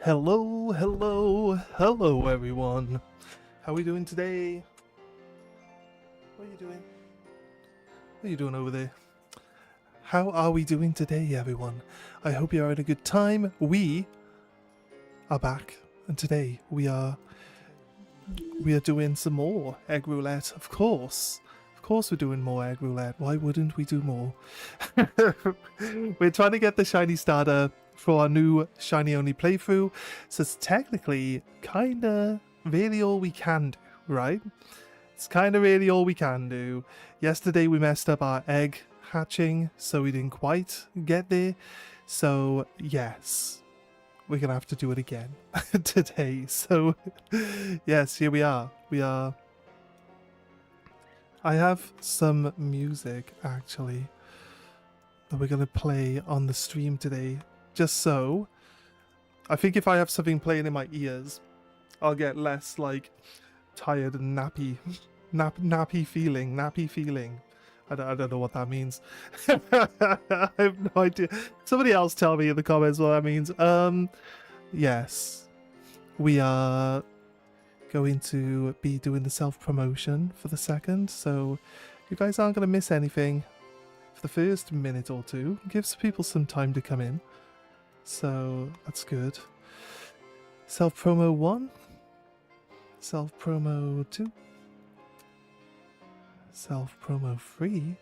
Hello, hello, hello everyone. How are we doing today? What are you doing? What are you doing over there? How are we doing today, everyone? I hope you're having a good time. We are back, and today we are doing some more egg roulette, of course. Of course we're doing more egg roulette. Why wouldn't we do more? We're trying to get the shiny starter for our new shiny only playthrough, so it's technically kinda really all we can do, right? It's kinda really all we can do. Yesterday we messed up our egg hatching, so we didn't quite get there. So yes, we're gonna have to do it again today. So yes, here we are. I have some music actually that we're gonna play on the stream today. Just so, I think if I have something playing in my ears, I'll get less like tired and nappy, nappy feeling. I don't know what that means. I have no idea. Somebody else tell me in the comments what that means. Yes, we are going to be doing the self-promotion for the second, so you guys aren't going to miss anything for the first minute or two. Gives people some time to come in, so that's good. Self-promo 1, self-promo 2, self-promo 3.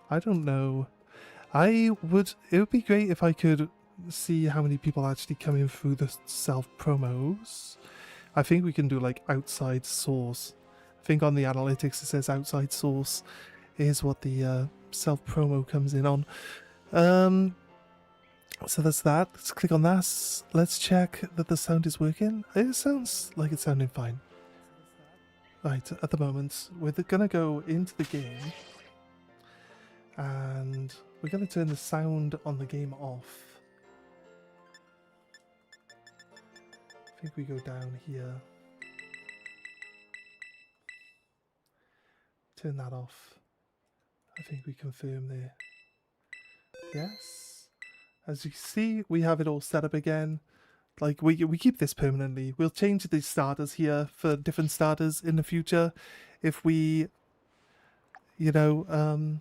I don't know. It would be great if I could see how many people actually come in through the self-promos. I think we can do like outside source. I think on the analytics it says outside source is what the self-promo comes in on. So that's that. Let's click on that. Let's check that the sound is working. It sounds like it's sounding fine. Right, at the moment, we're gonna go into the game and we're gonna turn the sound on the game off. I think we go down here. Turn that off. I think we confirm there. Yes. As you can see, we have it all set up again. Like, we keep this permanently. We'll change the starters here for different starters in the future if we, you know,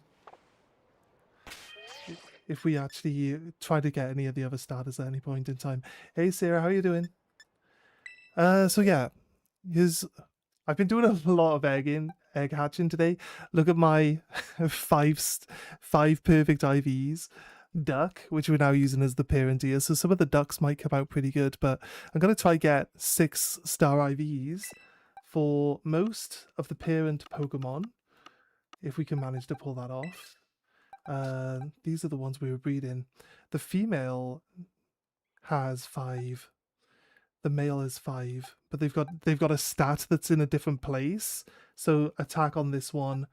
if we actually try to get any of the other starters at any point in time. Hey Sarah, how are you doing? So yeah, I've been doing a lot of egg hatching today. Look at my five perfect IVs. Duck, which we're now using as the parent here, so some of the ducks might come out pretty good, but I'm going to try get 6-star IVs for most of the parent Pokemon, if we can manage to pull that off. These are the ones we were breeding. The female has 5, the male is 5, but they've got a stat that's in a different place, so attack on this one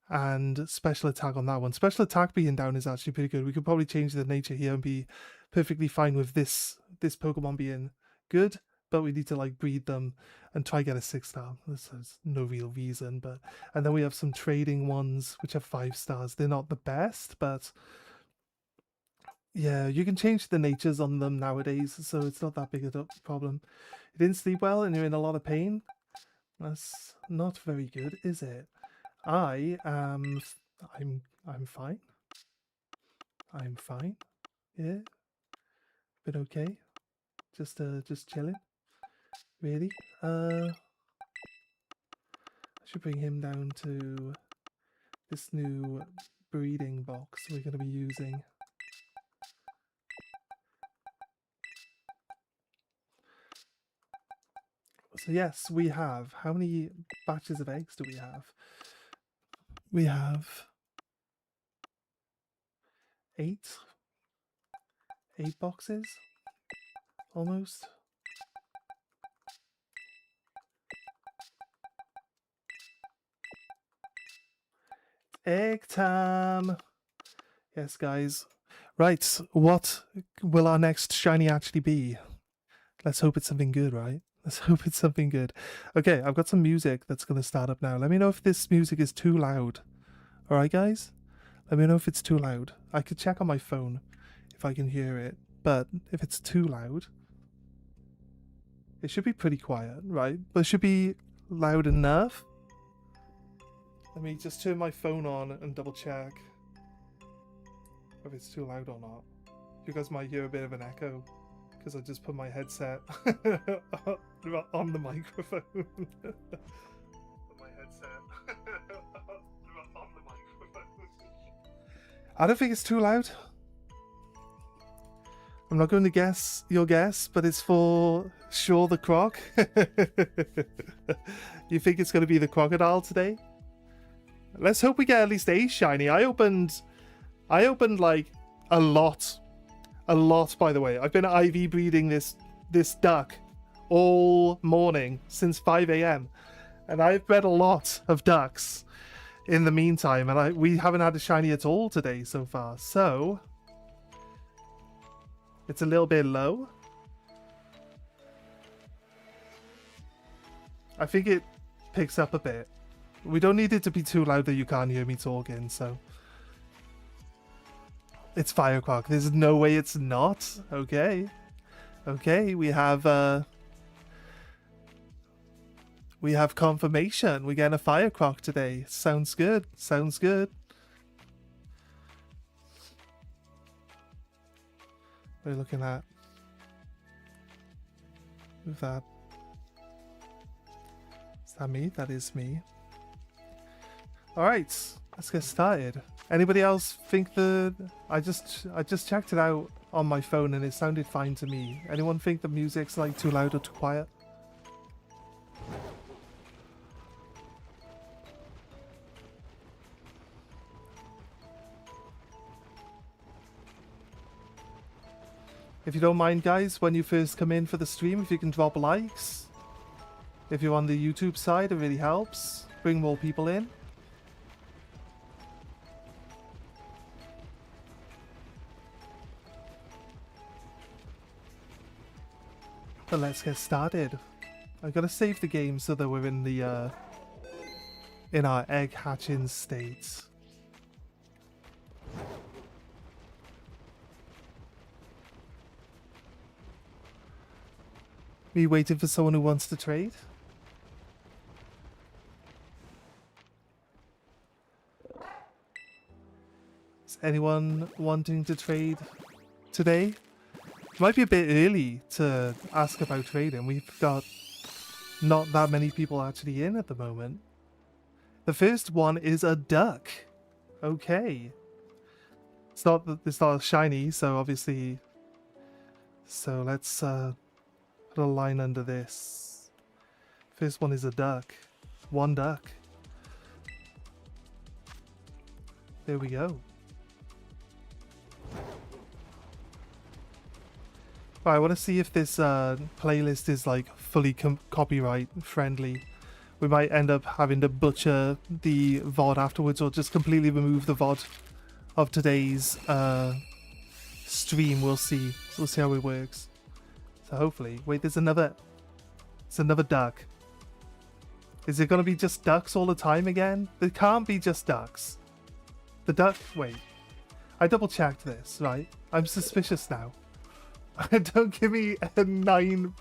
and special attack on that one. Special attack being down is actually pretty good. We could probably change the nature here and be perfectly fine with this Pokemon being good, but we need to like breed them and try get a 6-star. There's no real reason, but and then we have some trading ones which have 5 stars. They're not the best, but yeah, you can change the natures on them nowadays, so it's not that big a problem. You didn't sleep well and you're in a lot of pain? That's not very good, is it? I'm fine. I'm fine. Yeah. Been okay. Just chilling. Really? I should bring him down to this new breeding box we're gonna be using. So yes, we have, how many batches of eggs do we have? We have 8 boxes, almost. Egg time! Yes, guys. Right, what will our next shiny actually be? Let's hope it's something good, right? Let's hope it's something good. Okay, I've got some music that's going to start up now. Let me know if this music is too loud. Alright, guys? Let me know if it's too loud. I could check on my phone if I can hear it, but if it's too loud, it should be pretty quiet, right? But it should be loud enough. Let me just turn my phone on and double check if it's too loud or not. You guys might hear a bit of an echo because I just put my headset on the microphone. I don't think it's too loud. I'm not going to guess your guess, but it's for sure the croc. You think it's going to be the crocodile today? Let's hope we get at least a shiny. I opened like a lot, by the way. I've been IV breeding this duck all morning since 5 a.m. and I've bred a lot of ducks in the meantime, and we haven't had a shiny at all today so far. So it's a little bit low. I think it picks up a bit. We don't need it to be too loud that you can't hear me talking, so. It's Firecroc. There's no way it's not. Okay. Okay, we have confirmation. We're getting a Firecroc today. Sounds good. Sounds good. What are you looking at? Who's that? Is that me? That is me. Alright, let's get started. Anybody else think I just checked it out on my phone and it sounded fine to me. Anyone think the music's like too loud or too quiet? If you don't mind, guys, when you first come in for the stream, if you can drop likes. If you're on the YouTube side, it really helps. Bring more people in. But let's get started. I'm gonna save the game so that we're in the in our egg hatching state. Me waiting for someone who wants to trade? Is anyone wanting to trade today? It might be a bit early to ask about trading. We've got not that many people actually in at the moment. The first one is a duck. Okay. It's not shiny, so obviously. So let's put a line under this. First one is a duck. One duck. There we go. Right, I want to see if this playlist is like fully copyright friendly. We might end up having to butcher the VOD afterwards, or just completely remove the VOD of today's stream. We'll see. We'll see how it works. So hopefully, wait, it's another duck. Is it gonna be just ducks all the time again? There can't be just ducks. The duck. Wait, I double checked this. Right, I'm suspicious now. Don't give me 9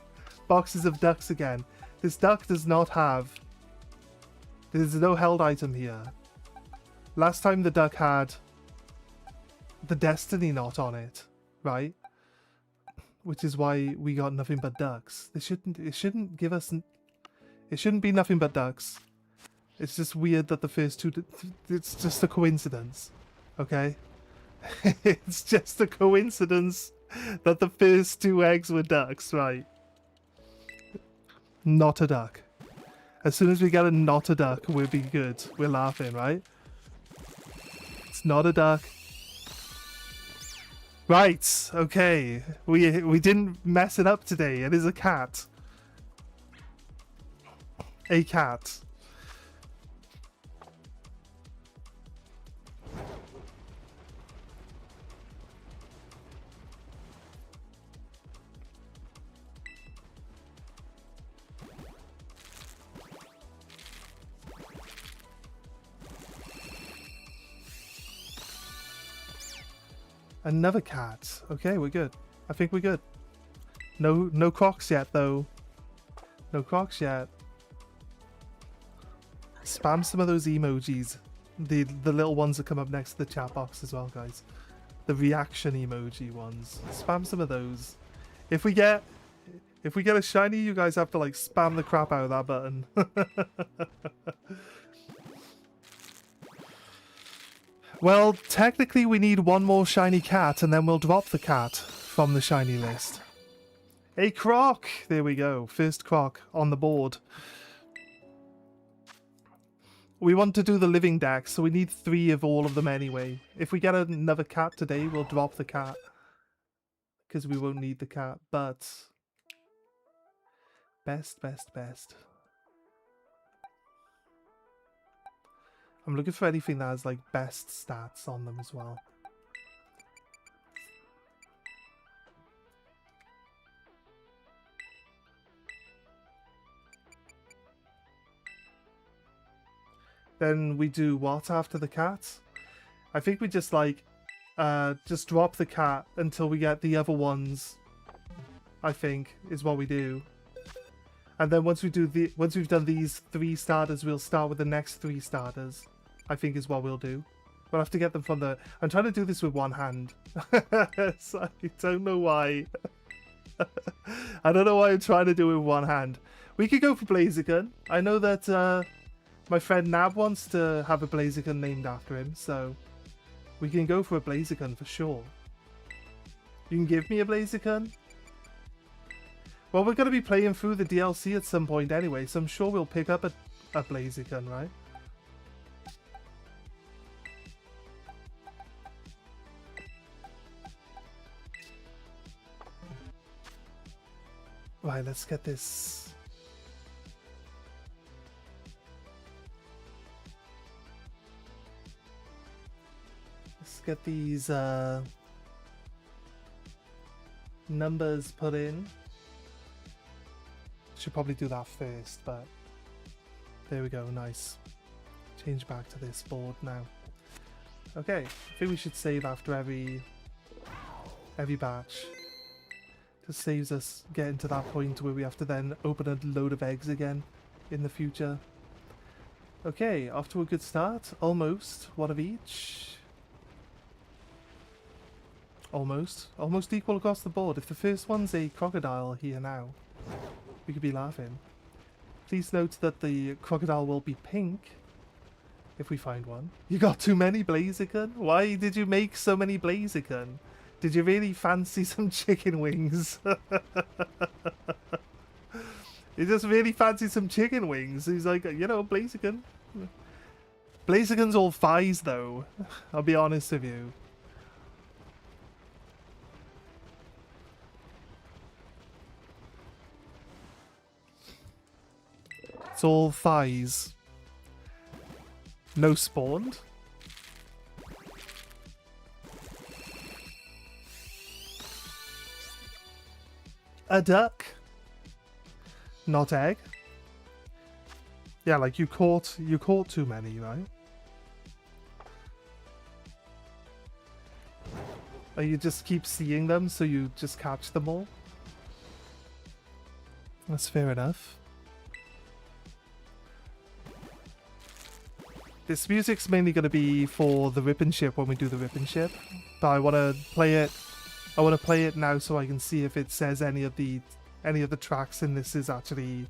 boxes of ducks again. This duck does not have... There's no held item here. Last time the duck had the destiny knot on it, right? Which is why we got nothing but ducks. It shouldn't give us... It shouldn't be nothing but ducks. It's just weird that the first two... It's just a coincidence, okay? It's just a coincidence that the first 2 eggs were ducks, right? Not a duck. As soon as we get a not a duck, we'll be good. We're laughing, right? It's not a duck. Right, okay. We didn't mess it up today. It is a cat. A cat. Another cat. Okay, we're good. I think we're good. No crocs yet, though. No crocs yet. Spam some of those emojis. The little ones that come up next to the chat box as well, guys. The reaction emoji ones. Spam some of those. If we get a shiny, you guys have to like spam the crap out of that button. Well, technically we need one more shiny cat and then we'll drop the cat from the shiny list. A croc! There we go. First croc on the board. We want to do the living deck, so we need 3 of all of them anyway. If we get another cat today, we'll drop the cat. Because we won't need the cat, but... Best. I'm looking for anything that has, like, best stats on them as well. Then we do what after the cat? I think we just like just drop the cat until we get the other ones. I think is what we do. And then once we've done these 3 starters, we'll start with the next 3 starters. I think is what we'll do. We'll have to get them from the... I'm trying to do this with one hand. So I don't know why. I don't know why I'm trying to do it with one hand. We could go for Blaziken. I know that my friend Nab wants to have a Blaziken named after him, so we can go for a Blaziken for sure. You can give me a Blaziken? Well, we're going to be playing through the DLC at some point anyway, so I'm sure we'll pick up a Blaziken, right? Right, let's get this... Let's get these numbers put in. Should probably do that first, but there we go, nice. Change back to this board now. Okay, I think we should save after every batch. Just saves us getting to that point where we have to then open a load of eggs again in the future. Okay, off to a good start. Almost. One of each. Almost equal across the board. If the first one's a crocodile here now, we could be laughing. Please note that the crocodile will be pink if we find one. You got too many Blaziken? Why did you make so many Blaziken? Did you really fancy some chicken wings? You just really fancy some chicken wings. He's like, you know, Blaziken. Blaziken's all thighs though. I'll be honest with you. It's all thighs. No spawned. A duck. Not egg. Yeah, like you caught too many, right? Or you just keep seeing them, so you just catch them all. That's fair enough. This music's mainly going to be for the rip and ship when we do the rip and ship, but I want to play it. I want to play it now so I can see if it says any of the tracks in this is actually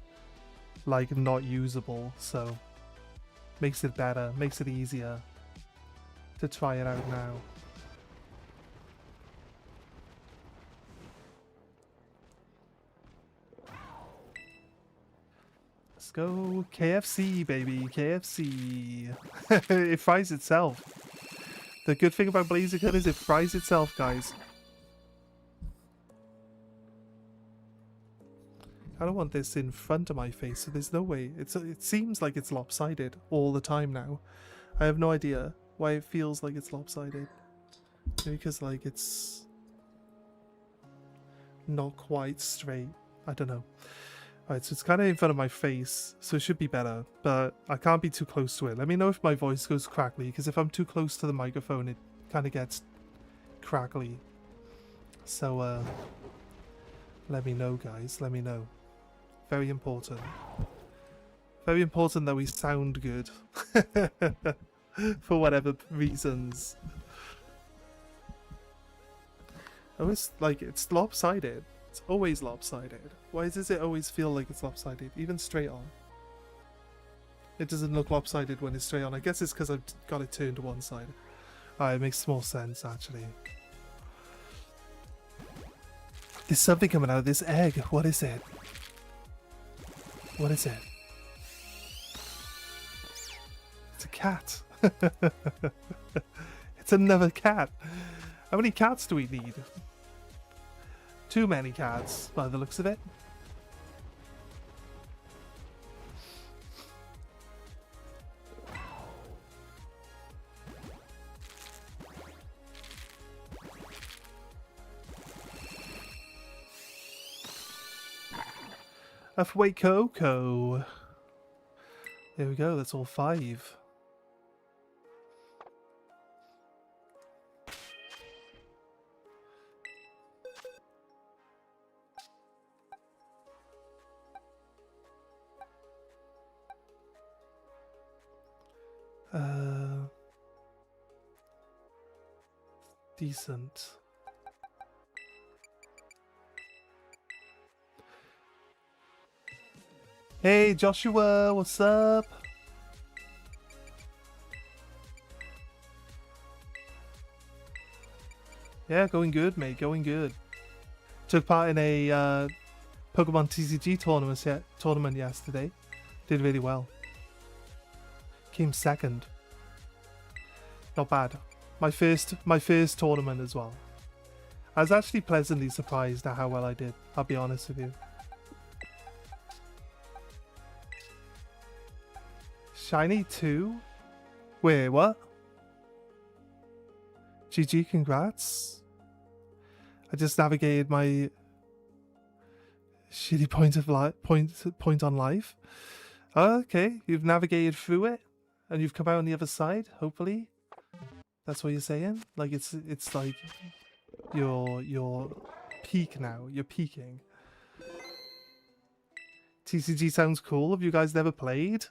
like not usable. So makes it better, makes it easier to try it out now. Let's go KFC, baby, KFC. It fries itself. The good thing about Blaziken is it fries itself, guys. I don't want this in front of my face, so there's no way. It seems like it's lopsided all the time now. I have no idea why it feels like it's lopsided. Maybe because like it's not quite straight. I don't know. Alright, so it's kind of in front of my face, so it should be better, but I can't be too close to it. Let me know if my voice goes crackly, because if I'm too close to the microphone, it kind of gets crackly. So let me know, guys. Let me know. Very important. Very important that we sound good. For whatever reasons. Always, like, it's lopsided. It's always lopsided. Why does it always feel like it's lopsided? Even straight on. It doesn't look lopsided when it's straight on. I guess it's because I've got it turned to one side. Alright, it makes more sense, actually. There's something coming out of this egg. What is it? What is it? It's a cat. It's another cat. How many cats do we need? Too many cats, by the looks of it. Halfway Coco. There we go, that's all 5. Decent. Hey Joshua, what's up? Yeah, going good, mate. Going good. Took part in a Pokemon TCG tournament yesterday. Did really well. Came second. Not bad. My first tournament as well. I was actually pleasantly surprised at how well I did. I'll be honest with you. Shiny 2? Wait, what? GG, congrats. I just navigated my shitty point on life. Oh, okay, you've navigated through it and you've come out on the other side, hopefully. That's what you're saying? Like it's like your peak now. You're peaking. TCG sounds cool. Have you guys never played?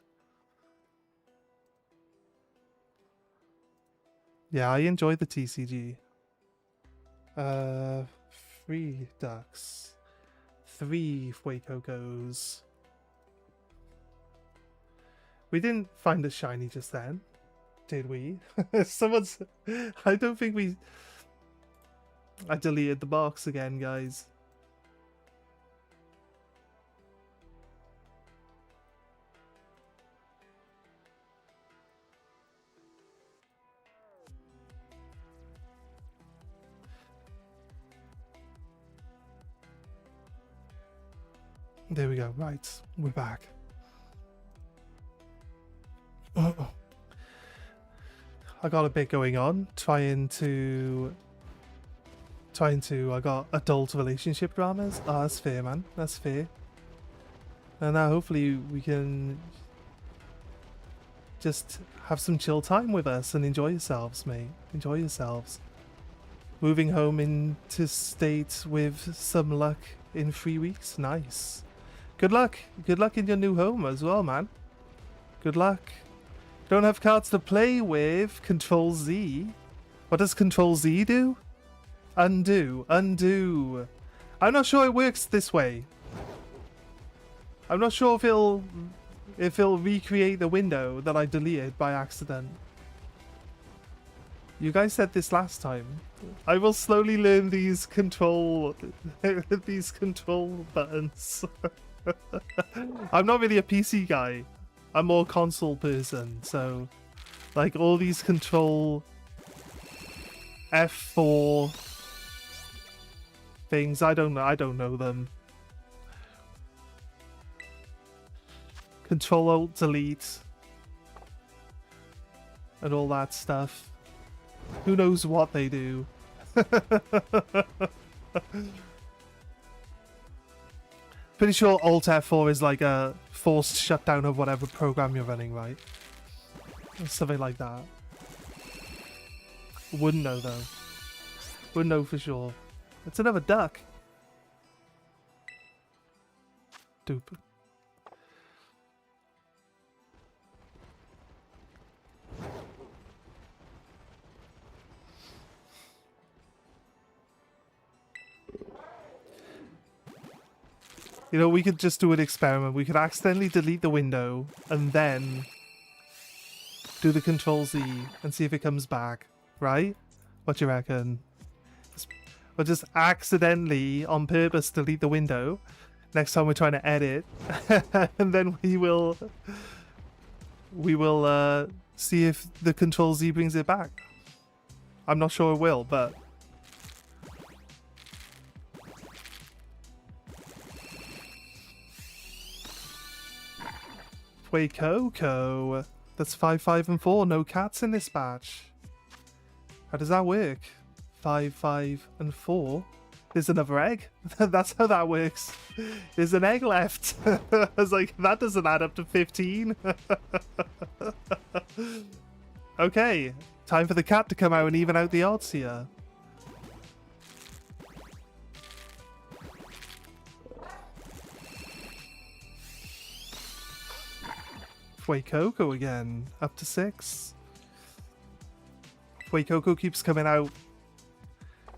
Yeah, I enjoy the TCG. 3 ducks. 3 Fuecocos. We didn't find a shiny just then, did we? Someone's... I don't think we... I deleted the box again, guys. There we go. Right, we're back. I got a bit going on, trying to I got adult relationship dramas. Oh, that's fair, man. That's fair. And now hopefully we can just have some chill time with us and enjoy yourselves, mate. Enjoy yourselves. Moving home into state with some luck in 3 weeks. Nice. Good luck. Good luck in your new home as well, man. Good luck. Don't have cards to play with. Control Z. What does Control Z do? Undo. Undo. I'm not sure it works this way. I'm not sure if it'll recreate the window that I deleted by accident. You guys said this last time. I will slowly learn these control buttons. I'm not really a PC guy. I'm more console person, so like all these control F4 things, I don't know them. Control Alt Delete and all that stuff. Who knows what they do? Pretty sure Alt F4 is like a forced shutdown of whatever program you're running, right? Or something like that. Wouldn't know though. Wouldn't know for sure. It's another duck. Dupe. You know, we could just do an experiment. We could accidentally delete the window and then do the Control-Z and see if it comes back, right? What do you reckon? We'll just accidentally, on purpose, delete the window next time we're trying to edit. And then we will see if the Control-Z brings it back. I'm not sure it will, but... Coco. That's 5, 5, and 4. No cats in this batch. How does that work? 5, 5, and 4. There's another egg. That's how that works. There's an egg left. I was like, that doesn't add up to 15. Okay. Time for the cat to come out and even out the odds here. Coco again, up to 6. Coco keeps coming out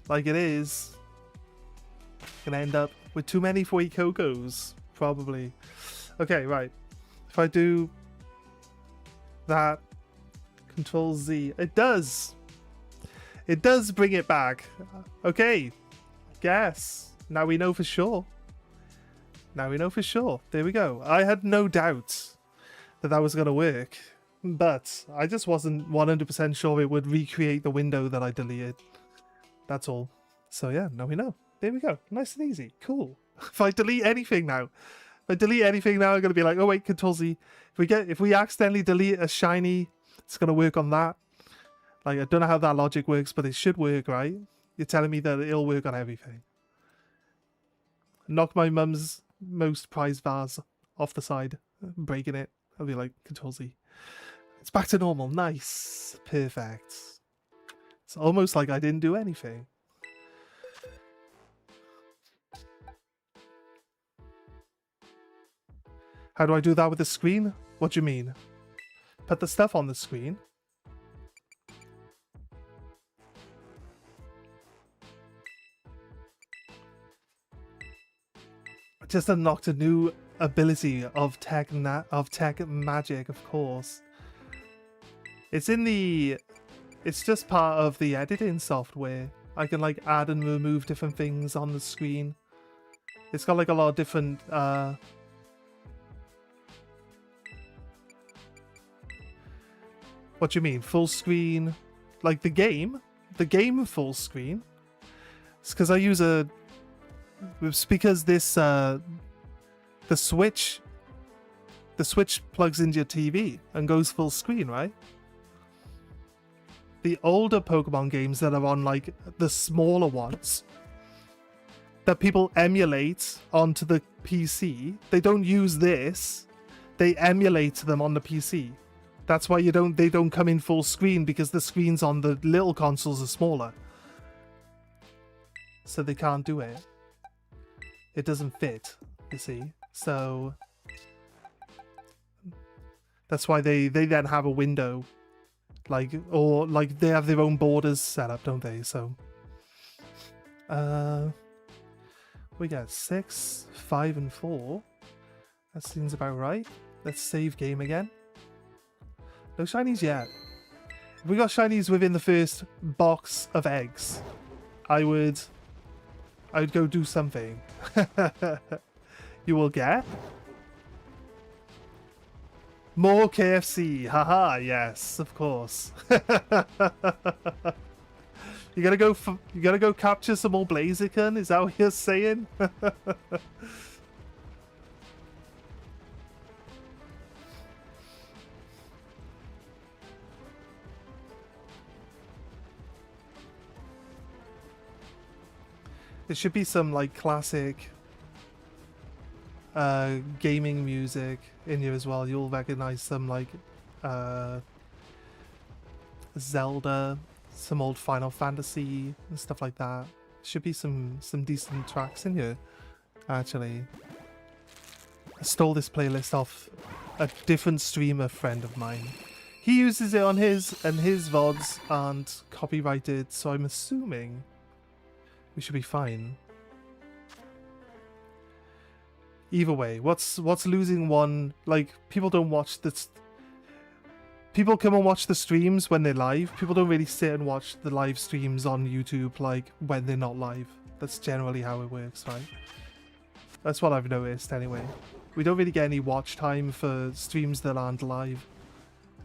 like it is. Gonna end up with too many Cocos, probably. Okay, right. If I do that, Control-Z, it does. It does bring it back. Okay, guess. Now we know for sure. Now we know for sure. There we go. I had no doubt that was going to work, but I just wasn't 100% sure it would recreate the window that I deleted. That's all. So yeah, now we know. There we go. Nice and easy. Cool. If I delete anything now, I'm going to be like, oh wait, Control-Z. If we accidentally delete a shiny, it's going to work on that. Like, I don't know how that logic works, but it should work, right? You're telling me that it'll work on everything. Knock my mum's most prized vase off the side, breaking it. I'll be like, Control-Z. It's back to normal. Nice. Perfect. It's almost like I didn't do anything. How do I do that with the screen? What do you mean? Put the stuff on the screen. I just unlocked a new ability of tech magic, of course. It's just part of the editing software. I can like add and remove different things on the screen. It's got like a lot of different what do you mean? Full screen? Like the game full screen? It's because I use it's because this the Switch plugs into your TV and goes full screen, right? The older Pokemon games that are on like the smaller ones that people emulate onto the PC, they don't use this. They emulate them on the PC. That's why they don't come in full screen, because the screens on the little consoles are smaller. So they can't do it. It doesn't fit, you see. So that's why they then have a window, or they have their own borders set up, don't they? So we got 6, 5, and 4. That seems about right. Let's save game again. No shinies yet. If we got shinies within the first box of eggs, I would go do something. You will get more KFC. Haha, yes, of course. You gotta go capture some more Blaziken? Is that what you're saying? There should be some like classic gaming music in here as well. You'll recognize some like Zelda, some old Final Fantasy and stuff like that. Should be some decent tracks in here, actually. I stole this playlist off a different streamer friend of mine. He uses it on his, and his VODs aren't copyrighted, so I'm assuming we should be fine. Either way, what's losing one? Like, people don't watch this. People come and watch the streams when they're live. People don't really sit and watch the live streams on YouTube like when they're not live. That's generally how it works, right? That's what I've noticed anyway. We don't really get any watch time for streams that aren't live.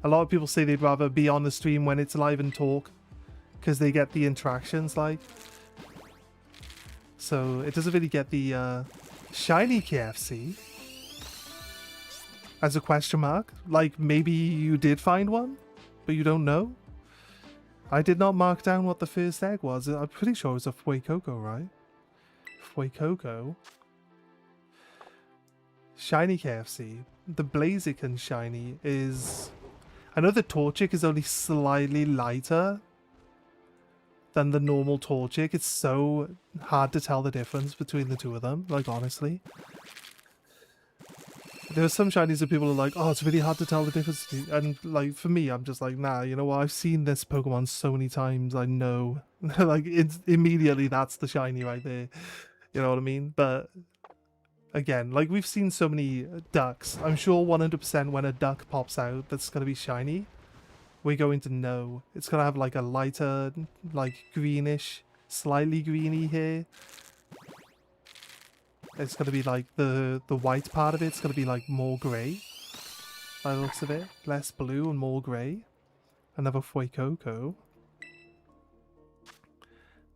A lot of people say they'd rather be on the stream when it's live and talk because they get the interactions like. So it doesn't really get the shiny KFC. As a question mark? Like, maybe you did find one, but you don't know? I did not mark down what the first egg was. I'm pretty sure it was a Fuecoco, right? Fuecoco. Shiny KFC. The Blaziken shiny is... I know the Torchic is only slightly lighter than the normal Torchic. It's so hard to tell the difference between the two of them, like, honestly. There are some shinies that people are like, oh, it's really hard to tell the difference. And, like, for me, I'm just like, nah, you know what? I've seen this Pokemon so many times, I know. Like, it's immediately that's the shiny right there. You know what I mean? But, again, like, we've seen so many ducks. I'm sure 100% when a duck pops out that's going to be shiny, we're going to know. It's going to have, like, a lighter, like, greenish, slightly greeny hair. It's going to be like the white part of it's going to be like more grey by the looks of it. Less blue and more grey. Another Fuecoco.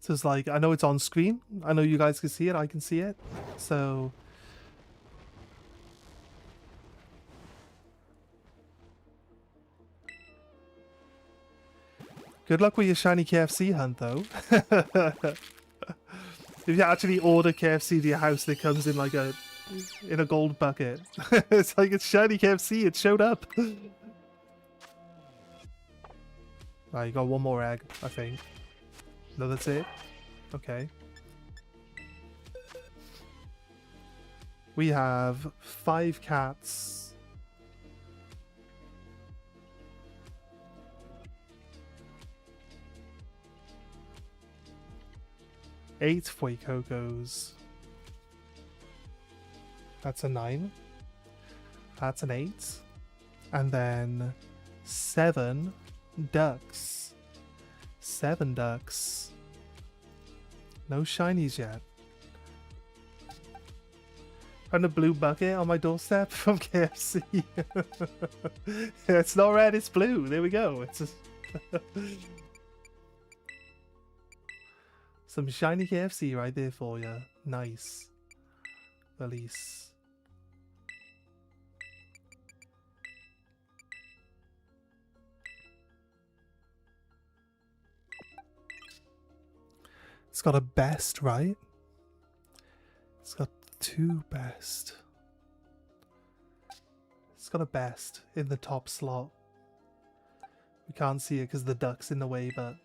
So it's like, I know it's on screen. I know you guys can see it. I can see it. So... good luck with your shiny KFC hunt though. If you actually order KFC to your house, it comes in like in a gold bucket. It's like, it's shiny KFC, it showed up. Right, you got one more egg, I think. No, that's it? Okay. We have 5 cats. Eight Fuecocos. That's a 9. That's an 8. And then 7 ducks. 7 ducks. No shinies yet. And a blue bucket on my doorstep from KFC. It's not red, it's blue. There we go. It's just some shiny KFC right there for you. Nice. Release. It's got a best, right? It's got 2 best. It's got a best in the top slot. We can't see it because the duck's in the way, but...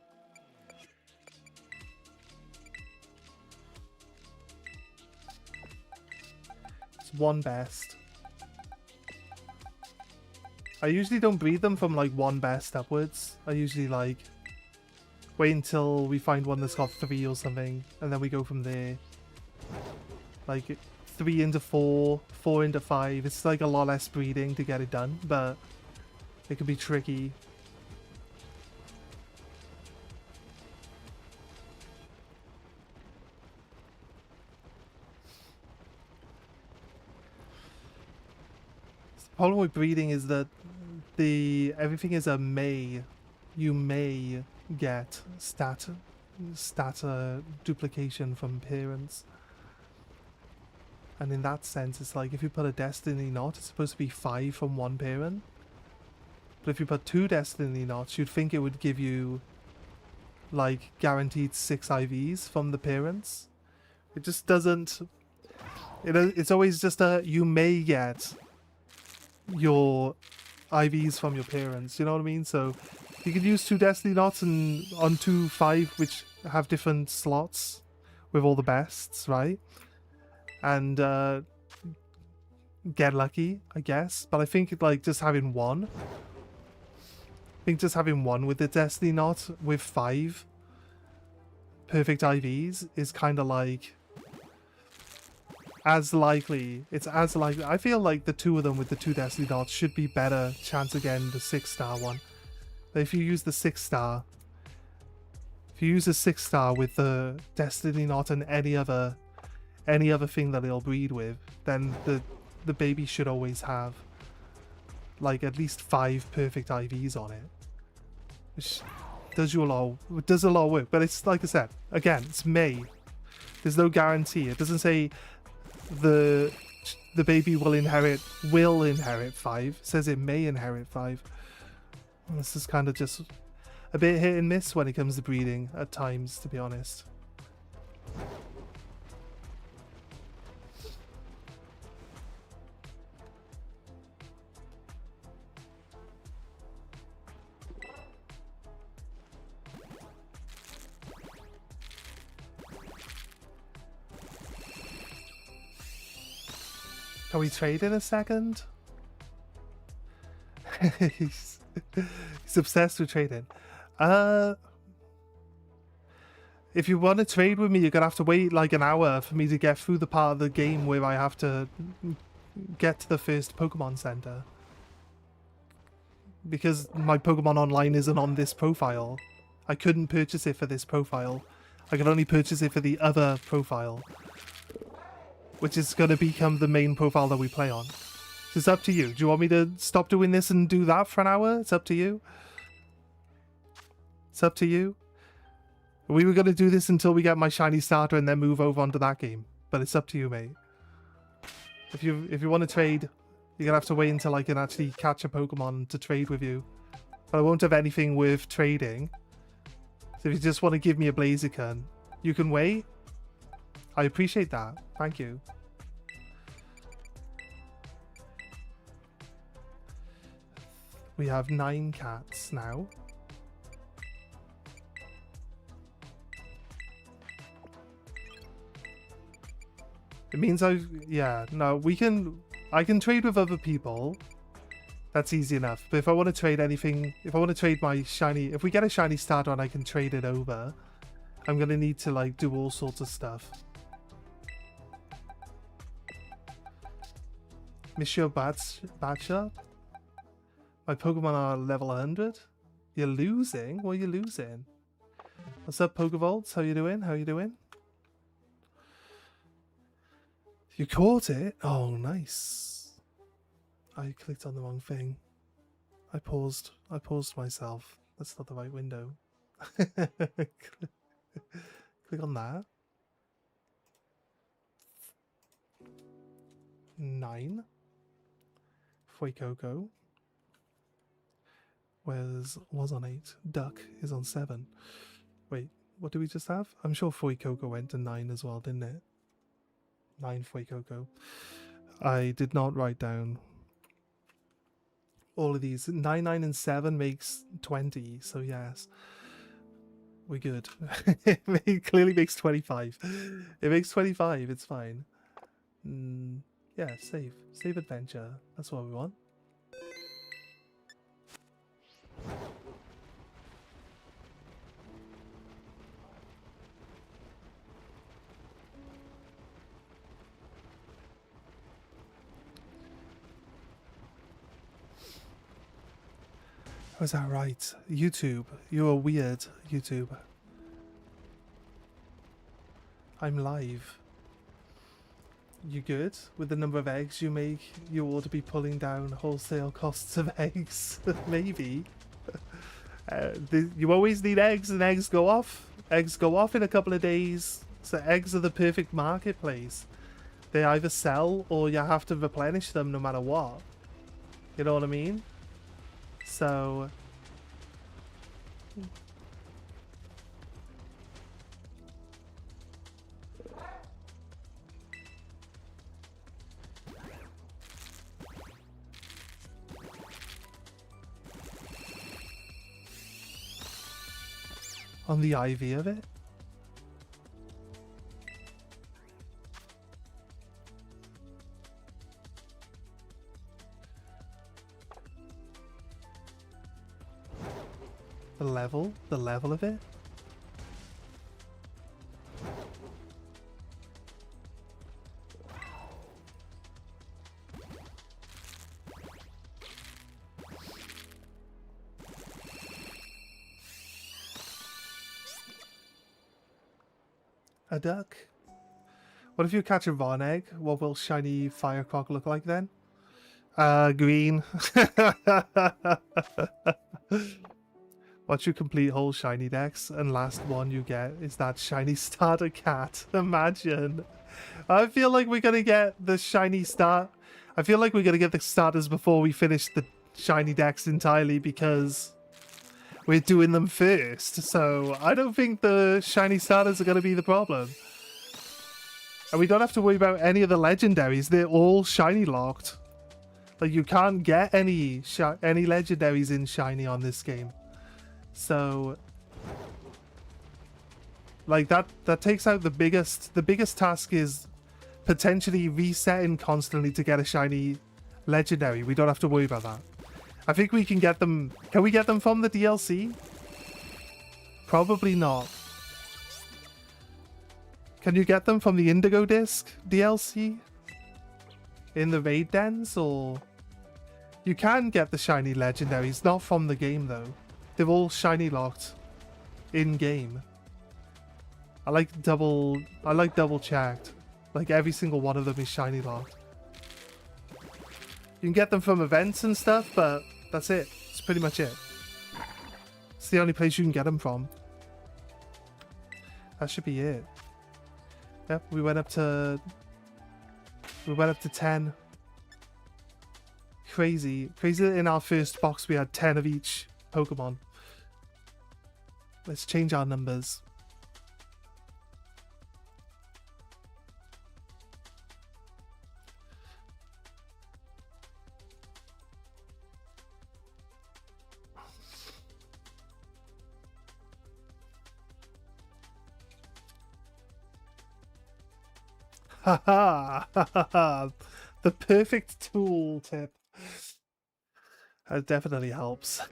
one best. I usually don't breed them from like 1 best upwards. I usually like wait until we find one that's got 3 or something, and then we go from there. Like 3 into 4, 4 into 5. It's like a lot less breeding to get it done, but it can be tricky. The problem with breeding is that everything is a may. You may get stat duplication from parents. And in that sense, it's like if you put a Destiny knot, it's supposed to be 5 from one parent. But if you put 2 Destiny knots, you'd think it would give you like guaranteed 6 IVs from the parents. It just doesn't. It's always just a you may get your IVs from your parents, you know what I mean? So you could use 2 Destiny knots and on 2 5 which have different slots, with all the bests, right? And get lucky, I guess. But I think like just having one. I think just having one with the Destiny Knot with 5 perfect IVs is kind of like as likely. It's as likely. I feel like the 2 of them with the 2 Destiny Knots should be better chance again the 6-star one. But if you use the 6-star, if you use a 6-star with the Destiny Knot and any other thing that it'll breed with, then the baby should always have like at least 5 perfect IVs on it, which does a lot of work. But it's like I said, again, it's May. There's no guarantee. It doesn't say the baby will inherit 5. It says it may inherit 5. And this is kind of just a bit hit and miss when it comes to breeding at times, to be honest. Can we trade in a second? he's obsessed with trading. If you want to trade with me, you're going to have to wait like an hour for me to get through the part of the game where I have to get to the first Pokemon Center. Because my Pokemon Online isn't on this profile. I couldn't purchase it for this profile. I could only purchase it for the other profile, which is going to become the main profile that we play on. It's up to you. Do you want me to stop doing this and do that for an hour? It's up to you. It's up to you. We were going to do this until we get my shiny starter and then move over onto that game. But it's up to you, mate. If you want to trade, you're going to have to wait until I can actually catch a Pokemon to trade with you. But I won't have anything worth trading. So if you just want to give me a Blaziken, you can wait. I appreciate that. Thank you. We have 9 cats now. It means I can trade with other people. That's easy enough. But if I want to trade anything, if I want to trade my shiny, if we get a shiny starter and I can trade it over, I'm going to need to like do all sorts of stuff. SGTBADSHOT? My Pokemon are level 100? You're losing? What are you losing? What's up, Pokevolts? How you doing? How you doing? You caught it? Oh, nice. I clicked on the wrong thing. I paused myself. That's not the right window. Click on that. 9. Fuecoco was on 8. Duck is on 7. Wait, what do we just have? I'm sure Fuecoco went to 9 as well, didn't it? 9 Fuecoco. I did not write down all of these. 9, 9, and 7 makes 20, so yes. We're good. It clearly makes 25. It makes 25, it's fine. Yeah, save. Save adventure. That's what we want. Was that right? YouTube. You're weird, YouTube. I'm live. You good? With the number of eggs you make, you ought to be pulling down wholesale costs of eggs. Maybe. You always need eggs, and eggs go off. Eggs go off in a couple of days. So eggs are the perfect marketplace. They either sell or you have to replenish them no matter what. You know what I mean? So on the IV of it. The level of it. A duck. What if you catch a Ron egg? What will shiny Firecroc look like then? Green. Once you complete whole shiny decks, and last one you get is that shiny starter cat. Imagine. I feel like we're gonna get the shiny start. I feel like we're gonna get the starters before we finish the shiny decks entirely because we're doing them first. So I don't think the shiny starters are gonna be the problem. And we don't have to worry about any of the legendaries. They're all shiny locked. Like, you can't get any legendaries in shiny on this game. So, like, that takes out the biggest task is potentially resetting constantly to get a shiny legendary. We don't have to worry about that. I think we can get them. Can we get them from the DLC? Probably not. Can you get them from the Indigo Disc DLC? In the raid dens, or... You can get the shiny legendaries, not from the game though. They're all shiny locked in game. I like double checked. Like every single one of them is shiny locked. You can get them from events and stuff, but that's it. That's pretty much it. It's the only place you can get them from. That should be it. Yep, we went up to 10. Crazy that in our first box we had 10 of each Pokemon. Let's change our numbers. Haha, the perfect tool tip. That definitely helps.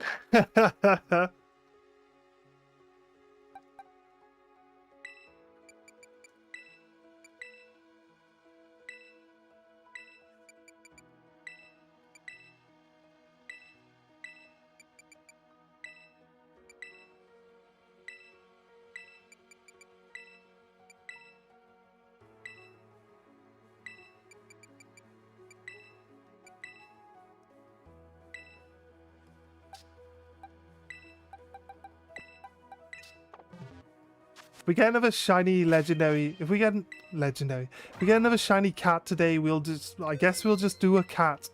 We get another shiny legendary. If we get another shiny cat today, we'll just, I guess we'll just do a cat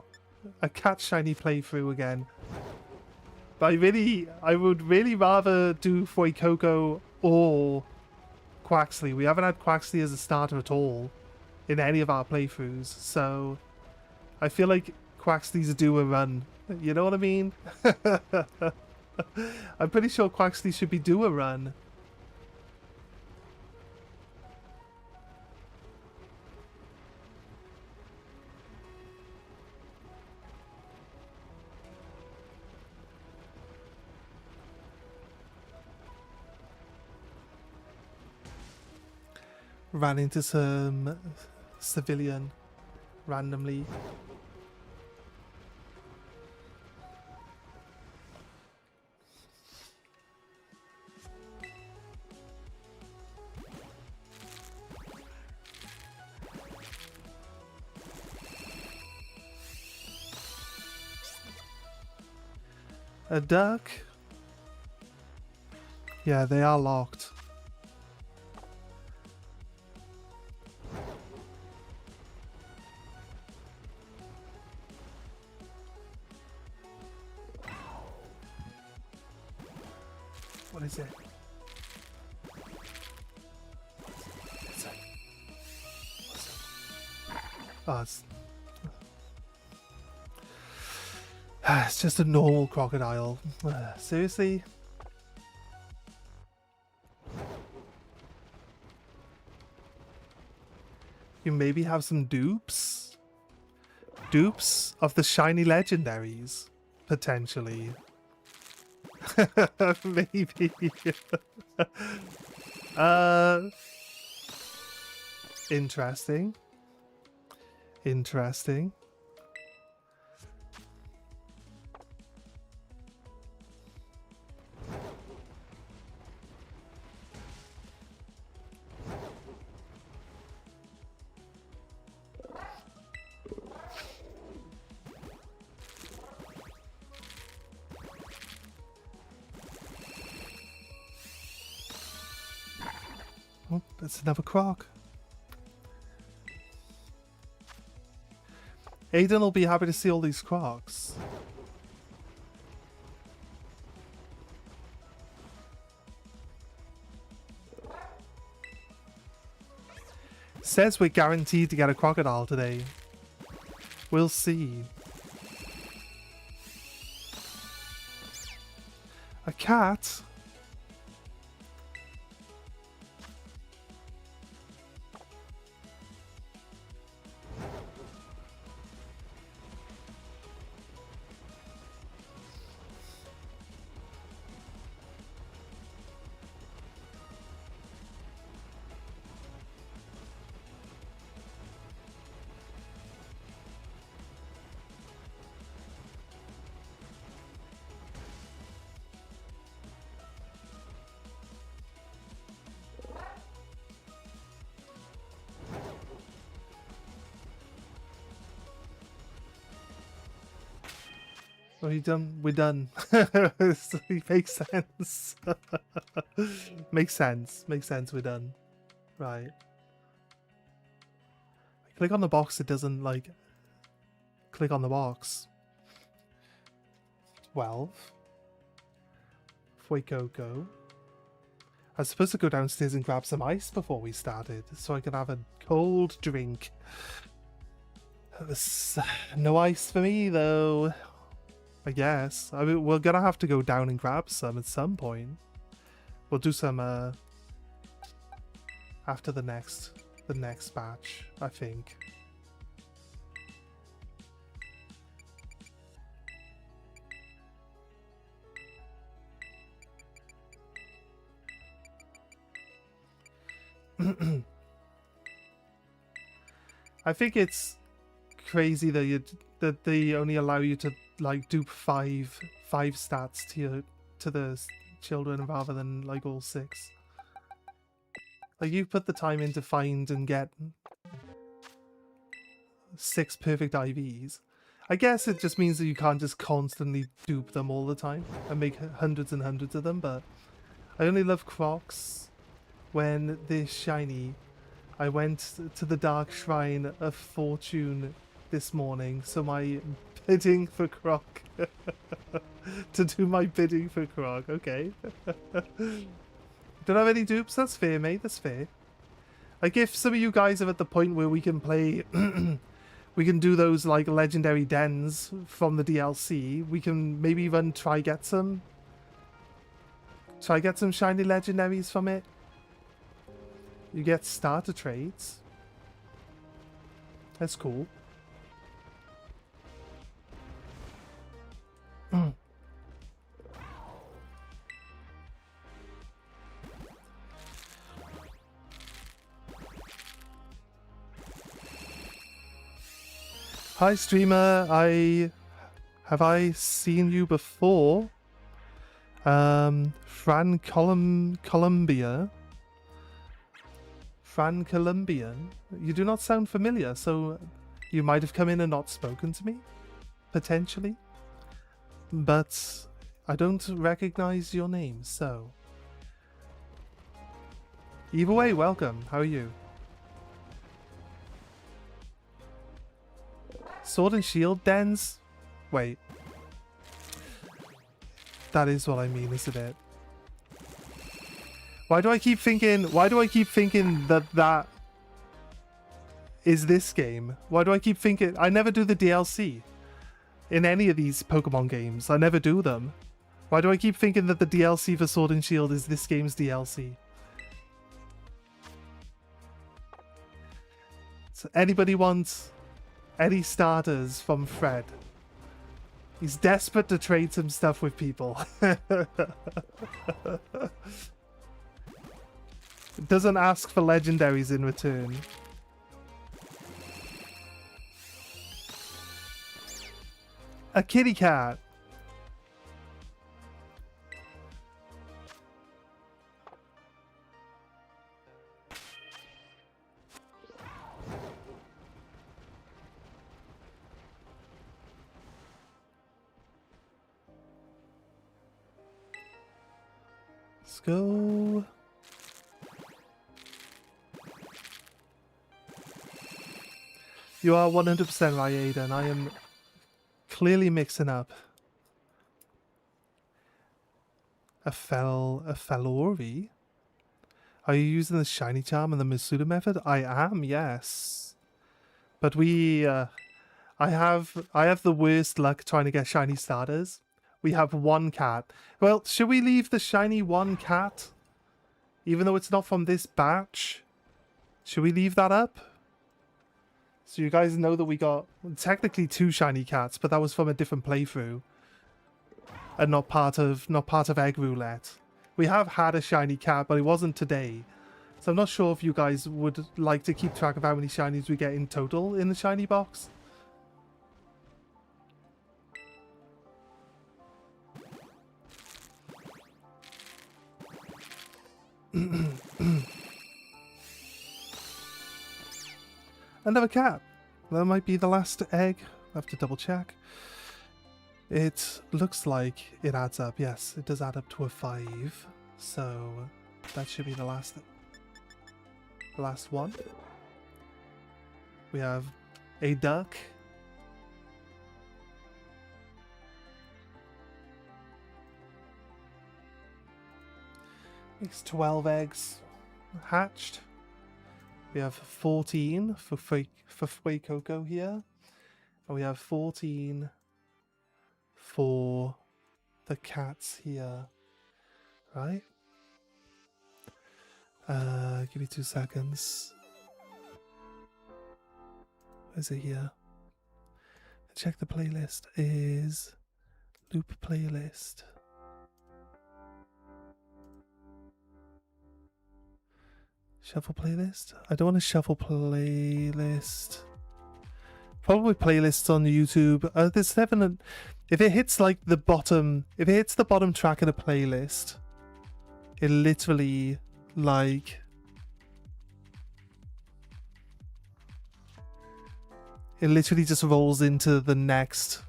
shiny playthrough again. But I would really rather do Fuecoco or Quaxley. We haven't had Quaxley as a starter at all in any of our playthroughs, so I feel like Quaxley's due a run. You know what I mean? I'm pretty sure Quaxley should be due a run. Ran into some civilian randomly. A duck? Yeah, they are locked. What is it? Oh, it's just a normal crocodile. Seriously? You maybe have some dupes? Dupes of the shiny legendaries, potentially. Maybe. Interesting. Interesting. Oh, that's another croc. Aiden will be happy to see all these crocs. Says we're guaranteed to get a crocodile today. We'll see. A cat? Oh, you done? We're done. It makes sense. Makes sense. Makes sense. We're done. Right. Click on the box. It doesn't like. Click on the box. 12. Go. I was supposed to go downstairs and grab some ice before we started, so I could have a cold drink. No ice for me though. I guess. I mean, we're gonna have to go down and grab some at some point. We'll do some after the next batch, I think. I think it's crazy that they only allow you to like dupe five stats to the children rather than like all 6. Like you put the time in to find and get 6 perfect IVs. I guess it just means that you can't just constantly dupe them all the time and make hundreds and hundreds of them, but I only love crocs when they're shiny. I went to the Dark Shrine of Fortune this morning, so my bidding for croc to do my bidding for croc. Okay. Don't have any dupes? That's fair, mate. That's fair. Like, if some of you guys are at the point where we can play we can do those like legendary dens from the DLC, we can maybe even try get some shiny legendaries from it. You get starter trades. That's cool. Hi streamer, have I seen you before? Fran Colombian. You do not sound familiar, so you might have come in and not spoken to me, potentially. But I don't recognize your name, so either way, welcome. How are you? Sword and Shield dens? Wait. That is what I mean, isn't it? Why do I keep thinking that is this game? Why do I keep thinking... I never do the DLC in any of these Pokemon games. I never do them. Why do I keep thinking that the DLC for Sword and Shield is this game's DLC? So anybody wants any starters from Fred? He's desperate to trade some stuff with people. Doesn't ask for legendaries in return. A kitty cat. Let's go. You are 100% right, Aiden. I am clearly mixing up. A Felori? Are you using the shiny charm and the Masuda method? I am, yes. But I have the worst luck trying to get shiny starters. We have one cat. Well, should we leave the shiny one cat? Even though it's not from this batch? Should we leave that up? So you guys know that we got technically 2 shiny cats, but that was from a different playthrough. And not part of Egg Roulette. We have had a shiny cat, but it wasn't today. So I'm not sure if you guys would like to keep track of how many shinies we get in total in the shiny box. Another cat. That might be the last egg. I have to double check. It looks like it adds up. Yes, it does add up to a 5. So that should be the last one. We have a duck. Makes 12 eggs hatched. We have 14 for Fuecoco here. And we have 14 for the cats here. Right? Give me 2 seconds. Is it here? Check the playlist. Is loop playlist. Shuffle playlist? I don't want to shuffle playlist. Probably playlists on YouTube. There's never if it hits like the bottom, if it hits the bottom track of the playlist, it literally like it literally just rolls into the next.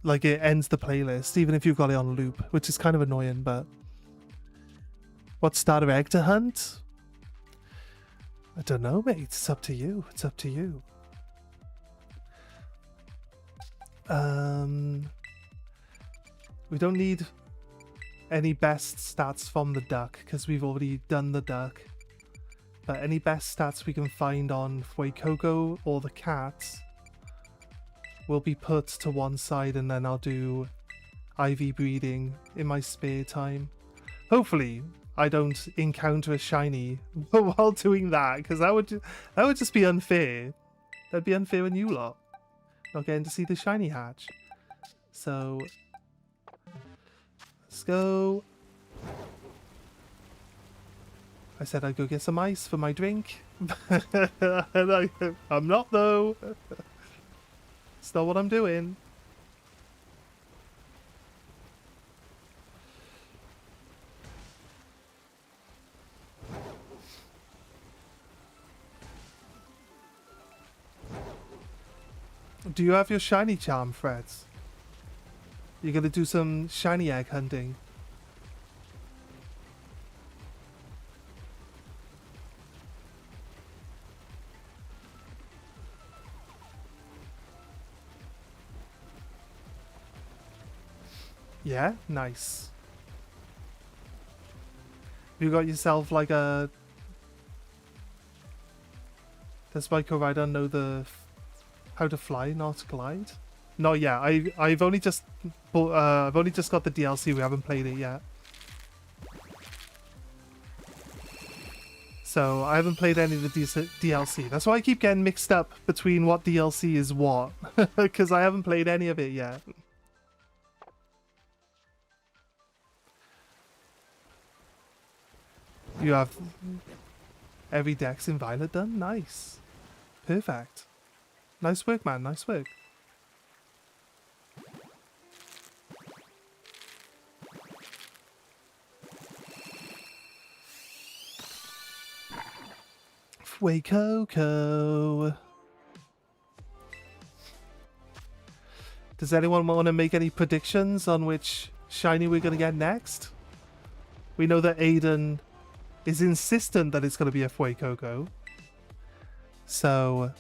Like it ends the playlist, even if you've got it on loop, which is kind of annoying, but. What starter egg to hunt? I don't know, mate. It's up to you. It's up to you. We don't need any best stats from the duck because we've already done the duck. But any best stats we can find on Fuecoco or the cat will be put to one side, and then I'll do IV breeding in my spare time. Hopefully I don't encounter a shiny while doing that, because that would just be unfair. That'd be unfair on you lot, not getting to see the shiny hatch. So let's go. I said I'd go get some ice for my drink. I'm not though. It's not what I'm doing. Do you have your shiny charm, Freds? You're gonna do some shiny egg hunting. Yeah, nice. You got yourself like a. Does Michael Rider know the how to fly, not glide? No, yeah, I've only just got the DLC. We haven't played it yet. So I haven't played any of the DLC. That's why I keep getting mixed up between what DLC is what. Because I haven't played any of it yet. You have every dex in Violet done? Nice. Perfect. Nice work, man. Nice work. Coco. Does anyone want to make any predictions on which shiny we're going to get next? We know that Aiden is insistent that it's going to be a Coco. So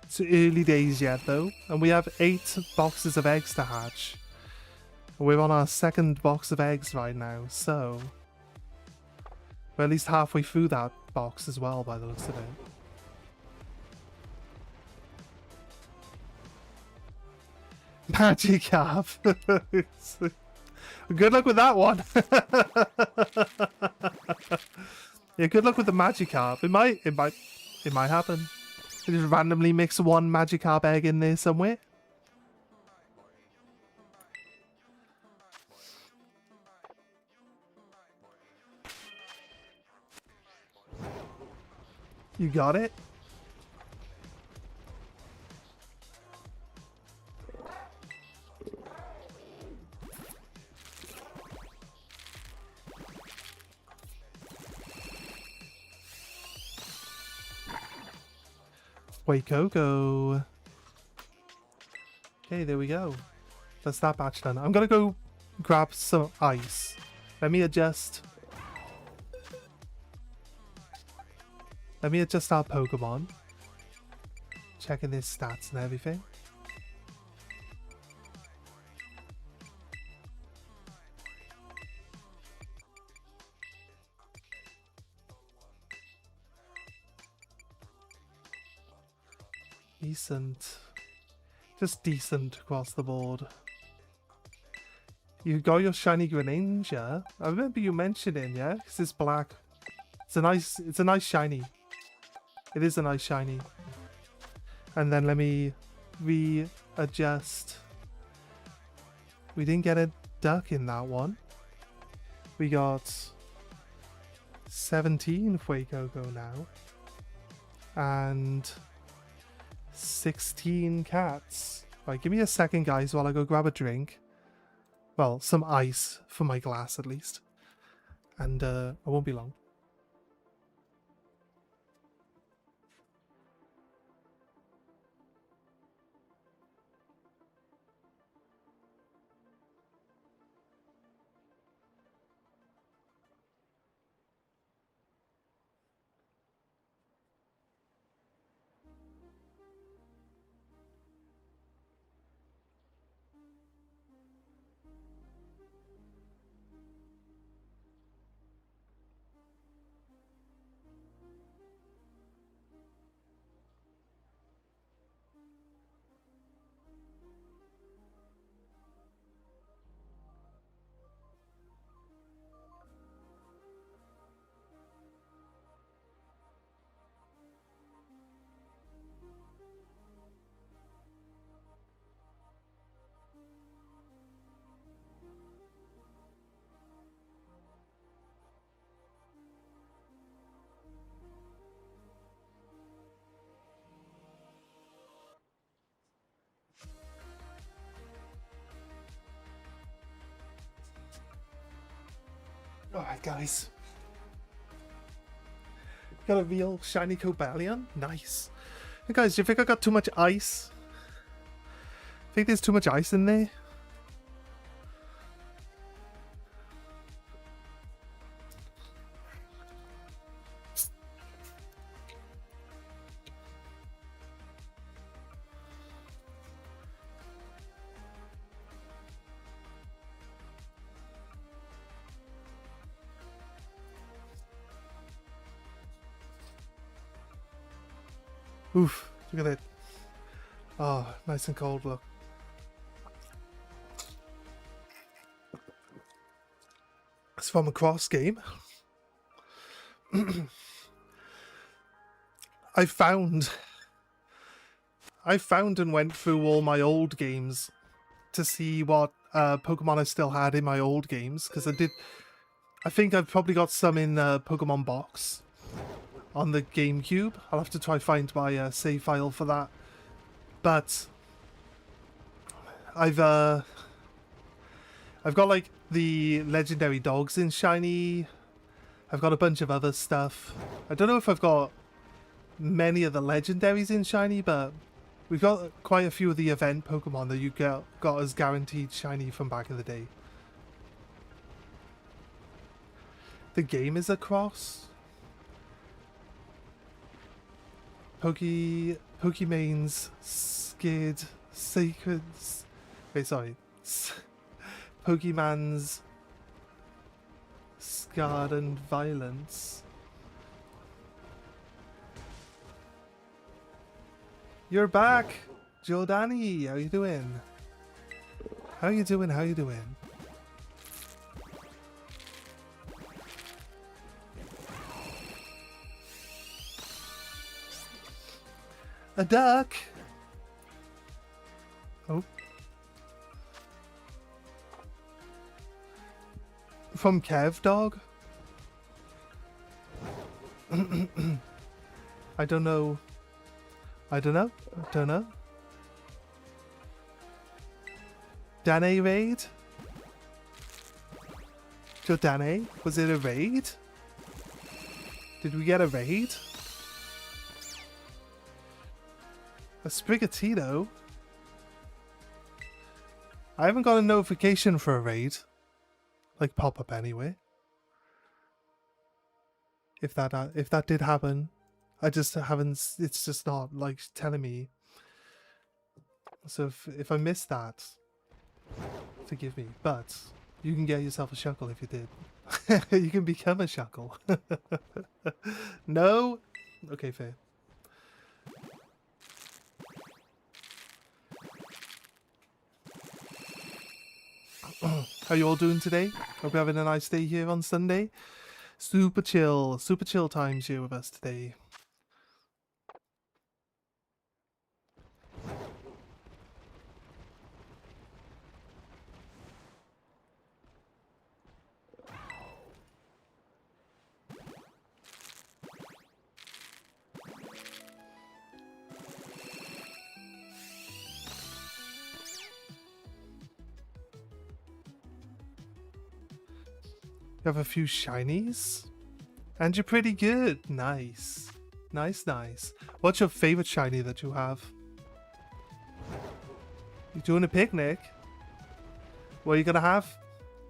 it's early days yet though. And we have 8 boxes of eggs to hatch. We're on our 2nd box of eggs right now, so we're at least halfway through that box as well by the looks of it. Magikarp. Good luck with that one. Yeah, good luck with the Magikarp. It might happen. They just randomly mix one Magikarp egg in there somewhere. You got it? Coco. Okay, there we go. That's that batch done. I'm gonna go grab some ice. Let me adjust. Let me adjust our Pokemon. Checking their stats and everything. Decent. Just decent across the board. You got your shiny Greninja. I remember you mentioning, yeah? Because it's black. It's a nice shiny. It is a nice shiny. And then let me readjust. We didn't get a duck in that one. We got 17 Fuecoco now. And 16 cats. Right, give me a second, guys, while I go grab a drink. Well, some ice for my glass, at least. And I won't be long. Alright, guys. Got a real shiny Cobalion. Nice. Hey guys, do you think I got too much ice? I think there's too much ice in there. Oof, look at that. Oh, nice and cold, look. It's from a cross game. I found and went through all my old games to see what Pokemon I still had in my old games, because I think I've probably got some in Pokemon Box on the GameCube. I'll have to try find my save file for that. But I've got like the legendary dogs in shiny. I've got a bunch of other stuff. I don't know if I've got many of the legendaries in shiny, but we've got quite a few of the event Pokemon that you got as guaranteed shiny from back in the day. The game is a cross. Pokemon's Skid Sacreds. Wait, sorry. Pokemon's Scarlet and Violence. You're back, Jordani. How you doing? How you doing? How you doing? A duck. Oh. From Kev Dog? I don't know. I don't know. Don't know. Dane raid? So Dane, was it a raid? Did we get a raid? A Sprigatito? I haven't got a notification for a raid. Like pop up anyway. If that did happen, I just haven't. It's just not like telling me. So if I missed that, forgive me. But you can get yourself a Shuckle if you did. You can become a Shuckle. No? Okay, fair. How you all doing today? Hope you're having a nice day here on Sunday. Super chill times here with us today. You have a few shinies? And you're pretty good. Nice. Nice, nice. What's your favorite shiny that you have? You doing a picnic? What are you gonna have?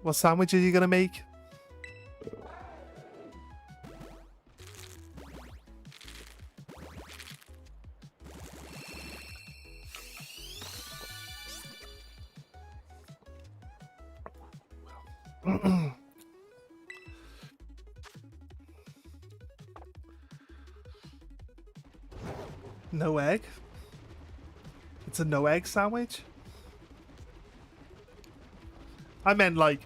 What sandwich are you gonna make? No egg? It's a no egg sandwich? I meant like,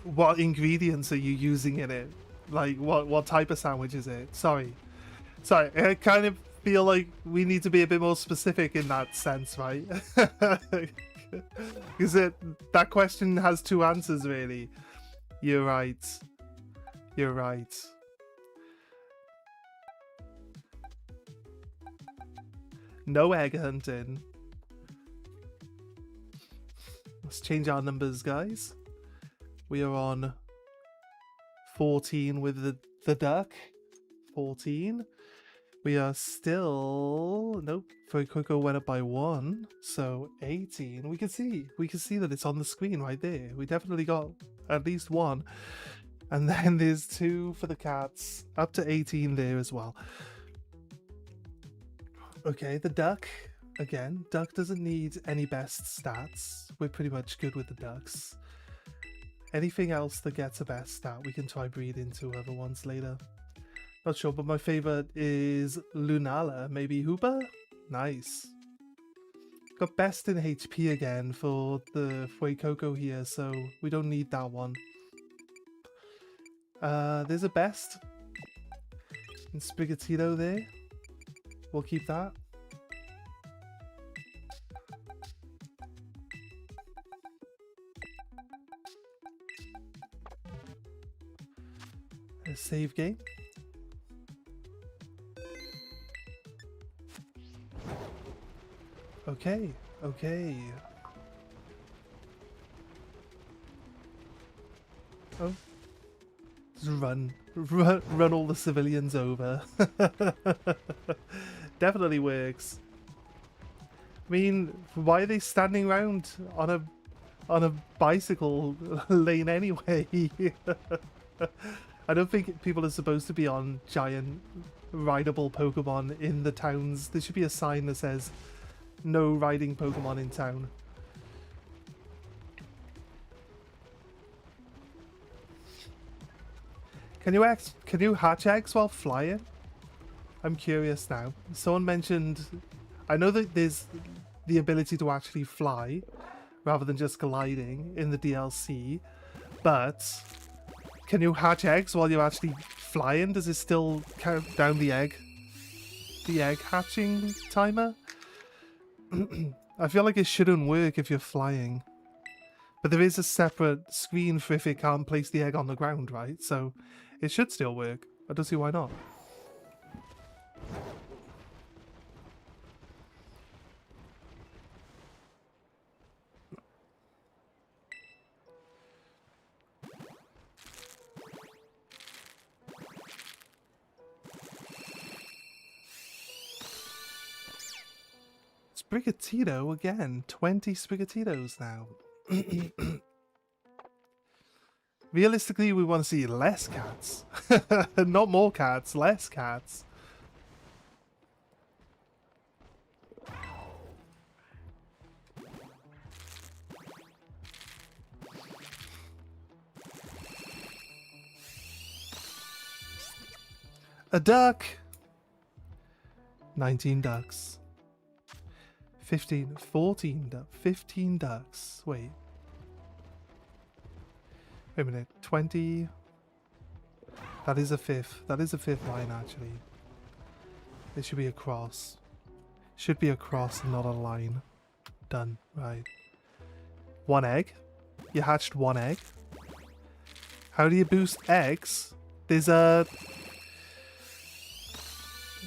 what ingredients are you using in it? Like what type of sandwich is it? Sorry, I kind of feel like we need to be a bit more specific in that sense, right? Because that question has two answers really. You're right. You're right. No egg hunting. Let's change our numbers, guys. We are on 14 with the duck. 14. We are still... Nope. Coco went up by 1. So 18. We can see that it's on the screen right there. We definitely got at least 1. And then there's 2 for the cats. Up to 18 there as well. Okay, the duck. Again, duck doesn't need any best stats. We're pretty much good with the ducks. Anything else that gets a best stat, we can try breed into other ones later. Not sure, but my favorite is Lunala. Maybe Hoopa? Nice. Got best in HP again for the Fuecoco here, so we don't need that one. There's a best in Sprigatito there. We'll keep that. A save game. Okay, okay. Oh. Just run all the civilians over. Definitely works. I mean, why are they standing around on a bicycle lane anyway? I don't think people are supposed to be on giant rideable Pokemon in the towns. There should be a sign that says no riding Pokemon in town. Can you hatch eggs while flying? I'm curious now. Someone mentioned, I know that there's the ability to actually fly rather than just gliding in the DLC, but can you hatch eggs while you're actually flying? Does it still count down the egg hatching timer? I feel like it shouldn't work if you're flying. But there is a separate screen for if it can't place the egg on the ground, right? So it should still work. I don't see why not. Sprigatito again. 20 Sprigatitos now. Realistically, we want to see less cats. Not more cats, less cats. A duck! 19 ducks. 15, 14, 15 ducks. Wait a minute, 20. That is a fifth. That is a fifth line, actually. It should be a cross. Should be a cross, not a line. Done. Right. One egg. You hatched one egg. How do you boost eggs? There's a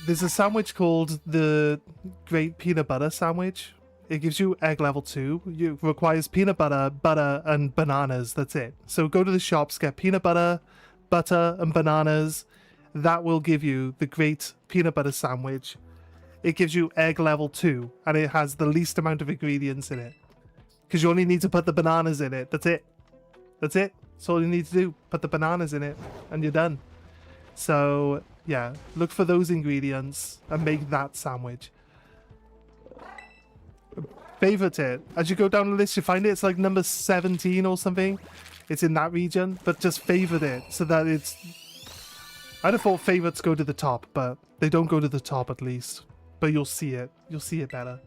sandwich called the Great Peanut Butter Sandwich. It gives you egg level 2. It requires peanut butter, butter, and bananas. That's it. So go to the shops, get peanut butter, butter, and bananas. That will give you the Great Peanut Butter Sandwich. It gives you egg level 2, and it has the least amount of ingredients in it. Because you only need to put the bananas in it. That's it. That's it. That's all you need to do. Put the bananas in it, and you're done. So, yeah, look for those ingredients and make that sandwich. Favorite it. As you go down the list, you find it. It's like number 17 or something. It's in that region, but just favorite it so that it's... I'd have thought favorites go to the top, but they don't go to the top at least. But you'll see it. You'll see it better.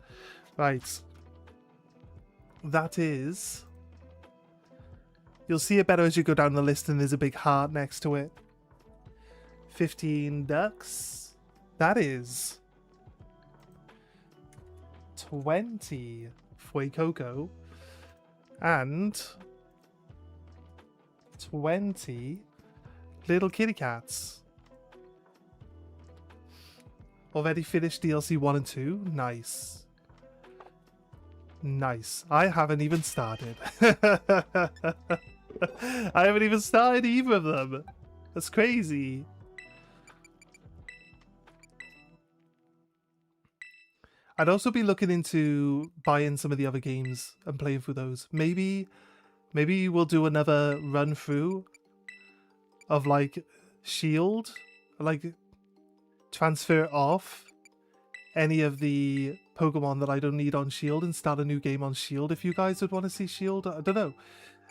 Right. That is... You'll see it better as you go down the list and there's a big heart next to it. 15 ducks. That is 20 Fuecoco and 20 little kitty cats. Already finished DLC 1 and 2. Nice. Nice. I haven't even started. I haven't even started either of them. That's crazy. I'd also be looking into buying some of the other games and playing through those. Maybe we'll do another run through of like Shield, like transfer off any of the Pokemon that I don't need on Shield and start a new game on Shield. If you guys would want to see Shield, I don't know.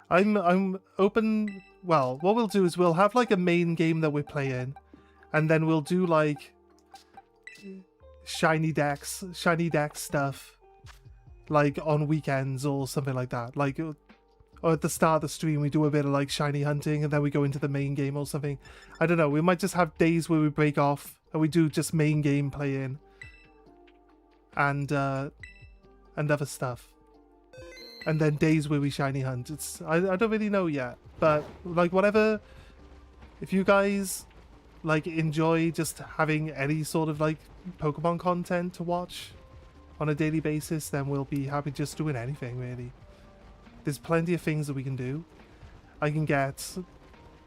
I'm open. Well, what we'll do is we'll have like a main game that we're playing, and then we'll do like shiny dex stuff like on weekends or something like that. Like Or at the start of the stream, we do a bit of like shiny hunting and then we go into the main game or something. I don't know. We might just have days where we break off and we do just main game playing and other stuff. And then days where we shiny hunt. I don't really know yet, but like whatever. If you guys like enjoy just having any sort of like Pokemon content to watch on a daily basis, then we'll be happy just doing anything really. There's plenty of things that we can do. I can get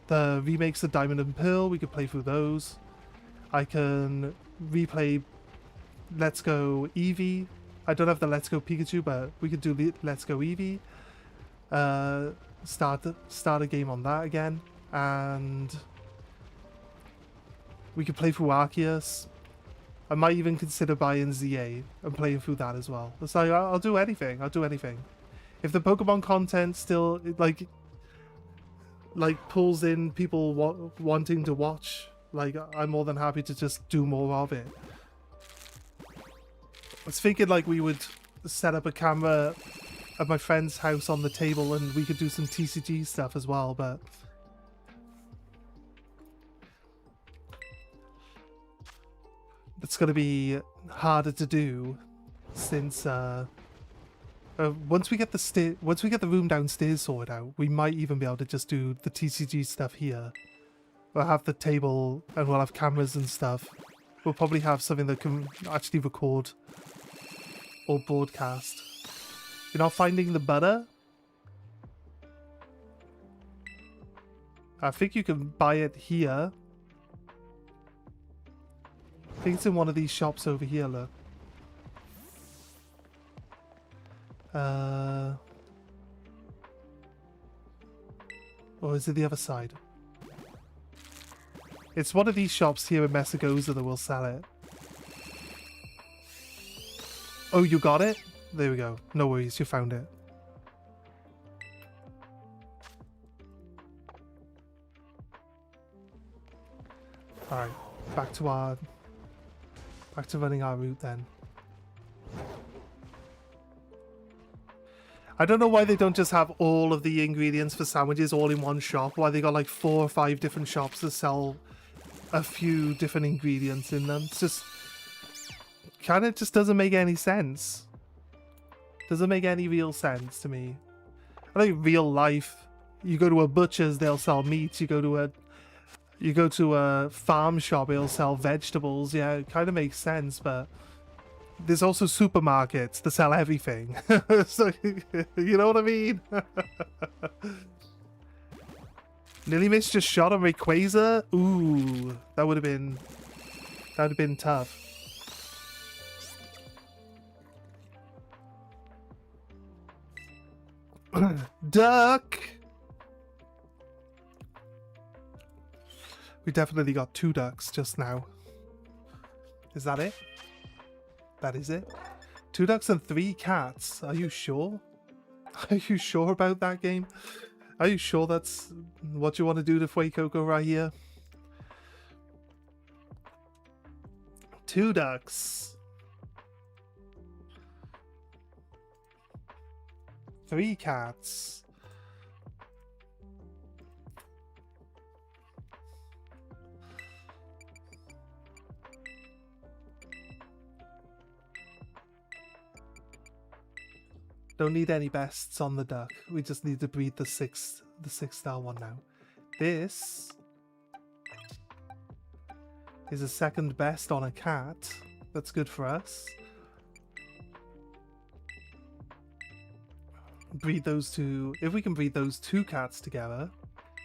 the remakes of Diamond and Pearl. We could play through those. I can replay Let's Go Eevee. I don't have the Let's Go Pikachu, but we could do Let's Go Eevee. Start a game on that again. And we could play through Arceus. I might even consider buying ZA and playing through that as well. It's like, I'll do anything. I'll do anything. If the Pokemon content still like pulls in people wanting to watch, like I'm more than happy to just do more of it. I was thinking like we would set up a camera at my friend's house on the table and we could do some TCG stuff as well, but it's gonna be harder to do since once we get the room downstairs sorted out, we might even be able to just do the TCG stuff here. We'll have the table and we'll have cameras and stuff. We'll probably have something that can actually record or broadcast. You're not finding the butter? I think you can buy it here. I think it's in one of these shops over here, look. Or is it the other side? It's one of these shops here in Messagoza that will sell it. Oh, you got it? There we go. No worries, you found it. Alright, back to running our route then. I don't know why they don't just have all of the ingredients for sandwiches all in one shop. Why they got like 4 or 5 different shops that sell a few different ingredients in them. It's just kind of just doesn't make any sense. Doesn't make any real sense to me. I think real life, you go to a butcher's, they'll sell meat. You go to a farm shop, it'll sell vegetables. Yeah, it kind of makes sense, but there's also supermarkets that sell everything. So, you know what I mean? Nearly missed just shot on Rayquaza. Ooh, that would have been tough. Duck. We definitely got 2 ducks just now. Is that it? That is it. 2 ducks and 3 cats. Are you sure? Are you sure about that game? Are you sure that's what you want to do to Fuecoco right here? 2 ducks. 3 cats. Don't need any bests on the duck. We just need to breed the 6-star one now. This is a second best on a cat. That's good for us. Breed those 2. If we can breed those 2 cats together,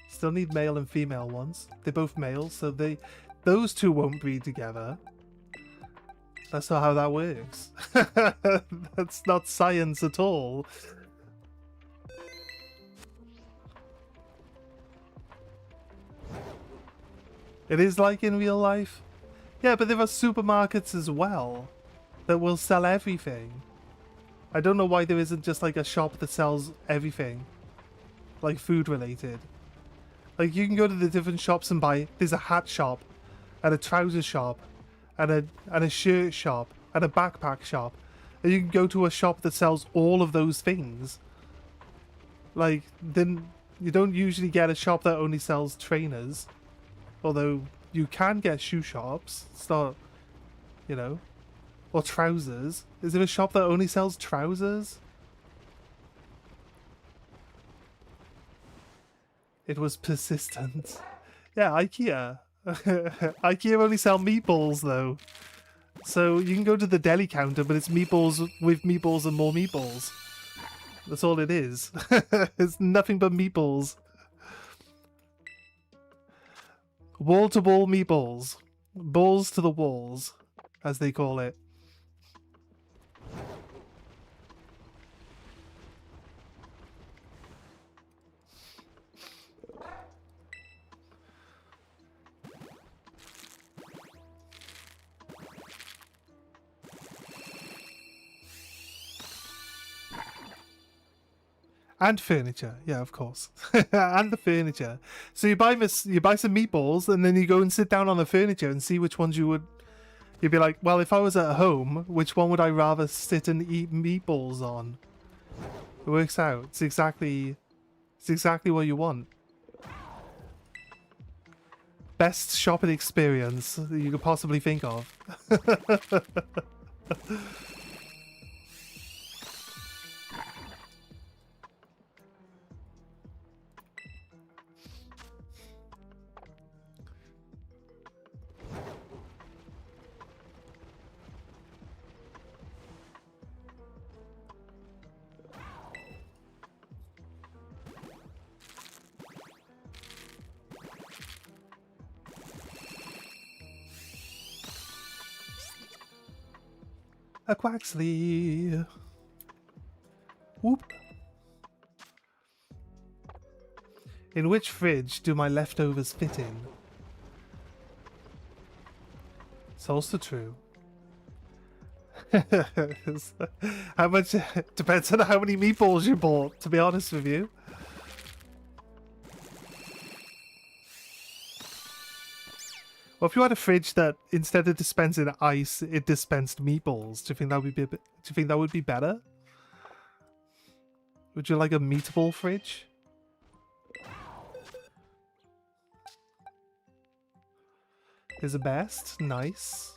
still need male and female ones. They're both males, so those 2 won't breed together. That's not how that works. That's not science at all. It is like in real life. Yeah, but there are supermarkets as well that will sell everything. I don't know why there isn't just like a shop that sells everything. Like food related. Like you can go to the different shops and buy, there's a hat shop and a trouser shop and a shirt shop and a backpack shop. And you can go to a shop that sells all of those things. Like, then you don't usually get a shop that only sells trainers. Although you can get shoe shops. It's not, you know, or trousers. Is there a shop that only sells trousers? It was persistent. Yeah, IKEA. IKEA only sell meatballs though. So you can go to the deli counter, but it's meatballs with meatballs and more meatballs. That's all it is. It's nothing but meatballs. Wall-to-wall meatballs. Balls to the walls, as they call it. And furniture, yeah, of course. And the furniture. So you buy some meatballs, and then you go and sit down on the furniture and see which ones you would. You'd be like, well, if I was at home, which one would I rather sit and eat meatballs on? It works out. It's exactly what you want. Best shopping experience you could possibly think of. A Quaxley. Whoop. In which fridge do my leftovers fit in? It's also true. How much depends on how many meatballs you bought, to be honest with you. Well, if you had a fridge that instead of dispensing ice, it dispensed meatballs, do you think that would be better? Would you like a meatball fridge? Is the best. Nice.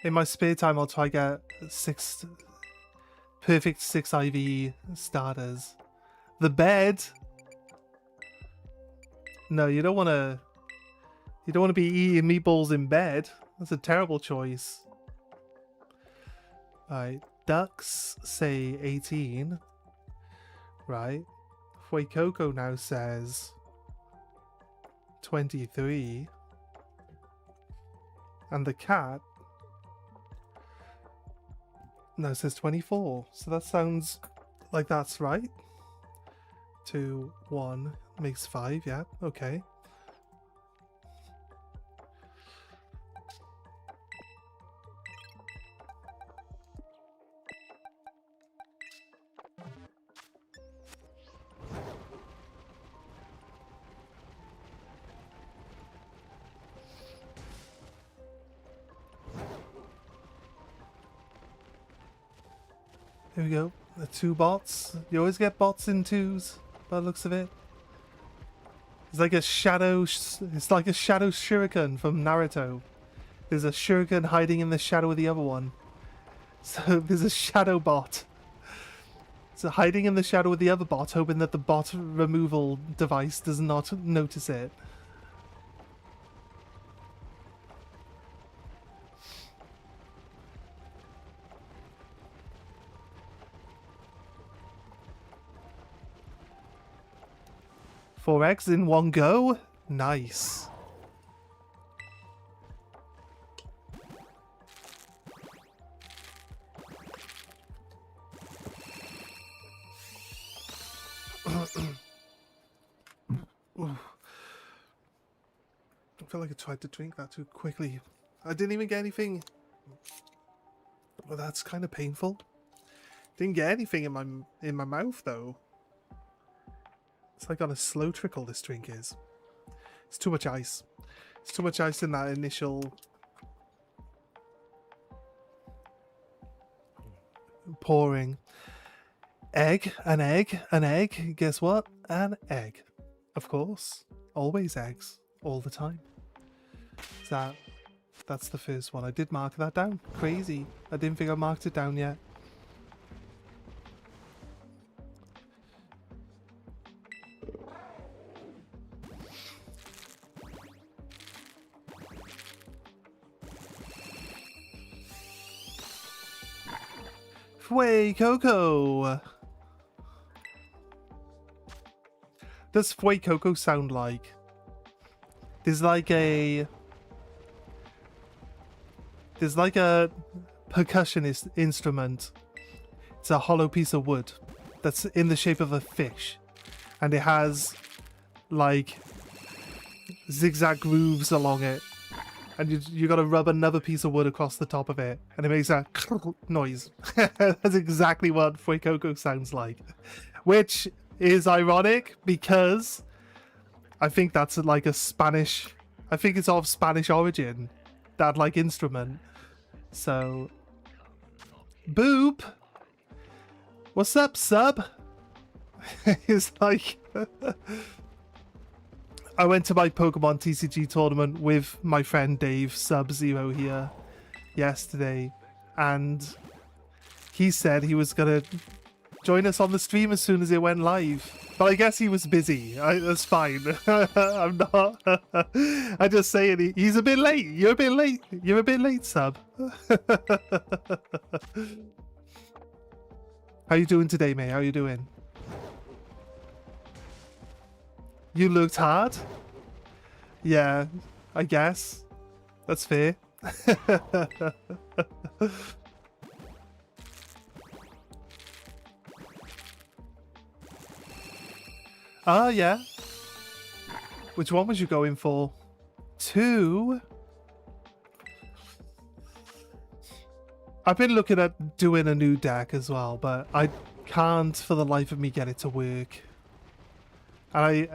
In my spare time, I'll try get perfect 6 IV starters. The bed. No, you don't want to. You don't want to be eating meatballs in bed. That's a terrible choice. Right, ducks say 18. Right, Fuecoco now says 23. And the cat now says 24. So that sounds like that's right. 2, 1 makes 5. Yeah, okay. Here we go. The 2 bots. You always get bots in 2s, by the looks of it. It's like a shadow. It's like a shadow shuriken from Naruto. There's a shuriken hiding in the shadow of the other one. So there's a shadow bot. So hiding in the shadow of the other bot, hoping that the bot removal device does not notice it. Four eggs in one go? Nice. I feel like I tried to drink that too quickly. I didn't even get anything. Well, that's kind of painful. Didn't get anything in my mouth though. It's like on a slow trickle, this drink is. It's too much ice. It's too much ice in that initial pouring. Egg, an egg, an egg. Guess what? An egg. Of course. Always eggs. All the time. That's the first one. I did mark that down. Crazy. I didn't think I marked it down yet. Fway Coco! Does Fway Coco sound like? There's like a percussionist instrument. It's a hollow piece of wood that's in the shape of a fish. And it has like zigzag grooves along it. And you gotta rub another piece of wood across the top of it. And it makes that noise. That's exactly what Fway Coco sounds like. Which is ironic because I think that's like a Spanish... I think it's of Spanish origin. That like instrument. So... Boop! What's up, sub? It's like... I went to my Pokemon TCG tournament with my friend Dave, Sub-Zero here, yesterday. And he said he was going to join us on the stream as soon as it went live. But I guess he was busy. That's fine. I'm not. I'm just saying he's a bit late. You're a bit late. You're a bit late, Sub. How you doing today, mate? How you doing? You looked hard? Yeah, I guess. That's fair. Ah, yeah. Which one was you going for? 2? I've been looking at doing a new deck as well, but I can't for the life of me get it to work. I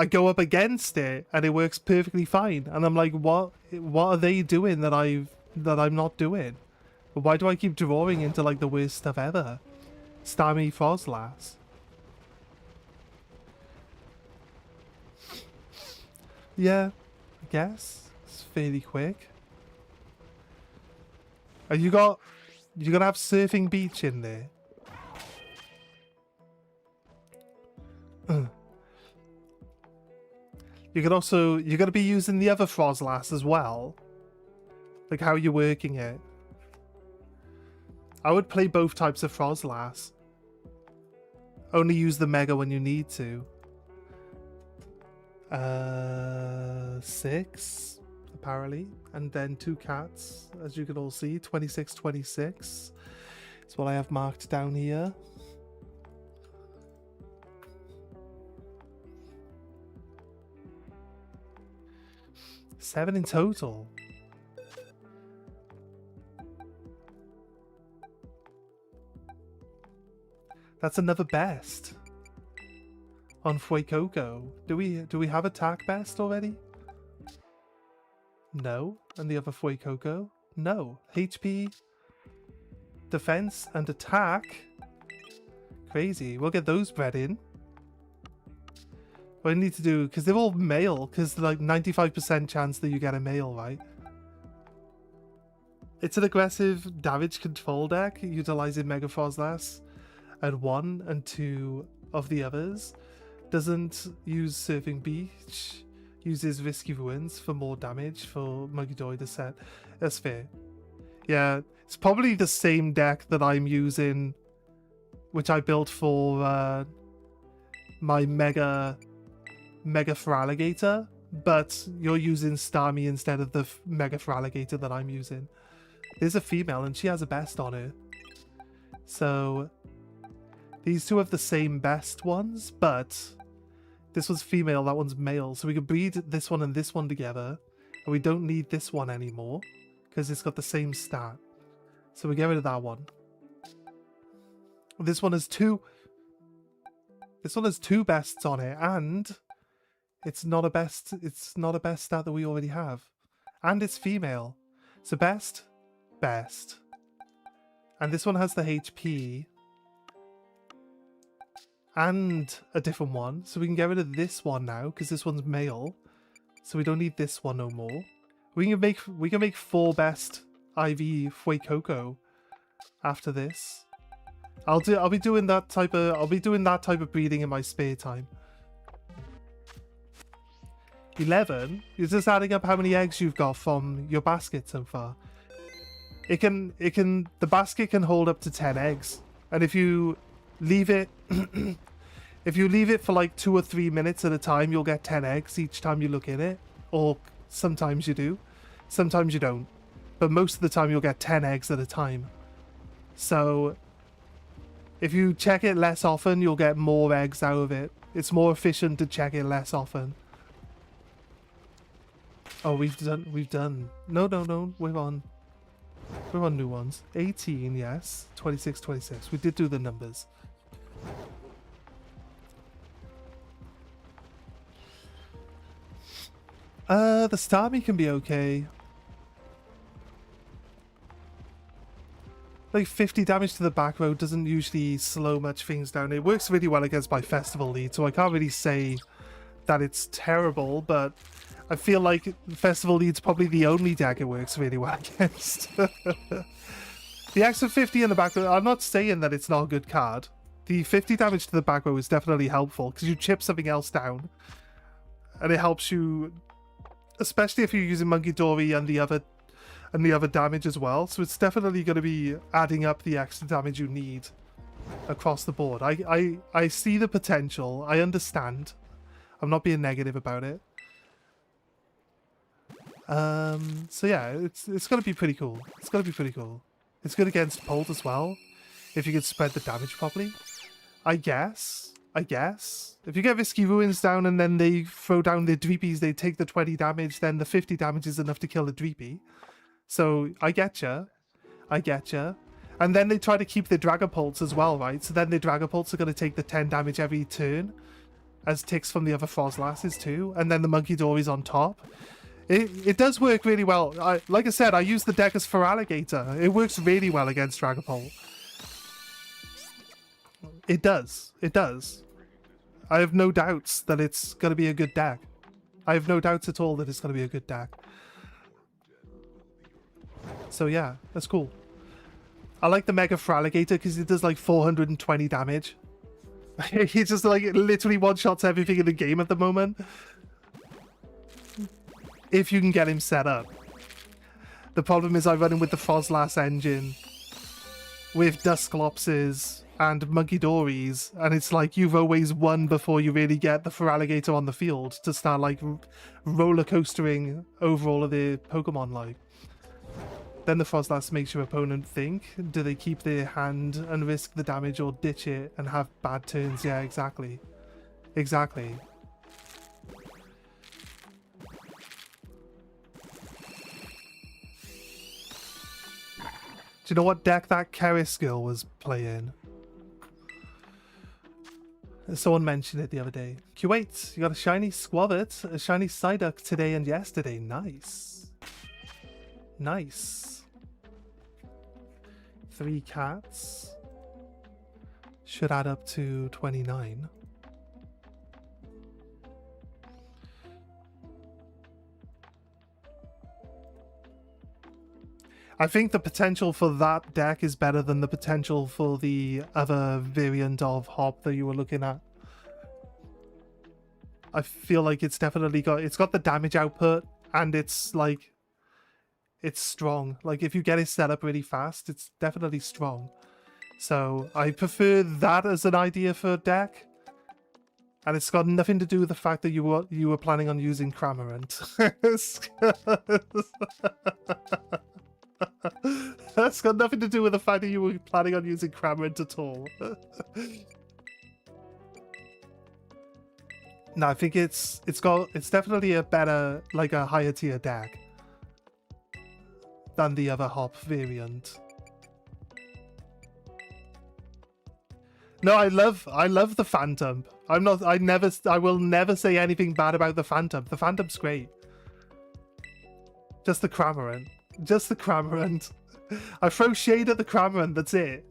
go up against it and it works perfectly fine. And I'm like, what are they doing that I'm not doing? But why do I keep drawing into like the worst stuff ever? Starmie Frostlass. Yeah, I guess. It's fairly quick. Are you gonna have Surfing Beach in there? You're gonna be using the other Frostlass as well. Like how you're working it. I would play both types of Frostlass. Only use the Mega when you need to. 6 apparently, and then 2 cats, as you can all see. 26, 26 is what I have marked down here. Seven in total. That's another best on Fway Coco. Do we have attack best already? No. And the other Fway Coco? No. HP, defense, and attack. Crazy. We'll get those bred in. What I need to do, because they're all male, because like 95% chance that you get a male, right? It's an aggressive damage control deck, utilizing Mega Frostlass and 1 and 2 of the others. Doesn't use Surfing Beach, uses Risky Ruins for more damage for Mugidoy to set. That's fair. Yeah, it's probably the same deck that I'm using, which I built for my Mega Feraligatr, but you're using Starmie instead of the Mega Feraligatr that I'm using. There's a female and she has a best on her. So these two have the same best ones, but this one's female, that one's male. So we could breed this one and this one together, and we don't need this one anymore because it's got the same stat. So we get rid of that one. This one has two bests on it, and It's not a best stat that we already have. And it's female. So best. And this one has the HP. And a different one. So we can get rid of this one now, because this one's male. So we don't need this one no more. We can make 4 best IV Fuecoco after this. I'll be doing that type of breeding in my spare time. 11 is just adding up how many eggs you've got from your basket so far. The basket can hold up to 10 eggs, and if you leave it for like 2 or 3 minutes at a time, you'll get 10 eggs each time you look in it. Or sometimes you do, sometimes you don't, but most of the time you'll get 10 eggs at a time. So if you check it less often, you'll get more eggs out of it. It's more efficient to check it less often. Oh, we've done. No, we're on new ones. 18, yes. 26, 26. We did do the numbers. The Starmie can be okay. Like 50 damage to the back row doesn't usually slow much things down. It works really well against my festival lead, so I can't really say that it's terrible, but I feel like festival lead's probably the only deck it works really well against. The extra 50 in the back row, I'm not saying that it's not a good card. The 50 damage to the back row is definitely helpful because you chip something else down, and it helps you, especially if you're using Monkey Dory and the other damage as well. So it's definitely going to be adding up the extra damage you need across the board. I see the potential. I understand. I'm not being negative about it. So yeah, it's going to be pretty cool. It's going to be pretty cool. It's good against Bolt as well, if you could spread the damage properly. I guess. If you get Risky Ruins down and then they throw down the Dreepies, they take the 20 damage, then the 50 damage is enough to kill the Dreepy. So, I getcha. And then they try to keep the Dragapults as well, right? So then the Dragapults are going to take the 10 damage every turn, as ticks from the other Frostlasses too. And then the Monkey Dory's on top. It does work really well. Like I said, I use the deck as for Alligator. It works really well against Dragapult. It does. I have no doubts that it's going to be a good deck. I have no doubts at all that it's going to be a good deck. So yeah, that's cool. I like the Mega Fraligator because it does like 420 damage. He just like literally one-shots everything in the game at the moment. If you can get him set up. The problem is I run him with the Frostlass engine, with Dusclopses and Monkey Dories, and it's like you've always won before you really get the Feraligator on the field to start like roller coastering over all of the Pokemon like. Then the Frostlass makes your opponent think, do they keep their hand and risk the damage or ditch it and have bad turns? Yeah, exactly. Exactly. Do you know what deck that Keriskill was playing? Someone mentioned it the other day. Q8, you got a shiny Squavit, a shiny Psyduck today and yesterday. Nice. Nice. 3 cats. Should add up to 29. I think the potential for that deck is better than the potential for the other variant of Hop that you were looking at. I feel like it's definitely got the damage output, and it's like, it's strong. Like if you get it set up really fast, it's definitely strong. So I prefer that as an idea for a deck. And it's got nothing to do with the fact that you were planning on using Cramorant. That's got nothing to do with the fact that you were planning on using Cramorant at all. No, I think it's definitely a better, like a higher tier deck than the other Hop variant. No, I love the Phantom. I will never say anything bad about the Phantom. The Phantom's great. Just the Cramorant. Just the Cramorant. I throw shade at the Cramorant, that's it.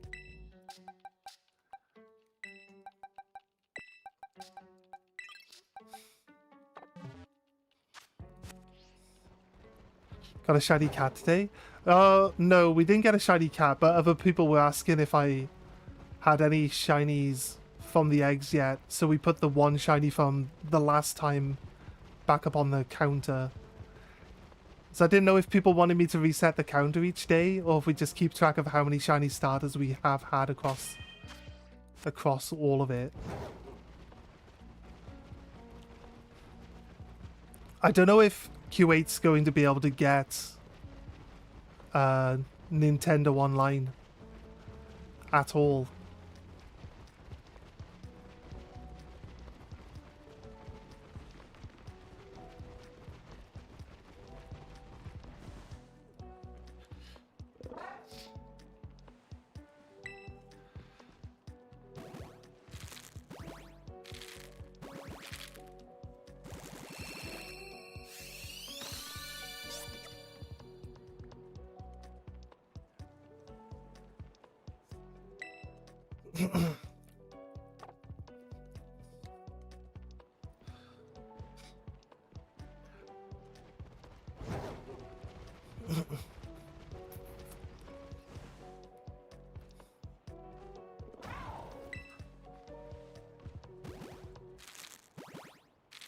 Got a shiny cat today? No, we didn't get a shiny cat, but other people were asking if I had any shinies from the eggs yet. So we put the one shiny from the last time back up on the counter. So I didn't know if people wanted me to reset the counter each day, or if we just keep track of how many shiny starters we have had across all of it. I don't know if Q8's going to be able to get Nintendo Online at all.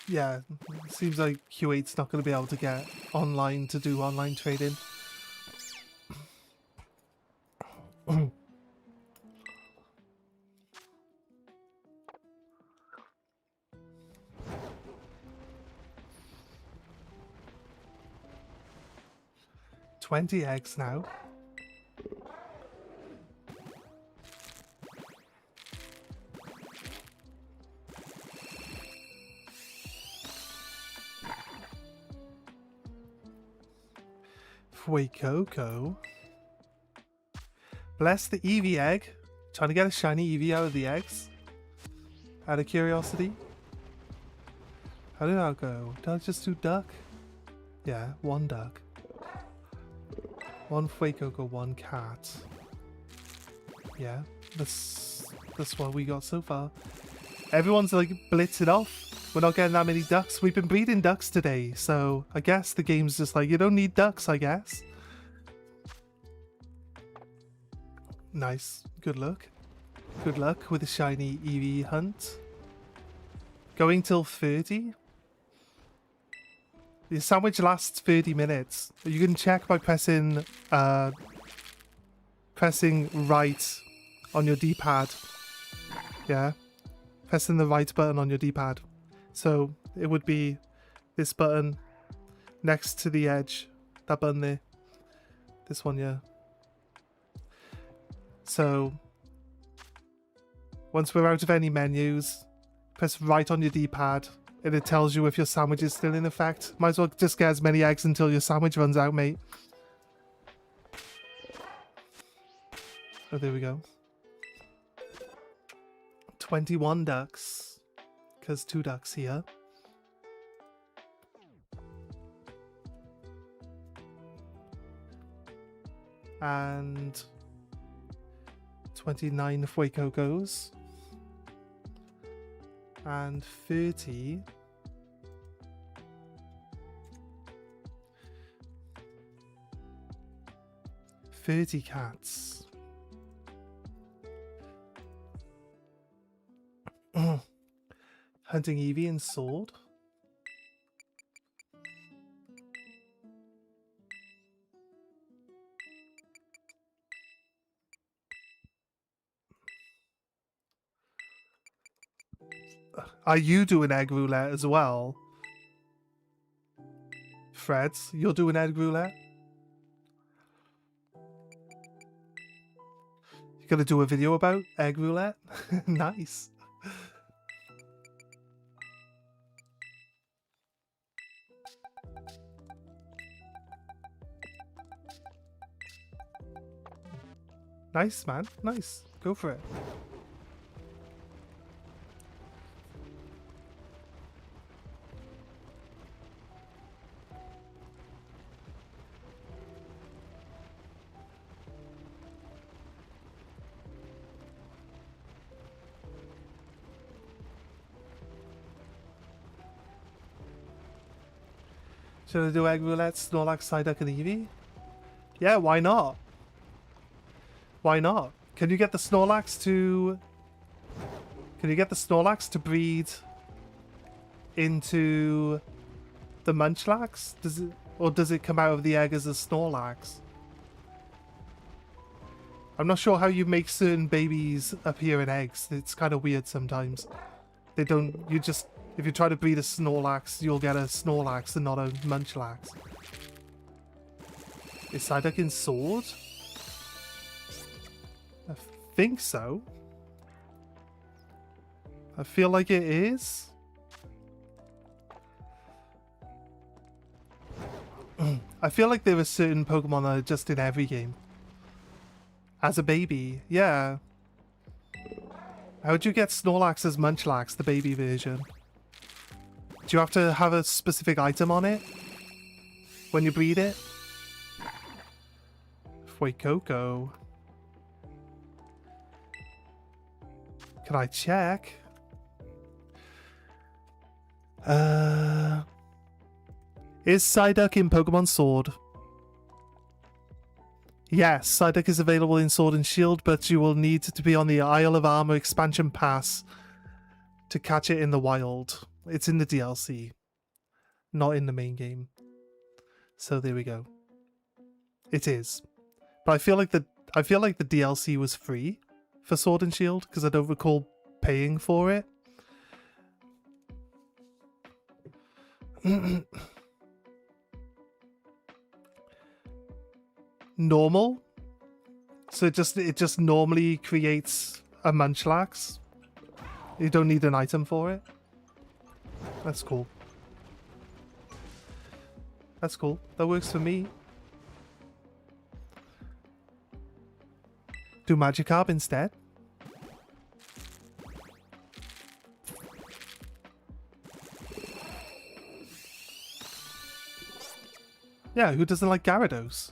Yeah, seems like Q8's not going to be able to get online to do online trading. $20 eggs now. Fuecoco. Bless the Eevee egg. Trying to get a shiny Eevee out of the eggs. Out of curiosity. How did that go? Did I just do duck? Yeah, one duck. One Fuecoco, one cat. Yeah, that's what we got so far. Everyone's like blitzing off. We're not getting that many ducks. We've been breeding ducks today, so I guess the game's just like, you don't need ducks, I guess. Nice. Good luck. Good luck with the shiny Eevee hunt. Going till 30. The sandwich lasts 30 minutes. You can check by pressing right on your D-pad. Yeah. Pressing the right button on your D-pad. So it would be this button next to the edge. That button there. This one, yeah. So once we're out of any menus, press right on your D-pad and it tells you if your sandwich is still in effect. Might as well just get as many eggs until your sandwich runs out, mate. Oh, there we go. 21 ducks. Because 2 ducks here. And 29 Fuecocos. And 30 cats. Hunting Eevee and sword. Are you doing egg roulette as well? Fred, you're doing egg roulette? You gonna do a video about egg roulette? Nice. Nice, man. Nice. Go for it. Should I do egg roulette, Snorlax, Psyduck, and Eevee? Yeah, why not? Why not? Can you get the Snorlax to... Can you get the Snorlax to breed into the Munchlax? Does it, or does it come out of the egg as a Snorlax? I'm not sure how you make certain babies appear in eggs. It's kind of weird sometimes. They don't... You just... If you try to breed a Snorlax, you'll get a Snorlax and not a Munchlax. Is Psyduck in Sword? I think so. I feel like it is. I feel like there are certain Pokemon that are just in every game. As a baby, yeah. How'd you get Snorlax as Munchlax, the baby version? Do you have to have a specific item on it when you breed it? Fuecoco. Can I check? Is Psyduck in Pokemon Sword? Yes, Psyduck is available in Sword and Shield, but you will need to be on the Isle of Armor expansion pass to catch it in the wild. It's in the DLC, not in the main game. So there we go. It is. But I feel like the DLC was free for Sword and Shield because I don't recall paying for it. Normal. So it just normally creates a Munchlax. You don't need an item for it. That's cool. That's cool. That works for me. Do Magikarp instead. Yeah, who doesn't like Gyarados?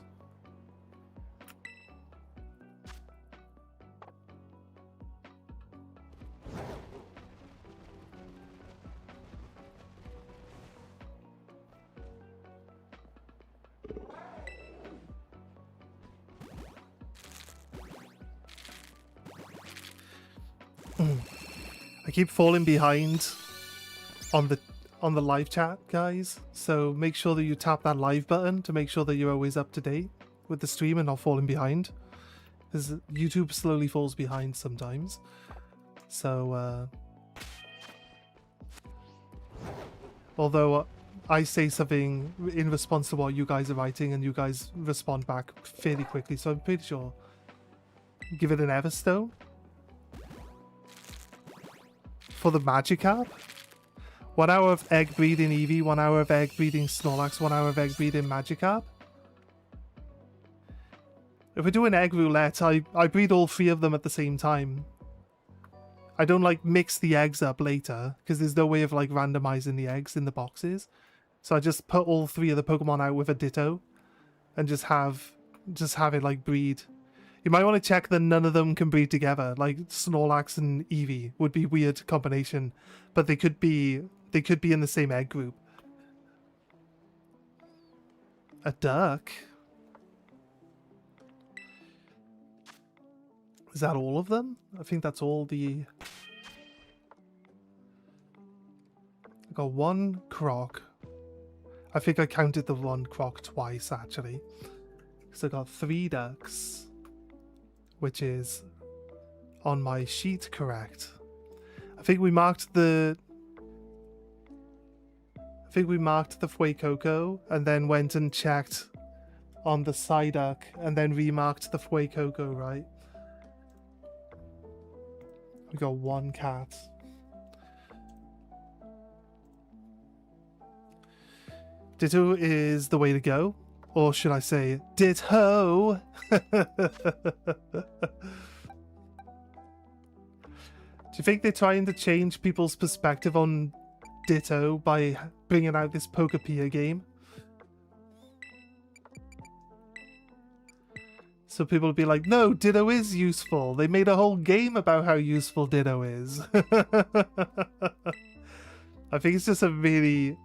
I keep falling behind on the live chat, guys, so make sure that you tap that live button to make sure that you're always up to date with the stream and not falling behind, because YouTube slowly falls behind sometimes. So although I say something in response to what you guys are writing and you guys respond back fairly quickly, so I'm pretty sure. Give it an Everstone for the Magikarp. 1 hour of egg breeding Eevee, 1 hour of egg breeding Snorlax, 1 hour of egg breeding Magikarp. If we're doing egg roulette, I breed all 3 of them at the same time. I don't like mix the eggs up later because there's no way of like randomizing the eggs in the boxes. So I just put all 3 of the Pokemon out with a Ditto and just have it like breed. You might want to check that none of them can breed together. Like Snorlax and Eevee would be a weird combination, but they could be in the same egg group. A duck? Is that all of them? I think that's all the... I got 1 croc. I think I counted the 1 croc twice, actually. So I got 3 ducks, which is on my sheet correct. I think we marked the Fuecoco and then went and checked on the Psyduck and then remarked the Fuecoco, right? We got 1 cat. Ditto is the way to go. Or should I say, Ditto? Do you think they're trying to change people's perspective on Ditto by bringing out this Pokepedia game? So people will be like, no, Ditto is useful. They made a whole game about how useful Ditto is. I think it's just a really...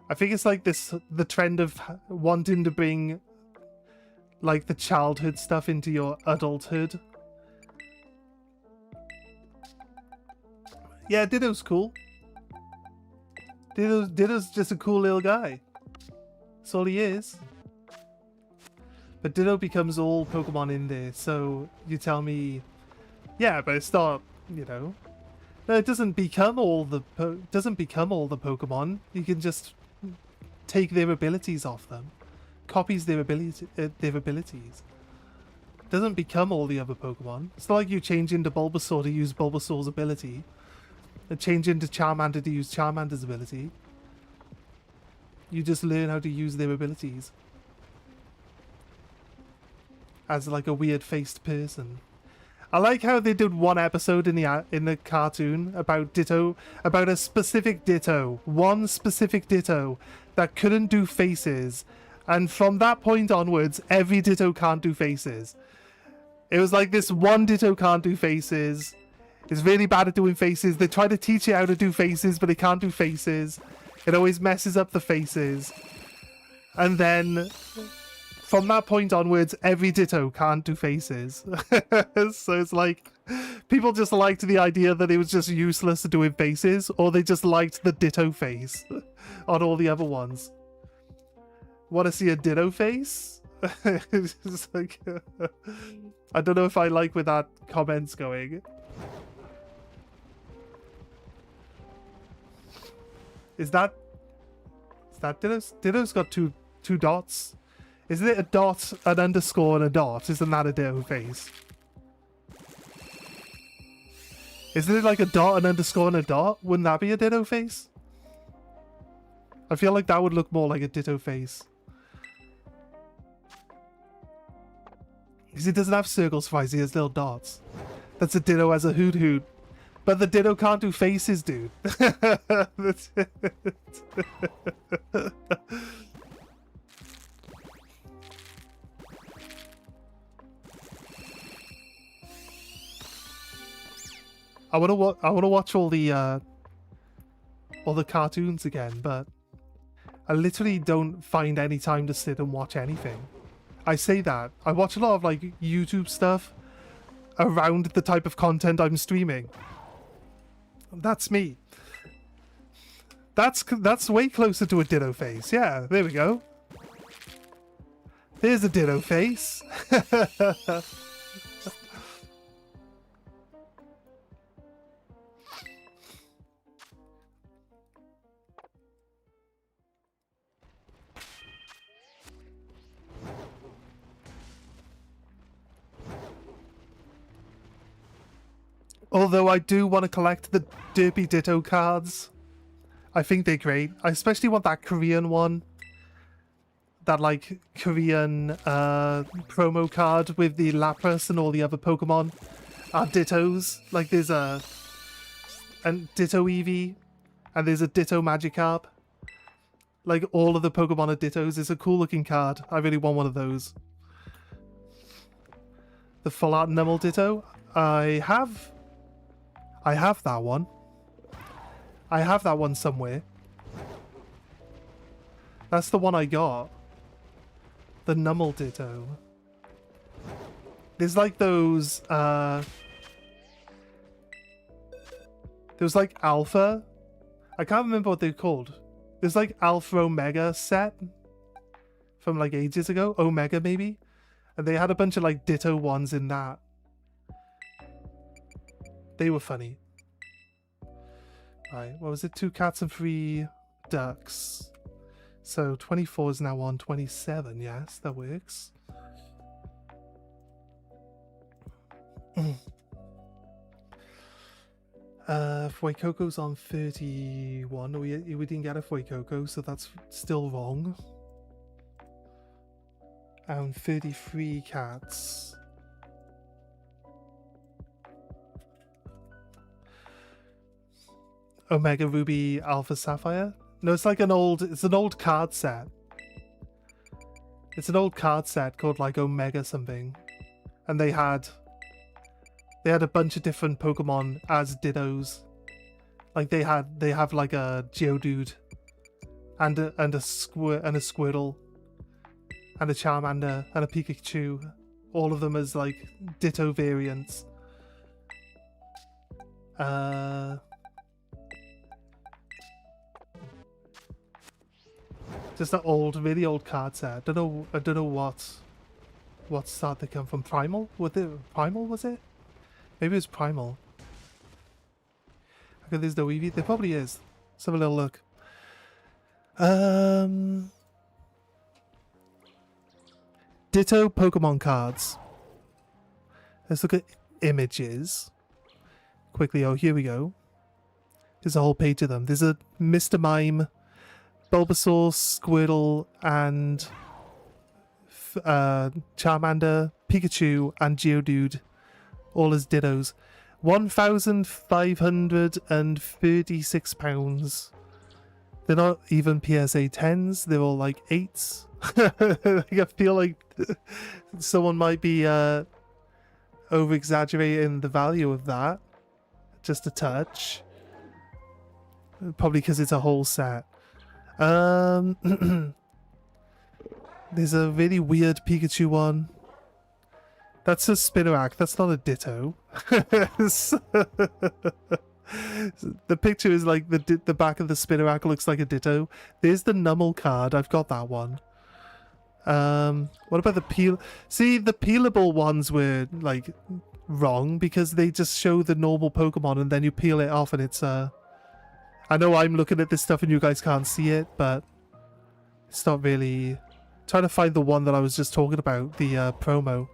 I think it's like the trend of wanting to bring like the childhood stuff into your adulthood. Yeah, Ditto's cool. Ditto's just a cool little guy. That's all he is. But Ditto becomes all Pokemon in there, so you tell me, yeah, but it's not, you know. No, it doesn't become all the Pokemon. You can just take their abilities off them, copies their abilities. Doesn't become all the other Pokemon. It's not like you change into Bulbasaur to use Bulbasaur's ability, and change into Charmander to use Charmander's ability. You just learn how to use their abilities as like a weird-faced person. I like how they did one episode in the cartoon about Ditto, about a specific Ditto, one specific Ditto that couldn't do faces, and from that point onwards, every Ditto can't do faces. It was like this one Ditto can't do faces. It's really bad at doing faces. They try to teach you how to do faces, but they can't do faces. It always messes up the faces. And then from that point onwards, every Ditto can't do faces. So it's like, people just liked the idea that it was just useless at doing faces, or they just liked the Ditto face on all the other ones. Want to see a Ditto face? It's just like, I don't know if I like where that comment's going. Is that Ditto's? Ditto's got two dots. Isn't it a dot, an underscore, and a dot? Isn't that a Ditto face? Isn't it like a dot, an underscore, and a dot? Wouldn't that be a Ditto face? I feel like that would look more like a Ditto face. Because it doesn't have circles for eyes, he has little dots. That's a Ditto as a Hoot Hoot. But the Ditto can't do faces, dude. That's it. I want to watch all the cartoons again, but I literally don't find any time to sit and watch anything. I say that. I watch a lot of like YouTube stuff around the type of content I'm streaming. That's me. That's way closer to a Ditto face. Yeah, there we go. There's a Ditto face. Although I do want to collect the Derpy Ditto cards. I think they're great. I especially want that Korean one. That, like, Korean promo card with the Lapras and all the other Pokemon are Dittos. Like, there's a Ditto Eevee, and there's a Ditto Magikarp. Like, all of the Pokemon are Dittos. It's a cool-looking card. I really want one of those. The Full Art Numel Ditto. I have that one. I have that one somewhere. That's the one I got. The Numel Ditto. There's like those, there's like Alpha. I can't remember what they're called. There's like Alpha Omega set from like ages ago. Omega maybe? And they had a bunch of like Ditto ones in that. They were funny. Right, what was it? 2 cats and 3 ducks. So 24 is now on 27. Yes, that works. Fuecoco's on 31. We didn't get a Fuecoco, so that's still wrong. And 33 cats. Omega Ruby Alpha Sapphire? No, it's like an old card set. It's an old card set called like Omega something. And they had a bunch of different Pokemon as Dittos. Like they have like a Geodude and a Squirtle, and a Charmander, and a Pikachu. All of them as like Ditto variants. Just an old, really old card set. I don't know what start they come from. Primal? Was it? Maybe it was Primal. Okay, there's no Eevee. There probably is. Let's have a little look. Ditto Pokemon cards. Let's look at images. Quickly, oh, here we go. There's a whole page of them. There's a Mr. Mime, Bulbasaur, Squirtle, and Charmander, Pikachu, and Geodude. All as Dittos. £1,536. They're not even PSA 10s. They're all like 8s. I feel like someone might be over-exaggerating the value of that. Just a touch. Probably because it's a whole set. There's a really weird Pikachu one. That's a Spinarak. That's not a Ditto. The picture is like the back of the Spinarak looks like a Ditto. There's the Numel card. I've got that one. What about the peel? See, the peelable ones were like wrong because they just show the normal Pokemon and then you peel it off and it's I know I'm looking at this stuff and you guys can't see it, but it's not really. Trying to find the one that I was just talking about, the promo.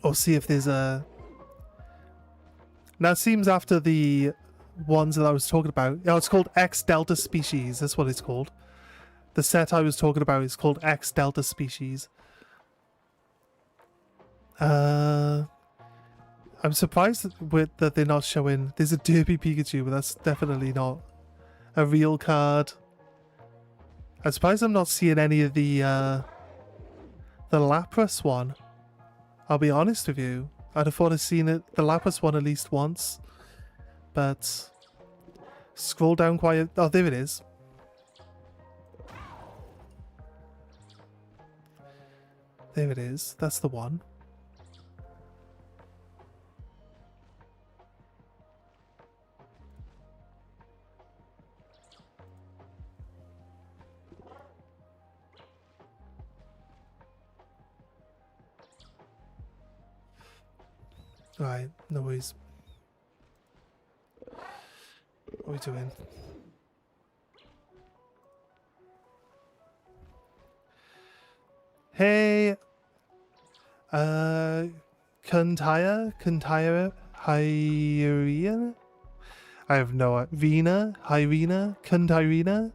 Or see if there's a... Now it seems after the ones that I was talking about... Oh, it's called X Delta Species. That's what it's called. The set I was talking about is called X Delta Species. I'm surprised that they're not showing... There's a Derpy Pikachu, but that's definitely not a real card. I'm surprised I'm not seeing any of the Lapras one. I'll be honest with you. I'd have thought I'd seen the Lapras one at least once. But scroll down quite... Oh, there it is. There it is. That's the one. Right, no worries. What are we doing? Hey, Kuntaya, Hyrena? I have no idea. Rena, Hyrena, Kuntyrena?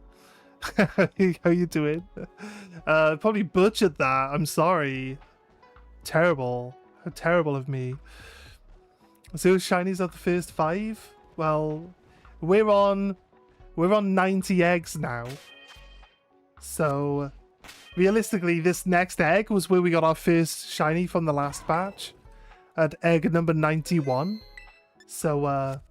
How you doing? Probably butchered that. I'm sorry. Terrible. How terrible of me. So shinies are the first 5? Well, we're on 90 eggs now. So realistically, this next egg was where we got our first shiny from the last batch at egg number 91. So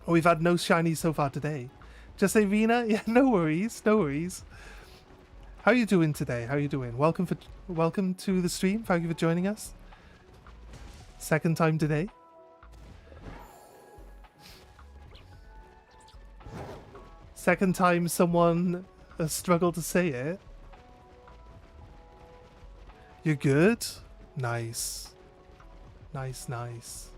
we've had no shinies so far today. Just say Rena? Yeah, no worries, no worries. How are you doing today? How are you doing? Welcome to the stream. Thank you for joining us. Second time today. Second time someone struggled to say it. You're good? Nice. Nice, nice.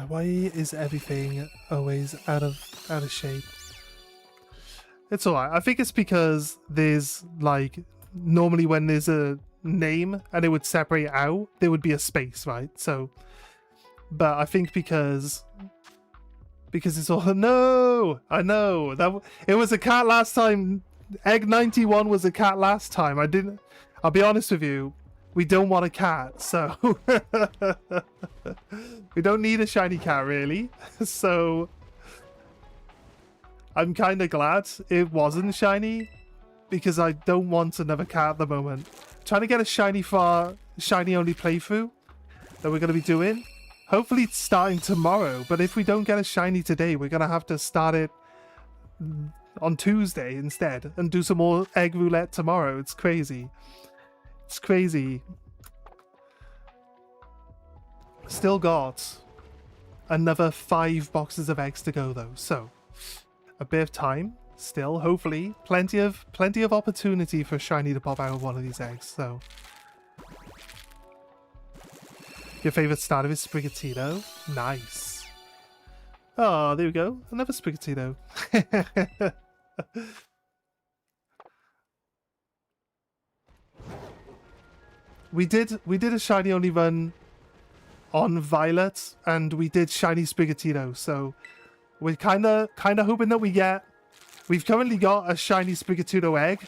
Why is everything always out of shape? It's alright. I think it's because there's like normally when there's a name and it would separate out, there would be a space, right? So, but I think because it's all no. I know that it was a cat last time. Egg 91 was a cat last time. I'll be honest with you. We don't want a cat, so we don't need a shiny cat, really. So I'm kind of glad it wasn't shiny because I don't want another cat at the moment. Trying to get a shiny for shiny only playthrough that we're going to be doing. Hopefully it's starting tomorrow, but if we don't get a shiny today, we're going to have to start it on Tuesday instead and do some more egg roulette tomorrow. It's crazy. It's crazy. Still got another 5 boxes of eggs to go though, so a bit of time still. Hopefully plenty of opportunity for shiny to pop out of one of these eggs. So your favorite starter is Sprigatito? Nice. Oh, there we go. Another Sprigatito. we did a shiny only run on Violet, and we did shiny Sprigatito, so we're kind of hoping that we get... We've currently got a shiny Sprigatito egg,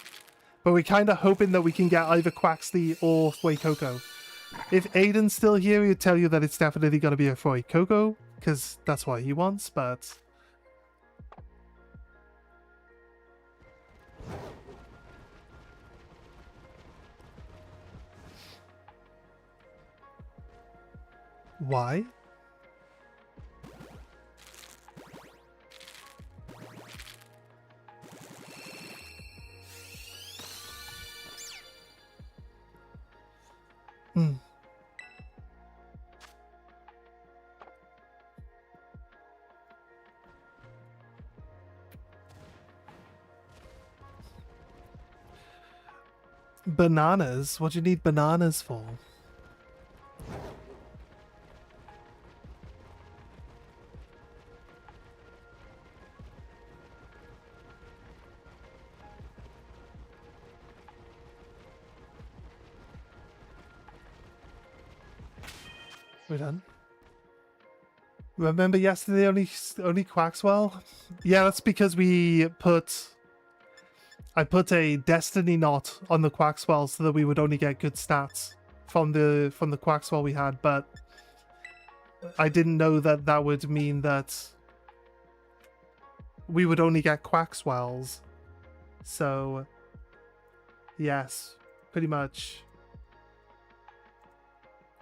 but we're kind of hoping that we can get either Quaxley or Fuecoco. If Aiden's still here, he'd tell you that it's definitely going to be a Fuecoco, because that's what he wants, but... Why? Bananas? What do you need bananas for? We're done. Remember yesterday only Quaxwell? Yeah, that's because I put a destiny knot on the Quaxwell so that we would only get good stats from the Quaxwell we had, but I didn't know that that would mean that we would only get Quaxwells. So yes, pretty much.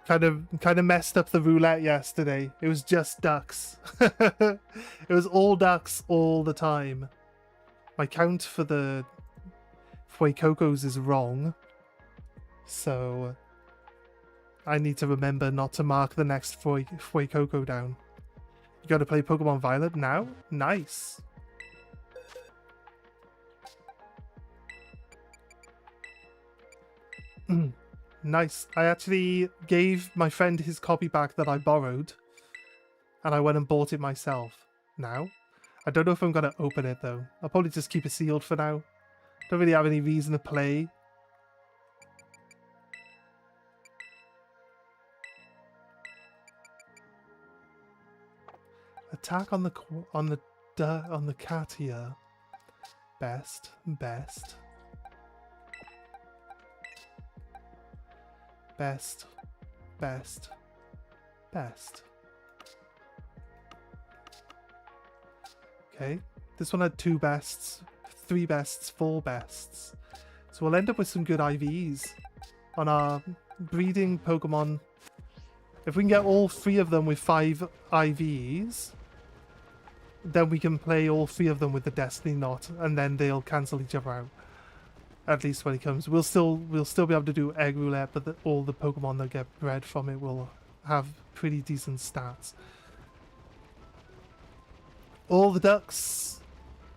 Kind of messed up the roulette yesterday. It was just ducks. It was all ducks all the time. My count for the Fuecocos is wrong, so I need to remember not to mark the next Fuecoco down. You got to play Pokemon Violet now? Nice. Nice. I actually gave my friend his copy back that I borrowed, and I went and bought it myself. Now, I don't know if I'm going to open it though. I'll probably just keep it sealed for now. Don't really have any reason to play. Attack on the cat here. Best. Best. Okay, this one had 2 bests, 3 bests, 4 bests. So we'll end up with some good IVs on our breeding Pokemon. If we can get all 3 of them with 5 IVs, then we can play all 3 of them with the Destiny Knot, and then they'll cancel each other out. At least when it comes, we'll still be able to do egg roulette, but all the Pokemon that get bred from it will have pretty decent stats. All the ducks,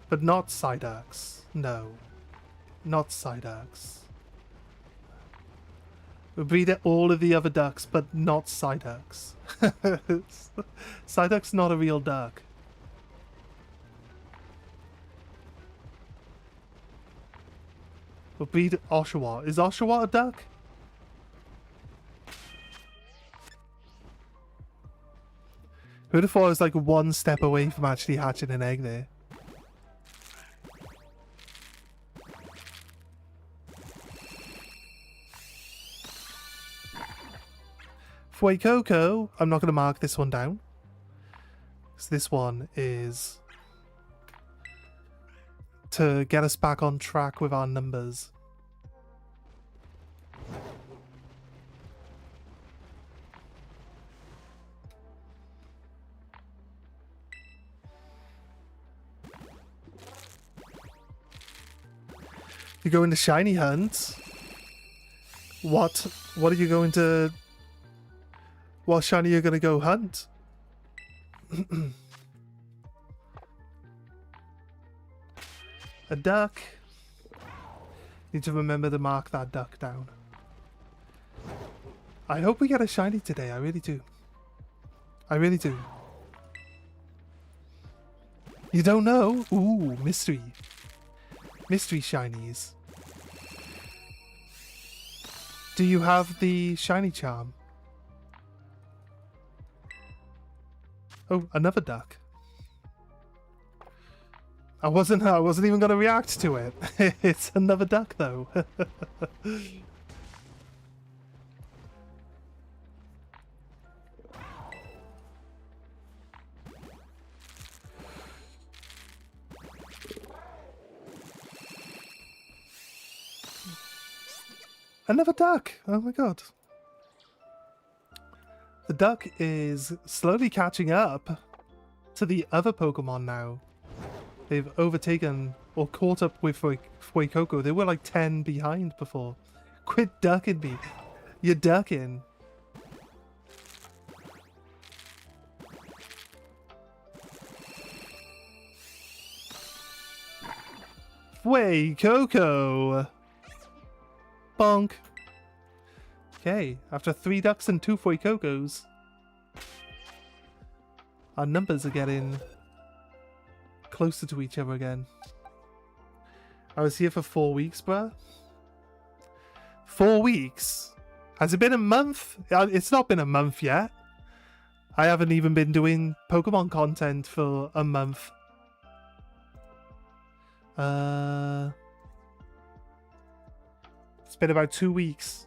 but not Psyducks. No, not Psyducks. We'll breed all of the other ducks, but not Psyducks. Psyduck's not a real duck. We'll breed Oshawott. Is Oshawott a duck? Who'd have thought I was like 1 step away from actually hatching an egg there? Fuecoco, I'm not going to mark this one down. So this one is to get us back on track with our numbers. You go into shiny hunt. What are you going to... What shiny are you going to go hunt? A duck. Need to remember to mark that duck down. I hope we get a shiny today. I really do. I really do. You don't know? Ooh, mystery. Mystery shinies. Do you have the shiny charm? Oh, another duck. I wasn't even gonna react to it. It's another duck though. Another duck! Oh my god. The duck is slowly catching up to the other Pokemon now. They've overtaken or caught up with Fuecoco. They were like 10 behind before. Quit ducking me. You're ducking. Fuecoco! Bonk. Okay, after 3 ducks and 2 Fuecocos, our numbers are getting closer to each other again. I was here for 4 weeks, bruh. 4 weeks? Has it been a month? It's not been a month yet. I haven't even been doing Pokemon content for a month. It's been about 2 weeks.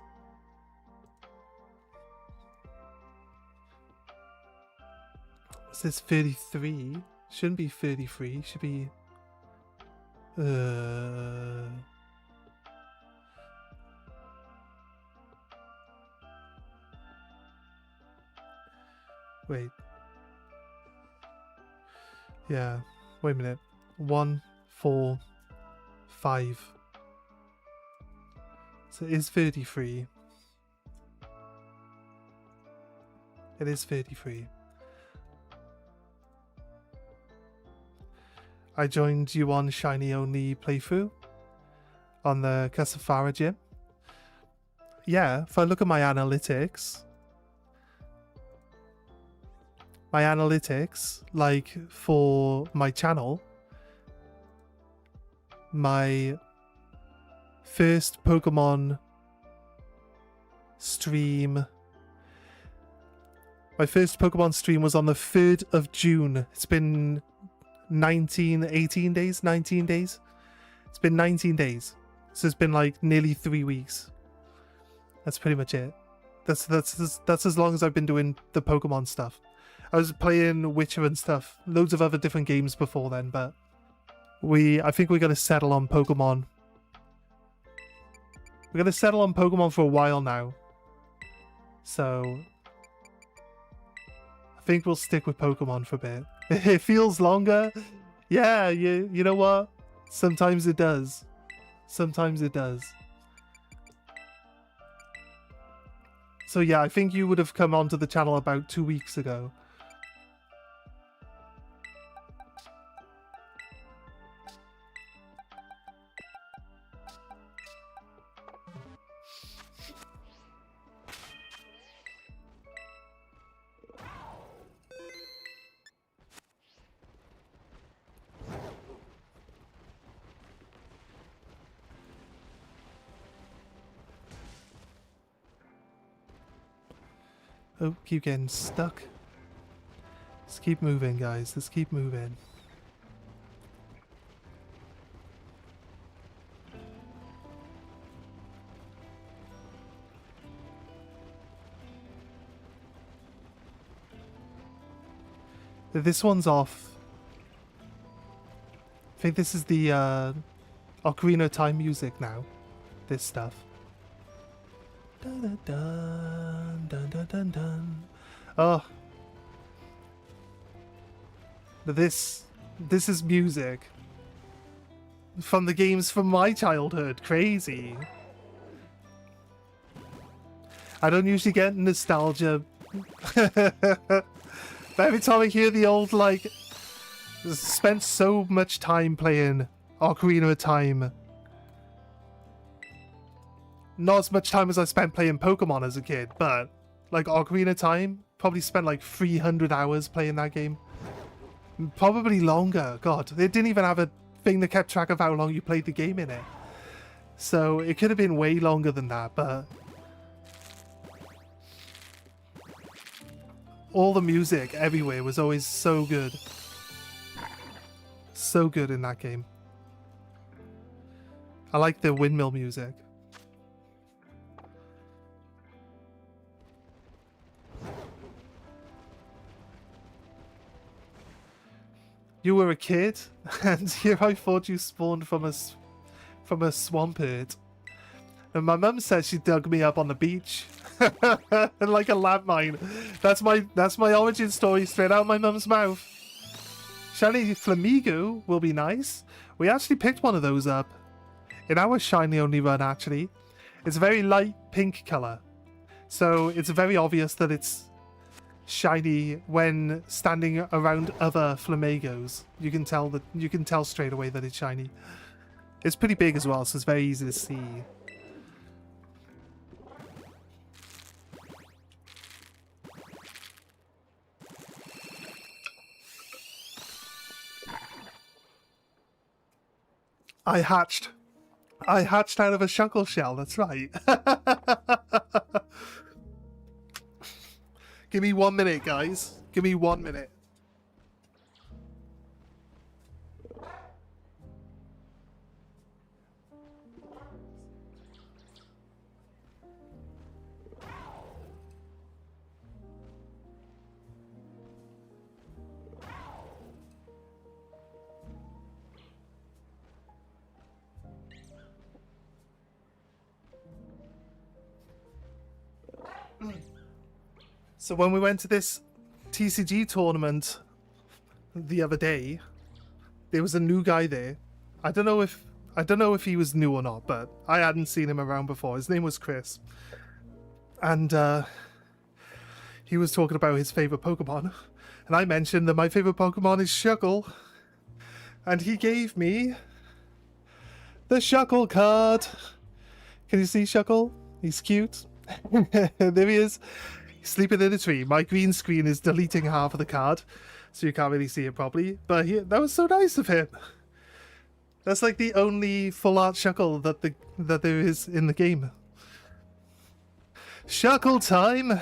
What's this, 33? Shouldn't be 33, should be... Wait. Yeah, wait a minute. 1, 4, 5. So it is 33. It is 33. I joined you on Shiny Only playthrough on the Casafara gym. Yeah, if I look at my analytics, like for my channel, my first Pokemon stream was on the 3rd of June. It's been 18 days, 19 days. It's been 19 days. So it's been like nearly 3 weeks. That's pretty much it. That's as long as I've been doing the Pokemon stuff. I was playing Witcher and stuff, loads of other different games before then, but I think we're gonna settle on Pokemon. We're gonna settle on Pokemon for a while now. So I think we'll stick with Pokemon for a bit. It feels longer. Yeah, you know what? Sometimes it does. Sometimes it does. So yeah, I think you would have come onto the channel about 2 weeks ago. Oh, keep getting stuck. Let's keep moving, guys. Let's keep moving. This one's off think this is the Ocarina of Time music now. This stuff. Dun, dun, dun, dun, dun, dun. Oh. This is music from the games from my childhood. Crazy. I don't usually get nostalgia. But every time I hear the old, like, spent so much time playing Ocarina of Time. Not as much time as I spent playing Pokemon as a kid, but like Ocarina of Time, probably spent like 300 hours playing that game. Probably longer. God, they didn't even have a thing that kept track of how long you played the game in it. So it could have been way longer than that, but all the music everywhere was always so good. So good in that game. I like the windmill music. You were a kid, and here I thought you spawned from a swampert. And my mum said she dug me up on the beach, like a landmine. That's my origin story straight out of my mum's mouth. Shiny Flamigo will be nice. We actually picked one of those up in our shiny only run. Actually, it's a very light pink color, so it's very obvious that it's shiny when standing around other flamingos. You can tell straight away that it's shiny. It's pretty big as well, so it's very easy to see. I hatched out of a shuckle shell, that's right. Give me 1 minute, guys. Give me 1 minute. So when we went to this TCG tournament the other day, there was a new guy there. I don't know if he was new or not, but I hadn't seen him around before. His name was Chris. And he was talking about his favorite Pokemon. And I mentioned that my favorite Pokemon is Shuckle. And he gave me the Shuckle card. Can you see Shuckle? He's cute. There he is. He's sleeping in a tree. My green screen is deleting half of the card, so you can't really see it properly. But that was so nice of him. That's like the only full art Shuckle that there is in the game. Shuckle time!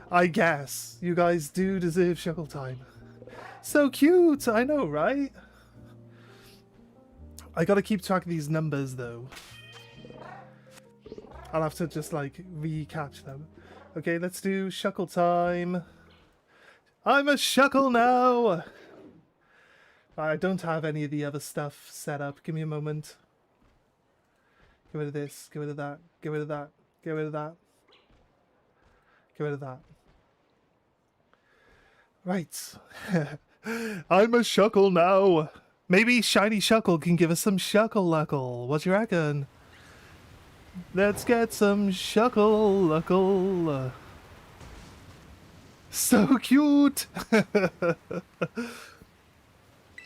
I guess you guys do deserve Shuckle time. So cute, I know, right? I gotta keep track of these numbers though. I'll have to just like re-catch them. Okay, let's do Shuckle time. I'm a Shuckle now! I don't have any of the other stuff set up. Give me a moment. Get rid of this, get rid of that, get rid of that, get rid of that. Get rid of that. Right. I'm a Shuckle now. Maybe Shiny Shuckle can give us some Shuckle-Luckle. What do you reckon? Let's get some Shuckle-Luckle. So cute!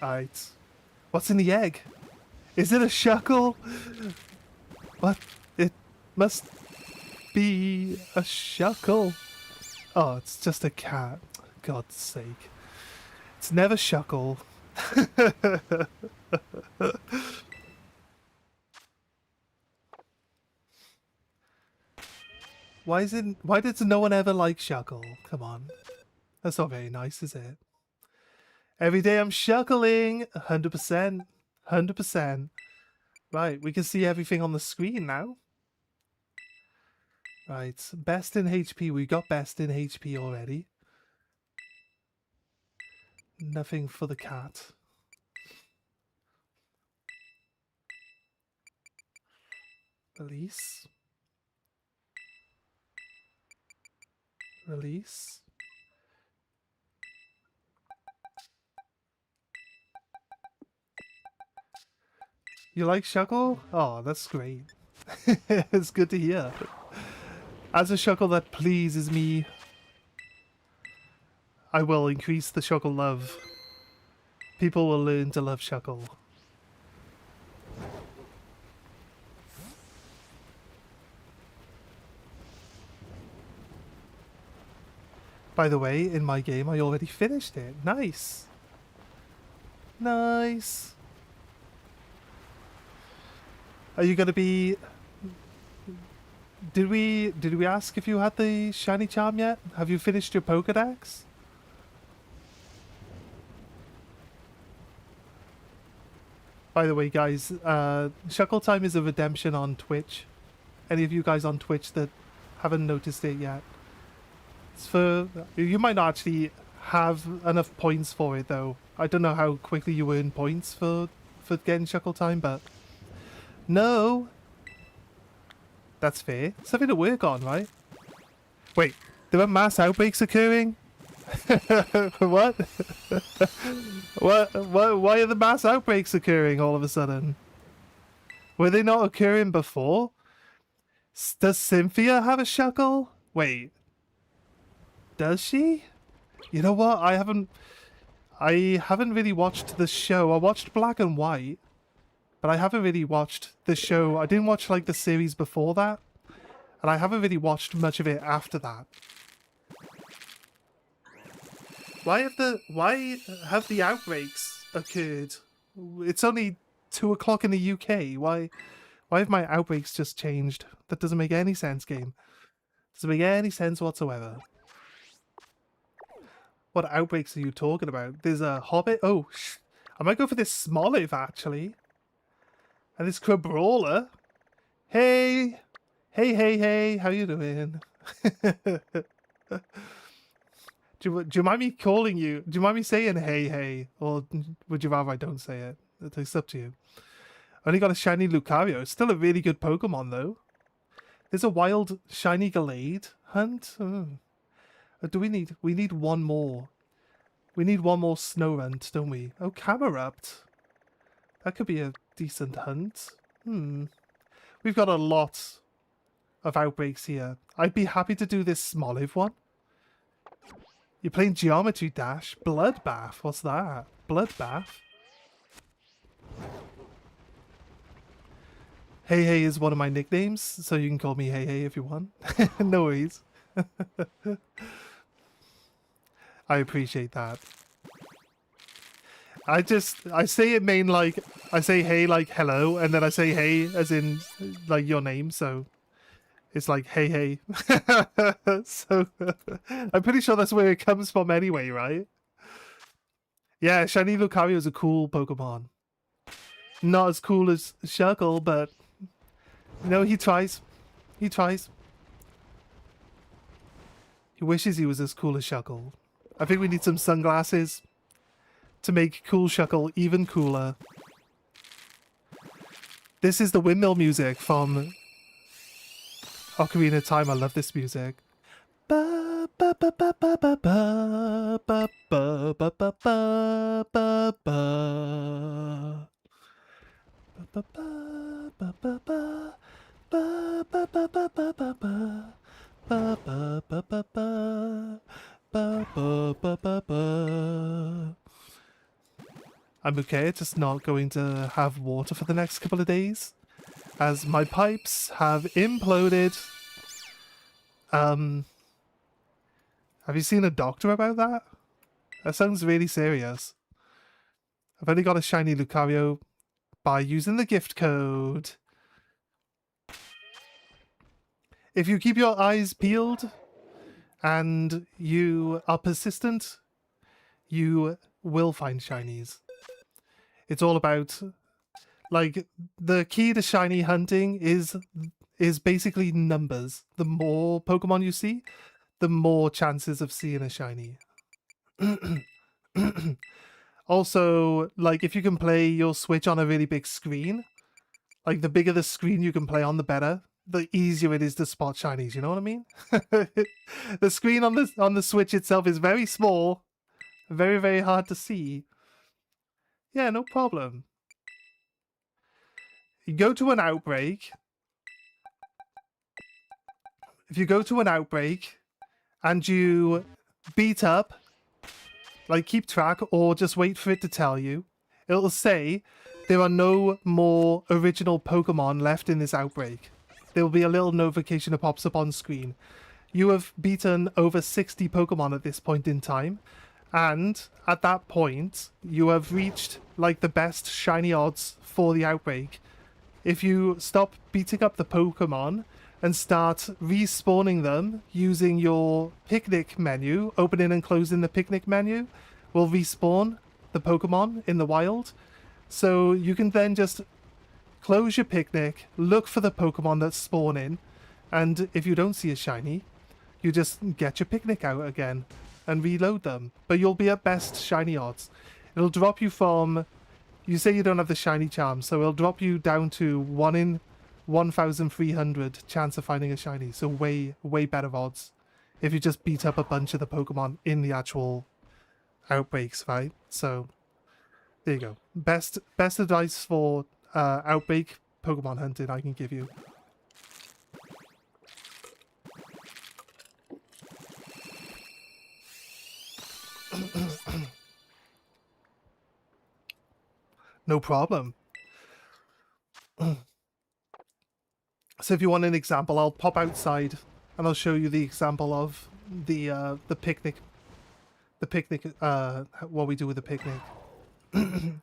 Alright. What's in the egg? Is it a Shuckle? What? It must be a Shuckle. Oh, it's just a cat. God's sake. It's never Shuckle. Why did no one ever like Shuckle? Come on. That's not very nice, is it? Every day I'm Shuckling. 100%. 100%. Right, we can see everything on the screen now. Right, best in HP. We got best in HP already. Nothing for the cat. Release. Release. You like Shuckle? Oh, that's great. It's good to hear. As a Shuckle that pleases me, I will increase the Shuckle love. People will learn to love Shuckle. By the way, in my game, I already finished it. Nice. Nice. Are you gonna be... Did we ask if you had the shiny charm yet? Have you finished your Pokedex? By the way, guys, Shuckle Time is a redemption on Twitch. Any of you guys on Twitch that haven't noticed it yet? It's for... You might not actually have enough points for it, though. I don't know how quickly you earn points for getting Shuckle Time, but... No! That's fair. Something to work on, right? Wait, there are mass outbreaks occurring? What? What? Why are the mass outbreaks occurring all of a sudden? Were they not occurring before? Does Cynthia have a Shuckle? Wait. Does she? You know what? I haven't really watched the show. I watched Black and White, but I haven't really watched the show. I didn't watch like the series before that, and I haven't really watched much of it after that. Why have the outbreaks occurred? It's only 2 o'clock in the UK. Why have my outbreaks just changed? That doesn't make any sense, game. Doesn't make any sense whatsoever. What outbreaks are you talking about? There's a Hobbit. Oh, I might go for this Smoliv actually. And this Crabrawler. Hey, hey, how you doing? Do you mind me calling you? Do you mind me saying hey? Or would you rather I don't say it? It's up to you. Only got a shiny Lucario. It's still a really good Pokemon though. There's a wild shiny Gallade hunt. Oh. We need one more. We need one more Snorunt, don't we? Oh, Camerupt. That could be a decent hunt. We've got a lot of outbreaks here. I'd be happy to do this Smoliv one. You're playing Geometry Dash? Bloodbath? What's that? Bloodbath? Hey is one of my nicknames, so you can call me Hey if you want. No worries. I appreciate that. I say it main like, I say hey like hello, and then I say hey as in like your name, so it's like hey. So I'm pretty sure that's where it comes from anyway, right? Yeah, shiny Lucario is a cool Pokemon. Not as cool as Shuckle, but you know, he tries. He tries. He wishes he was as cool as Shuckle. I think we need some sunglasses to make cool Shuckle even cooler. This is the windmill music from Ocarina of Time. I love this music. Ba ba ba ba ba ba ba ba ba ba ba ba ba ba. Ba ba ba ba ba ba ba ba ba ba ba ba. Ba ba ba ba ba ba ba ba ba ba. I'm okay, just not going to have water for the next couple of days, as my pipes have imploded. Have you seen a doctor about that? That sounds really serious. I've only got a shiny Lucario by using the gift code. If you keep your eyes peeled and you are persistent, you will find shinies. It's all about, like, the key to shiny hunting is basically numbers. The more Pokemon you see, the more chances of seeing a shiny. Also, like, if you can play your Switch on a really big screen, like, the bigger the screen you can play on, the better. The easier it is to spot shinies, you know what I mean? The screen on the Switch itself is very small, very, very hard to see. Yeah, no problem. You go to an outbreak. If you go to an outbreak and you beat up, like, keep track or just wait for it to tell you, it'll say there are no more original Pokemon left in this outbreak. There will be a little notification that pops up on screen. You have beaten over 60 Pokemon at this point in time, and at that point, you have reached, like, the best shiny odds for the outbreak. If you stop beating up the Pokemon and start respawning them using your picnic menu, opening and closing the picnic menu will respawn the Pokemon in the wild. So you can then just close your picnic, look for the Pokemon that's spawning, and if you don't see a shiny, you just get your picnic out again and reload them. But you'll be at best shiny odds. It'll drop you from... You say you don't have the shiny charm, so it'll drop you down to 1 in 1,300 chance of finding a shiny. So way, way better odds if you just beat up a bunch of the Pokemon in the actual outbreaks, right? So there you go. Best advice for outbreak Pokemon hunting I can give you. No problem. So if you want an example, I'll pop outside and I'll show you the example of the picnic. The picnic, what we do with the picnic.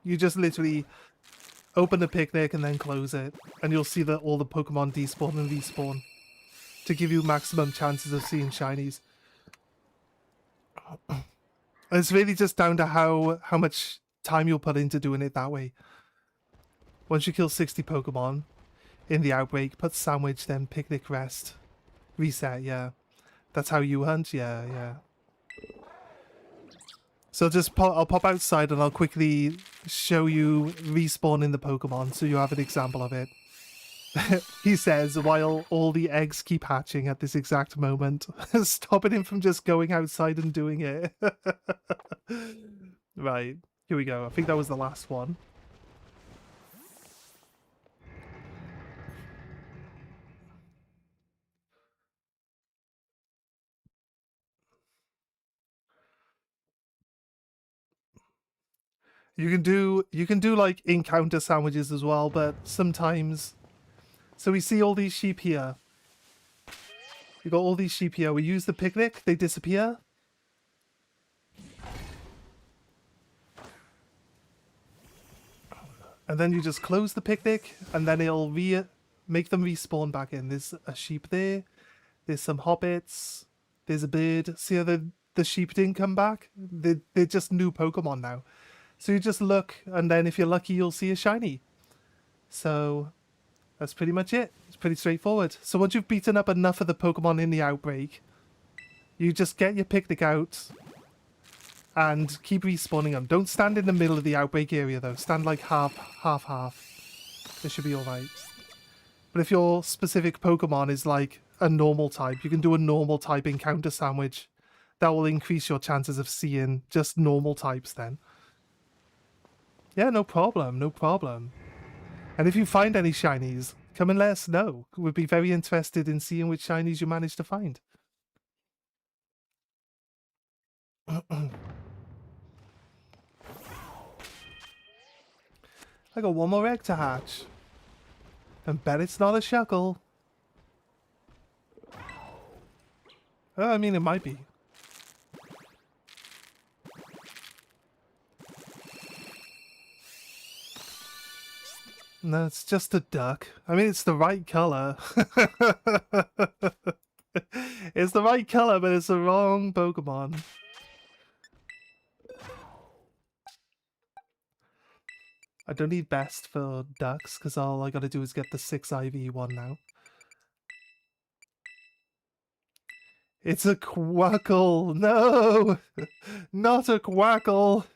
You just literally open the picnic and then close it, and you'll see that all the Pokemon despawn and respawn to give you maximum chances of seeing shinies. It's really just down to how much time you'll put into doing it that way. Once you kill 60 Pokemon in the outbreak, put sandwich, then picnic, rest, reset, yeah. That's how you hunt, yeah. So I'll pop outside and I'll quickly show you respawning the Pokemon so you have an example of it. He says, while all the eggs keep hatching at this exact moment, stopping him from just going outside and doing it. Right, here we go. I think that was the last one. You can do like encounter sandwiches as well, but sometimes... So we see all these sheep here. You got all these sheep here. We use the picnic, they disappear. And then you just close the picnic, and then it'll make them respawn back in. There's a sheep there. There's some hobbits. There's a bird. See how the sheep didn't come back? They're just new Pokemon now. So you just look, and then if you're lucky, you'll see a shiny. So that's pretty much it. It's pretty straightforward. So once you've beaten up enough of the Pokemon in the outbreak, you just get your picnic out and keep respawning them. Don't stand in the middle of the outbreak area, though. Stand like half. This should be alright. But if your specific Pokemon is like a normal type, you can do a normal type encounter sandwich. That will increase your chances of seeing just normal types then. Yeah, no problem, no problem. And if you find any shinies, come and let us know. We'd be very interested in seeing which shinies you managed to find. I got one more egg to hatch. And bet it's not a Shuckle. I mean, it might be. No, it's just a duck. I mean, it's the right color. It's the right color, but it's the wrong Pokemon. I don't need best for ducks, because all I gotta do is get the 6 IV one now. It's a quackle. No, not a quackle.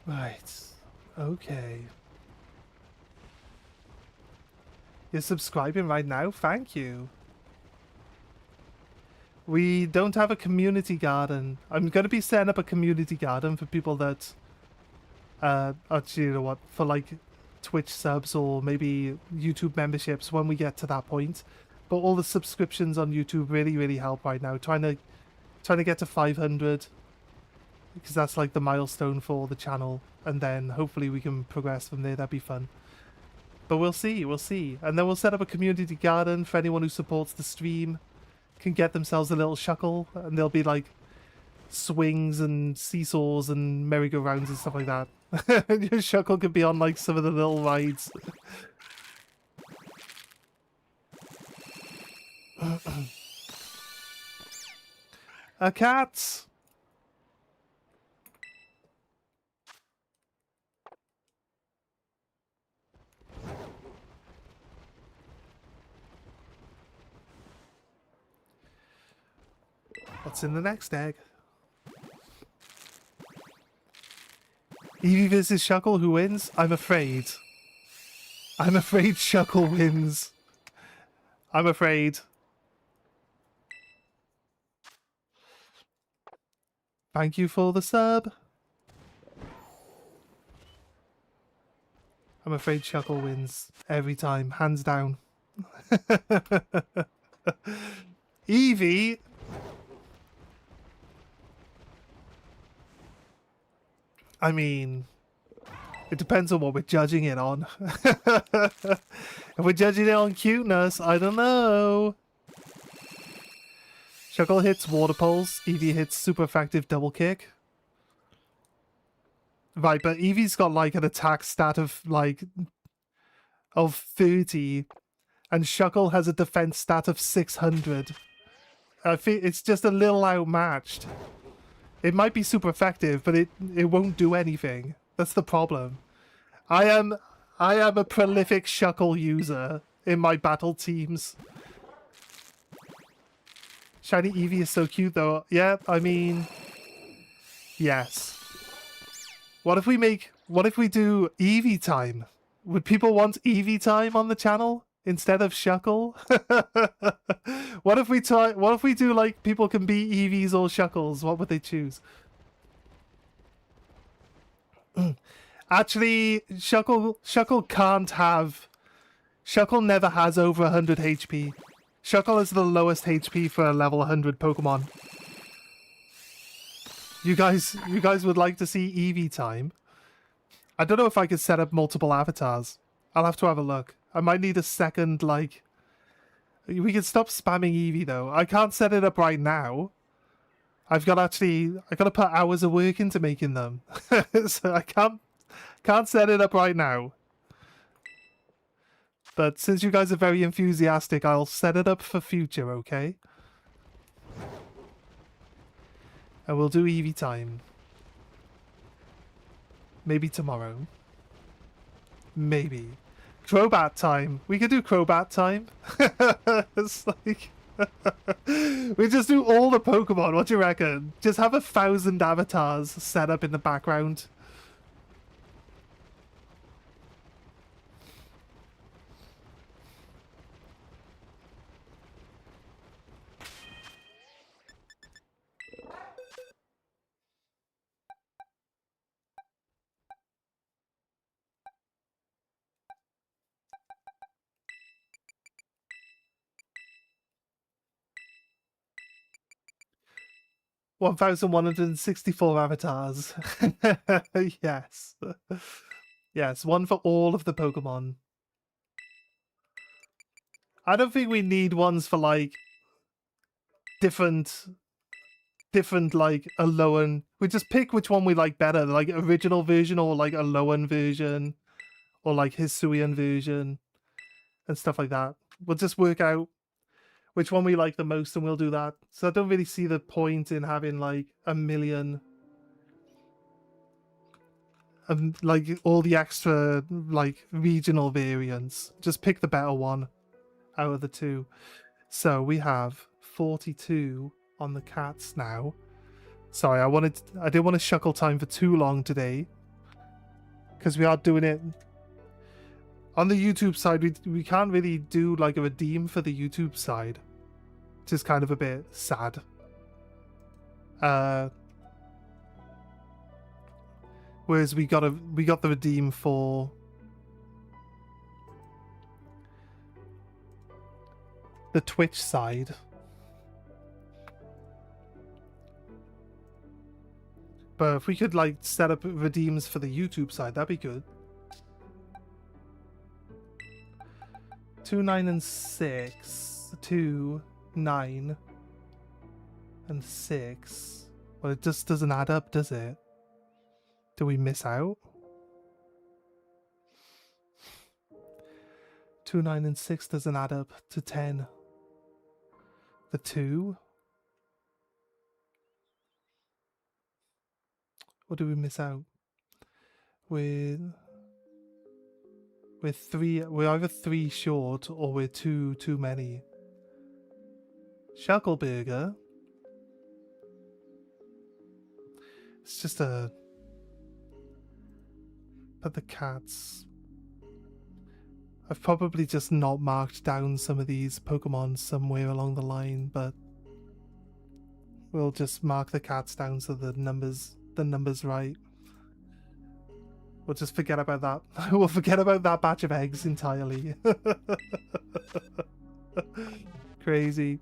Right. Okay. You're subscribing right now? Thank you. We don't have a community garden. I'm going to be setting up a community garden for people that... actually, you know what? For, like, Twitch subs or maybe YouTube memberships when we get to that point. But all the subscriptions on YouTube really, really help right now. Trying to get to 500. Because that's, like, the milestone for the channel. And then hopefully we can progress from there. That'd be fun. But we'll see, we'll see. And then we'll set up a community garden for anyone who supports the stream. Can get themselves a little shuckle. And there'll be like swings and seesaws and merry-go-rounds and stuff like that. And your shuckle could be on like some of the little rides. A cat! What's in the next egg? Eevee versus Shuckle, who wins? I'm afraid. I'm afraid Shuckle wins. I'm afraid. Thank you for the sub. I'm afraid Shuckle wins every time, hands down. Eevee... I mean, it depends on what we're judging it on. If we're judging it on cuteness, I don't know. Shuckle hits water pulse, Eevee hits super effective double kick. Right, but Eevee's got like an attack stat of like of 30, and Shuckle has a defense stat of 600. I think it's just a little outmatched. It might be super effective, but it won't do anything. That's the problem. I am a prolific Shuckle user in my battle teams. Shiny Eevee is so cute though. Yeah, I mean, yes. What if we do Eevee time? Would people want Eevee time on the channel instead of Shuckle? What if we do like people can be Eevees or Shuckles? What would they choose? Actually, Shuckle can't have... Shuckle never has over 100 HP. Shuckle is the lowest HP for a level 100 Pokemon. You guys would like to see Eevee time? I don't know if I could set up multiple avatars. I'll have to have a look. I might need a second, like... We can stop spamming Eevee, though. I can't set it up right now. I've got to put hours of work into making them. So I can't set it up right now. But since you guys are very enthusiastic, I'll set it up for future, okay? And we'll do Eevee time. Maybe tomorrow. Maybe. Crobat time. We could do Crobat time. It's like... we just do all the Pokemon. What do you reckon? Just have 1,000 avatars set up in the background. (1,164 avatars. Yes. Yes, one for all of the Pokemon. I don't think we need ones for, like, different different, like a low-end. We just pick which one we like better, like original version or like a low-end version, or like Hisuian version, and stuff like that. We'll just work out which one we like the most, and we'll do that. So I don't really see the point in having like a million, like all the extra like regional variants. Just pick the better one out of the two. So we have 42 on the cats now. Sorry, I didn't want to shuckle time for too long today, because we are doing it on the YouTube side. We can't really do like a redeem for the YouTube side, which is kind of a bit sad. Whereas we got the redeem for the Twitch side. But if we could like set up redeems for the YouTube side, that'd be good. 2, 9, and 6. 2, 9, and 6. Well, it just doesn't add up, does it? Do we miss out? 2, 9, and 6 doesn't add up to 10. The 2? What do we miss out? We're 3. We're either 3 short or we're 2 too many. Shuckleburger. It's just a. But the cats. I've probably just not marked down some of these Pokemon somewhere along the line, but we'll just mark the cats down so the numbers right. We'll just forget about that. We'll forget about that batch of eggs entirely. Crazy.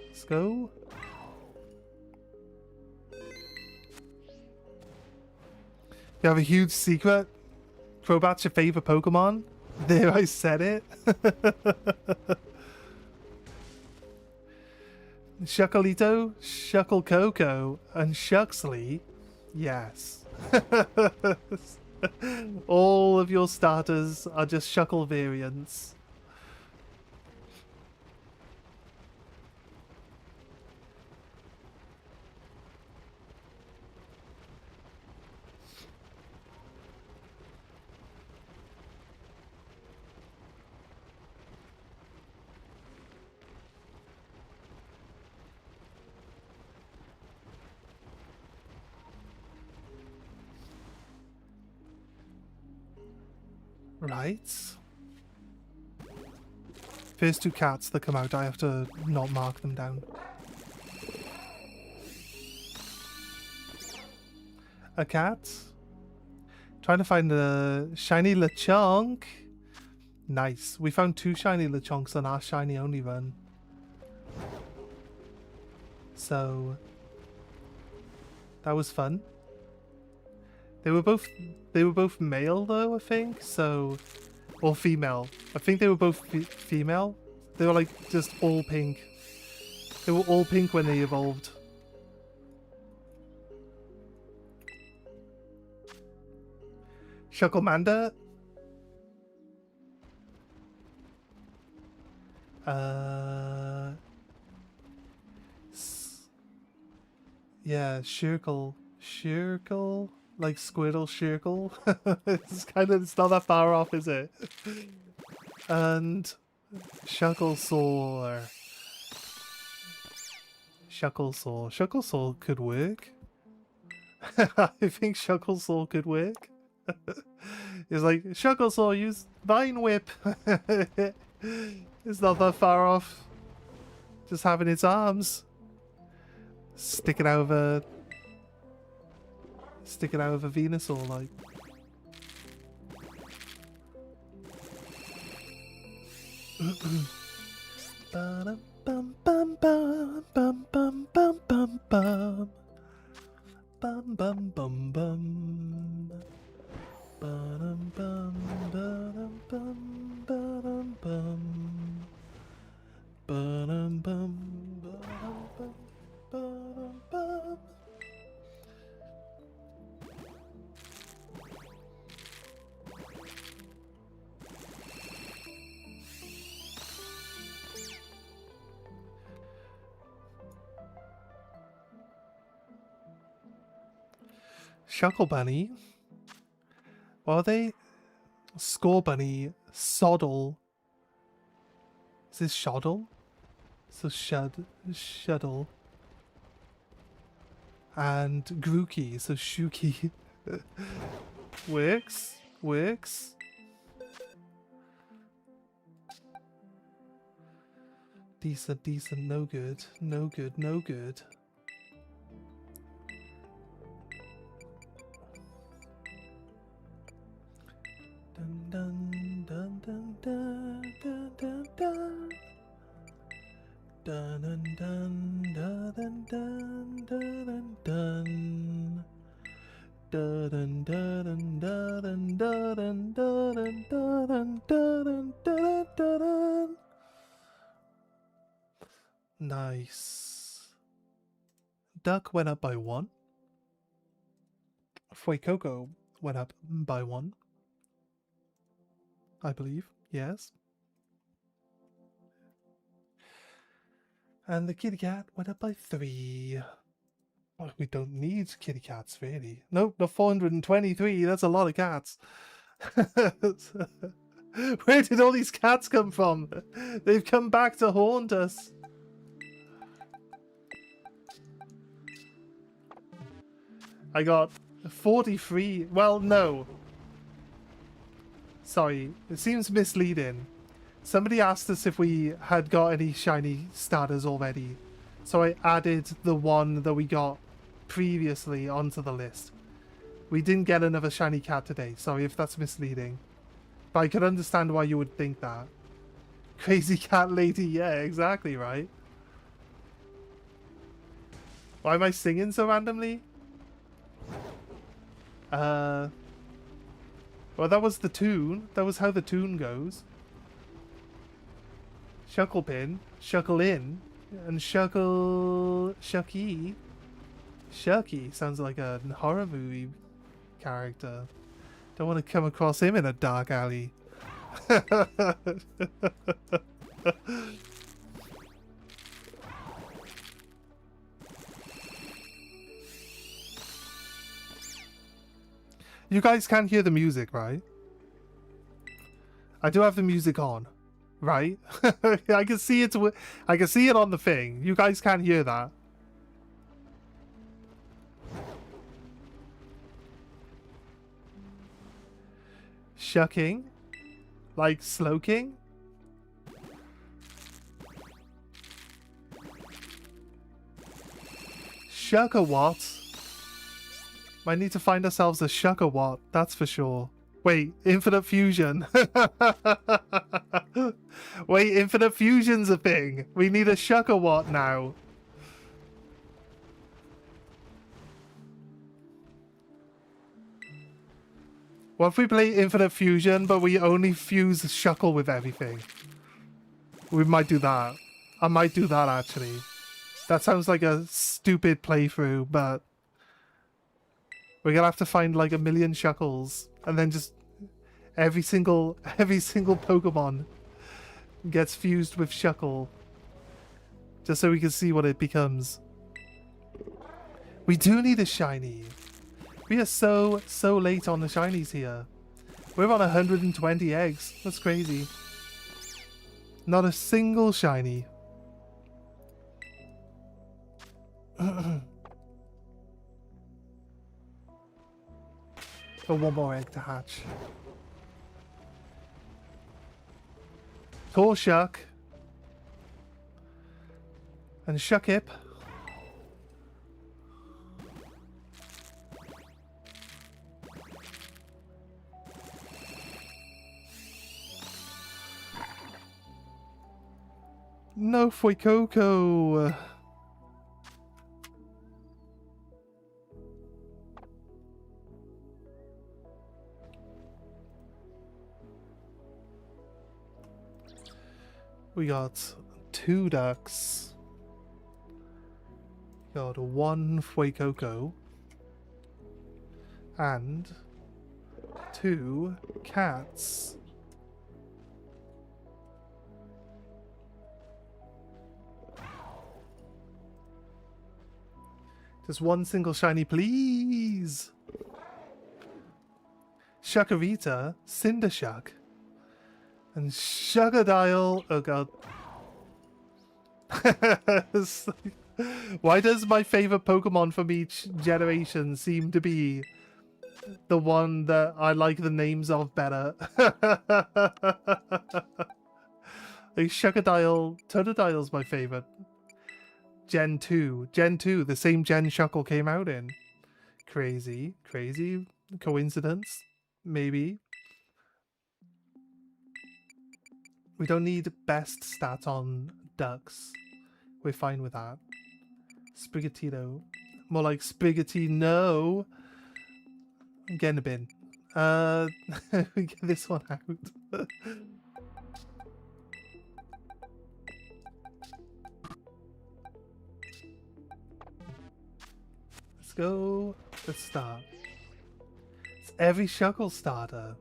Let's go. You have a huge secret? Crobat's your favorite Pokemon? There, I said it. Shuckleito, Shucklecoco, and Shuxley. Yes. All of your starters are just Shuckle variants. Right. First 2 cats that come out, I have to not mark them down. A cat. Trying to find a shiny Lechonk. Nice. We found 2 shiny Lechonks on our shiny only run. So that was fun. They were both male though, I think. So, or female. I think they were both female. They were like just all pink. They were all pink when they evolved. Shucklemanda. Yeah, Shirkle. Like Squirtle Shirkle. It's not that far off, is it? And Shucklesaur. Shucklesaur could work. I think Shucklesaur could work. It's like, Shucklesaur, use Vine Whip. It's not that far off. Just having its arms. Stick it out of a Venusaur, like. Shuckle Bunny. What are they? Score Bunny. Soddle. Is this Shoddle? So Shuddle. And Grookey, so Shuki. Works. Works. Decent, decent, no good. No good, no good. Dun dun dun dun dun dun dun dun. Dun dun dun dun dun dun dun. Dun dun dun dun dun dun dun dun dun dun dun. Nice. Duck went up by 1. Fuecoco went up by 1. I believe, yes. And the kitty cat went up by 3. Oh, we don't need kitty cats, really. Nope, no 423. That's a lot of cats. Where did all these cats come from? They've come back to haunt us. I got 43. Well, no. Sorry, it seems misleading. Somebody asked us if we had got any shiny starters already. So I added the one that we got previously onto the list. We didn't get another shiny cat today. Sorry if that's misleading. But I could understand why you would think that. Crazy cat lady, yeah, exactly, right? Why am I singing so randomly? Well, that was the tune. That was how the tune goes. Shucklepin, Shuckle in, and Shucky. Shucky sounds like a horror movie character. Don't want to come across him in a dark alley. You guys can't hear the music, right? I do have the music on, right? I can see it. I can see it on the thing. You guys can't hear that. Shucking, like sloking. Shuck-a-what? Might need to find ourselves a Shuck-a-what, that's for sure. Wait, Infinite Fusion. Wait, Infinite Fusion's a thing. We need a Shuck-a-what now. What if we play Infinite Fusion, but we only fuse Shuckle with everything? We might do that. I might do that, actually. That sounds like a stupid playthrough, but we're gonna have to find like 1,000,000 Shuckles, and then just every single Pokemon gets fused with Shuckle, just so we can see what it becomes. We do need a shiny. We are so late on the shinies here. We're on 120 eggs. That's crazy. Not a single shiny. For one more egg to hatch. Torshuk. And Shuckip. No Fuecoco. We got 2 ducks. Got 1 Fuecoco. And 2 cats. Just one single shiny, please. Shuckarita, Cindershuck, and Shuckadile. Oh god. Why does my favorite Pokemon from each generation seem to be the one that I like the names of better? Like Shuckadile, Totodile's my favorite. Gen 2. Gen 2, the same gen Shuckle came out in. Crazy. Crazy coincidence? Maybe. We don't need best stat on ducks. We're fine with that. Sprigatito. More like Sprigatino. Get in a bin. We get this one out. Let's go. Let's start. It's every Shuckle starter.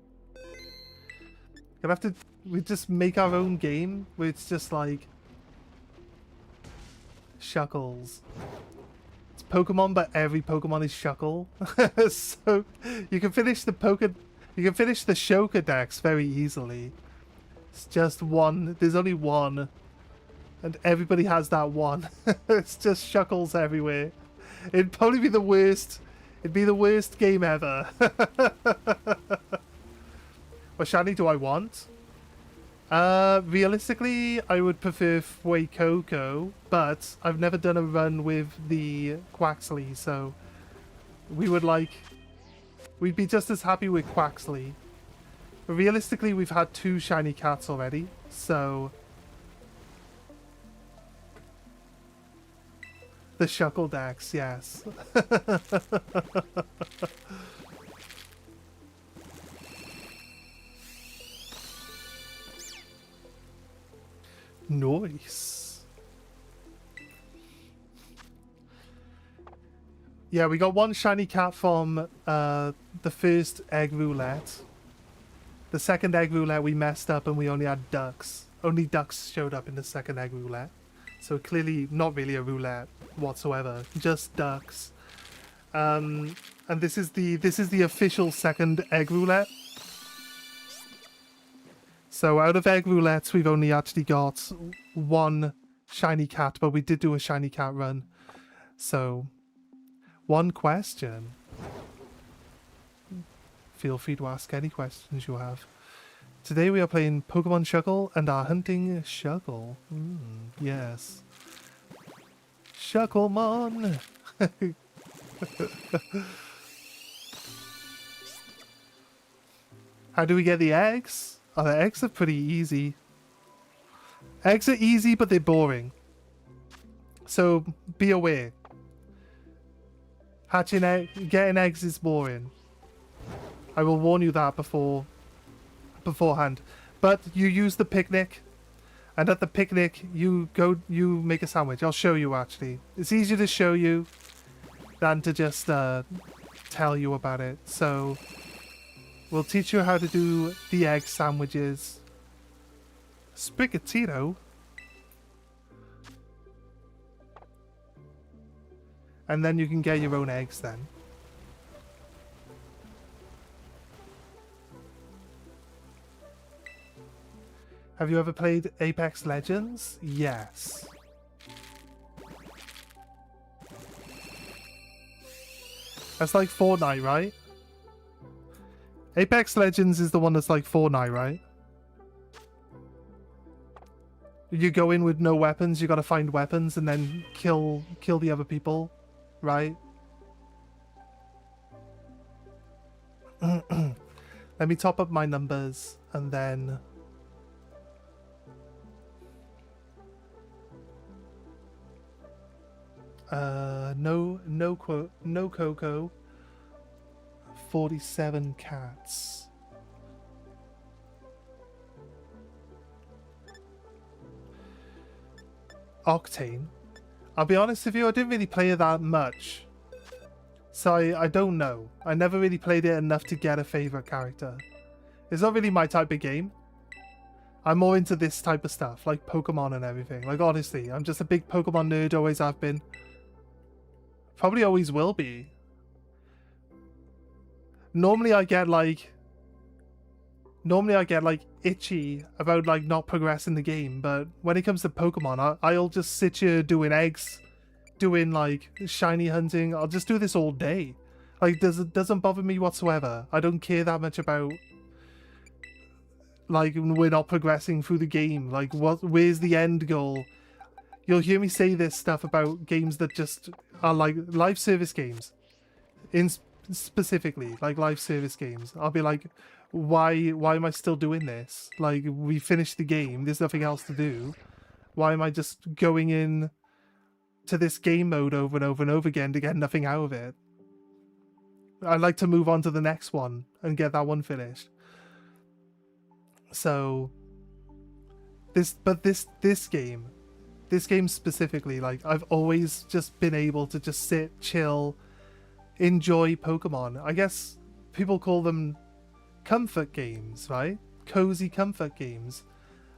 Gonna have to. We just make our own game where it's just like Shuckles. It's Pokemon, but every Pokemon is Shuckle. So you can finish the Shokadex very easily. It's just one. There's only one, and everybody has that one. It's just Shuckles everywhere. It'd probably be the worst. It'd be the worst game ever. What shiny do I want? Realistically, I would prefer Fuecoco, but I've never done a run with the Quaxley, so we'd be just as happy with Quaxley. But realistically, we've had 2 shiny cats already, so the Shuckle Dex, yes. Nice. Yeah, we got 1 shiny cat from the first egg roulette. The second egg roulette we messed up and we only had ducks. Only ducks showed up in the second egg roulette. So clearly not really a roulette whatsoever, just ducks. And this is the official second egg roulette. So out of egg roulettes, we've only actually got 1 shiny cat, but we did do a shiny cat run. So, 1 question. Feel free to ask any questions you have. Today we are playing Pokemon Shuckle and are hunting Shuckle. Yes. Shucklemon! How do we get the eggs? Oh, the eggs are pretty easy. Eggs are easy, but they're boring. So, be aware. Getting eggs is boring. I will warn you that beforehand. But you use the picnic, and at the picnic, you make a sandwich. I'll show you, actually. It's easier to show you than to just tell you about it. So, we'll teach you how to do the egg sandwiches. Sprigatito. And then you can get your own eggs then. Have you ever played Apex Legends? Yes. That's like Fortnite, right? Apex Legends is the one that's like Fortnite, right? You go in with no weapons, you gotta find weapons and then kill the other people, right? Let me top up my numbers and then... no Coco. 47 cats. Octane. I'll be honest with you, I didn't really play it that much. So I don't know. I never really played it enough to get a favorite character. It's not really my type of game. I'm more into this type of stuff, like Pokemon and everything. Like, honestly, I'm just a big Pokemon nerd, always have been. Probably always will be. Normally I get, like, normally I get like itchy about like not progressing the game, but when it comes to Pokemon, I'll just sit here doing eggs, doing like shiny hunting. I'll just do this all day. Like, doesn't bother me whatsoever. I don't care that much about like we're not progressing through the game. Like, where's the end goal? You'll hear me say this stuff about games that just are like live service games. Specifically, like live service games. I'll be like, why am I still doing this? Like, we finished the game, there's nothing else to do. Why am I just going in to this game mode over and over and over again to get nothing out of it? I'd like to move on to the next one and get that one finished. So this game specifically, like, I've always just been able to just sit, chill, enjoy Pokemon. I guess people call them comfort games, right? Cozy comfort games.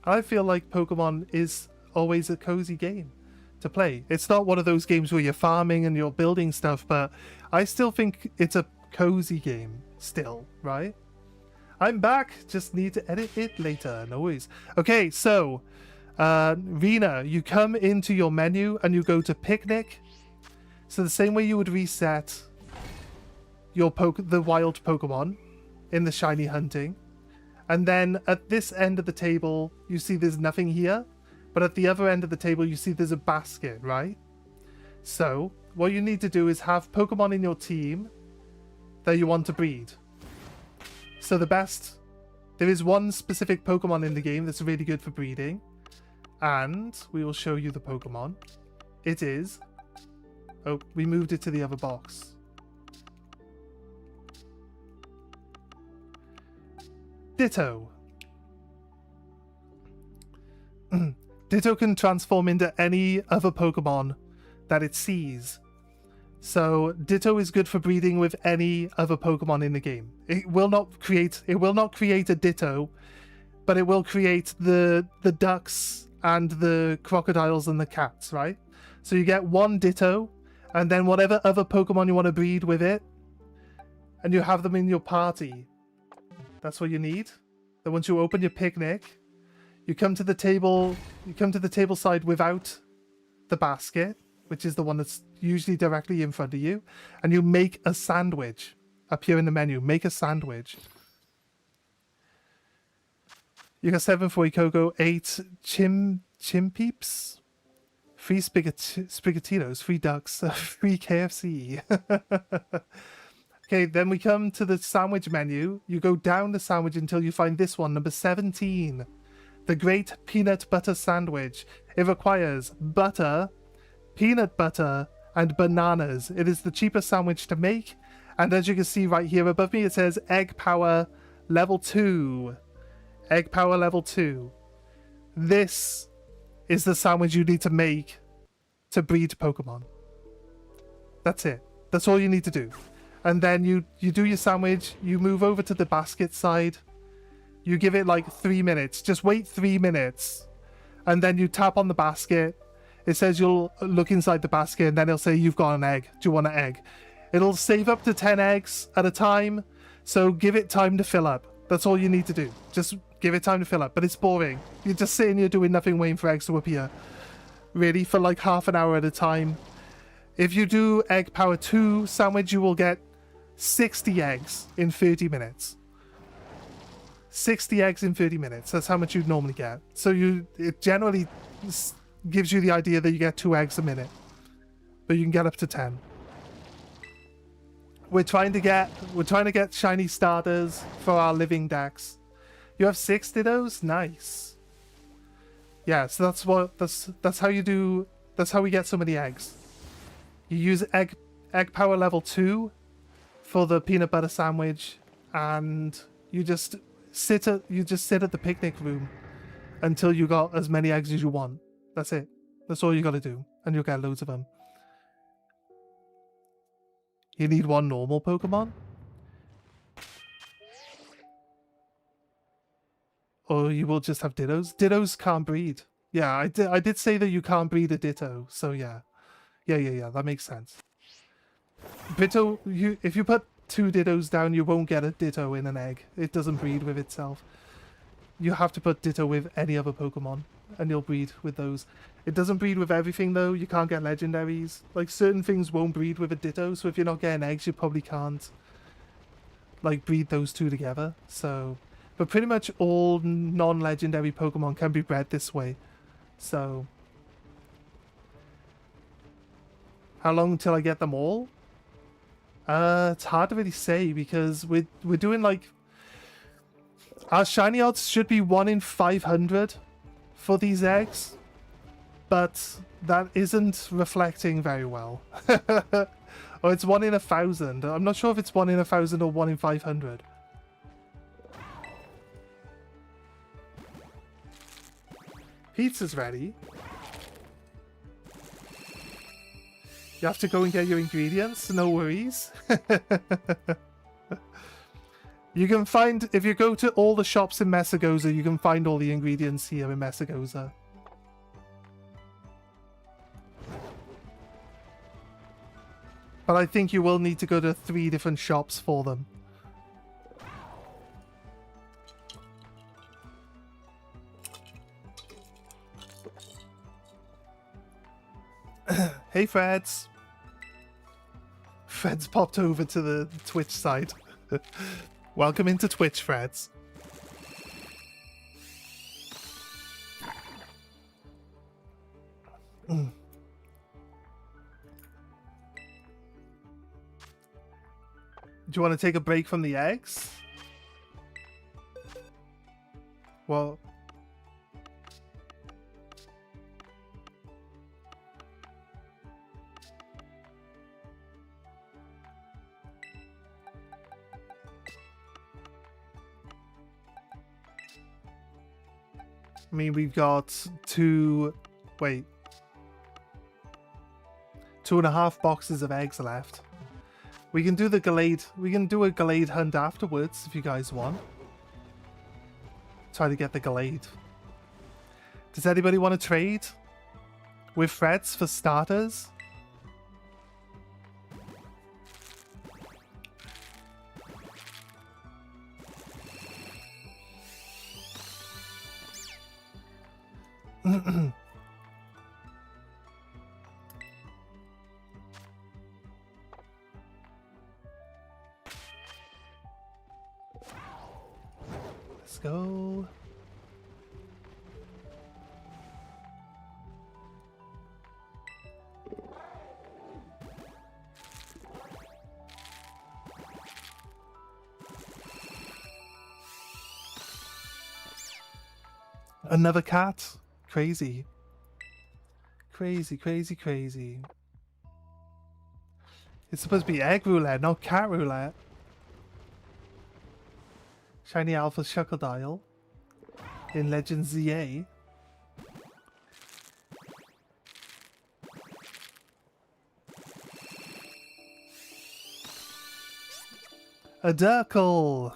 I feel like Pokemon is always a cozy game to play. It's not one of those games where you're farming and you're building stuff, but I still think it's a cozy game still, right? I'm back, just need to edit it later, no worries. Okay, so Rena, you come into your menu and you go to picnic. So the same way you would reset your the wild Pokemon in the shiny hunting, and then at this end of the table you see there's nothing here, but at the other end of the table you see there's a basket, right? So what you need to do is have Pokemon in your team that you want to breed. So there is one specific Pokemon in the game that's really good for breeding, and we will show you the Pokemon. It is, oh, we moved it to the other box. Ditto. Ditto can transform into any other Pokemon that it sees. So Ditto is good for breeding with any other Pokemon in the game. It will not create a Ditto, but it will create the ducks and the crocodiles and the cats, right? So you get one Ditto, and then whatever other Pokemon you want to breed with it, and you have them in your party. That's what you need. Then once you open your picnic, you come to the table side without the basket, which is the one that's usually directly in front of you, and you make a sandwich. Up here in the menu, make a sandwich. You got 7 for Coco, 8 chimpeeps, 3 spaghettinos, 3 ducks, 3 KFC. Okay, then we come to the sandwich menu. You go down the sandwich until you find this one, number 17. The Great Peanut Butter Sandwich. It requires butter, peanut butter, and bananas. It is the cheapest sandwich to make. And as you can see right here above me, it says Egg Power Level 2. Egg Power Level 2. This is the sandwich you need to make to breed Pokemon. That's it. That's all you need to do. And then you do your sandwich, you move over to the basket side, you give it like 3 minutes, just wait 3 minutes, and then you tap on the basket. It says you'll look inside the basket, and then it'll say you've got an egg. Do you want an egg? It'll save up to 10 eggs at a time, so give it time to fill up. That's all you need to do. Just give it time to fill up, but it's boring. You're just sitting here doing nothing, waiting for eggs to appear. Really, for like half an hour at a time. If you do Egg Power 2 sandwich, you will get 60 eggs in 30 minutes. 60 eggs in 30 minutes. That's how much you'd normally get. So it generally gives you the idea that you get 2 eggs a minute, but you can get up to 10. We're trying to get shiny starters for our living decks. You have 6 Dittos? Nice. Yeah, so that's how you do. That's how we get so many eggs. You use egg power level 2 for the peanut butter sandwich, and you just sit at the picnic room until you got as many eggs as you want. That's it. That's all you got to do, and you'll get loads of them. You need 1 normal Pokemon, or you will just have Dittos. Dittos can't breed. Yeah, I did say that you can't breed a Ditto, so yeah. Yeah, that makes sense. Ditto, if you put 2 dittos down, you won't get a ditto in an egg. It doesn't breed with itself. You have to put ditto with any other Pokemon, and you'll breed with those. It doesn't breed with everything, though. You can't get legendaries. Like, certain things won't breed with a ditto, so if you're not getting eggs, you probably can't, like, breed those two together. So, but pretty much all non-legendary Pokemon can be bred this way. So, how long till I get them all? It's hard to really say, because we're doing, like, our shiny odds should be 1 in 500 for these eggs, but that isn't reflecting very well. Or it's 1 in 1,000. I'm not sure if it's 1 in 1,000 or 1 in 500. Pizza's ready. You have to go and get your ingredients, no worries. You can find, if you go to all the shops in Mesagoza, you can find all the ingredients here in Mesagoza. But I think you will need to go to 3 different shops for them. Hey, Freds. Freds popped over to the Twitch side. Welcome into Twitch, Freds. Do you want to take a break from the eggs? Well... I mean, we've got 2.5 boxes of eggs left. We can do the Gallade. We can do a Gallade hunt afterwards if you guys want. Try to get the Gallade. Does anybody want to trade with Freds for starters? Let's go. Another cat? Crazy. Crazy, crazy, crazy. It's supposed to be egg roulette, not cat roulette. Shiny Alpha Shuckledile in Legends ZA. A Durkle!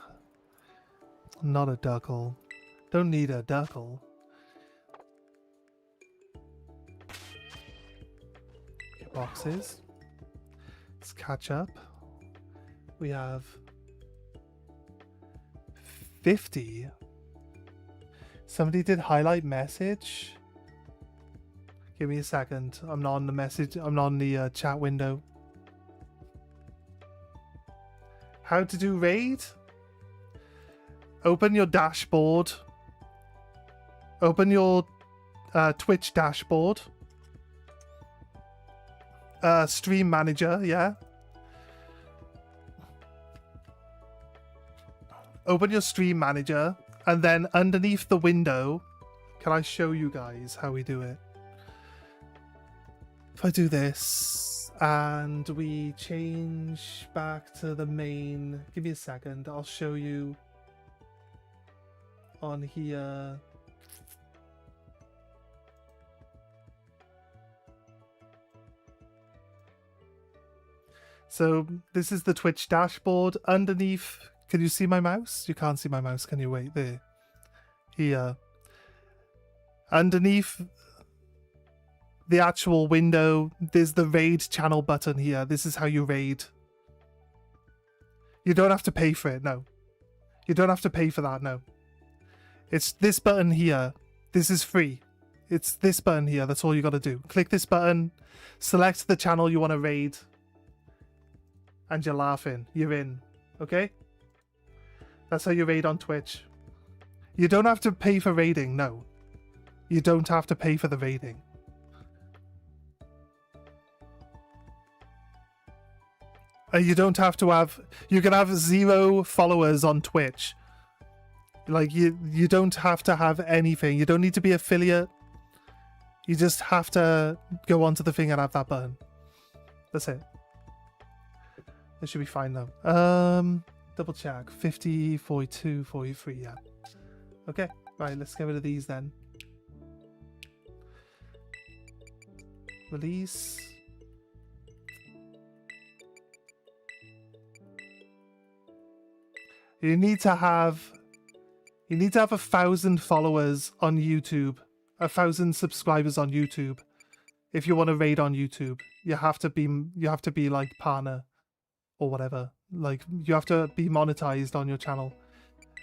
Not a Durkle. Don't need a Durkle. Okay, boxes. Let's catch up. We have 50. Somebody did highlight message. Give me a second. I'm not on the message. I'm not on the chat window. How to do raid? Open your dashboard. Open your Twitch dashboard. Stream manager, yeah. Open your stream manager, and then underneath the window, can I show you guys how we do it? If I do this, and we change back to the main, give me a second, I'll show you on here. So this is the Twitch dashboard. Underneath, can you see my mouse? You can't see my mouse, can you? Wait, there. Here. Underneath the actual window, there's the raid channel button here. This is how you raid. You don't have to pay for it, no. You don't have to pay for that, no. It's this button here. This is free. It's this button here. That's all you got to do. Click this button. Select the channel you want to raid. And you're laughing. You're in. Okay? That's how you raid on Twitch. You don't have to pay for raiding, no. You don't have to pay for the raiding. You don't have to have... You can have 0 followers on Twitch. Like, you don't have to have anything. You don't need to be affiliate. You just have to go onto the thing and have that button. That's it. It should be fine though. Double check. 50, 42, 43, yeah. Okay, right, let's get rid of these then. Release. You need to have 1,000 followers on YouTube, 1,000 subscribers on YouTube. If you want to raid on YouTube, you have to be like partner or whatever. Like, you have to be monetized on your channel.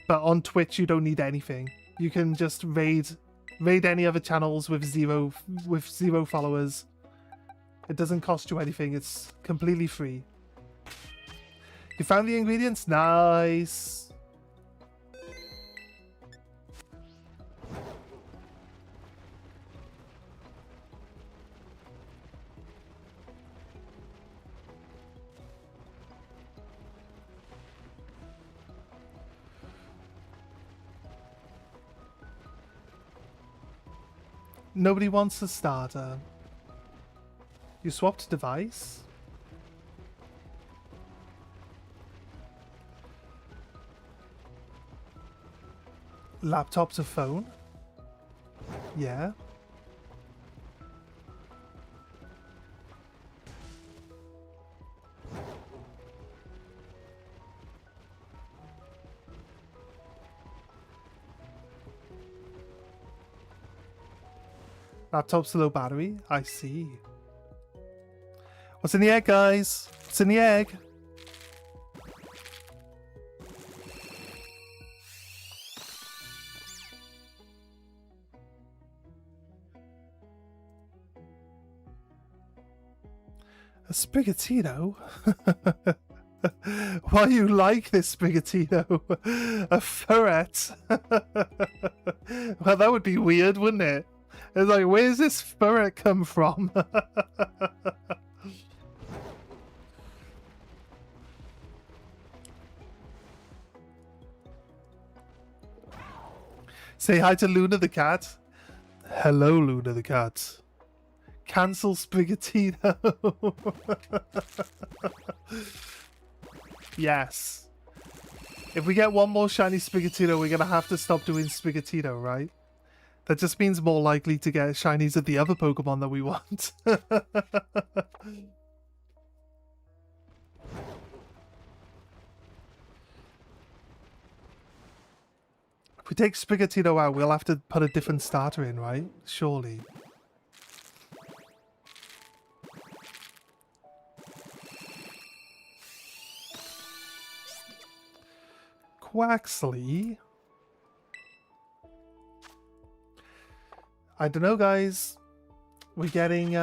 But on Twitch, you don't need anything. You can just raid any other channels with zero followers. It doesn't cost you anything. It's completely free. You found the ingredients? Nice. Nobody wants a starter. You swapped device? Laptop to phone? Yeah. Laptop's low battery? I see. What's in the egg, guys? What's in the egg? A Sprigatito? Why you like this Sprigatito? A ferret? Well, that would be weird, wouldn't it? It's like, where's this ferret come from? Say hi to Luna the cat. Hello, Luna the cat. Cancel Sprigatito. Yes. If we get one more shiny Sprigatito, we're going to have to stop doing Sprigatito, right? That just means more likely to get shinies of the other Pokemon that we want. If we take Sprigatito out, we'll have to put a different starter in, right? Surely. Quaxley? I don't know, guys. We're getting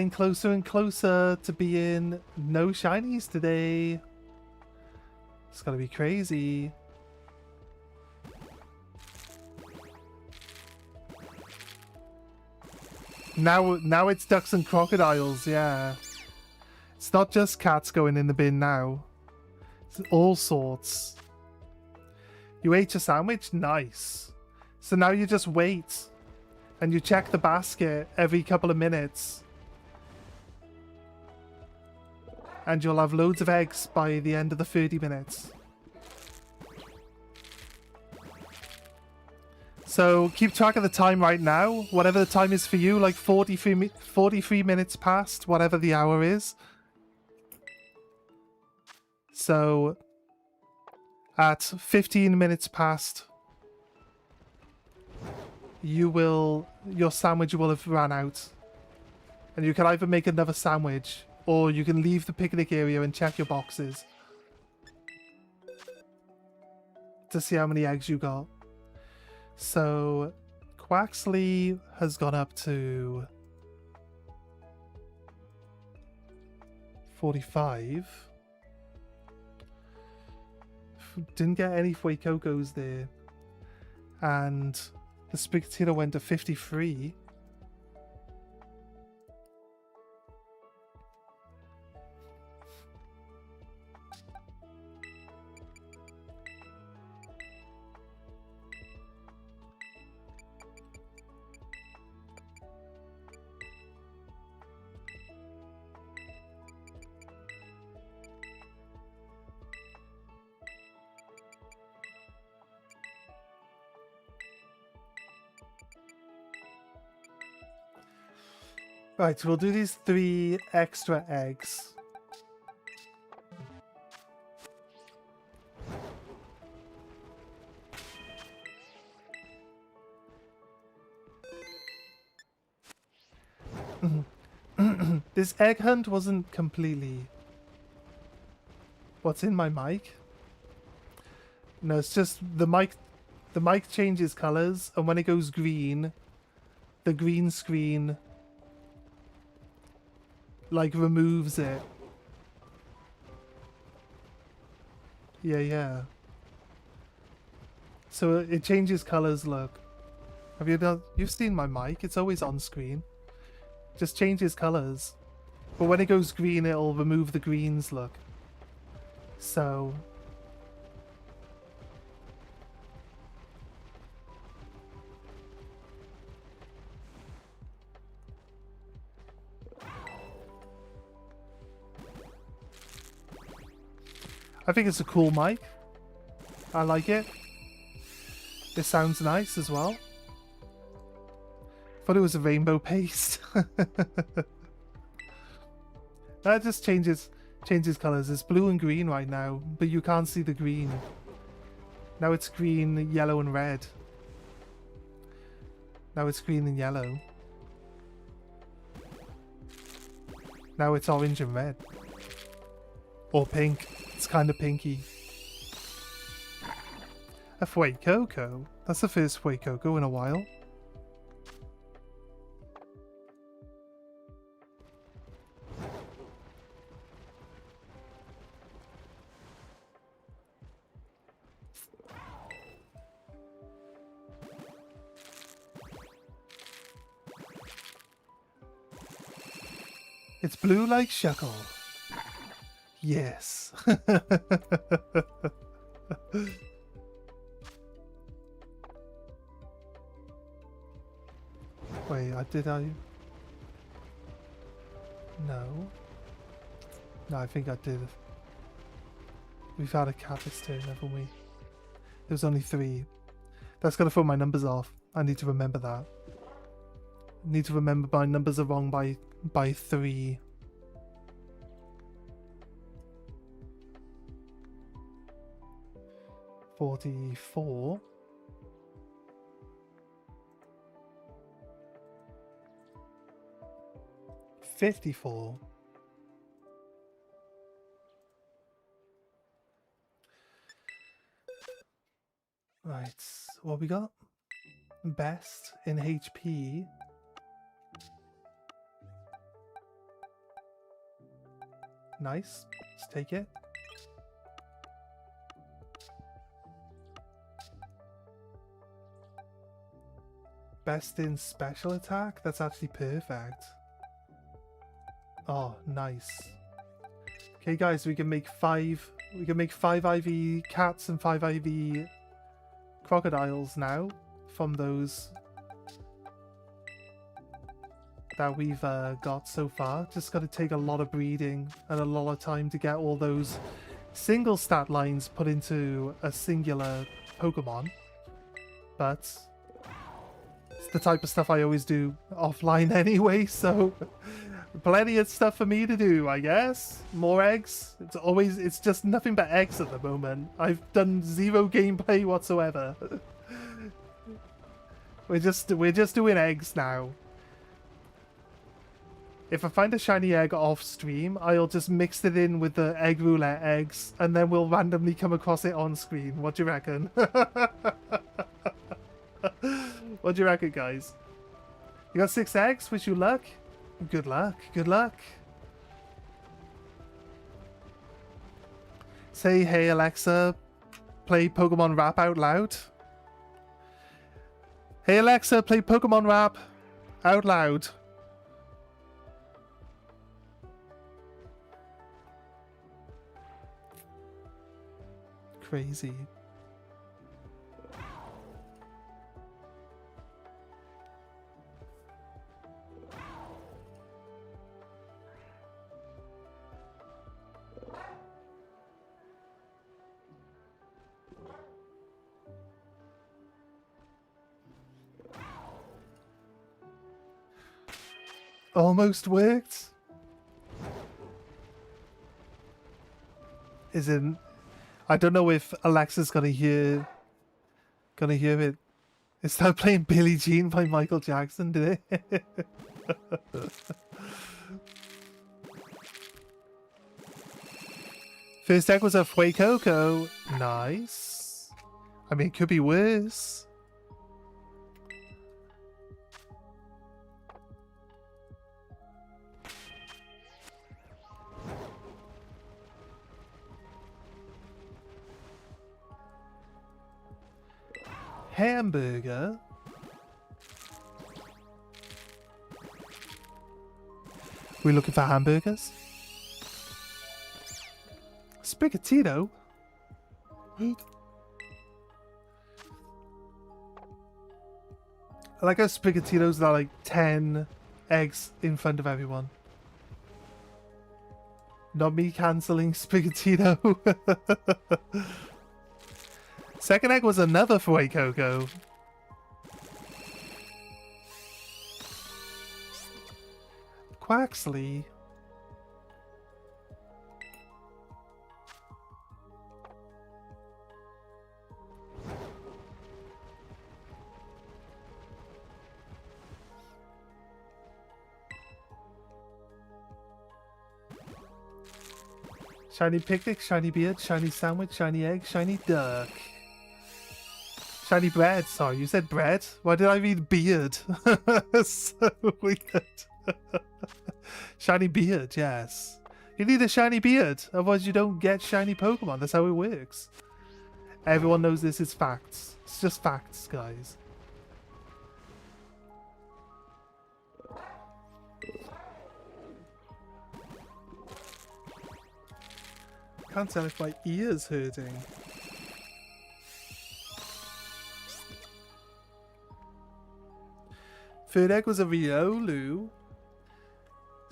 closer and closer to being no shinies today. It's gonna be crazy. Now it's ducks and crocodiles, yeah. It's not just cats going in the bin now. It's all sorts. You ate your sandwich? Nice. So now you just wait. And you check the basket every couple of minutes. And you'll have loads of eggs by the end of the 30 minutes. So keep track of the time right now. Whatever the time is for you, like 43 minutes past, whatever the hour is. So at 15 minutes past, your sandwich will have run out. And you can either make another sandwich or you can leave the picnic area and check your boxes to see how many eggs you got. So Quaxley has gone up to 45. Didn't get any Fuecocos there. And the Spectator went to 53. Right, so we'll do these 3 extra eggs. This egg hunt wasn't completely... What's in my mic? No, it's just the mic changes colors, and when it goes green, the green screen like removes it. Yeah. So it changes colors, look. You've seen my mic, it's always on screen. Just changes colors. But when it goes green, it'll remove the greens, look. So I think it's a cool mic. I like it. It sounds nice as well. Thought it was a rainbow paste. That just changes colors. It's blue and green right now, but you can't see the green. Now it's green, yellow, and red. Now it's green and yellow. Now it's orange and red. Or pink. It's kind of pinky. A Fuecoco. That's the first Fuecoco in a while. It's blue like Shuckle. Yes. Wait, did I? No. No, I think I did. We've had a cat this turn, haven't we? There was only 3. That's gonna throw my numbers off. I need to remember that. I need to remember my numbers are wrong by 3. 44. 54. Right, what we got? Best in HP. Nice, let's take it. Best in special attack? That's actually perfect. Oh, nice. Okay guys, we can make 5 IV cats and 5 IV crocodiles now from those that we've got so far. Just got to take a lot of breeding and a lot of time to get all those single stat lines put into a singular Pokemon. But it's the type of stuff I always do offline anyway, so plenty of stuff for me to do, I guess. More eggs. It's just nothing but eggs at the moment. I've done 0 gameplay whatsoever. We're just doing eggs now. If I find a shiny egg off stream, I'll just mix it in with the egg roulette eggs, and then we'll randomly come across it on screen. What do you reckon? What do you reckon, guys? You got 6 eggs? Wish you luck. Good luck. Good luck. Say, hey Alexa, play Pokemon Rap out loud. Hey Alexa, play Pokemon Rap out loud. Crazy. Almost worked. Is in. I don't know if Alexa's gonna hear it. It's now playing Billie Jean by Michael Jackson, did it? First egg was a Fuecoco. Nice. I mean, it could be worse. Hamburger. We looking for hamburgers? Sprigatito? I like how Sprigatitos are like 10 eggs in front of everyone. Not me cancelling Sprigatito. Second egg was another Fuecoco. Quaxley. Shiny picnic, shiny beard, shiny sandwich, shiny egg, shiny duck. Shiny bread, sorry, you said bread? Why did I read beard? So weird. Shiny beard, yes. You need a shiny beard, otherwise you don't get shiny Pokemon. That's how it works. Everyone knows this is facts. It's just facts, guys. Can't tell if my ear's hurting. Third egg was a Riolu.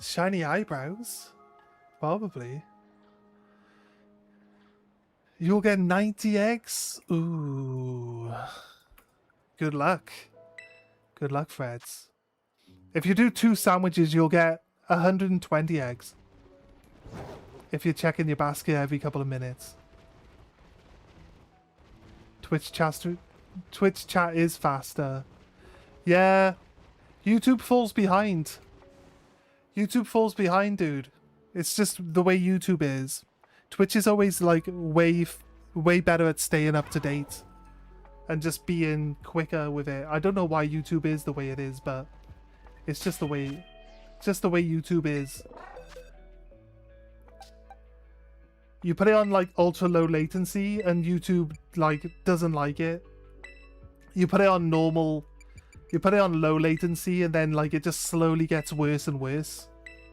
Shiny eyebrows? Probably. You'll get 90 eggs? Ooh. Good luck. Good luck, Freds. If you do 2 sandwiches, you'll get 120 eggs. If you're checking your basket every couple of minutes. Twitch chat is faster. Yeah. YouTube falls behind. YouTube falls behind, dude. It's just the way YouTube is. Twitch is always like way better at staying up to date and just being quicker with it. I don't know why YouTube is the way it is, but it's just the way YouTube is. You put it on like ultra low latency and YouTube like doesn't like it. You put it on normal, you put it on low latency and then like it just slowly gets worse and worse.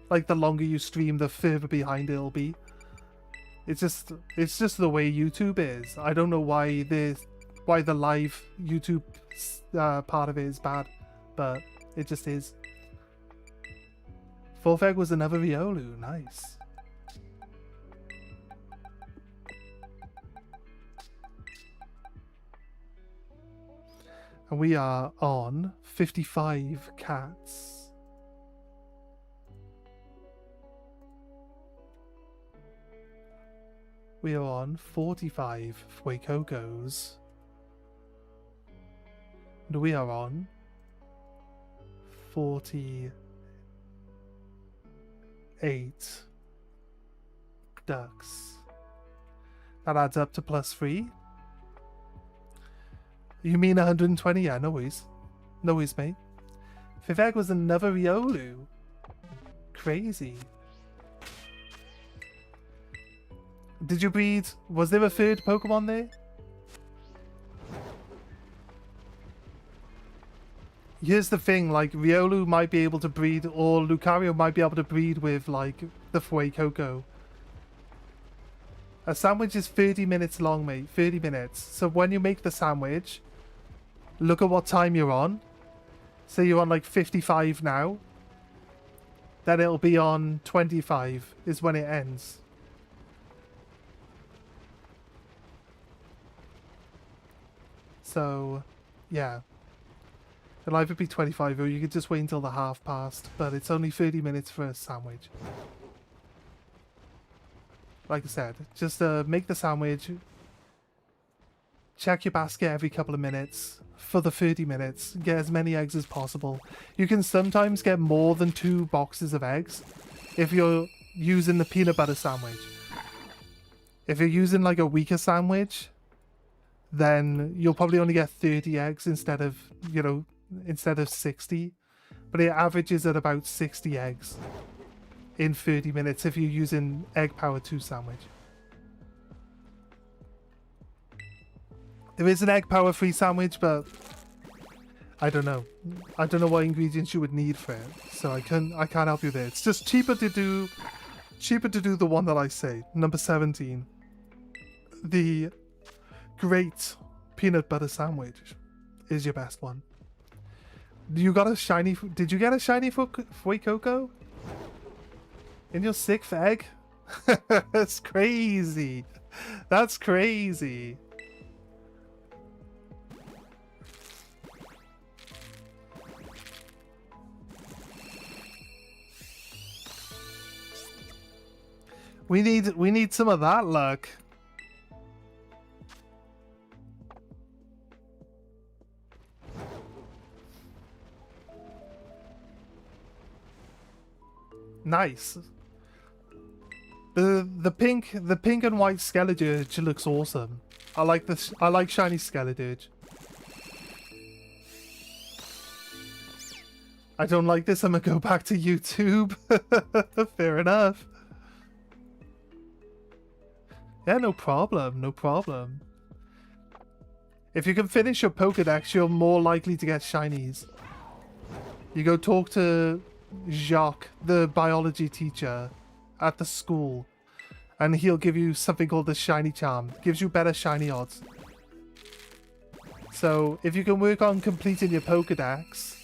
Like the longer you stream, the further behind it'll be. It's just the way YouTube is. I don't know why the live YouTube part of it is bad, but it just is. Fourth egg was another Riolu. Nice. And we are on 55 cats. We are on 45 Fuecocos. And we are on 40... 8 ducks. That adds up to +3. You mean 120? Yeah, no worries. No worries, mate. Fifth egg was another Riolu. Crazy. Did you breed? Was there a third Pokemon there? Here's the thing, like, Riolu might be able to breed, or Lucario might be able to breed with, like, the Fuecoco. A sandwich is 30 minutes long, mate. 30 minutes. So when you make the sandwich, look at what time you're on. Say you're on, like, 55 now. Then it'll be on 25 is when it ends. So, yeah. It'll either be 25 or you could just wait until the half past. But it's only 30 minutes for a sandwich. Like I said, just make the sandwich. Check your basket every couple of minutes for the 30 minutes. Get as many eggs as possible. You can sometimes get more than 2 boxes of eggs if you're using the peanut butter sandwich. If you're using like a weaker sandwich, then you'll probably only get 30 eggs instead of, you know, instead of 60. But it averages at about 60 eggs in 30 minutes if you're using Egg Power 2 sandwich. There is an Egg Power 3 sandwich, but I don't know. I don't know what ingredients you would need for it, so I can't help you there. It's just cheaper to do the one that I say. Number 17. The great peanut butter sandwich is your best one. You got a shiny... Did you get a shiny Fuecoco? In your 6th egg? That's crazy. That's crazy. We need some of that luck. Nice. The pink and white Skeledirge looks awesome. I like shiny Skeledirge. I don't like this, I'm gonna go back to YouTube. Fair enough. Yeah, no problem, no problem. If you can finish your Pokedex, you're more likely to get shinies. You go talk to Jacques, the biology teacher at the school, and he'll give you something called the shiny charm. Gives you better shiny odds. So if you can work on completing your Pokedex,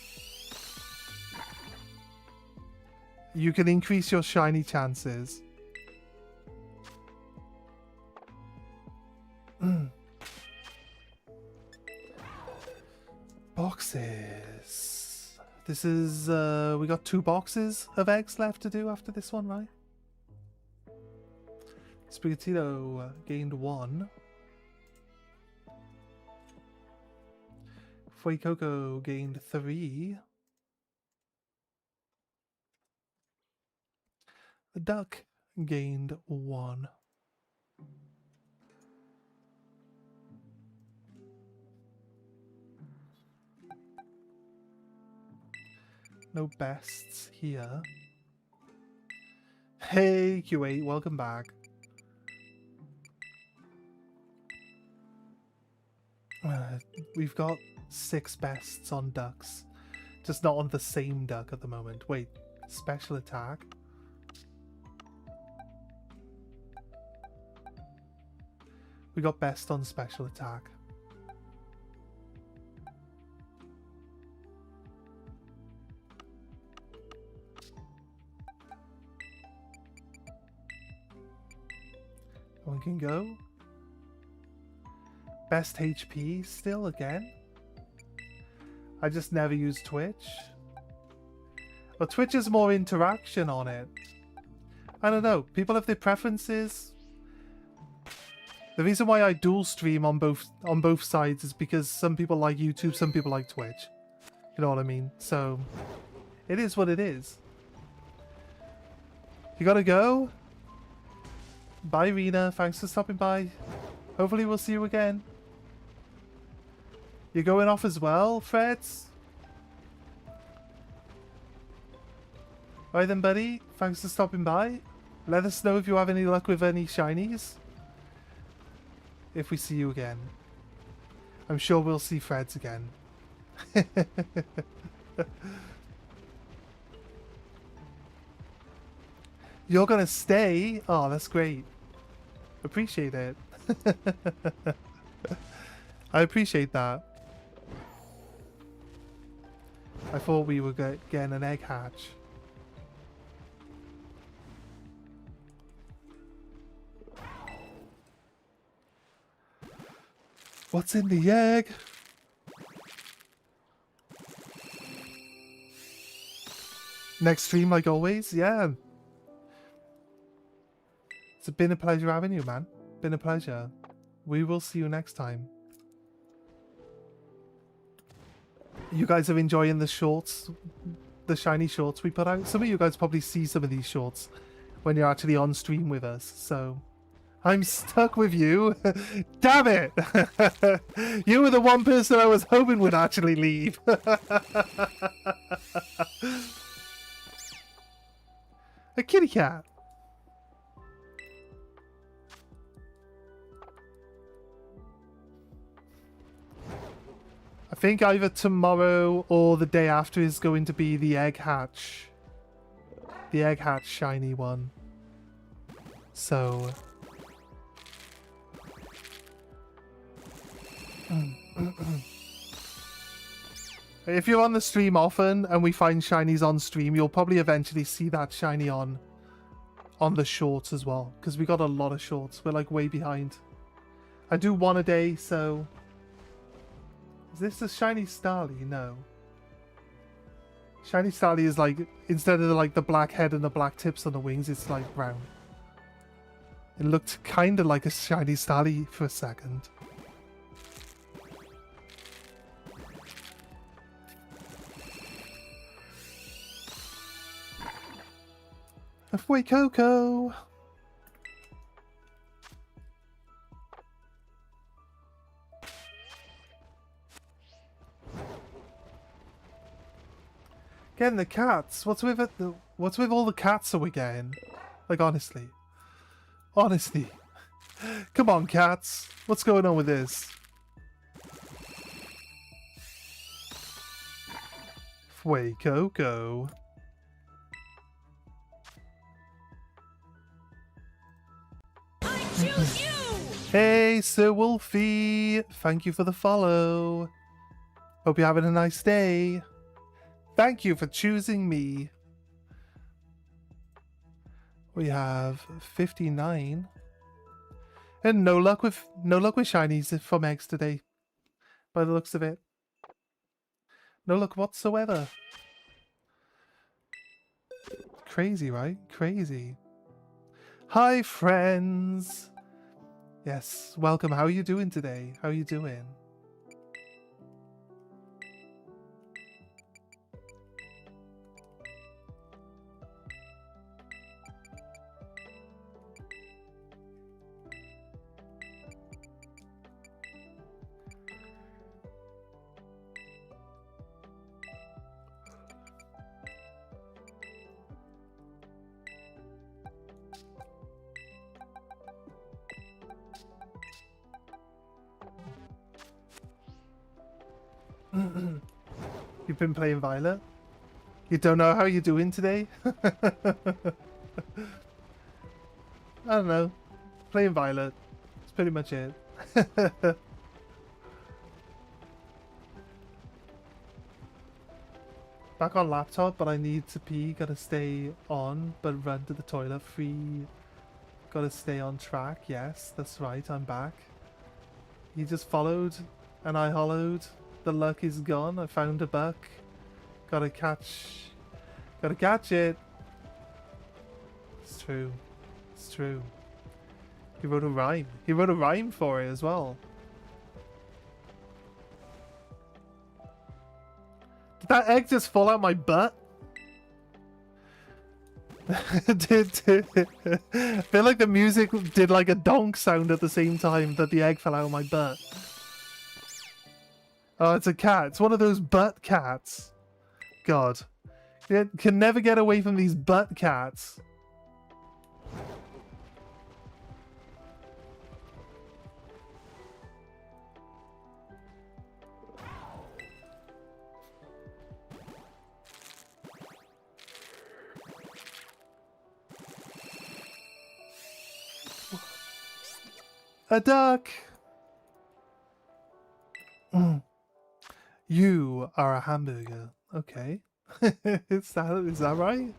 you can increase your shiny chances. Boxes. This is, we got 2 boxes of eggs left to do after this one, right? Sprigatito gained 1. Fuecoco gained 3. The duck gained 1. No bests here. Hey Q8, welcome back. We've got 6 bests on ducks. Just not on the same duck at the moment. Wait, special attack? We got best on special attack. One can go. Best HP still again. I just never use Twitch. Well, Twitch is more interaction on it. I don't know. People have their preferences. The reason why I dual stream on both sides is because some people like YouTube, some people like Twitch. You know what I mean? So it is what it is. You gotta go? Bye, Rena. Thanks for stopping by. Hopefully we'll see you again. You're going off as well, Freds? Alright then, buddy. Thanks for stopping by. Let us know if you have any luck with any shinies. If we see you again. I'm sure we'll see Freds again. You're gonna stay? Oh, that's great. Appreciate it. I appreciate that. I thought we were getting an egg hatch. What's in the egg? Next stream like always? Yeah. It's been a pleasure having you, man. Been a pleasure. We will see you next time. You guys are enjoying the shorts, the shiny shorts we put out. Some of you guys probably see some of these shorts when you're actually on stream with us, so I'm stuck with you. Damn it! You were the one person I was hoping would actually leave. A kitty cat. I think either tomorrow or the day after is going to be the egg hatch. The egg hatch shiny one. So... if you're on the stream often and we find shinies on stream, you'll probably eventually see that shiny on the shorts as well. Because we got a lot of shorts. We're like way behind. I do one a day, so... Is this a shiny Starly? No. Shiny Starly is like, instead of like the black head and the black tips on the wings, it's like brown. It looked kind of like a shiny Starly for a second. Halfway Coco! Getting the cats. What's with it? What's with all the cats that we're getting? Like honestly, honestly, come on, cats. What's going on with this? Fway Coco. I choose you. Hey, Sir Wolfie. Thank you for the follow. Hope you're having a nice day. Thank you for choosing me. We have 59. And no luck with shinies from eggs today. By the looks of it. No luck whatsoever. Crazy, right? Crazy. Hi, friends. Yes, welcome. How are you doing today? How are you doing? You've been playing Violet? You don't know how you're doing today? I don't know. Playing Violet. That's pretty much it. Back on laptop, but I need to pee. Gotta stay on, but run to the toilet. Free. Gotta stay on track. Yes, that's right. I'm back. You just followed, and I hollowed. The luck is gone. I found a buck. Gotta catch it. It's true. It's true. He wrote a rhyme. He wrote a rhyme for it as well. Did that egg just fall out my butt? I feel like the music did like a donk sound at the same time that the egg fell out of my butt. Oh, it's a cat. It's one of those butt cats. God. It can never get away from these butt cats. A duck! You are a hamburger. Okay. is that right?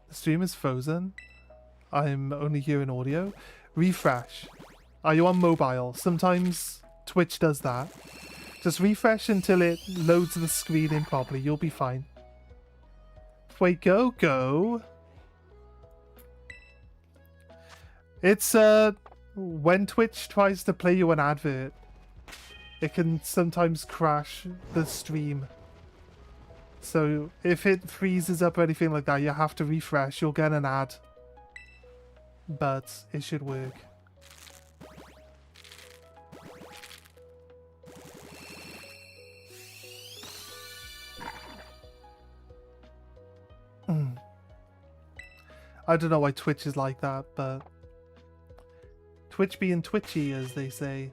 The stream is frozen. I'm only hearing audio. Refresh. Are you on mobile? Sometimes Twitch does that. Just refresh until it loads the screen in properly. You'll be fine. Wait, go. It's when Twitch tries to play you an advert, it can sometimes crash the stream. So if it freezes up or anything like that, you have to refresh. You'll get an ad. But it should work. I don't know why Twitch is like that, but Twitch being twitchy, as they say.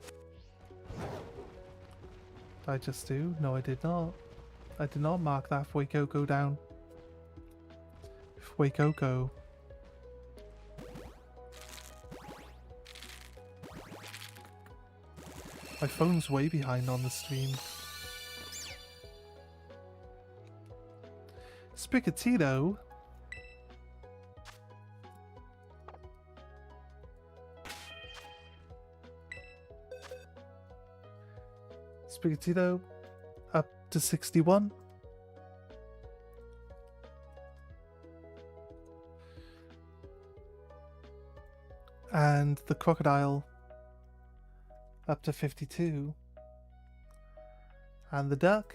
Did I just do? No, I did not. I did not mark that Fuecoco down. Fuecoco. My phone's way behind on the stream. Spicatito. Spicatito up to 61. And the crocodile up to 52. And the duck,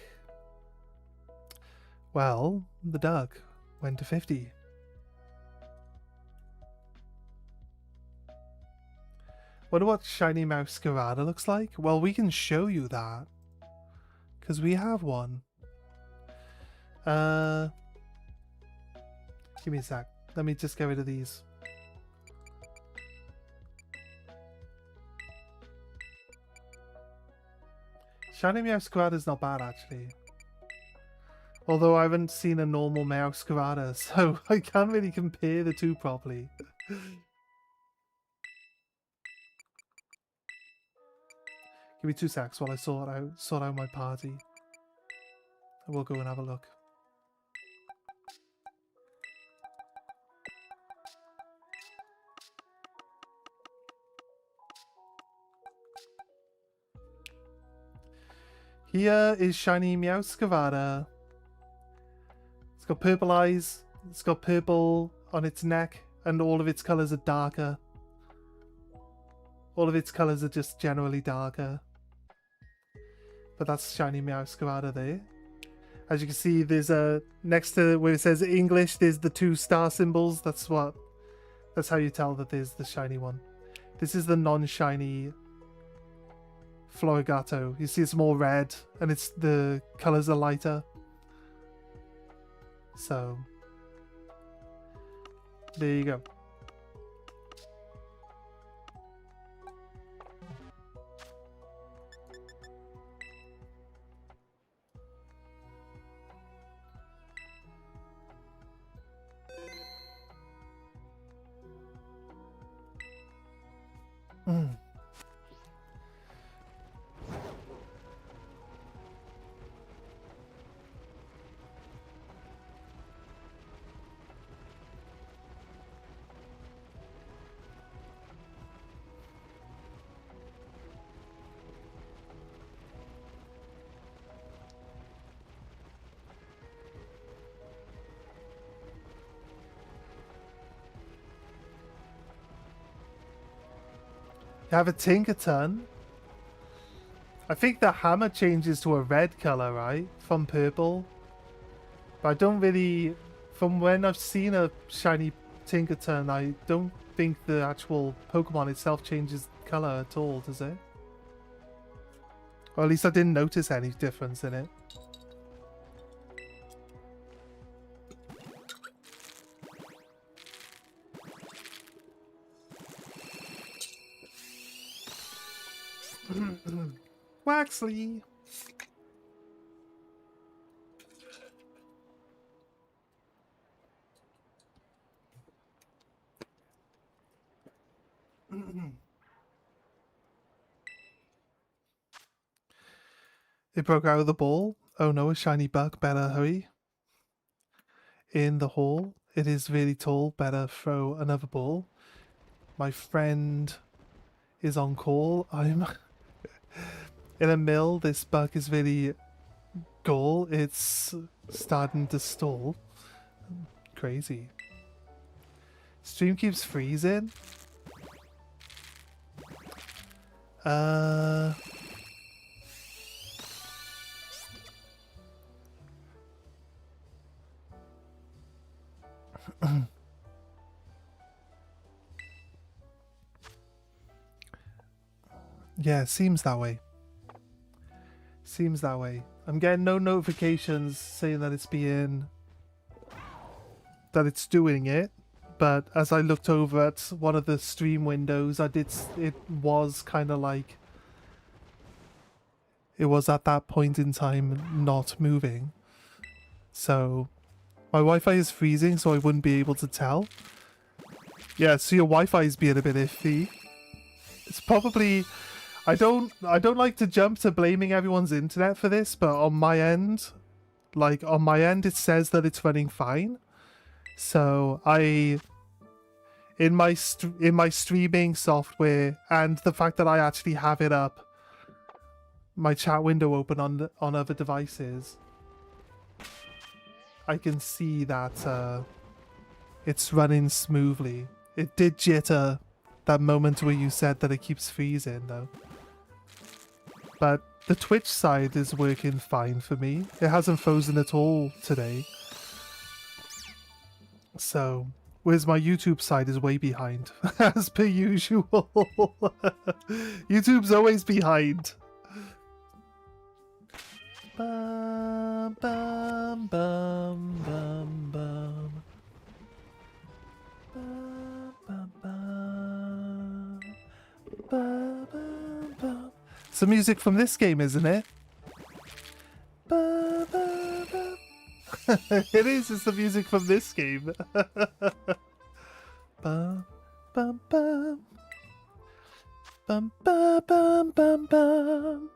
well, the duck went to 50. Wonder what Shiny Masquerada looks like? Well, we can show you that. Because we have one. Give me a sec. Let me just get rid of these. Shiny Masquerada is not bad, actually. Although I haven't seen a normal Masquerada, so I can't really compare the two properly. Give me 2 secs while I sort out my party. And we'll go and have a look. Here is Shiny Meowscarada. It's got purple eyes, it's got purple on its neck, and all of its colours are darker. All of its colours are just generally darker. But that's Shiny Meowscarada there. As you can see, there's next to where it says English, there's the 2 star symbols. That's how you tell that there's the shiny one. This is the non-shiny Florigato. You see it's more red and the colours are lighter. So there you go. You have a Tinkerton. I think the hammer changes to a red color, right? From purple. But I don't really... From when I've seen a shiny Tinkerton, I don't think the actual Pokemon itself changes color at all, does it? Or at least I didn't notice any difference in it. Waxley! It broke out of the ball. Oh no, a shiny bug. Better hurry. In the hall. It is really tall. Better throw another ball. My friend is on call. I'm in a mill. This bug is really gall. It's starting to stall. Crazy. Stream keeps freezing. Yeah, seems that way. Seems that way. I'm getting no notifications saying that it's being... that it's doing it. But as I looked over at one of the stream windows, it was kind of like... it was at that point in time not moving. So... my Wi-Fi is freezing, so I wouldn't be able to tell. Yeah, so your Wi-Fi is being a bit iffy. It's probably... I don't like to jump to blaming everyone's internet for this, but on my end, it says that it's running fine. So in my streaming software, and the fact that I actually have it up, my chat window open on other devices, I can see that it's running smoothly. It did jitter that moment where you said that it keeps freezing, though. But the Twitch side is working fine for me. It hasn't frozen at all today. So, whereas my YouTube side is way behind, as per usual. YouTube's always behind. Bum, bum, bum, bum, bum. Bum, bum, bum. Bum, bum, bum. Some music from this game, isn't it? Bum, bum, bum. It is, it's the music from this game. Bum, bum, bum. Bum, bum, bum, bum, bum.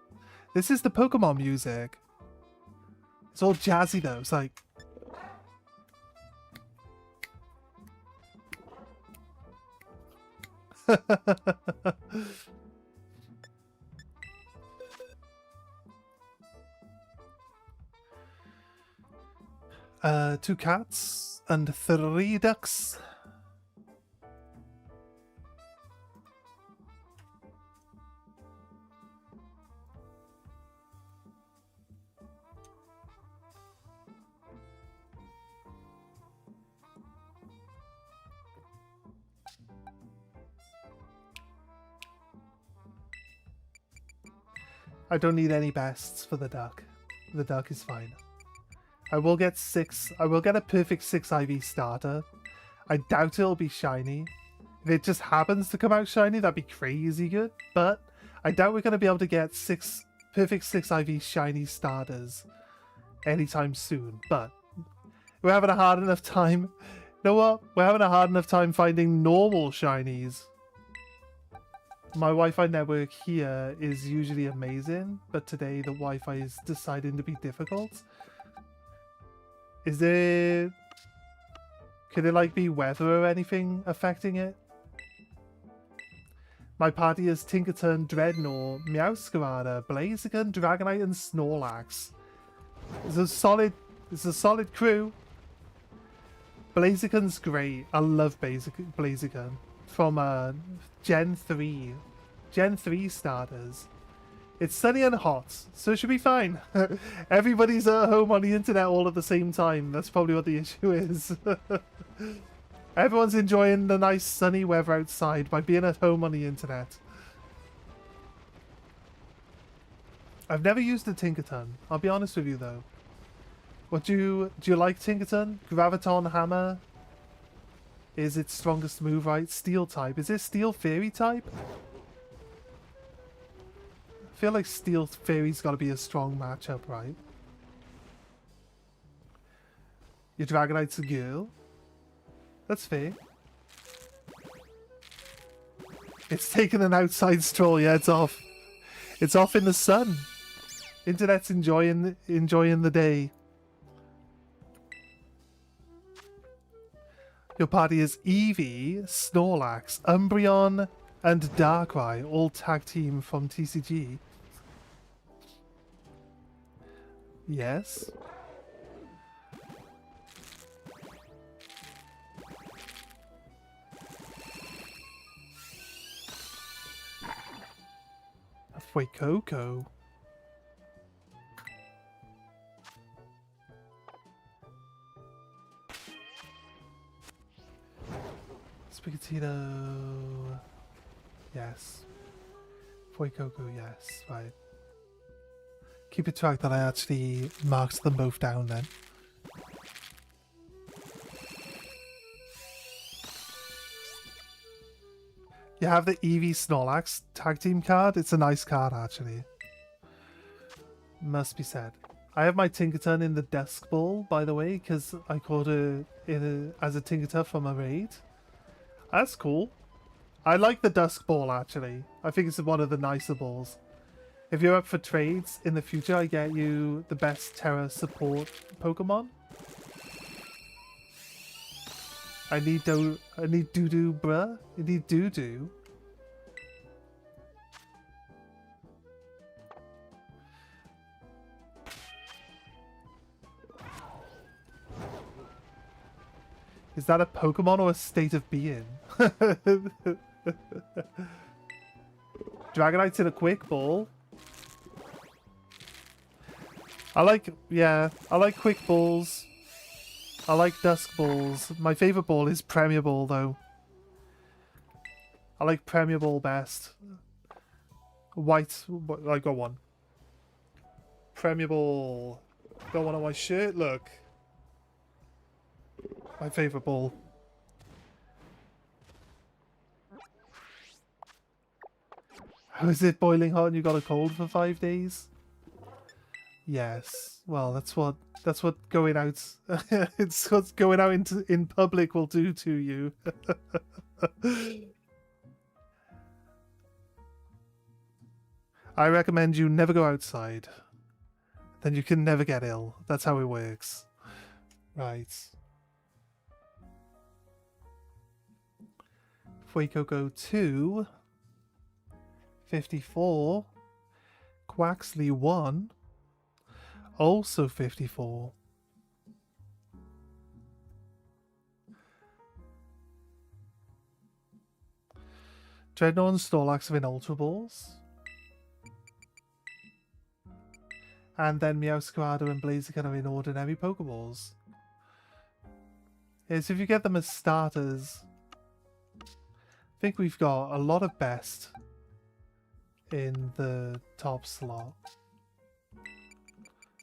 This is the Pokemon music. It's all jazzy though. It's like... two cats and 3 ducks. I don't need any bests for the duck. The duck is fine. I will get a perfect 6 IV starter. I doubt it'll be shiny. If it just happens to come out shiny, that'd be crazy good. But I doubt we're going to be able to get perfect 6 IV shiny starters anytime soon. But we're having a hard enough time. You know what? We're having a hard enough time finding normal shinies. My Wi-Fi network here is usually amazing, but today the Wi-Fi is deciding to be difficult. Is there... could it like be weather or anything affecting it? My party is Tinkerton, Dreadnought, Meowscarada, Blaziken, Dragonite, and Snorlax. It's a solid crew. Blaziken's great. I love Blaziken. From Gen 3 starters. It's sunny and hot, so it should be fine. Everybody's at home on the internet all at the same time. That's probably what the issue is. Everyone's enjoying the nice sunny weather outside by being at home on the internet. I've never used a Tinkerton. I'll be honest with you though. What do you like Tinkerton? Graviton Hammer is its strongest move, right? Steel type. Is it Steel Fairy type? I feel like Steel Fairy's got to be a strong matchup, right? Your Dragonite's a girl. That's fair. It's taking an outside stroll. Yeah, it's off. It's off in the sun. Internet's enjoying the day. Your party is Eevee, Snorlax, Umbreon, and Darkrai, all tag team from TCG. Yes. Wait, Coco. Spaghettino. Yes. Coco, yes. Right. Keep it track that I actually marked them both down then. You have the Eevee Snorlax tag team card. It's a nice card, actually. Must be said. I have my Tinkerton in the Dusk Ball, by the way, because I caught her as a Tinkerton from a raid. That's cool. I like the Dusk Ball, actually. I think it's one of the nicer balls. If you're up for trades in the future, I get you the best Terra support Pokemon. I need doo-doo, bruh. I need doo-doo. Is that a Pokemon or a state of being? Dragonite's in a quick ball. I like quick balls. I like dusk balls. My favorite ball is Premier Ball, though. I like Premier Ball best. White, I got one. Premier Ball. Got one on my shirt, look. My favorite ball. How is it boiling hot and you got a cold for 5 days? Yes. Well, that's what going out it's what going out in public will do to you. I recommend you never go outside. Then you can never get ill. That's how it works. Right. Fuecoco 2. 54. Quaxley 1. Also 54. Dreadnought and Snorlax have in Ultra Balls. And then Meowscarada and Blaziken are in ordinary Pokeballs. Yes, if you get them as starters, I think we've got a lot of best in the top slot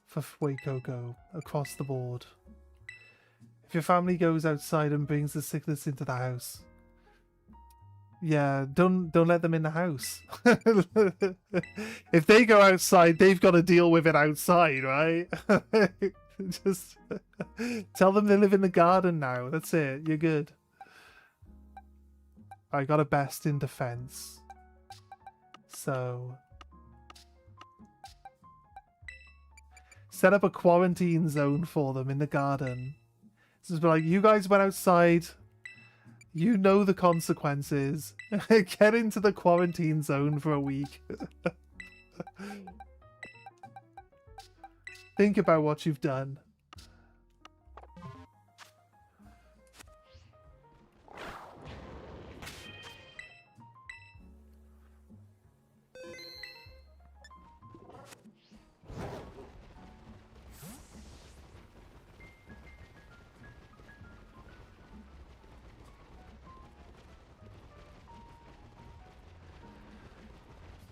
for Fuecoco across the board. If your family goes outside and brings the sickness into the house, yeah, don't let them in the house. If they go outside, they've got to deal with it outside, right? Just tell them they live in the garden now. That's it. You're good. I got a best in defense. So set up a quarantine zone for them in the garden. Just be like, you guys went outside. You know the consequences. Get into the quarantine zone for a week. Think about what you've done.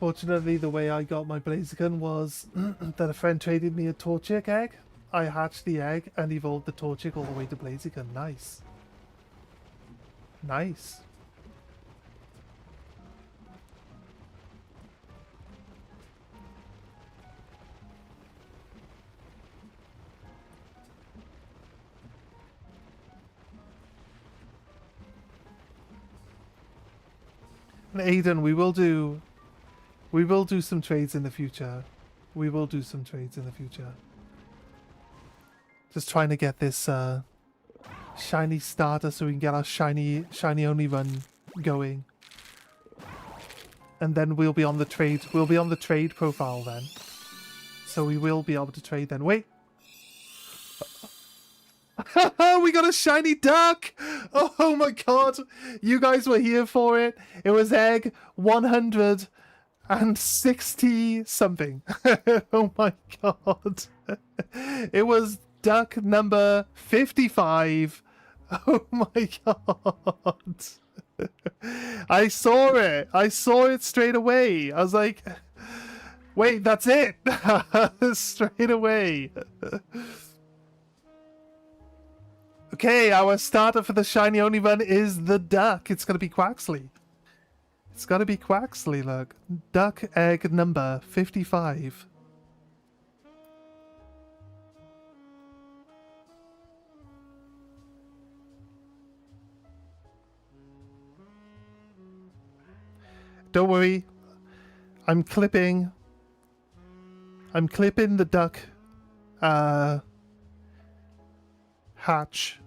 Fortunately, the way I got my Blaziken was that a friend traded me a Torchic egg. I hatched the egg and evolved the Torchic all the way to Blaziken. Nice. Nice. And Aiden, we will do some trades in the future. We will do some trades in the future. Just trying to get this shiny starter so we can get our shiny only run going. And then we'll be on the trade. We'll be on the trade profile then. So we will be able to trade then. Wait. We got a shiny duck! Oh my god. You guys were here for it. It was egg 160 something. Oh my god. It was duck number 55. Oh my god. I saw it. I saw it straight away. I was like, wait, that's it. Straight away. Okay, our starter for the shiny only run is the duck. It's going to be Quaxley. It's got to be Quaxley, look. Duck egg number 55. Don't worry. I'm clipping the duck hatch.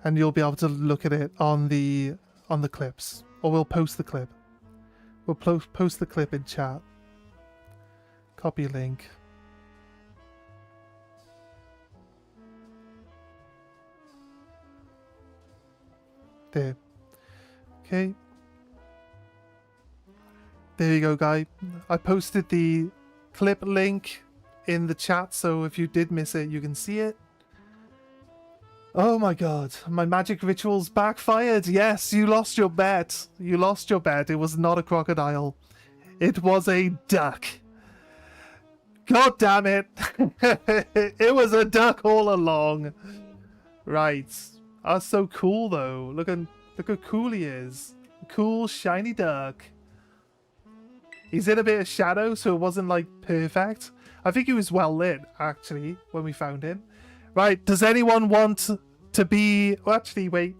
And you'll be able to look at it on the clips. Or we'll post the clip. We'll post the clip in chat. Copy link. There. Okay. There you go, guy. I posted the clip link in the chat, so if you did miss it, you can see it. Oh my god, my magic rituals backfired. Yes, you lost your bet. You lost your bet. It was not a crocodile. It was a duck. God damn it. It was a duck all along. Right. That's so cool, though. Look how cool he is. Cool, shiny duck. He's in a bit of shadow, so it wasn't, like, perfect. I think he was well lit, actually, when we found him. Right, does anyone want to be... Well, actually, wait.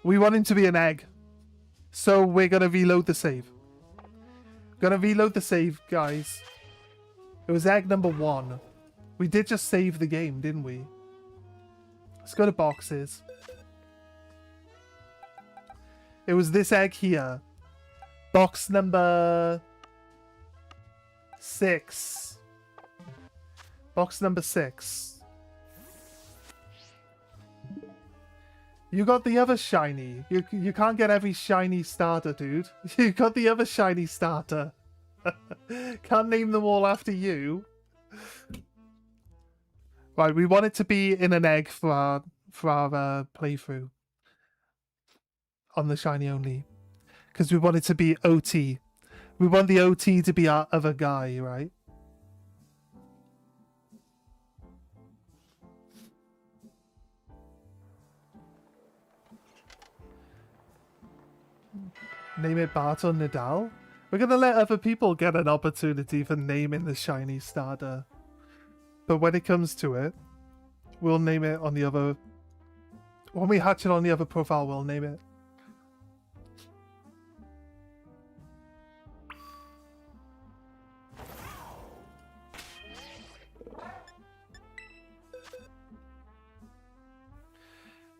We want him to be an egg. So we're going to reload the save. Going to reload the save, guys. It was egg number 1. We did just save the game, didn't we? Let's go to boxes. It was this egg here. Box number 6. Box number 6. You got the other shiny. You can't get every shiny starter, dude. You got the other shiny starter. Can't name them all after you. Right, we want it to be in an egg for our playthrough. On the shiny only. Because we want it to be OT. We want the OT to be our other guy, right? Name it Bart or Nadal? We're going to let other people get an opportunity for naming the shiny starter. But when it comes to it, we'll name it on the other... When we hatch it on the other profile, we'll name it.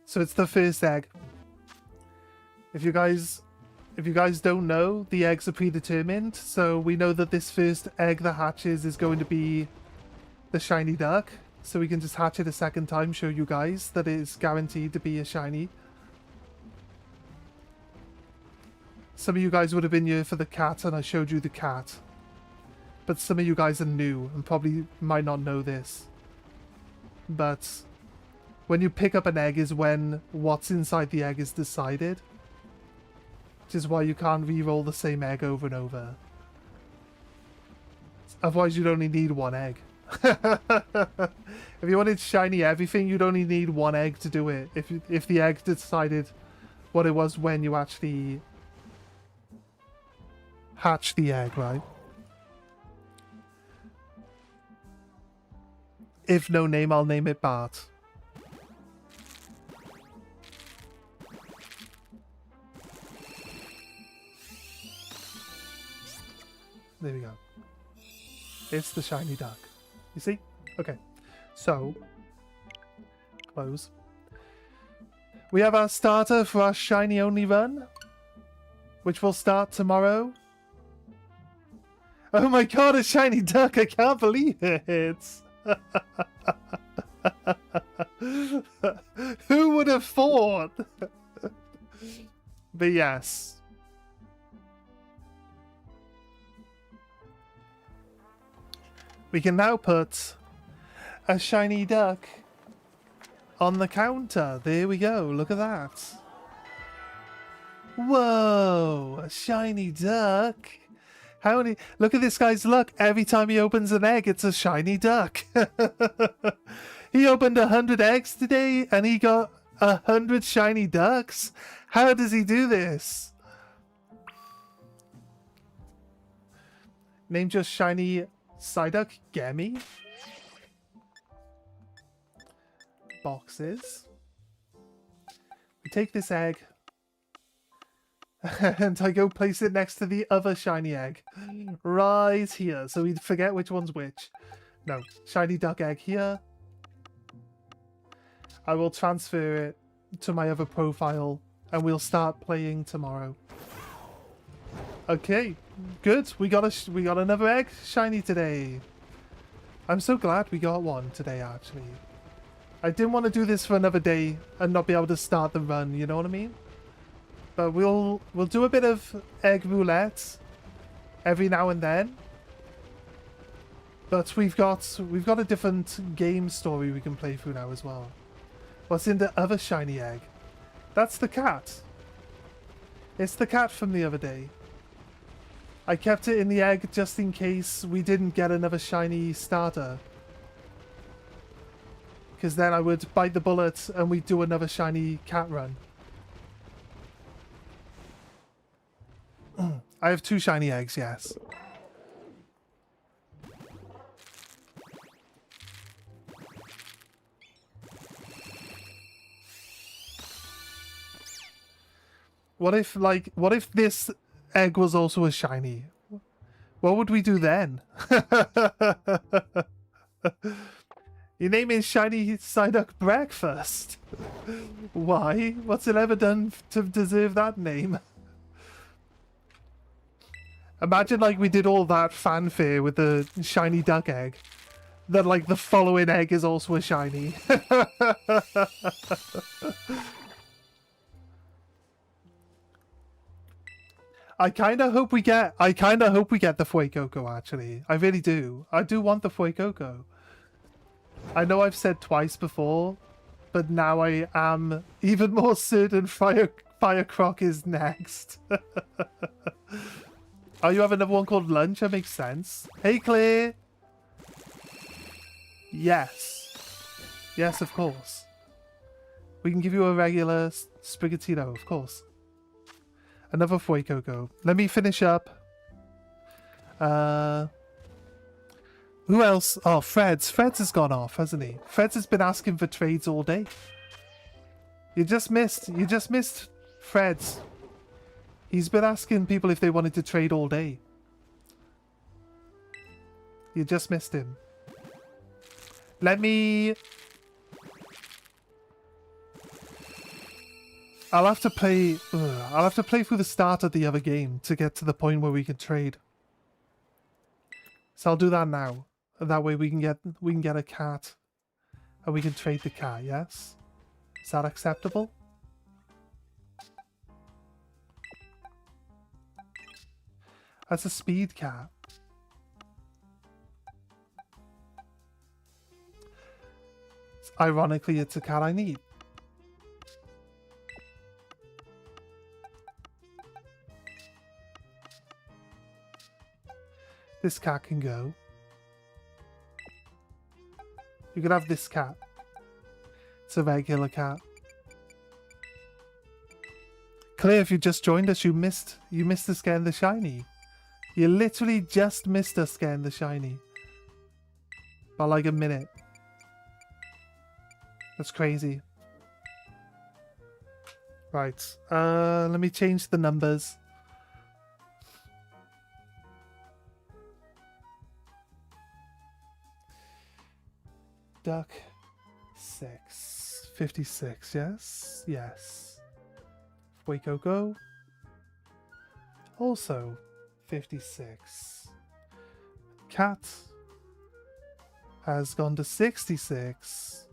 So it's the first egg. If you guys don't know, the eggs are predetermined, so we know that this first egg that hatches is going to be the shiny duck. So we can just hatch it a second time, show you guys that it is guaranteed to be a shiny. Some of you guys would have been here for the cat, and I showed you the cat. But some of you guys are new, and probably might not know this. But when you pick up an egg is when what's inside the egg is decided. Which is why you can't re-roll the same egg over and over. Otherwise, you'd only need one egg. If you wanted shiny everything, you'd only need one egg to do it. If the egg decided what it was when you actually hatch the egg, right? If no name, I'll name it Bart. There we go. It's the shiny duck. You see? Okay. So, close. We have our starter for our shiny only run, which will start tomorrow. Oh my god, a shiny duck! I can't believe it! Who would have thought? But yes. We can now put a shiny duck on the counter. There we go. Look at that. Whoa, a shiny duck. How many? Look at this guy's luck. Every time he opens an egg, it's a shiny duck. He opened 100 eggs today and he got 100 shiny ducks. How does he do this? Name just shiny Psyduck Gemmy. Boxes. We take this egg and I go place it next to the other shiny egg right here, so we forget which one's which. No, shiny duck egg here. I will transfer it to my other profile and we'll start playing tomorrow. Okay, good. We got another egg shiny today. I'm so glad we got one today, actually. I didn't want to do this for another day and not be able to start the run, you know what I mean? But we'll do a bit of egg roulette every now and then. But we've got a different game story we can play through now as well. What's in the other shiny egg? That's the cat. It's the cat from the other day. I kept it in the egg just in case we didn't get another shiny starter. Because then I would bite the bullet and we'd do another shiny cat run. I have 2 shiny eggs, yes. What if this egg was also a shiny? What would we do then? Your name is Shiny Psyduck Breakfast. Why? What's it ever done to deserve that name? Imagine like we did all that fanfare with the shiny duck egg. That like the following egg is also a shiny. I kind of hope we get the Fuecoco, actually. I really do. I do want the Fuecoco. I know I've said twice before, but now I am even more certain Firecroc is next. Oh, you have another one called Lunch? That makes sense. Hey, Claire! Yes. Yes, of course. We can give you a regular Sprigatito, of course. Another Fuecoco. Let me finish up. Who else? Oh, Freds. Freds has gone off, hasn't he? Freds has been asking for trades all day. You just missed Freds. He's been asking people if they wanted to trade all day. You just missed him. Let me... I'll have to play through the start of the other game to get to the point where we can trade. So I'll do that now. That way we can get a cat. And we can trade the cat, yes? Is that acceptable? That's a speed cat. Ironically, it's a cat I need. This cat can go. You can have this cat. It's a regular cat. Claire, if you just joined us, you missed us getting the shiny. You literally just missed us getting the shiny. By like a minute. That's crazy. Right. Let me change the numbers. Duck 6. 56, yes? Yes. Waco go. Also 56. Cat has gone to 66.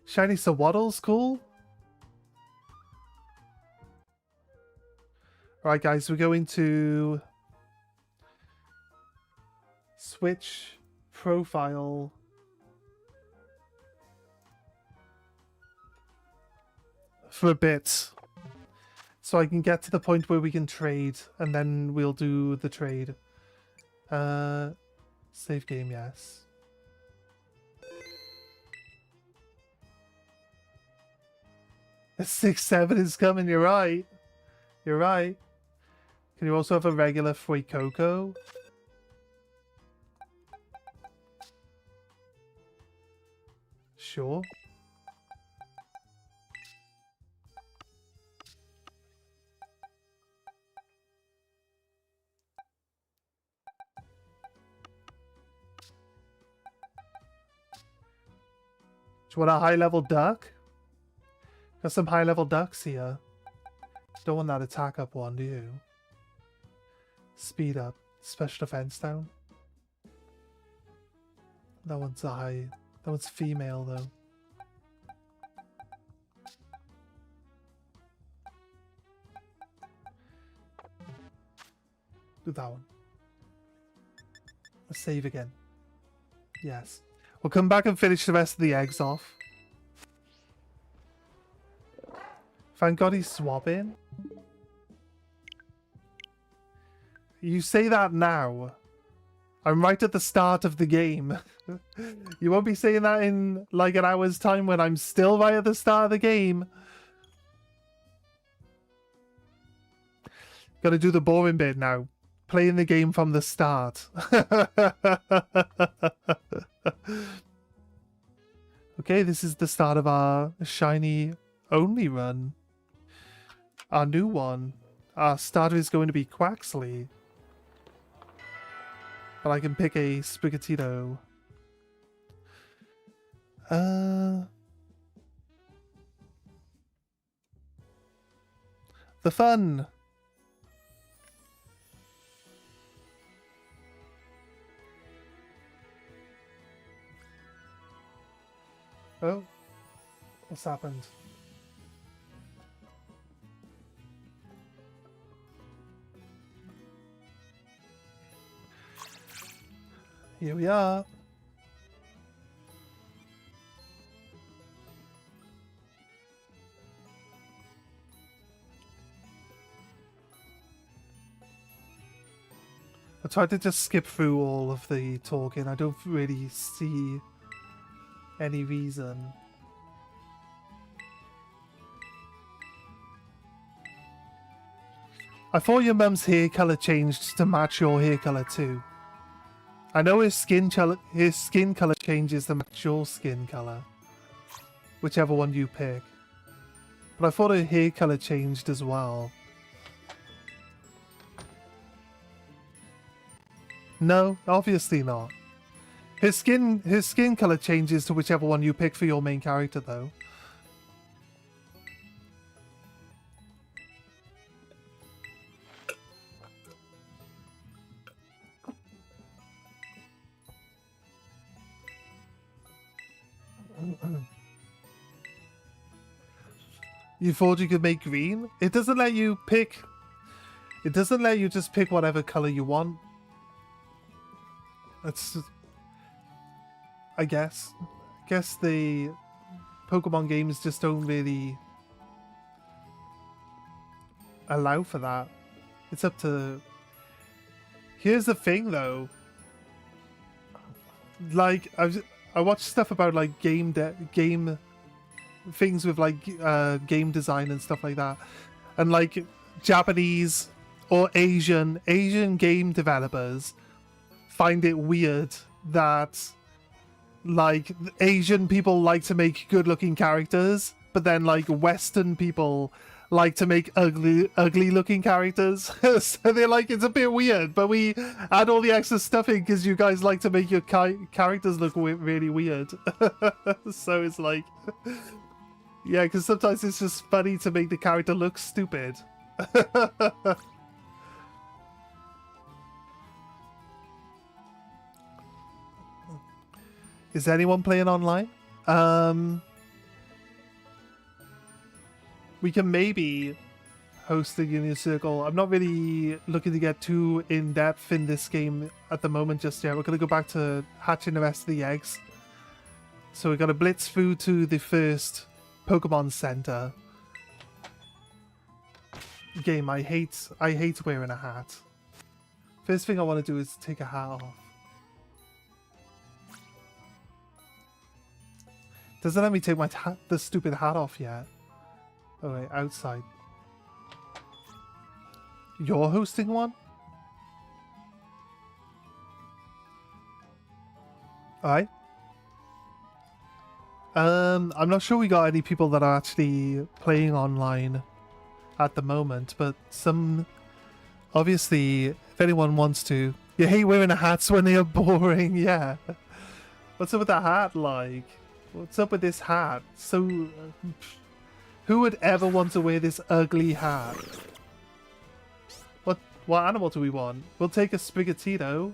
Shiny Sawaddle's cool. Alright guys, we're going to switch profile for a bit so I can get to the point where we can trade, and then we'll do the trade. Save game, yes. A 6-7 is coming, you're right. You're right. Can you also have a regular Fuecoco? Sure. Do you want a high-level duck? Got some high-level ducks here. Don't want that attack up one, do you? Speed up. Special defense down. That one's a high... That one's female, though. Do that one. Let's save again. Yes. We'll come back and finish the rest of the eggs off. Thank God he's swapping. You say that now. I'm right at the start of the game. You won't be saying that in like an hour's time when I'm still right at the start of the game. Gotta do the boring bit now. Playing the game from the start. Okay, this is the start of our shiny only run. Our new one. Our starter is going to be Quaxley. But I can pick a Sprigatito. The fun! Oh, what's happened? Here we are. I tried to just skip through all of the talking. I don't really see any reason. I thought your mum's hair color changed to match your hair color too. I know his skin color changes to match your skin color, whichever one you pick. But I thought her hair color changed as well. No, obviously not. His skin color changes to whichever one you pick for your main character, though. You thought you could make green? It doesn't let you pick. It doesn't let you just pick whatever color you want. That's, I guess the Pokemon games just don't really allow for that. It's up to... Here's the thing, though. Like, I watched stuff about, like, game things with, like, game design and stuff like that. And, like, Japanese or Asian game developers find it weird that, like, Asian people like to make good-looking characters, but then, like, Western people like to make ugly-looking characters. So they're like, it's a bit weird, but we add all the extra stuff in because you guys like to make your characters look really weird. So it's like... Yeah, because sometimes it's just funny to make the character look stupid. Is anyone playing online? We can maybe host the Union Circle. I'm not really looking to get too in-depth in this game at the moment just yet. We're going to go back to hatching the rest of the eggs. So we're going to blitz through to the first Pokemon Center. Game, I hate wearing a hat. First thing I want to do is take a hat off. Doesn't let me take the stupid hat off yet. Oh wait, outside. You're hosting one? Alright. I'm not sure we got any people that are actually playing online at the moment, but some... Obviously, if anyone wants to... You hate wearing hats when they are boring, yeah. What's up with that hat, like? What's up with this hat? So... who would ever want to wear this ugly hat? What animal do we want? We'll take a Sprigatito.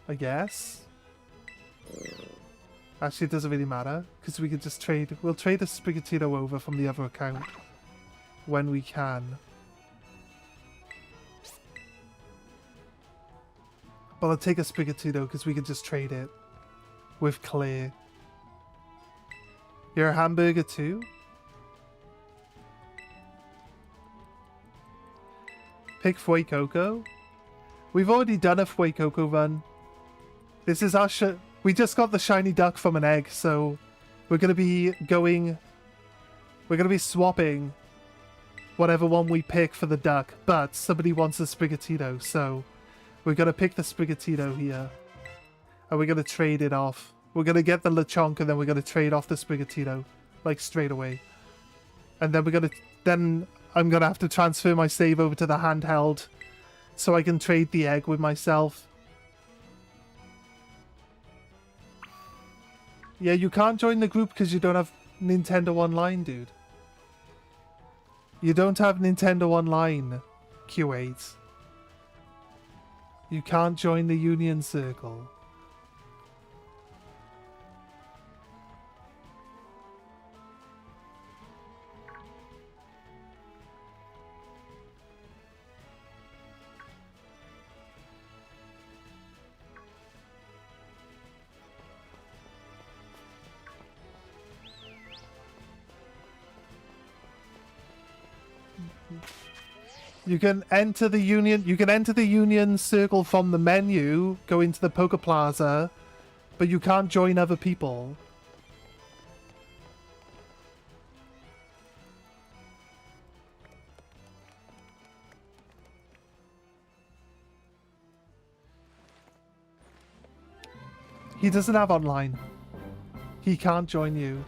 I guess. Actually, it doesn't really matter, because we could just trade... We'll trade a Sprigatito over from the other account when we can. But I'll take a Sprigatito, because we could just trade it with Claire. You're a hamburger too? Pick Fuecoco? We've already done a Fuecoco run. This is our we just got the shiny duck from an egg, so we're going to be going... We're going to be swapping whatever one we pick for the duck, but somebody wants a Sprigatito, so we're going to pick the Sprigatito here. And we're going to trade it off. We're going to get the Lechonk, and then we're going to trade off the Sprigatito, like, straight away. And then we're going to... Then I'm going to have to transfer my save over to the handheld so I can trade the egg with myself. Yeah, you can't join the group because you don't have Nintendo Online, dude. You don't have Nintendo Online, Q8. You can't join the Union Circle. You can enter the Union Circle from the menu, go into the Poké Plaza, but you can't join other people. He doesn't have online. He can't join you.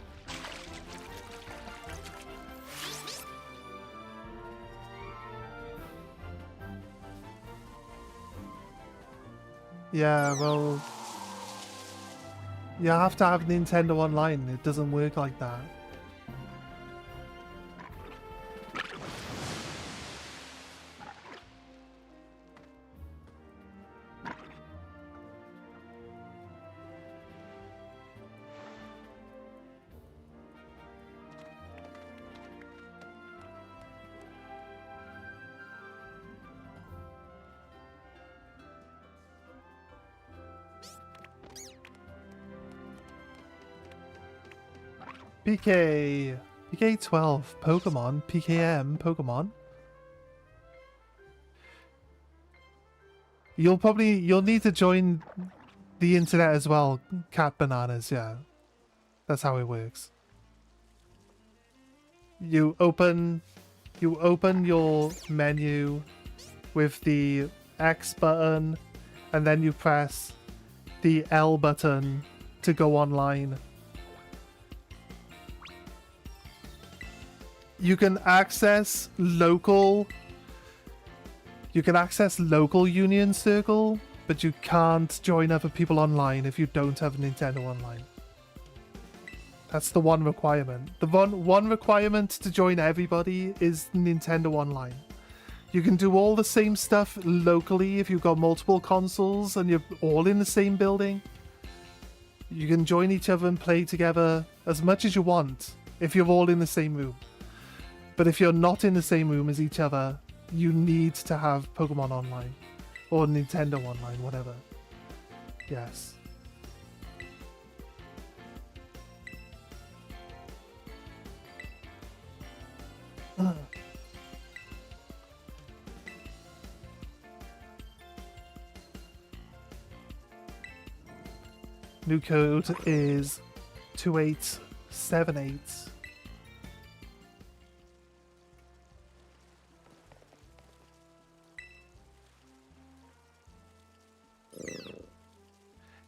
Yeah, well... You have to have Nintendo Online. It doesn't work like that. PK! PK12 Pokemon, PKM Pokemon. You'll need to join the internet as well, Cat Bananas, yeah. That's how it works. You open your menu with the X button, and then you press the L button to go online. You can access local Union Circle, but you can't join other people online if you don't have Nintendo Online. That's the one requirement. The one requirement to join everybody is Nintendo Online. You can do all the same stuff locally if you've got multiple consoles and you're all in the same building. You can join each other and play together as much as you want if you're all in the same room. But if you're not in the same room as each other, you need to have Pokemon Online. Or Nintendo Online, whatever. Yes. New code is 2878.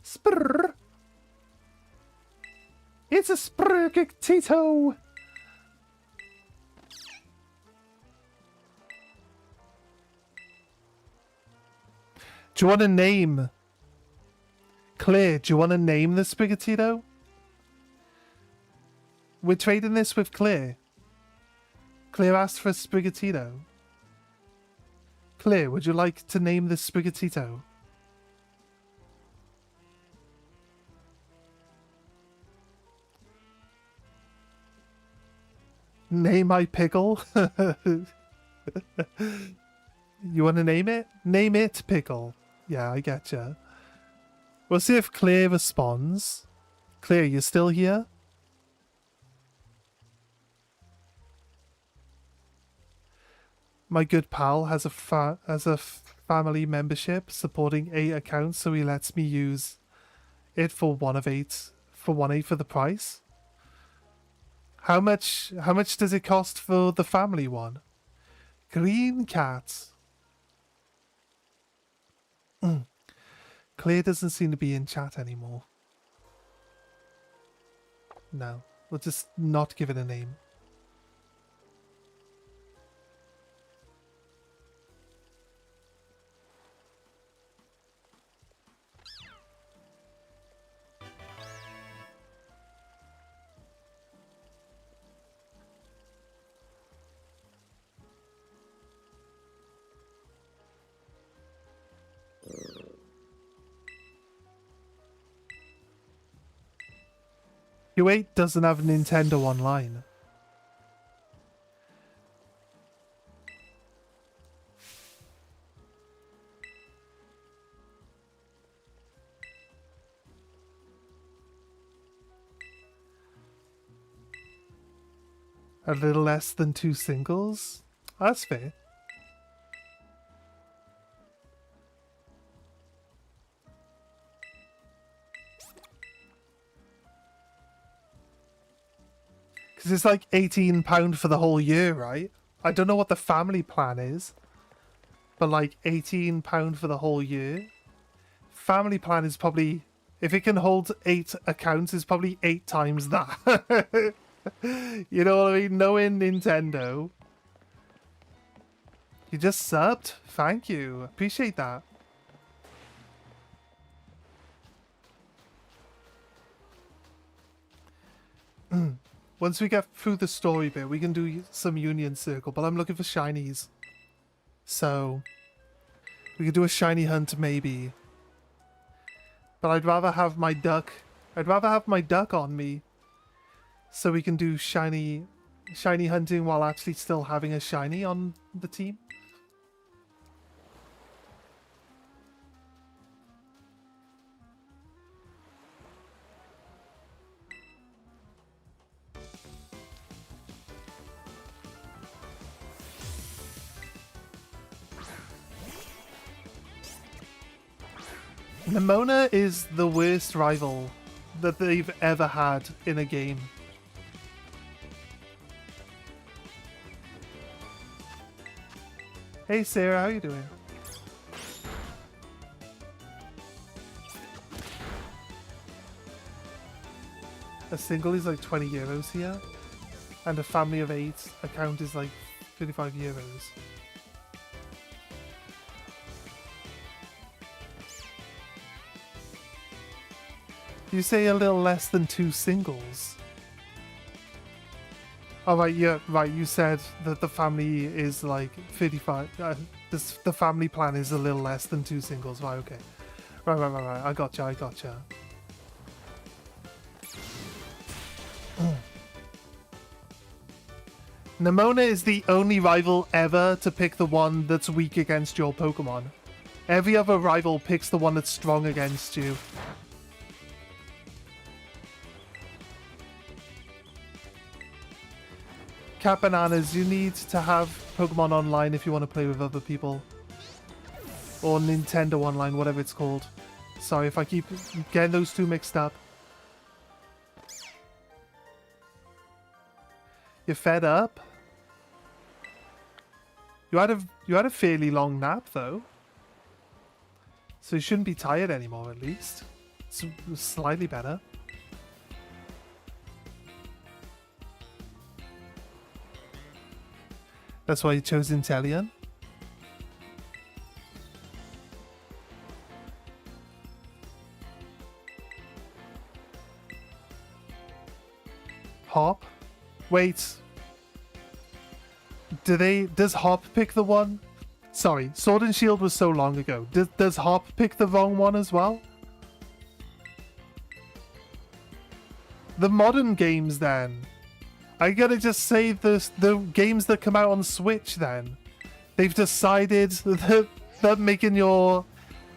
Sprr. It's a Sprigitito. Do you want to name? Claire, do you want to name the Sprigatito? We're trading this with Claire. Claire asked for a Sprigatito. Claire, would you like to name the Sprigatito? Name my pickle? You want to name it? Name it Pickle. Yeah, I getcha. We'll see if Claire responds. Claire, you still here? My good pal has a family membership supporting 8 accounts, so he lets me use it for 1 of 8 for 1/8 of the price. How much does it cost for the family one? Green cat. Claire doesn't seem to be in chat anymore. No, we'll just not give it a name. Q8 doesn't have Nintendo Online. A little less than 2 singles? That's fair. Because it's like £18 for the whole year, right? I don't know what the family plan is, but like £18 for the whole year. Family plan is probably, if it can hold 8 accounts, is probably 8 times that. You know what I mean? Knowing Nintendo. You just subbed? Thank you. Appreciate that. Once we get through the story bit, we can do some Union Circle, but I'm looking for shinies. So, we could do a shiny hunt maybe. But I'd rather have my duck. I'd rather have my duck on me. So we can do shiny hunting while actually still having a shiny on the team. Nimona is the worst rival that they've ever had in a game. Hey Sarah, how you doing? A single is like 20 euros here, and a family of 8 account is like 35 euros. You say a little less than 2 singles. Oh right, yeah, right. You said that the family is like 35. The family plan is a little less than 2 singles. Right, okay. Right. I gotcha. Nimona is the only rival ever to pick the one that's weak against your Pokemon. Every other rival picks the one that's strong against you. Cat Bananas, you need to have Pokemon Online if you want to play with other people. Or Nintendo Online, whatever it's called. Sorry if I keep getting those two mixed up. You're fed up? You had a fairly long nap though. So you shouldn't be tired anymore at least. It's slightly better. That's why you chose Inteleon? Hop? Wait. Does Hop pick the one? Sorry, Sword and Shield was so long ago. Does Hop pick the wrong one as well? The modern games then. I gotta just say the games that come out on Switch then. They've decided that making your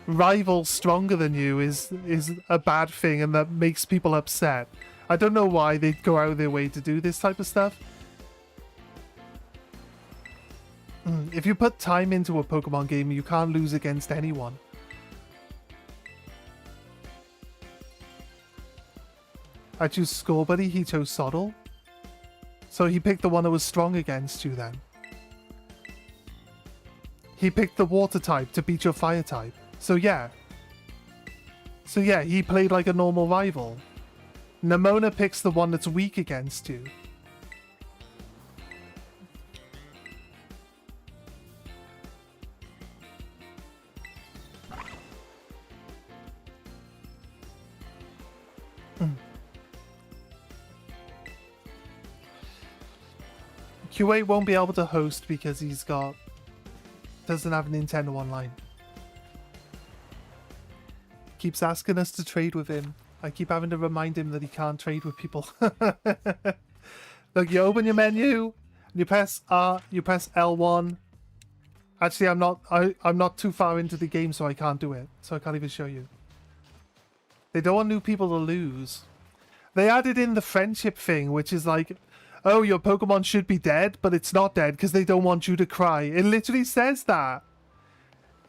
rival stronger than you is a bad thing and that makes people upset. I don't know why they'd go out of their way to do this type of stuff. If you put time into a Pokemon game, you can't lose against anyone. I choose Scorbunny, he chose Soddle. So he picked the one that was strong against you then. He picked the water type to beat your fire type. So yeah, he played like a normal rival. Nimona picks the one that's weak against you. QA won't be able to host because doesn't have Nintendo Online. Keeps asking us to trade with him. I keep having to remind him that he can't trade with people. Look, you open your menu, you press R, you press L1. Actually, I'm not too far into the game, so I can't do it. So I can't even show you. They don't want new people to lose. They added in the friendship thing, which is like, oh, your Pokemon should be dead, but it's not dead because they don't want you to cry. It literally says that.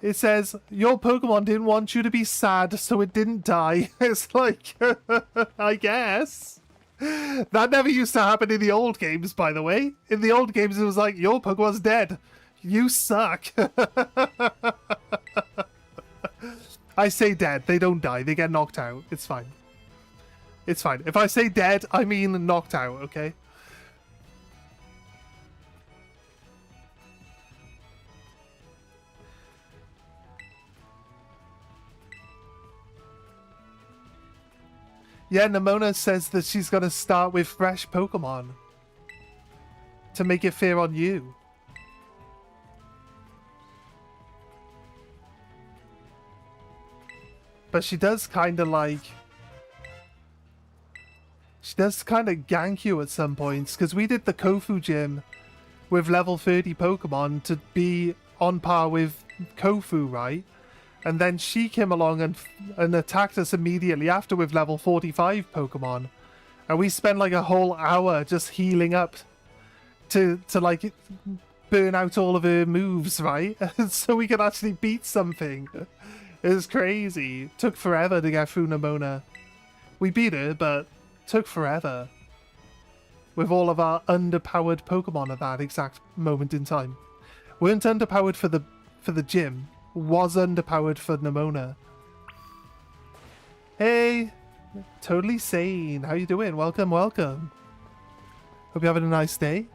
It says, your Pokemon didn't want you to be sad, so it didn't die. It's like, I guess. That never used to happen in the old games, by the way. In the old games, it was like, your Pokemon's dead. You suck. I say dead. They don't die. They get knocked out. It's fine. It's fine. If I say dead, I mean knocked out, okay? Yeah, Nimona says that she's going to start with fresh Pokemon to make it fair on you. But she does kind of like... She does kind of gank you at some points, because we did the Kofu gym with level 30 Pokemon to be on par with Kofu, right? And then she came along and attacked us immediately after with level 45 Pokemon. And we spent like a whole hour just healing up to like burn out all of her moves, right? So we could actually beat something. It was crazy. Took forever to get through Nimona. We beat her, but took forever. With all of our underpowered Pokemon at that exact moment in time. Weren't underpowered for the gym. Was underpowered for Nimona. Hey! Totally sane. How you doing? Welcome, welcome. Hope you're having a nice day.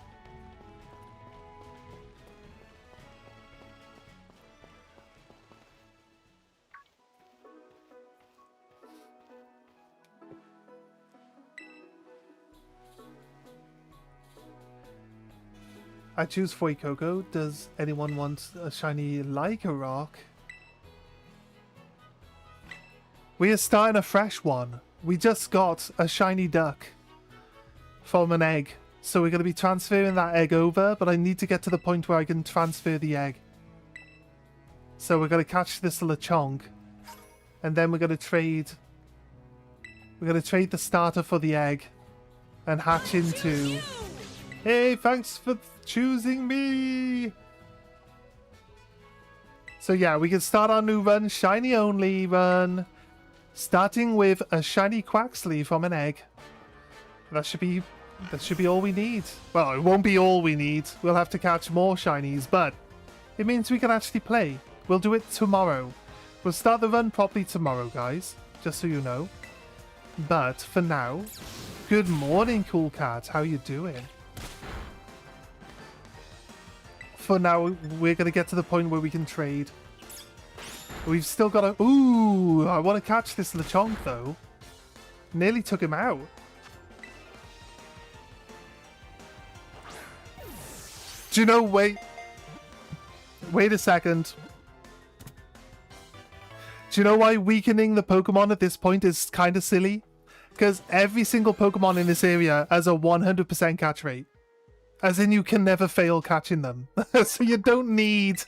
I choose Fuecoco. Does anyone want a shiny Lycanroc? We are starting a fresh one. We just got a shiny duck from an egg. So we're going to be transferring that egg over, but I need to get to the point where I can transfer the egg. So we're going to catch this Lechonk. And then we're going to trade... We're going to trade the starter for the egg. And hatch into... Hey, thanks for choosing me! So yeah, we can start our new run, shiny only run. Starting with a shiny Quaxley from an egg. That should be all we need. Well, it won't be all we need. We'll have to catch more shinies, but it means we can actually play. We'll do it tomorrow. We'll start the run properly tomorrow, guys. Just so you know. But for now, good morning, Cool Cat. How you doing? For now, we're going to get to the point where we can trade. We've still got a... Ooh, I want to catch this Lechonk, though. Nearly took him out. Do you know... Wait a second. Do you know why weakening the Pokemon at this point is kind of silly? Because every single Pokemon in this area has a 100% catch rate. As in, you can never fail catching them. So you don't need...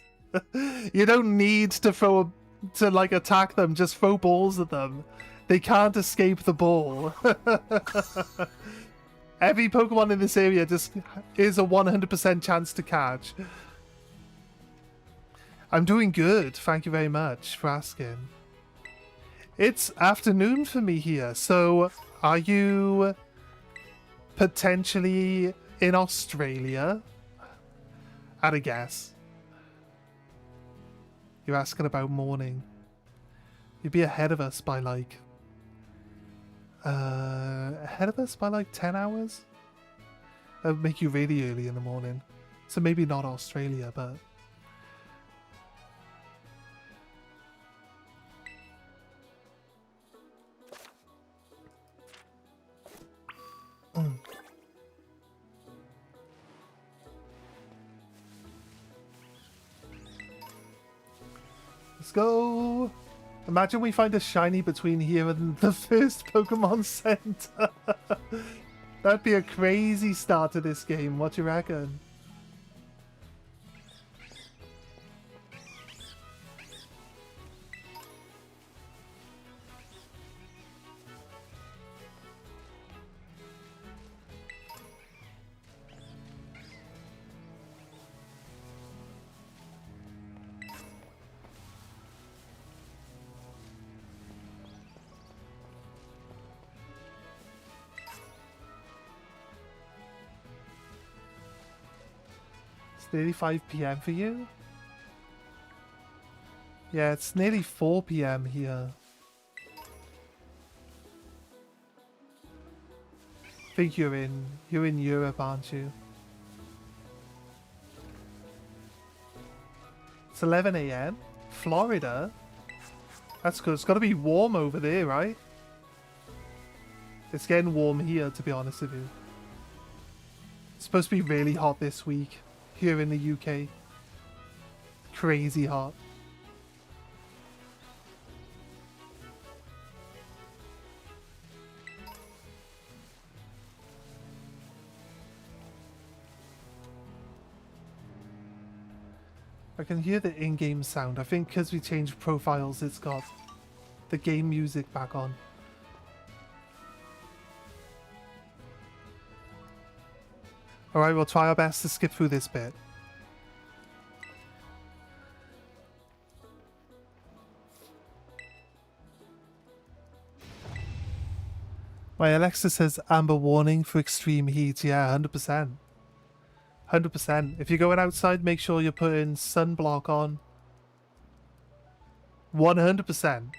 You don't need to like attack them. Just throw balls at them. They can't escape the ball. Every Pokemon in this area just is a 100% chance to catch. I'm doing good. Thank you very much for asking. It's afternoon for me here. So are you potentially in Australia? I'd a guess. You're asking about morning. You'd be ahead of us by like... ahead of us by like 10 hours? That would make you really early in the morning. So maybe not Australia, but... Let's go! Imagine we find a shiny between here and the first Pokemon Center. That'd be a crazy start to this game. What do you reckon? It's nearly 5 PM for you? Yeah, it's nearly 4 PM here. I think you're in Europe, aren't you? It's 11 AM? Florida? That's good. It's got to be warm over there, right? It's getting warm here, to be honest with you. It's supposed to be really hot this week here in the UK. Crazy hot. I can hear the in-game sound. I think because we changed profiles, it's got the game music back on. Alright, we'll try our best to skip through this bit. My Alexa says amber warning for extreme heat. Yeah, 100%. 100%. If you're going outside, make sure you're putting sunblock on. 100%.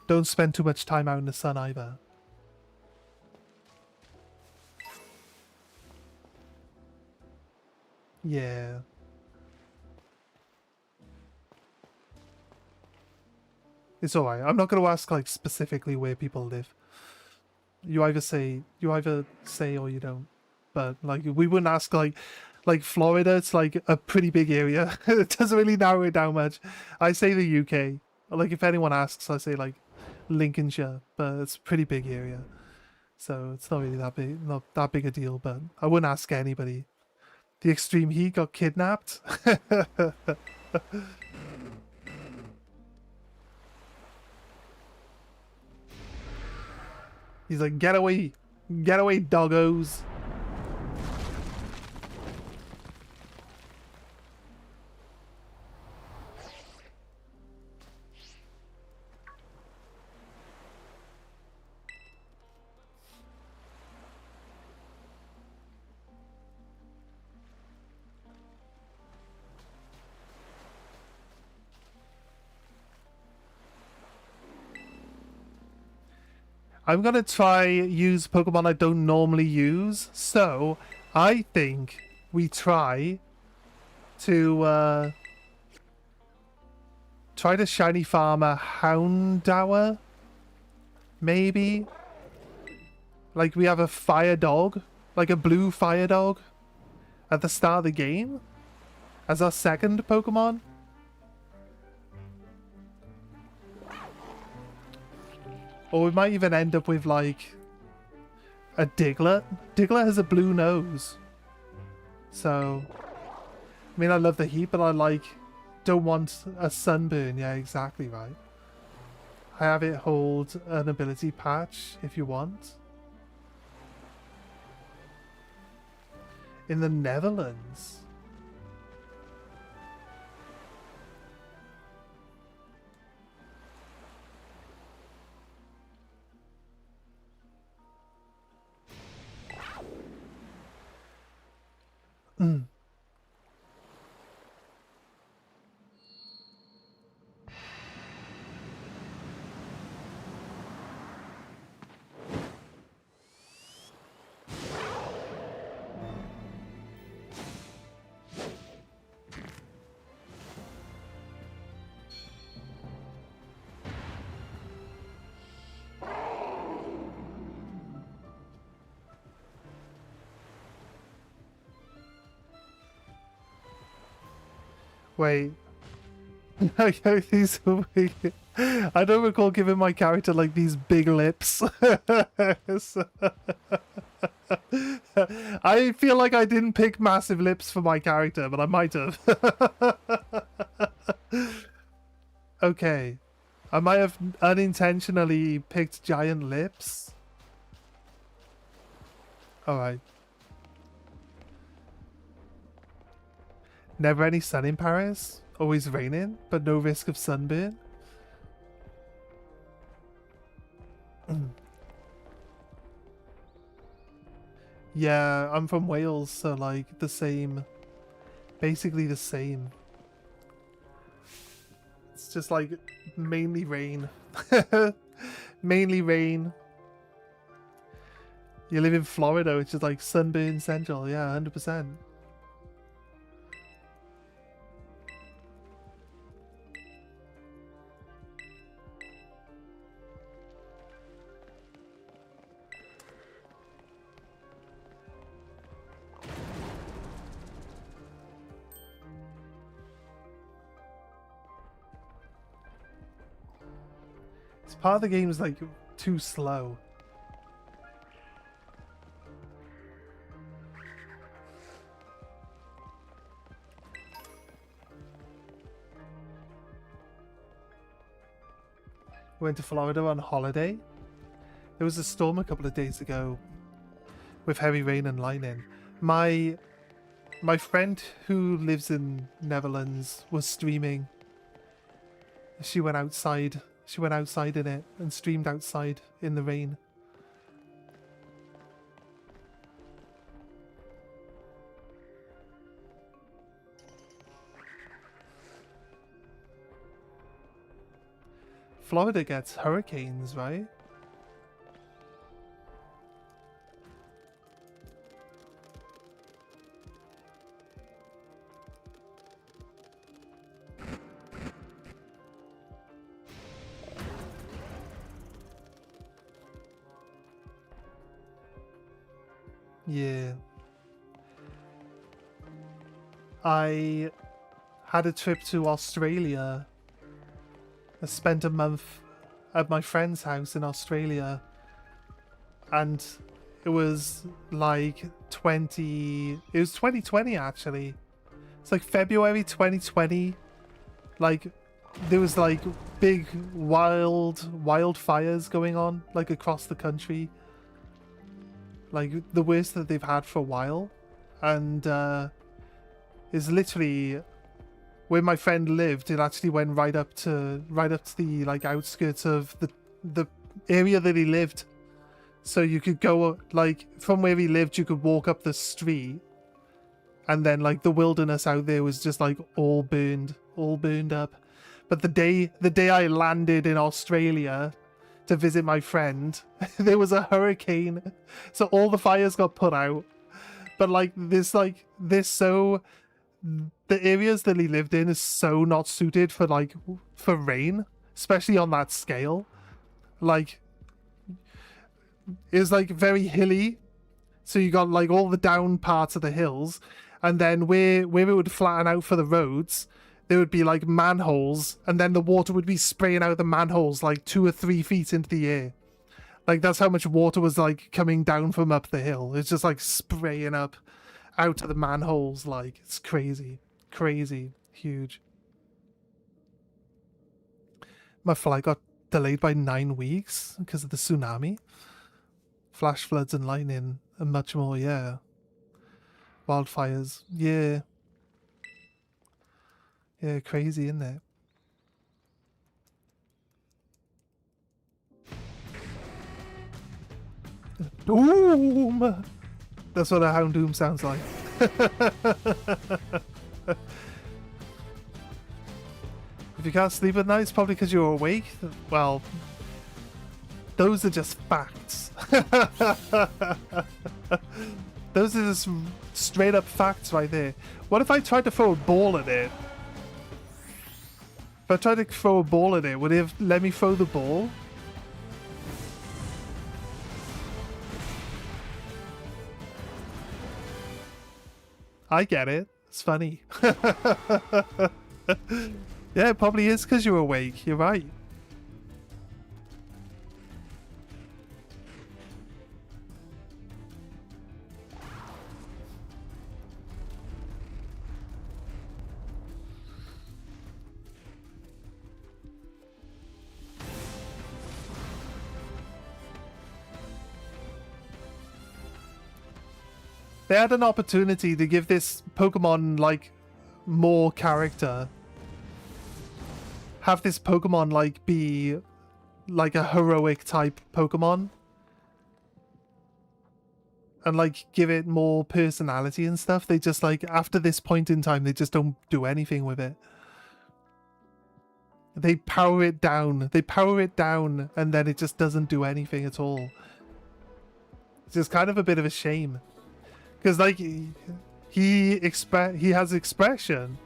Don't spend too much time out in the sun either. Yeah. It's alright. I'm not going to ask like specifically where people live. You either say or you don't. But like we wouldn't ask like Florida. It's like a pretty big area. It doesn't really narrow it down much. I say the UK. Like if anyone asks, I say like Lincolnshire, but it's a pretty big area. So it's not really that big, not that big a deal. But I wouldn't ask anybody. The extreme heat got kidnapped. He's like, get away, doggos. I'm gonna try use Pokemon I don't normally use, so I think we try to try to shiny farm a Houndour, maybe. Like we have a fire dog, like a blue fire dog, at the start of the game as our second Pokemon. Or we might even end up with, like, a Diglett. Diglett has a blue nose. So, I mean, I love the heat, but I, like, don't want a sunburn. Yeah, exactly right. I have it hold an ability patch if you want. In the Netherlands. Mm. Wait. These I don't recall giving my character like these big lips. I feel like I didn't pick massive lips for my character, but I might have. Okay. I might have unintentionally picked giant lips. Alright. Never any sun in Paris. Always raining, but no risk of sunburn. Yeah, I'm from Wales, so like the same. Basically the same. It's just like mainly rain. Mainly rain. You live in Florida, which is like sunburn central. Yeah, 100%. Part of the game is like too slow. Went to Florida on holiday. There was a storm a couple of days ago with heavy rain and lightning. My friend who lives in Netherlands was streaming she went outside. She went outside in it and streamed outside in the rain. Florida gets hurricanes, right? Yeah. I had a trip to Australia. I spent a month at my friend's house in Australia, and it was like it was 2020 actually. It's like February 2020. Like there was like big wildfires going on like across the country. Like the worst that they've had for a while. And is literally where my friend lived. It actually went right up to the like outskirts of the area that he lived. So you could go like from where he lived, you could walk up the street, and then like the wilderness out there was just like all burned up. But the day I landed in Australia to visit my friend, there was a hurricane, so all the fires got put out. But like the areas that he lived in is so not suited for rain, especially on that scale. Like it was like very hilly, so you got like all the down parts of the hills, and then where it would flatten out for the roads, there would be like manholes, and then the water would be spraying out the manholes like 2 or 3 feet into the air. Like that's how much water was like coming down from up the hill. It's just like spraying up out of the manholes. Like it's crazy, huge. My flight got delayed by 9 weeks because of the tsunami, flash floods and lightning, and much more. Yeah, wildfires. Yeah. Yeah, crazy, isn't it? Doom! That's what a Hound Doom sounds like. If you can't sleep at night, it's probably because you're awake. Well, those are just facts. Those are just straight up facts right there. What if I tried to throw a ball at it? If I tried to throw a ball at it, would it have let me throw the ball? I get it. It's funny. Yeah, it probably is because you're awake. You're right. They had an opportunity to give this Pokemon, like, more character. Have this Pokemon, like, be, like, a heroic type Pokemon. And, like, give it more personality and stuff. They just, like, after this point in time, they just don't do anything with it. They power it down. They power it down, and then it just doesn't do anything at all. It's just kind of a bit of a shame. Because, like, he has expression.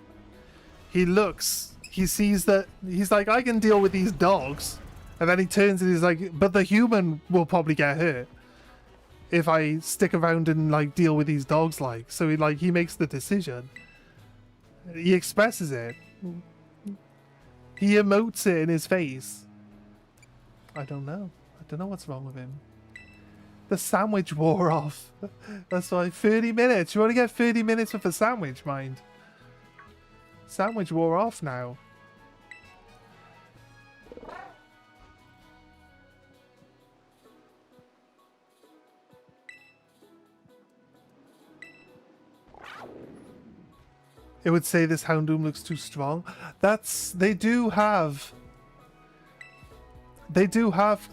He looks. He sees that. He's like, I can deal with these dogs. And then he turns and he's like, but the human will probably get hurt if I stick around and, like, deal with these dogs, like. So, he makes the decision. He expresses it. He emotes it in his face. I don't know. I don't know what's wrong with him. The sandwich wore off. That's why 30 minutes. You only get 30 minutes with a sandwich, mind. Sandwich wore off now. it would say this Houndoom looks too strong. They do have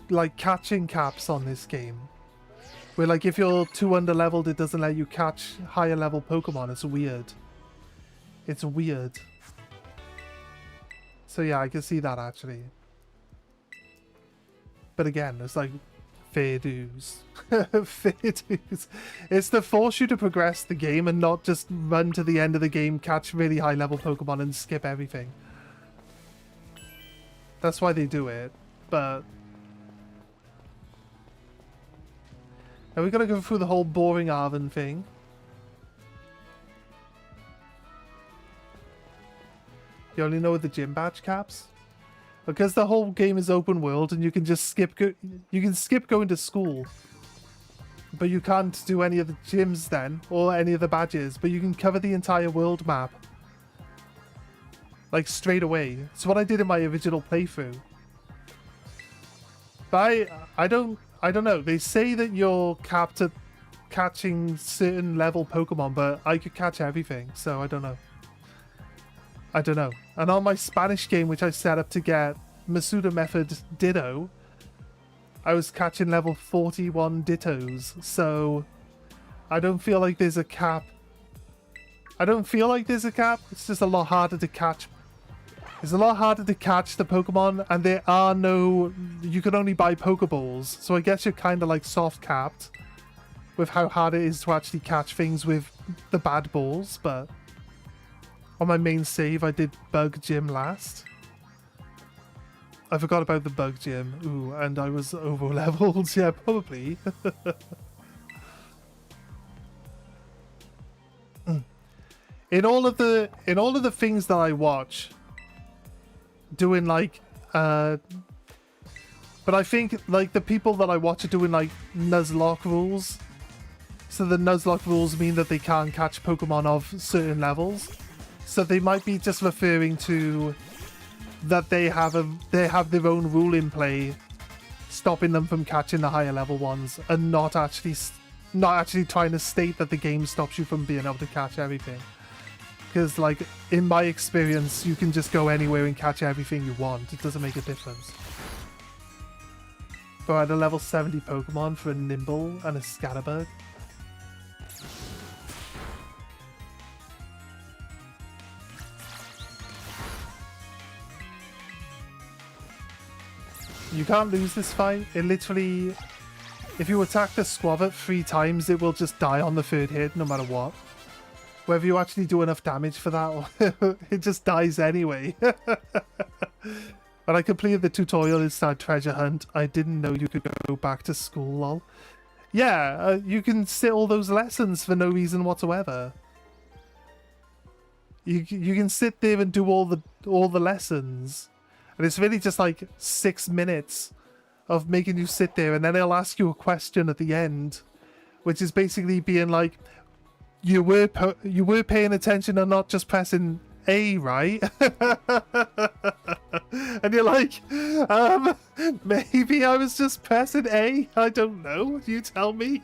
like catching caps on this game. Where like if you're too underleveled, it doesn't let you catch higher level Pokemon. It's weird. It's weird. So yeah, I can see that actually. But again, it's like fair dues. Fair dues. It's to force you to progress the game and not just run to the end of the game, catch really high level Pokemon and skip everything. That's why they do it. But now we gotta go through the whole boring Arven thing. You only know the gym badge caps? Because the whole game is open world and you can just skip going to school. But you can't do any of the gyms then, or any of the badges, but you can cover the entire world map. Like straight away. It's what I did in my original playthrough. But I don't know. They say that you're capped at catching certain level Pokemon, but I could catch everything, so I don't know. I don't know. And on my Spanish game, which I set up to get Masuda Method Ditto, I was catching level 41 Dittos, so I don't feel like there's a cap. I don't feel like there's a cap. It's just a lot harder to catch. It's a lot harder to catch the Pokemon, and there are no... You can only buy Pokeballs, so I guess you're kind of like soft capped with how hard it is to actually catch things with the bad balls, but... On my main save, I did Bug Gym last. I forgot about the Bug Gym. Ooh, and I was over-leveled. Yeah, probably. In all of the things that I watch, doing like, but I think like the people that I watch are doing like Nuzlocke rules. So the Nuzlocke rules mean that they can't catch Pokemon of certain levels. So they might be just referring to that they have their own rule in play, stopping them from catching the higher level ones, and not actually trying to state that the game stops you from being able to catch everything. Because like in my experience, you can just go anywhere and catch everything you want. It doesn't make a difference. But I had a level 70 Pokemon for a Nimble and a Scatterbug. You can't lose this fight. It literally... If you attack the Squavit 3 times, it will just die on the 3rd hit, no matter what. Whether you actually do enough damage for that, or it just dies anyway. When I completed the tutorial inside Treasure Hunt, I didn't know you could go back to school, lol. Yeah, you can sit all those lessons for no reason whatsoever. You can sit there and do all the lessons. And it's really just like 6 minutes of making you sit there, and then they'll ask you a question at the end, which is basically being like, you were paying attention and not just pressing A, right? And you're like, maybe I was just pressing A. I don't know. You tell me.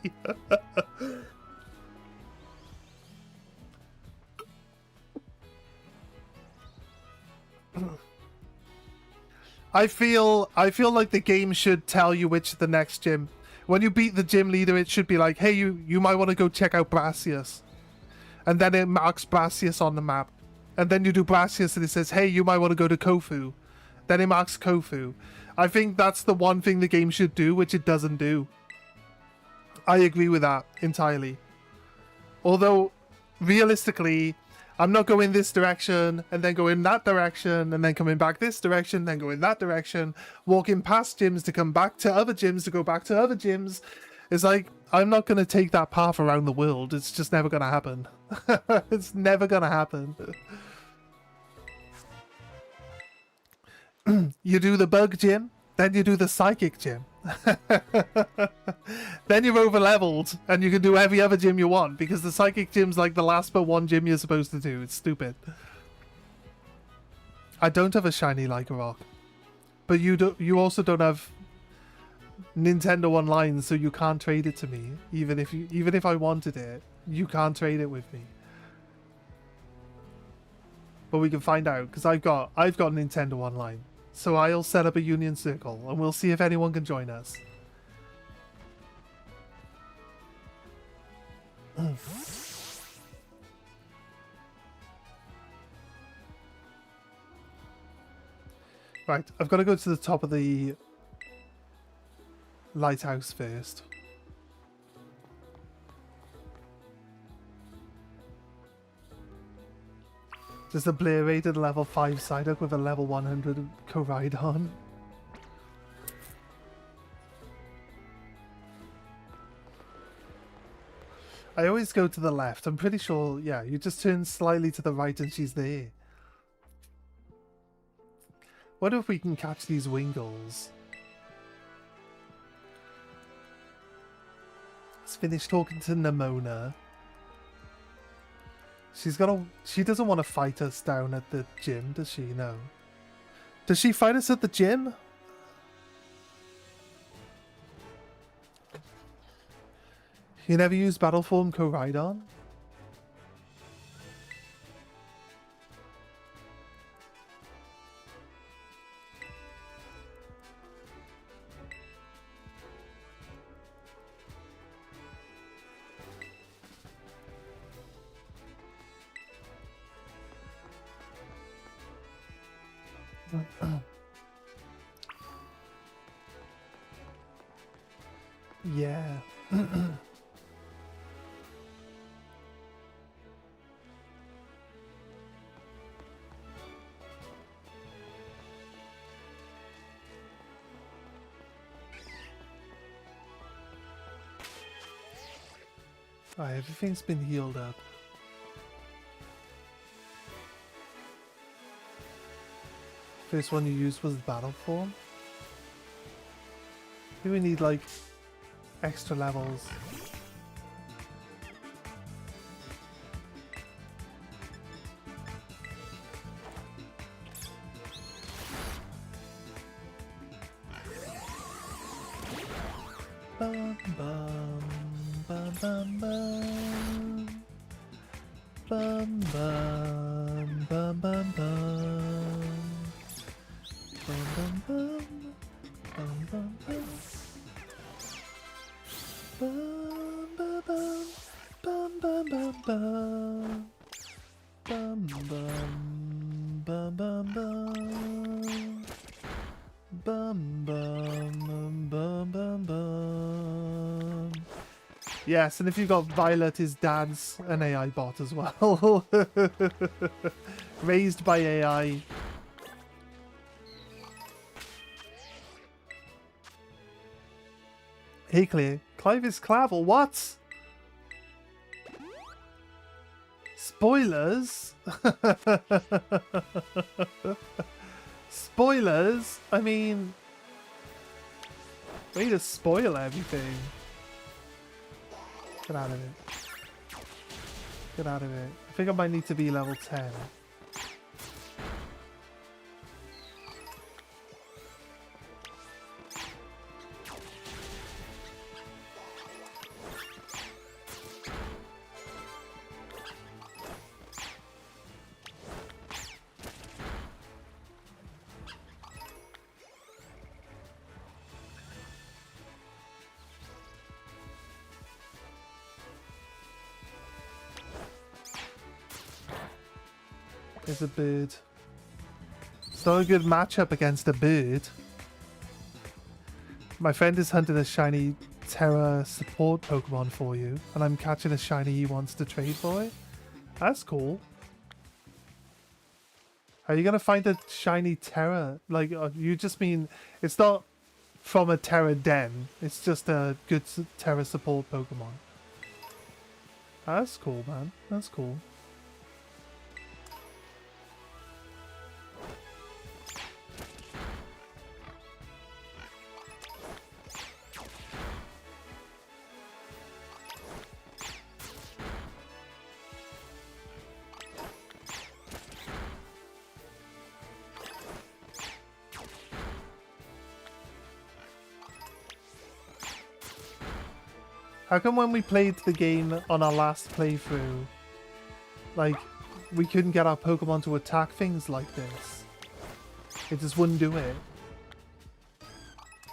I feel like the game should tell you which the next gym. When you beat the gym leader, it should be like, hey, you might want to go check out Brassius. And then it marks Brassius on the map. And then you do Brassius and it says, hey, you might want to go to Kofu. Then it marks Kofu. I think that's the one thing the game should do, which it doesn't do. I agree with that entirely. Although, realistically, I'm not going this direction, and then going that direction, and then coming back this direction, then going that direction, walking past gyms to come back to other gyms, to go back to other gyms. It's like, I'm not going to take that path around the world. It's just never going to happen. It's never going to happen. You do the bug gym, then you do the psychic gym. Then you're over leveled and you can do every other gym you want, because the psychic gym's like the last but one gym you're supposed to do. It's stupid. I don't have a shiny Lycanroc, but you also don't have Nintendo Online, so you can't trade it to me. Even if I wanted it, you can't trade it with me. but we can find out because I've got Nintendo Online, so I'll set up a Union Circle and we'll see if anyone can join us. Right, I've got to go to the top of the lighthouse first. Just a Blair-rated level 5 Psyduck with a level 100 Koraidon. I always go to the left. I'm pretty sure, yeah, you just turn slightly to the right and she's there. What if we can catch these Wingles? Let's finish talking to Nemona. She doesn't want to fight us down at the gym, does she? No. Does she fight us at the gym? You never use Battle Form Koraidon? Yeah. Alright, everything's been healed up. First one you used was Battle Form. Maybe we need like extra levels. Bum bum bum bum bum bum bum bum bum bum. Bum bum bum bum bum bum. Bum bum bum bum bum bum. Bum bum bum bum bum. Bum bum bum bum bum. Yes, and if you got Violet, his dad's an AI bot as well. Raised by AI. Hey Claire, Clive is Clavel, what? Spoilers? Spoilers? I mean, way to spoil everything. Get out of it. Get out of it. I think I might need to be level 10. There's a bird. It's not a good matchup against a bird. My friend is hunting a shiny Terra support Pokemon for you, and I'm catching a shiny he wants to trade for it. That's cool. Are you gonna find a shiny Terra? Like, you just mean it's not from a Terra den. It's just a good Terra support Pokemon. That's cool, man. That's cool. How come when we played the game on our last playthrough, like, we couldn't get our Pokemon to attack things like this. It just wouldn't do it.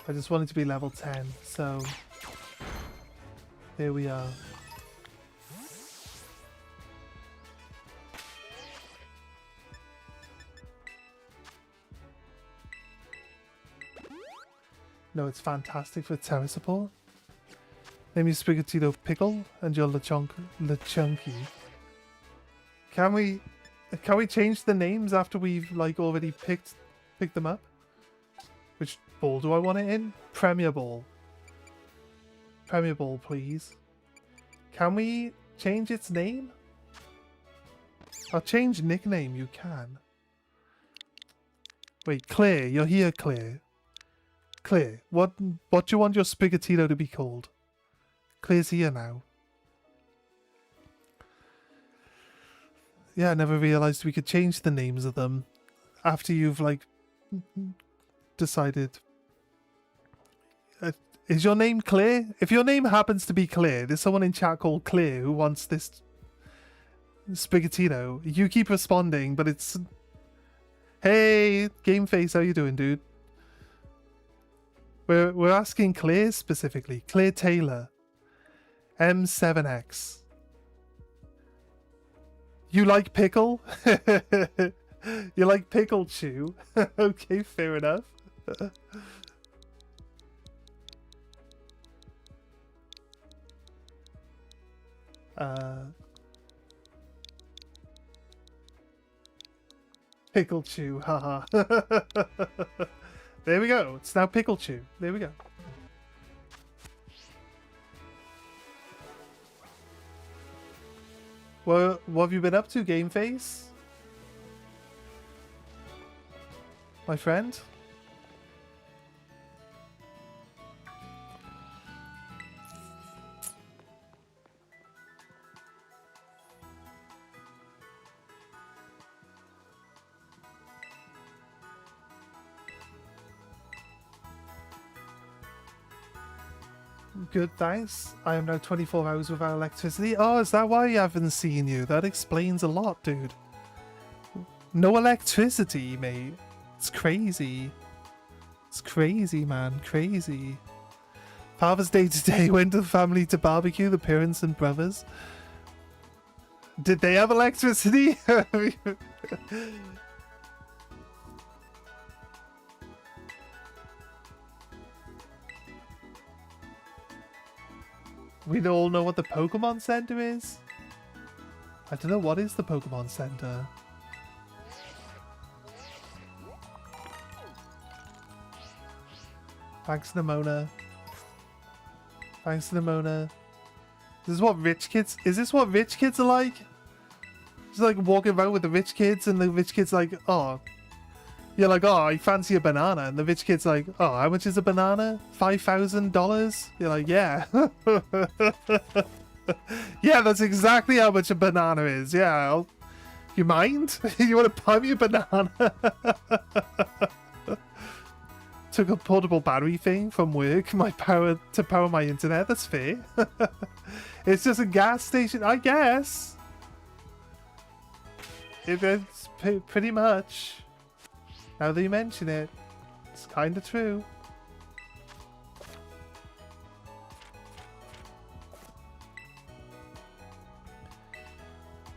I just wanted to be level 10, so here we are. No, it's fantastic for terror support. Name your Sprigatito Pickle and your Lechunky. Can we change the names after we've like already picked them up? Which ball do I want it in? Premier Ball. Premier Ball, please. Can we change its name? I'll change nickname, you can. Wait, Claire, you're here, Claire. Claire, what do you want your Sprigatito to be called? Claire's here now. Yeah, I never realised we could change the names of them after you've, like, decided. Is your name Claire? If your name happens to be Claire, there's someone in chat called Claire who wants this Sprigatito. You keep responding, but it's... Hey, Gameface, how you doing, dude? We're asking Claire specifically. Claire Taylor. M7X. You like pickle? You like pickle chew? Okay, fair enough. Pickle chew, haha. There we go. It's now pickle chew. There we go. Well, what have you been up to, Gameface? My friend? Good, thanks. I am now 24 hours without electricity. Oh, is that why I haven't seen you? That explains a lot, dude. No electricity, mate. It's crazy. It's crazy, man. Crazy. Father's Day today. Went to the family to barbecue, the parents and brothers. Did they have electricity? We all know what the Pokemon Center is? I don't know, what is the Pokemon Center? Thanks, Nimona. Thanks, Nimona. This is what rich kids... Is this what rich kids are like? Just like walking around with the rich kids and the rich kids like, oh... You're like, oh, I fancy a banana. And the rich kid's like, oh, how much is a banana? $5,000? You're like, yeah. Yeah, that's exactly how much a banana is. Yeah, you mind? You want to buy me a banana? Took a portable battery thing from work, my power to power my internet. That's fair. It's just a gas station, I guess. If it's pretty much. Now that you mention it, it's kind of true.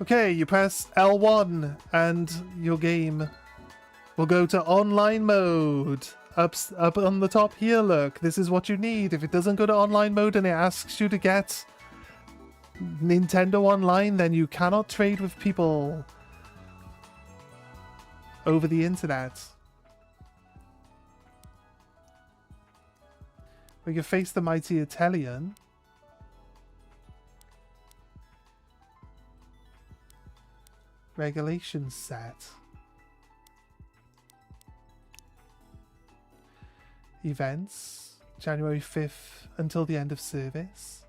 Okay, you press L1 and your game will go to online mode. Up on the top here, look. This is what you need. If it doesn't go to online mode and it asks you to get Nintendo Online, then you cannot trade with people over the internet. We can face the mighty Italian. Regulations set. Events. January 5th until the end of service.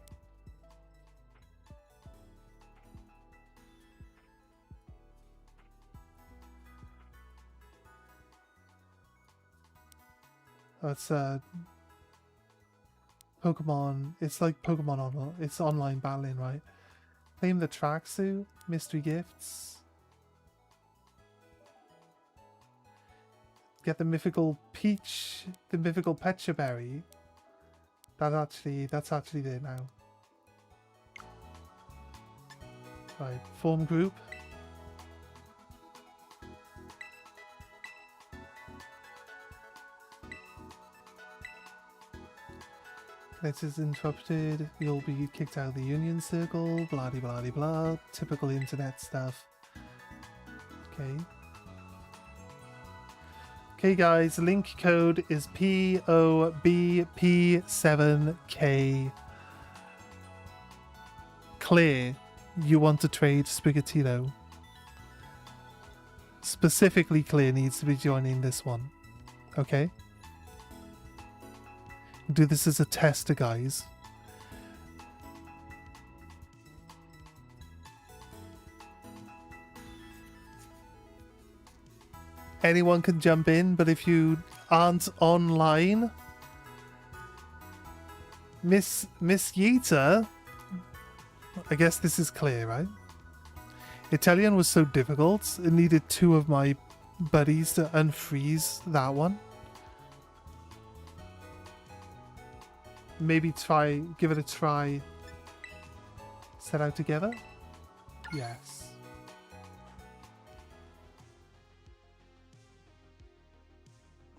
That's Pokemon. It's like Pokemon online. It's online battling, right? Claim the tracksuit. Mystery gifts. get the mythical peach, the mythical pecha berry. That's actually there now. Right, form group. This is interrupted. You'll be kicked out of the union circle. Blah de blah de blah. Typical internet stuff. Okay. Okay, guys. Link code is POBP7K. Clear. You want to trade Sprigatito. Specifically, Clear needs to be joining this one. Okay. Do this as a tester, guys. Anyone can jump in, but if you aren't online, Miss Yeeta, I guess this is clear, right? Italian was so difficult, it needed 2 of my buddies to unfreeze that one. Maybe give it a try. Set out together? Yes.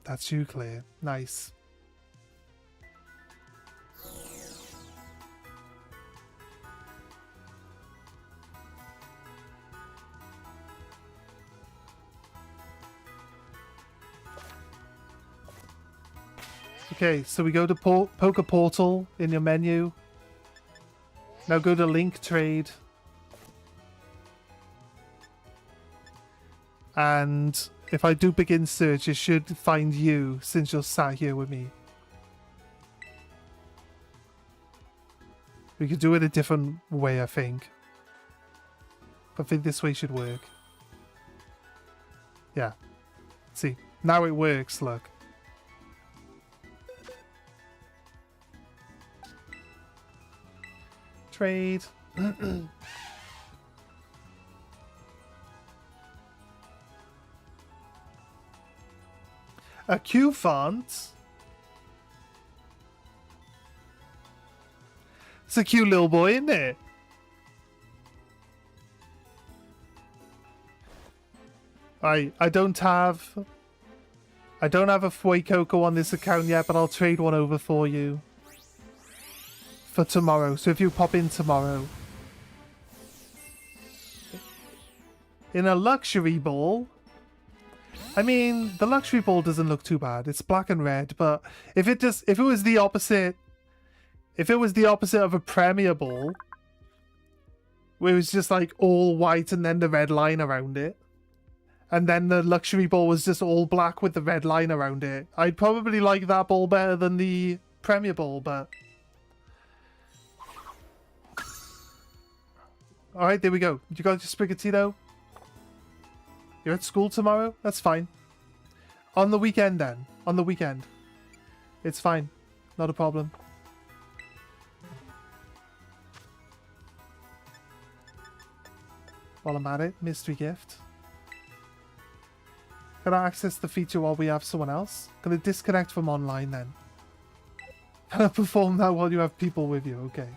That's you, Claire. Nice. Okay, so we go to Poker Portal in your menu. Now go to Link Trade. And if I do begin search, it should find you since you're sat here with me. We could do it a different way, I think. But I think this way should work. Yeah. See, now it works, look. Trade. A Q font. It's a cute little boy, isn't it? I don't have a Fuecoco on this account yet, but I'll trade one over for you for tomorrow. So if you pop in tomorrow. In a luxury ball. I mean, the luxury ball doesn't look too bad. It's black and red, but if it was the opposite of a premier ball, where it was just like all white and then the red line around it, and then the luxury ball was just all black with the red line around it, I'd probably like that ball better than the premier ball, but alright, there we go. You got your Sprigatito? You're at school tomorrow? That's fine. On the weekend then. On the weekend. It's fine. Not a problem. While I'm at it, mystery gift. Can I access the feature while we have someone else? Can I disconnect from online then? Can I perform that while you have people with you? Okay.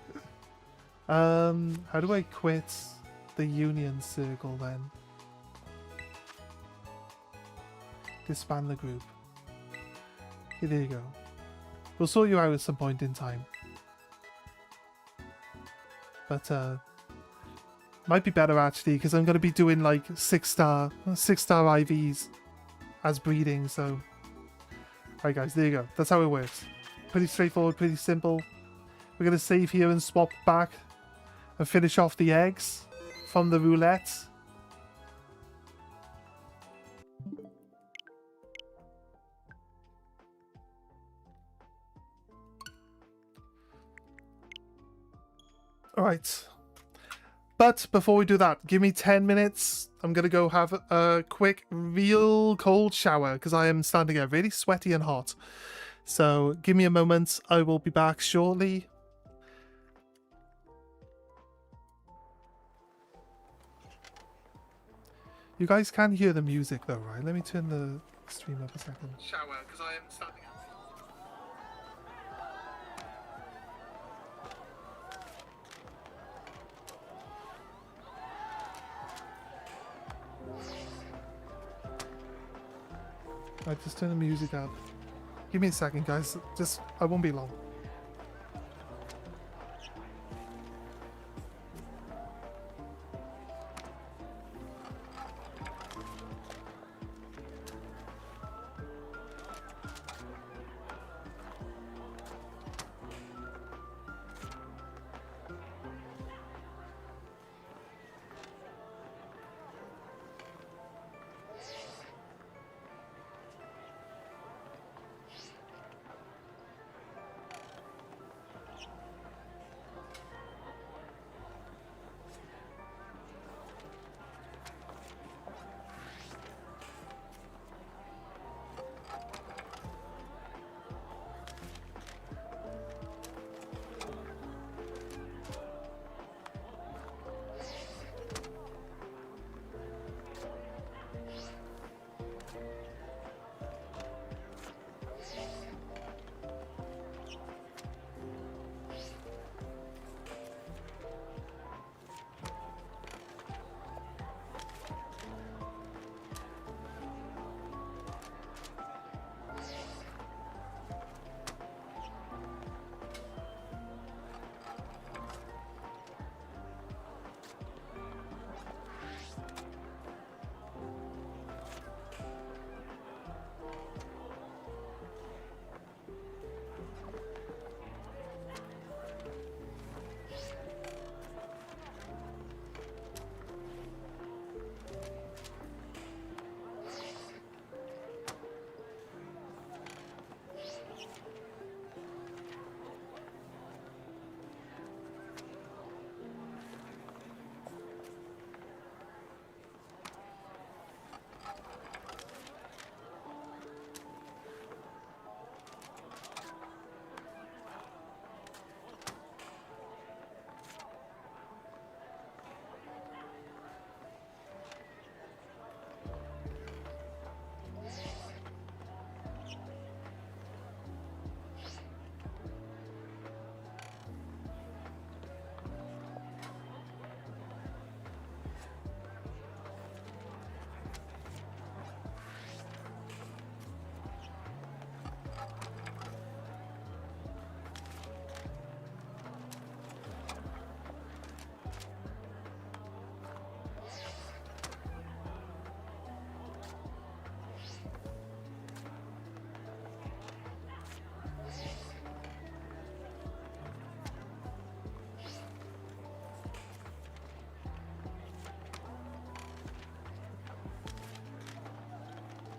How do I quit the union circle then? Disband the group. Okay, there you go. We'll sort you out at some point in time. But might be better actually, because I'm going to be doing like 6-star IVs as breeding, so alright guys, there you go. That's how it works. Pretty straightforward, pretty simple. We're going to save here and swap back and finish off the eggs from the roulette. Alright. But before we do that, give me 10 minutes. I'm going to go have a quick, real cold shower because I am starting to get really sweaty and hot. So give me a moment. I will be back shortly. You guys can hear the music though, right? Let me turn the stream up a second. Shower, because I am standing out. Right, just turn the music up. Give me a second, guys. Just, I won't be long.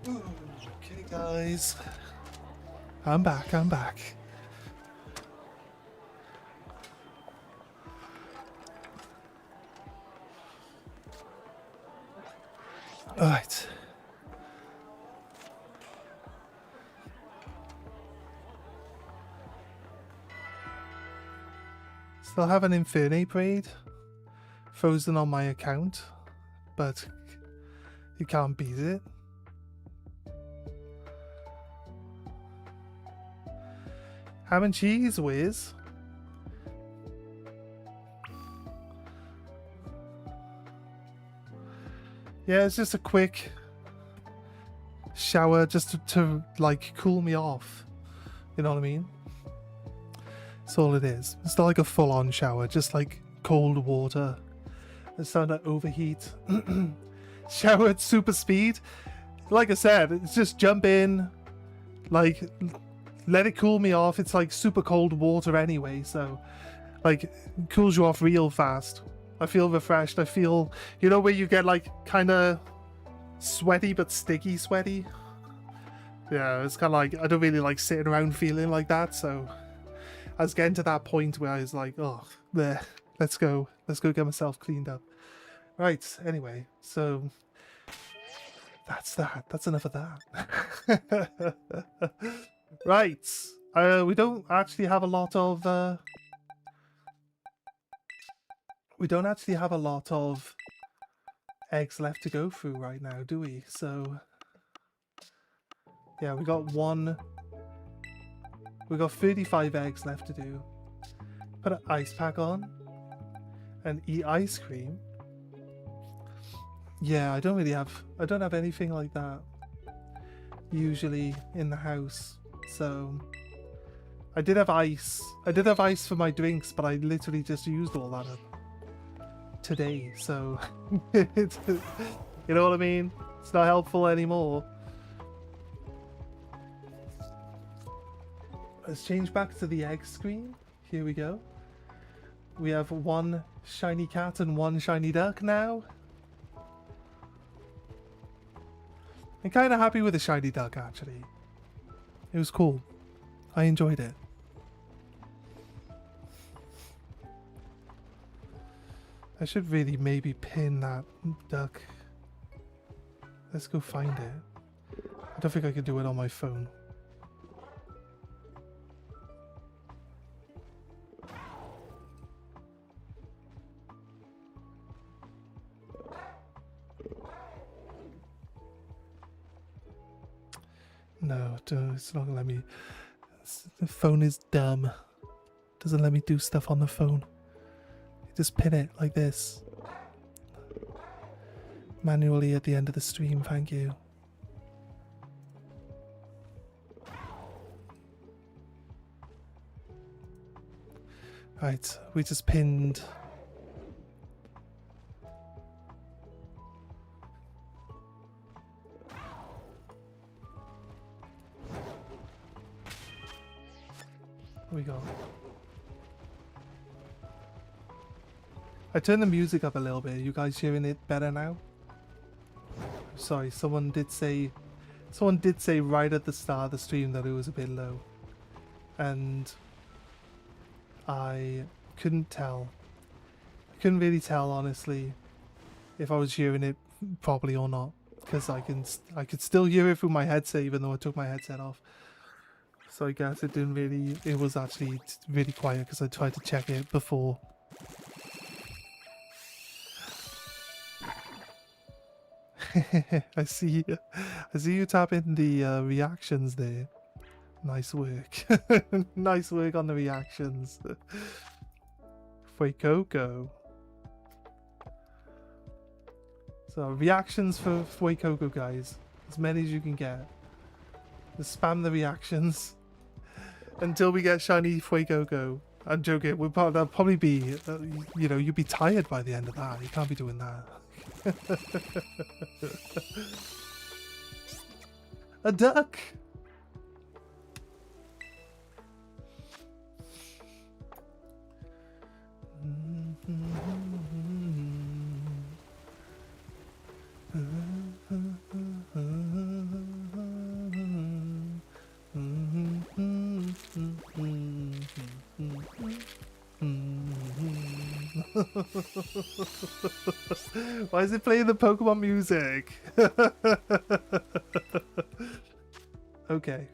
Okay, guys. I'm back, I'm back. Alright. Still have an Infernape raid frozen on my account, but you can't beat it. Ham and cheese, Wiz. Yeah, it's just a quick shower just to like cool me off. You know what I mean? That's all it is. It's not like a full-on shower, just like cold water. It's starting to overheat. Shower at super speed. Like I said, it's just jump in, like let it cool me off. It's like super cold water anyway, so like it cools you off real fast. I feel refreshed. I feel, you know, where you get like kind of sweaty but sticky sweaty. Yeah, it's kind of like, I don't really like sitting around feeling like that, so I was getting to that point where I was like, oh, there, let's go get myself cleaned up. Right, anyway, so that's that. That's enough of that. Right, we don't actually have a lot of eggs left to go through right now, do we? So Yeah, we got one. We got 35 eggs left to do. Put an ice pack on and eat ice cream. Yeah, I don't have anything like that usually in the house. So I did have ice. I did have ice for my drinks, but I literally just used all that up today. So it's, you know what I mean? It's not helpful anymore. Let's change back to the egg screen. Here we go. We have one shiny cat and one shiny duck now. I'm kind of happy with the shiny duck, actually. It was cool. I enjoyed it. I should really maybe pin that duck. Let's go find it. I don't think I can do it on my phone. No, it's not gonna let me. The phone is dumb. Doesn't let me do stuff on the phone. You just pin it like this. Manually at the end of the stream, thank you. Right, we just pinned. What we got? I turned the music up a little bit. Are you guys hearing it better now? Sorry, someone did say right at the start of the stream that it was a bit low. And I couldn't tell. I couldn't really tell, honestly, if I was hearing it properly or not, because I could still hear it through my headset even though I took my headset off. So I guess it didn't really. It was actually really quiet because I tried to check it before. I see you tapping the reactions there. Nice work. Nice work on the reactions. Fuecoco. So reactions for Fuecoco, guys. As many as you can get. Just spam the reactions until we get shiny Fuecoco. I'm joking. That'll probably be, you know, you'll be tired by the end of that. You can't be doing that. A duck. Why is it playing the Pokemon music? Okay.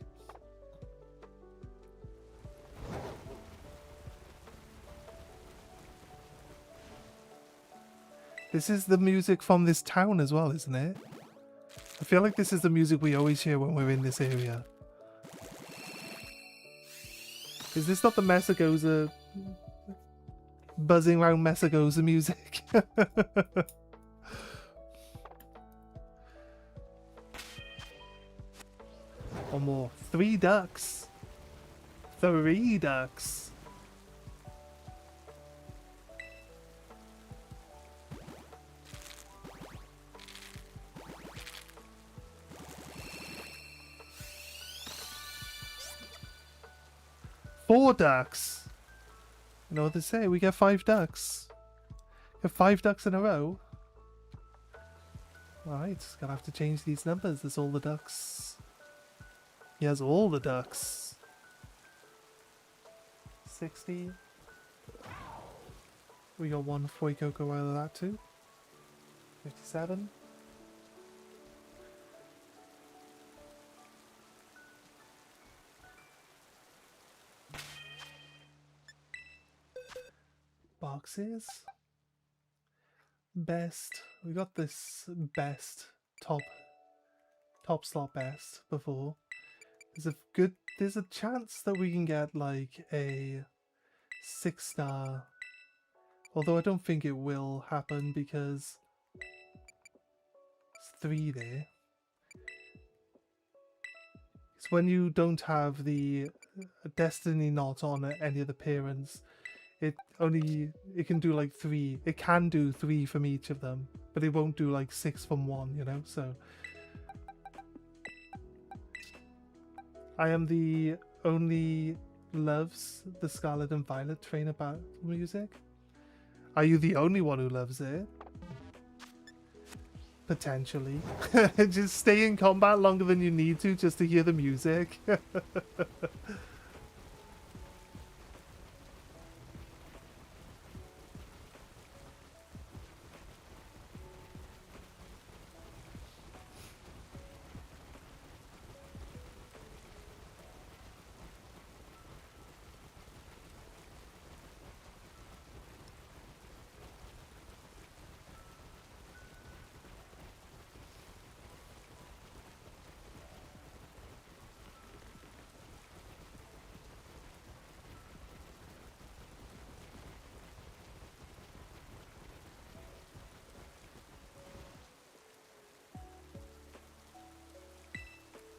This is the music from this town as well, isn't it? I feel like this is the music we always hear when we're in this area. Is this not the Messagoza buzzing around Messagoza music? One more. 3 ducks. 3 ducks. Four ducks. You know what they say? We get 5 ducks. Get 5 ducks in a row. Alright, gonna have to change these numbers. There's all the ducks. He has all the ducks. 60. We got 1 Fuecoco out of that too. 57. Boxes. Best. We got this best top top slot best before. There's a chance that we can get like a 6-star. Although I don't think it will happen because it's 3 there. It's when you don't have the destiny knot on any of the parents. It can do like 3. It can do 3 from each of them, but it won't do like 6 from one, you know. So I am the only loves the Scarlet and Violet trainer battle music. Are you the only one who loves it? Potentially. Just stay in combat longer than you need to just to hear the music.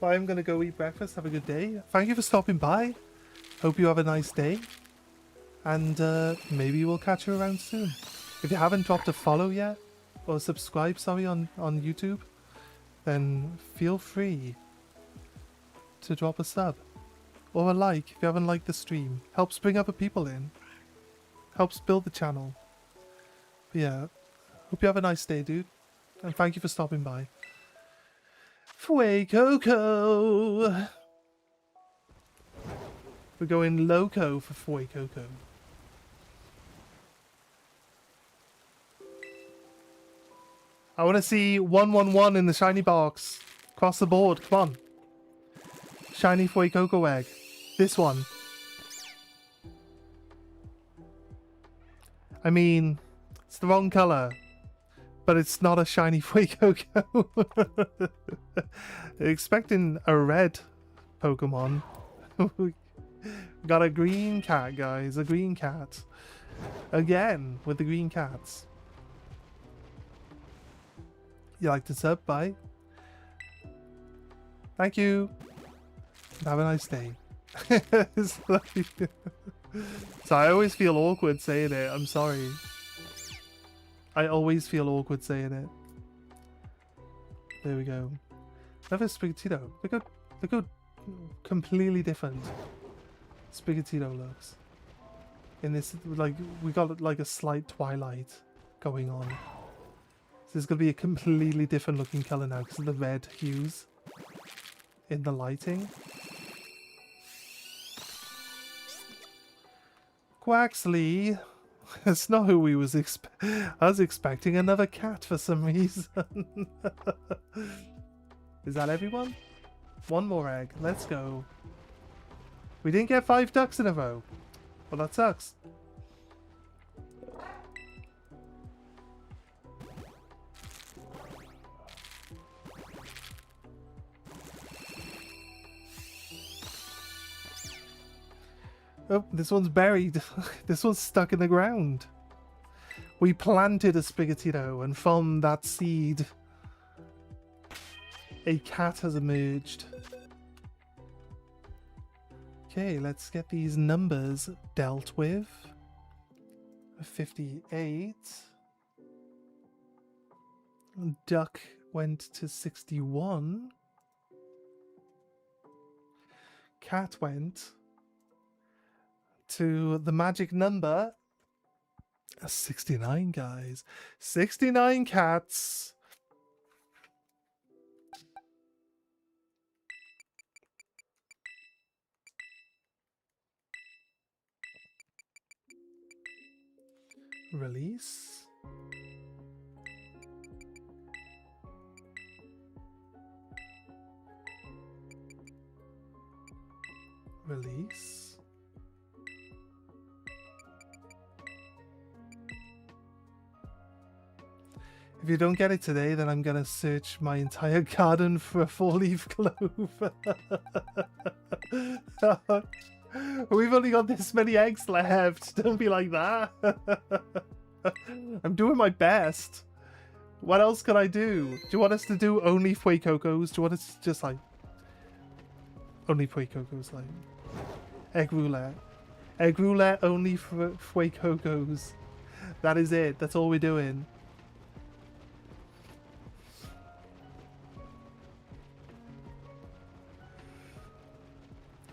I'm gonna go eat breakfast. Have a good day. Thank you for stopping by. Hope you have a nice day. And maybe we'll catch you around soon. If you haven't dropped a follow yet, or subscribe, sorry, on YouTube, then feel free to drop a sub. Or a like if you haven't liked the stream. Helps bring other people in. Helps build the channel. But yeah, hope you have a nice day, dude. And thank you for stopping by. Fuecoco! We're going loco for Fuecoco. I want to see 111 in the shiny box. Across the board, come on. Shiny Fuecoco egg. This one. I mean, it's the wrong color. But it's not a shiny Fuecoco. Expecting a red Pokemon. We got a green cat, guys. A green cat. Again, with the green cats. You like to sub? Bye. Thank you. Have a nice day. So I always feel awkward saying it. I'm sorry. I always feel awkward saying it. There we go. Another Sprigatito. Look how completely different Sprigatito looks. In this, like, we got like a slight twilight going on. So this is gonna be a completely different looking color now because of the red hues in the lighting. Quaxley. That's not who we was I was expecting another cat for some reason. Is that everyone? One more egg. Let's go. We didn't get 5 ducks in a row. Well, that sucks. Oh, this one's buried. This one's stuck in the ground. We planted a Sprigatito, and from that seed, a cat has emerged. Okay, let's get these numbers dealt with. 58. Duck went to 61. Cat went to the magic number 69, guys. 69 cats. Release. Release. If you don't get it today, then I'm gonna search my entire garden for a 4-leaf clover. We've only got this many eggs left. Don't be like that. I'm doing my best. What else can I do? Do you want us to do only Fuecocos? Do you want us to just like... Only Fuecocos, like... Egg roulette. Egg roulette only for Fuecocos. That is it. That's all we're doing.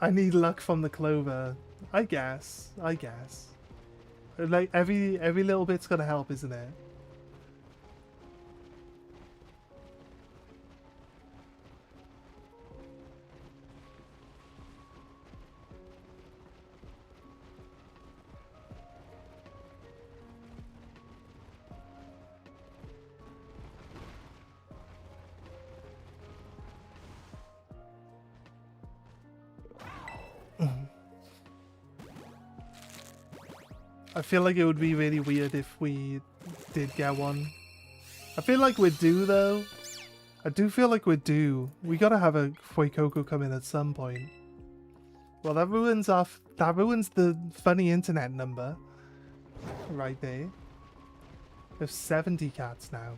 I need luck from the clover. I guess. Like every little bit's gonna help, isn't it? I feel like it would be really weird if we did get one. I feel like we're due though. I do feel like we're due. We gotta have a Fuecoco come in at some point. Well, that ruins the funny internet number. Right there. There's 70 cats now.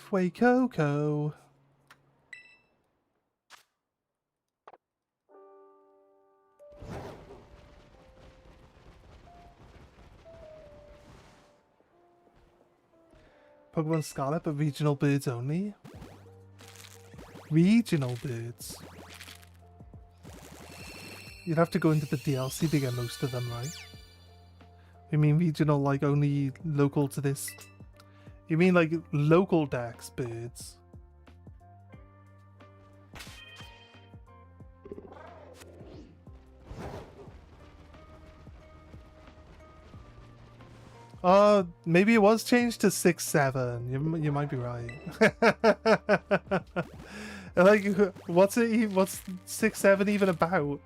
Fuecoco. Pokemon Scarlet, but regional birds only? Regional birds? You'd have to go into the DLC to get most of them, right? You mean regional, like only local to this? You mean like local dex birds? Maybe it was changed to 6-7. You might be right. Like, what's 6-7 even about?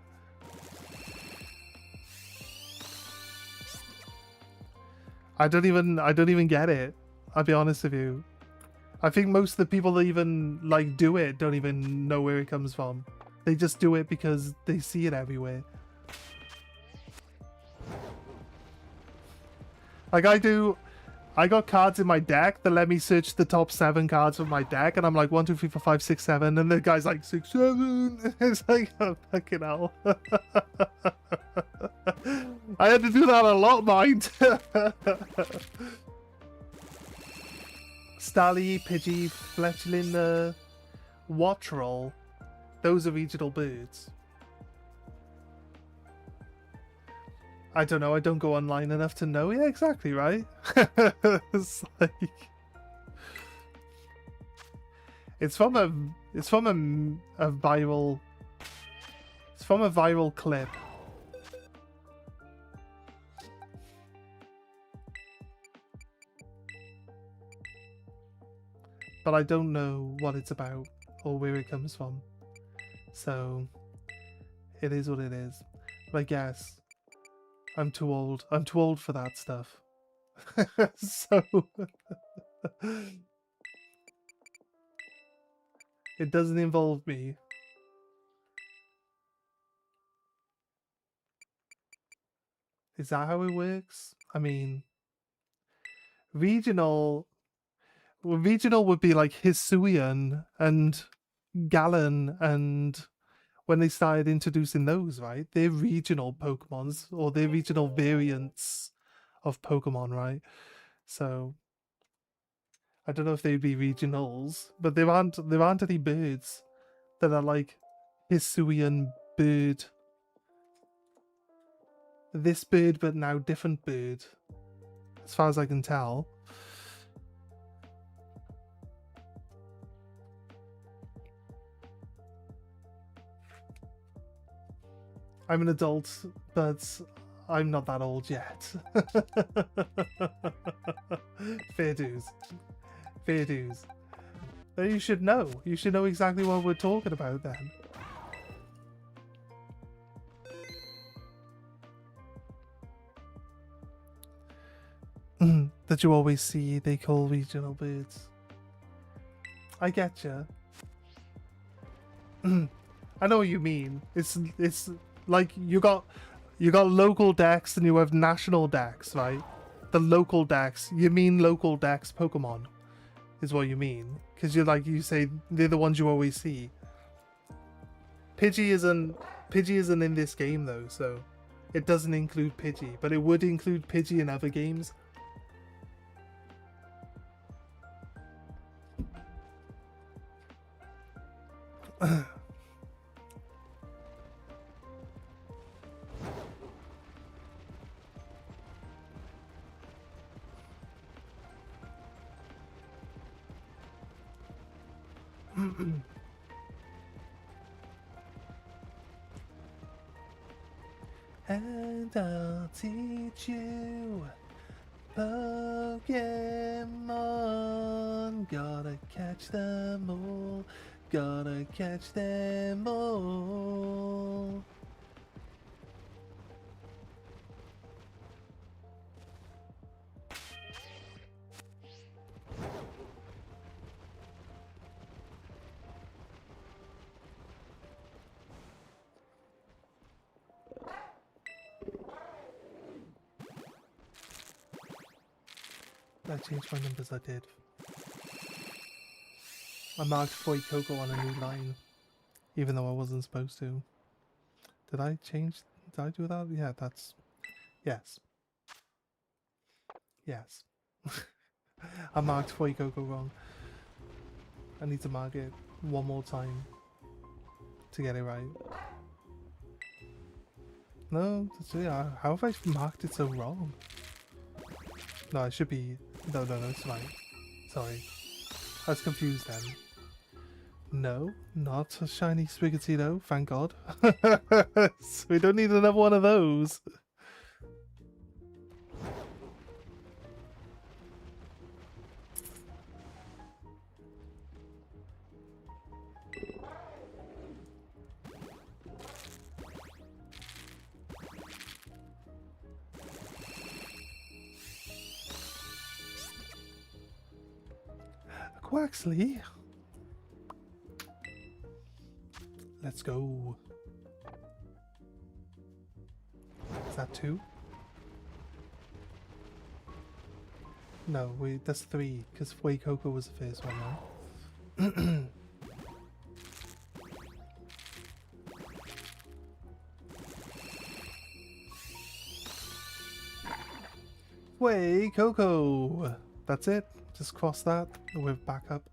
I don't even get it. I'll be honest with you. I think most of the people that even like do it don't even know where it comes from. They just do it because they see it everywhere. Like I got cards in my deck that let me search the top 7 cards of my deck, and I'm like 1, 2, 3, 4, 5, 6, 7, and the guy's like 6, 7. It's like, oh fucking hell. I had to do that a lot, mind. Starly, Pidgey, Fletchling, Wattrel. Those are regional birds. I don't know, I don't go online enough to know. Yeah, exactly, right? It's like... It's from a viral... It's from a viral clip. But I don't know what it's about or where it comes from. So, it is what it is. But I guess... I'm too old. I'm too old for that stuff. So... It doesn't involve me. Is that how it works? I mean... Regional... Well, regional would be like Hisuian and Galan, and when they started introducing those, right? They're regional Pokemons, or they're regional variants of Pokemon, right? So I don't know if they'd be regionals, but there aren't any birds that are like Hisuian bird. This bird, but now different bird, as far as I can tell. I'm an adult, but I'm not that old yet. Fair dues. Fair dues. Then you should know. You should know exactly what we're talking about then. That you always see they call regional birds. I get you. I know what you mean. It's like you got local decks and you have national decks, right? The local decks. You mean local decks Pokemon, is what you mean. Because you say they're the ones you always see. Pidgey isn't in this game though, so it doesn't include Pidgey, but it would include Pidgey in other games. And I'll teach you Pokemon. Gotta catch them all. Gotta catch them all. I changed my numbers, I did. I marked Coco on a new line, even though I wasn't supposed to. Did I do that? Yeah, that's... Yes. Yes. I marked Coco wrong. I need to mark it one more time to get it right. No, yeah, how have I marked it so wrong? No, it should be... No, it's fine. Sorry. I was confused then. No, not a shiny Sprigatito, thank God. So we don't need another one of those. Quaxley. Let's go. Is that 2? No, that's 3, because Coco was the first one now. Coco. That's it. Just cross that. We're back up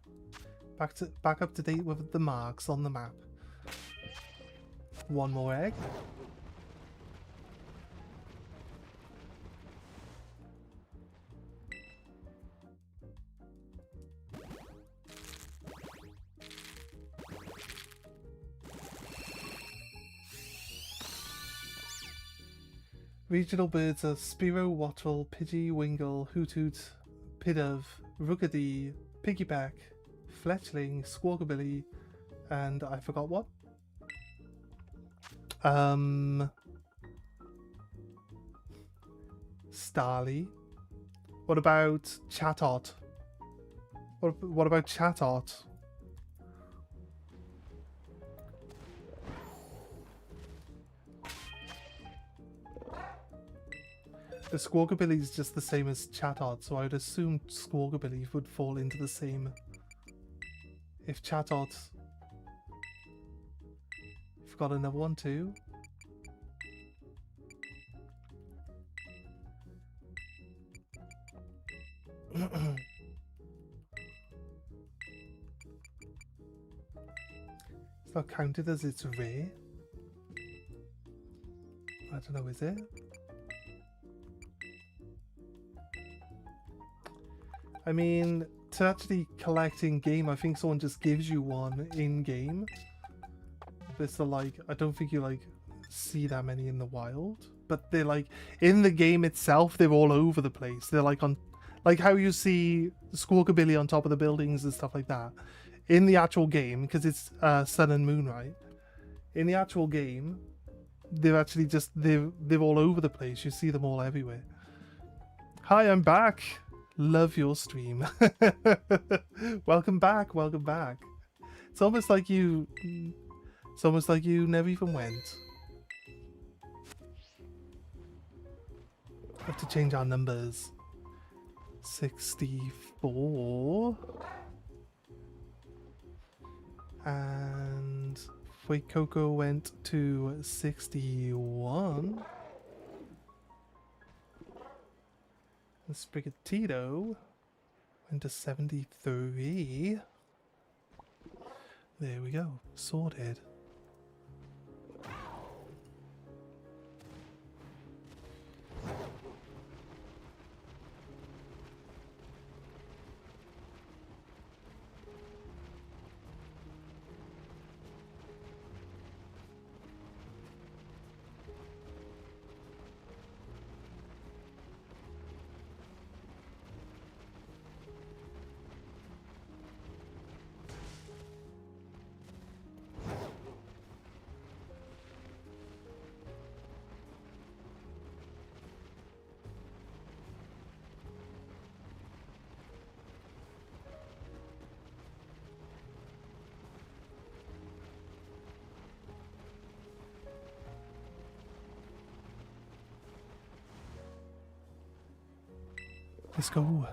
to date with the marks on the map. One more egg. Regional birds are Spearow, Wattrel, Pidgey, Wingull, Hoothoot, Pidove, Rookidee, Piggyback, Fletchling, Squawkabilly, and I forgot what? Starly. What about Chatot? What about Chatot? The Squawkabilly is just the same as Chatot, so I'd assume Squawkabilly would fall into the same. If Chatot... I've got another one too. It's not counted as it's rare. I don't know, is it? I mean, to actually collect in game, I think someone just gives you one in game. But it's like, I don't think you like see that many in the wild. But they're like, in the game itself, they're all over the place. They're like on, like how you see Squawkabilly on top of the buildings and stuff like that. in the actual game, because it's Sun and Moon, right? In the actual game, they're actually just they're all over the place. You see them all everywhere. Hi, I'm back. Love your stream. Welcome back. Welcome back. It's almost like you. It's almost like you never even went. Have to change our numbers. 64. And Wait Coco went to 61. And Sprigatito went to 73. There we go. Sorted. Let's go.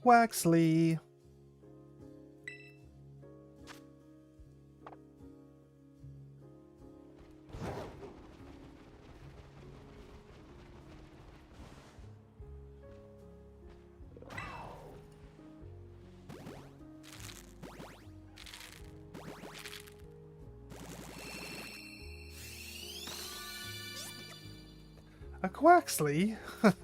Waxley. A Quaxley? Let's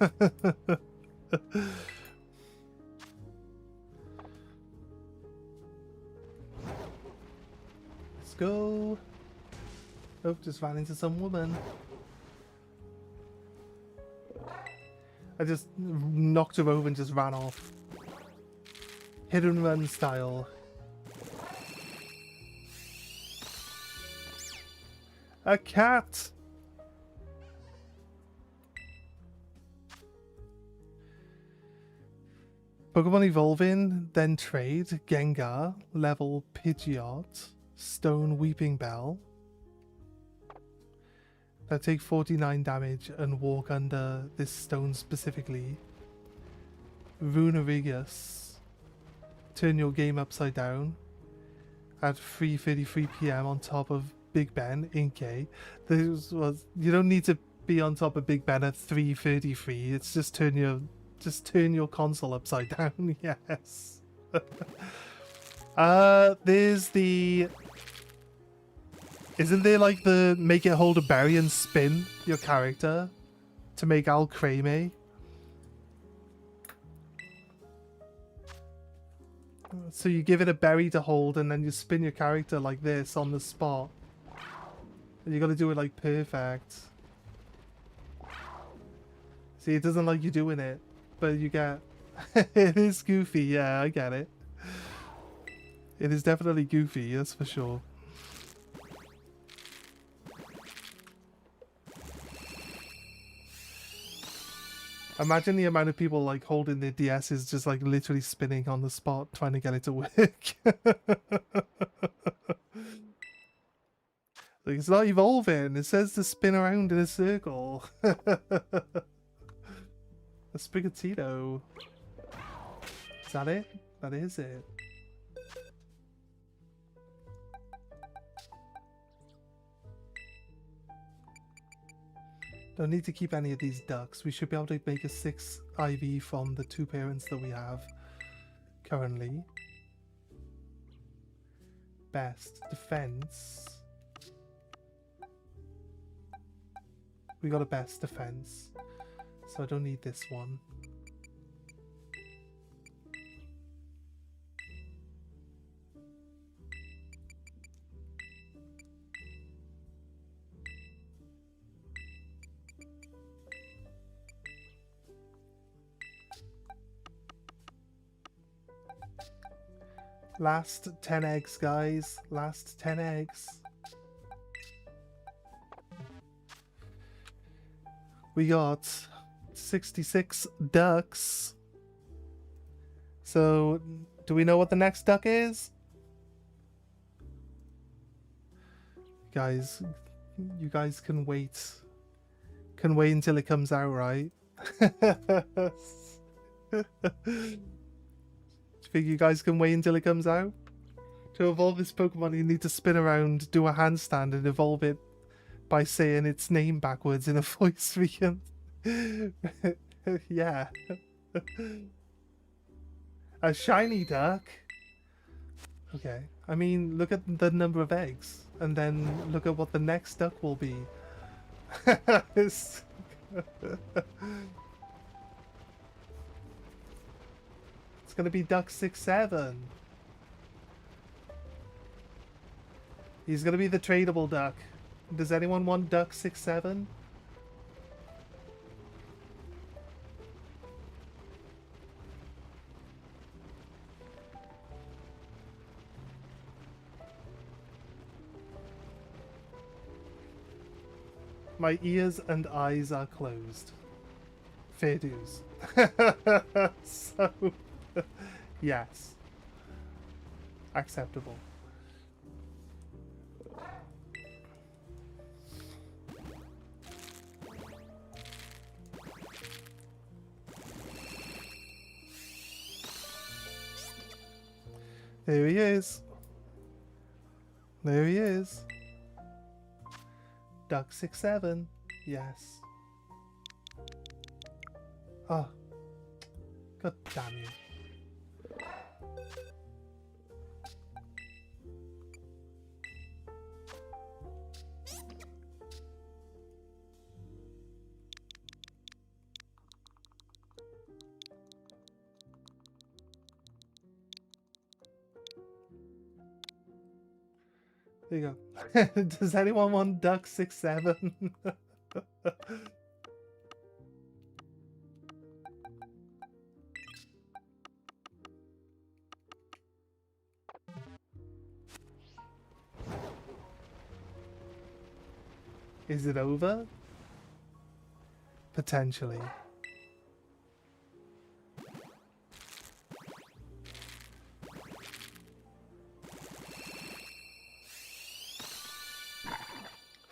go. Oh, just ran into some woman. I just knocked her over and just ran off. Hit and run style. A cat! Pokemon evolving, then trade, Gengar, level Pidgeot, Stone Weeping Bell. That take 49 damage and walk under this stone specifically. Runerigus. Turn your game upside down at 3:33 PM on top of Big Ben in K. This was, you don't need to be on top of Big Ben at 3:33. It's just turn your console upside down. Yes. There's the. Isn't there like the make it hold a berry and spin your character to make Alcremie? So you give it a berry to hold and then you spin your character like this on the spot. And you gotta do it like perfect. See, it doesn't like you doing it, but you get... It is goofy, yeah, I get it. It is definitely goofy, that's for sure. Imagine the amount of people like holding their DSs just like literally spinning on the spot trying to get it to work. Like, it's not evolving, it says to spin around in a circle. A Sprigatito. Is that it? That is it. Don't need to keep any of these ducks. We should be able to make a 6 IV from the 2 parents that we have currently. Best defense. We got a best defense, so I don't need this one. Last 10 eggs, guys. Last 10 eggs. We got 66 ducks. So, do we know what the next duck is? Guys, you guys can wait. Can wait until it comes out, right? Do you think you guys can wait until it comes out? To evolve this Pokemon, you need to spin around, do a handstand, and evolve it by saying its name backwards in a voice we can. Yeah. A shiny duck? Okay. I mean, look at the number of eggs, and then look at what the next duck will be. It's gonna be duck 6-7. He's gonna be the tradable duck. Does anyone want duck 6-7? My ears and eyes are closed. Fair dues. So, yes. Acceptable. There he is. There he is. Duck 6-7. Yes. Oh. God damn you. There you go. Does anyone want duck 6-7? Is it over? Potentially.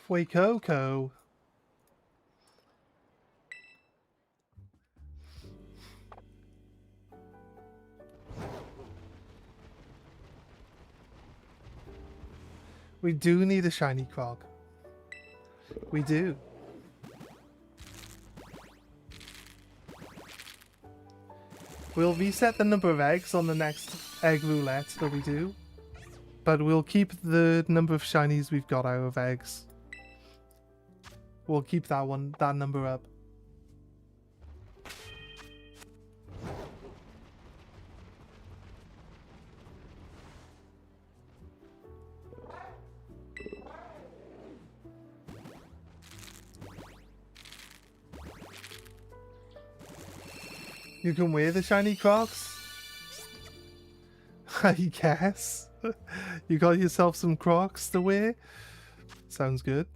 Fuecoco. We do need a shiny Croc. We do. We'll reset the number of eggs on the next egg roulette that we do. But we'll keep the number of shinies we've got out of eggs. We'll keep that number up. You can wear the shiny Crocs? I guess. You got yourself some Crocs to wear? Sounds good.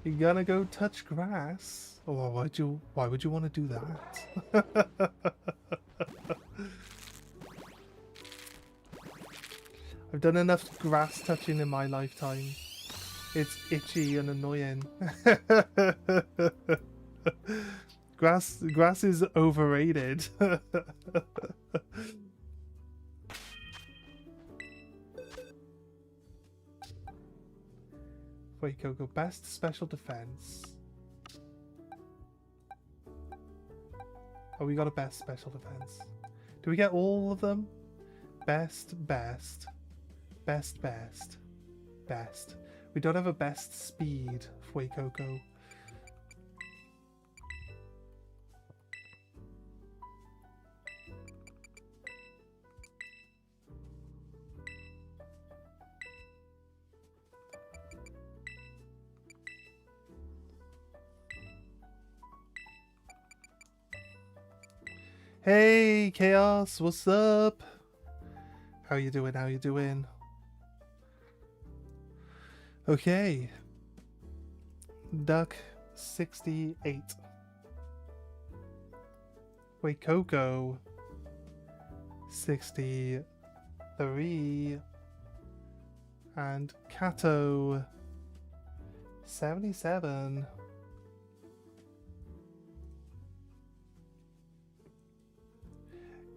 You're gonna go touch grass? Oh, why would you want to do that? I've done enough grass touching in my lifetime. It's itchy and annoying. Grass is overrated. Wait, Coco, best special defense. Oh, we got a best special defense. Do we get all of them? Best, best, best, best, best. We don't have a best speed, Fuecoco. Hey, Chaos, what's up? How you doing? How you doing? Okay. Duck 68. Wait, Coco 63. And Kato 77.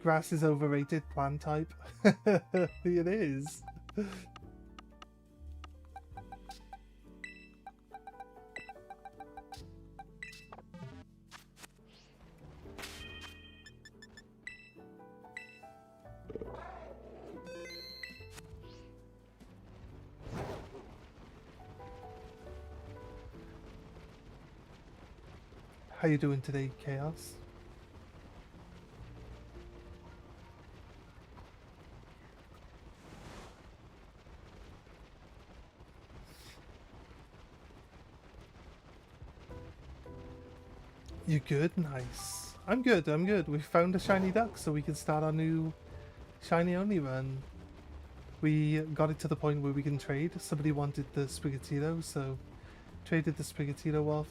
Grass is overrated plant type. It is. How you doing today, Chaos? You good? Nice. I'm good, I'm good. We found a shiny duck so we can start our new shiny only run. We got it to the point where we can trade. Somebody wanted the Sprigatito, so traded the Sprigatito off.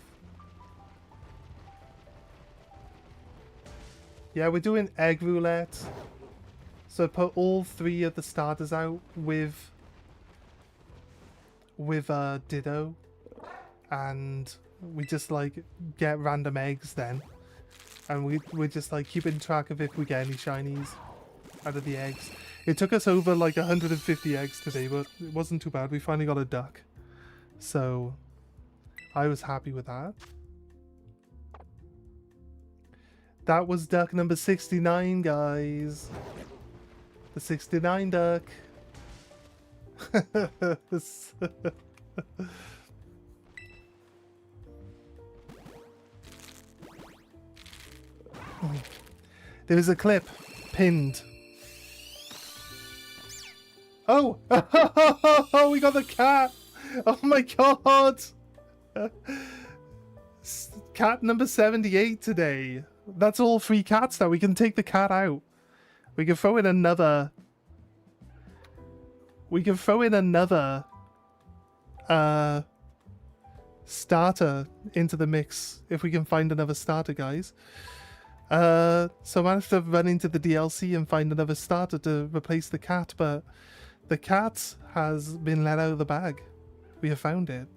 Yeah, we're doing egg roulette. So put all 3 of the starters out with Ditto, and we just like get random eggs then, and we're just like keeping track of if we get any shinies out of the eggs. It took us over like 150 eggs today, but it wasn't too bad. We finally got a duck, so I was happy with that. That was duck number 69, guys. The 69 duck. There is a clip pinned. Oh! We got the cat! Oh my god! Cat number 78 today. That's all 3 cats now. We can take the cat out. We can throw in another... starter into the mix if we can find another starter, guys. So I might have to run into the DLC and find another starter to replace the cat, but the cat has been let out of the bag. We have found it.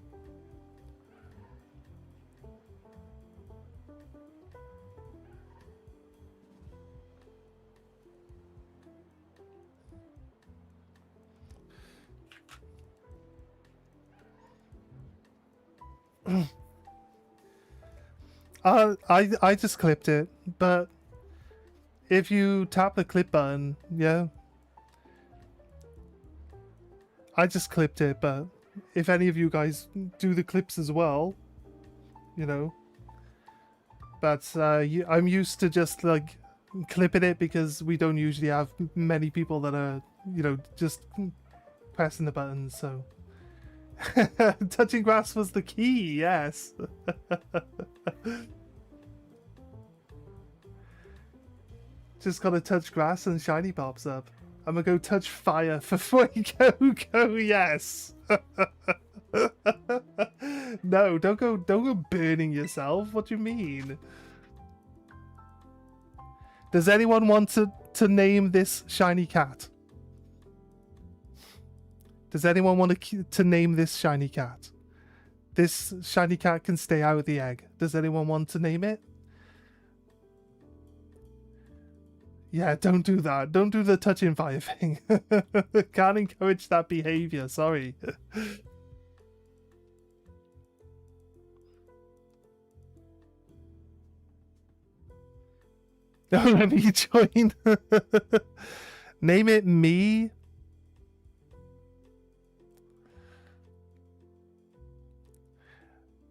I just clipped it, but if you tap the clip button, yeah. I just clipped it, but if any of you guys do the clips as well, you know. But I'm used to just like clipping it because we don't usually have many people that are, you know, just pressing the buttons, so. Touching grass was the key, yes. Just gotta touch grass and shiny pops up. I'm gonna go touch fire for free. Go, yes. No, don't go burning yourself. What do you mean? Does anyone want to name this shiny cat? Does anyone want to name this shiny cat? This shiny cat can stay out of the egg. Does anyone want to name it? Yeah, don't do that. Don't do the touching fire thing. Can't encourage that behavior, sorry. No, let me join. Name it me.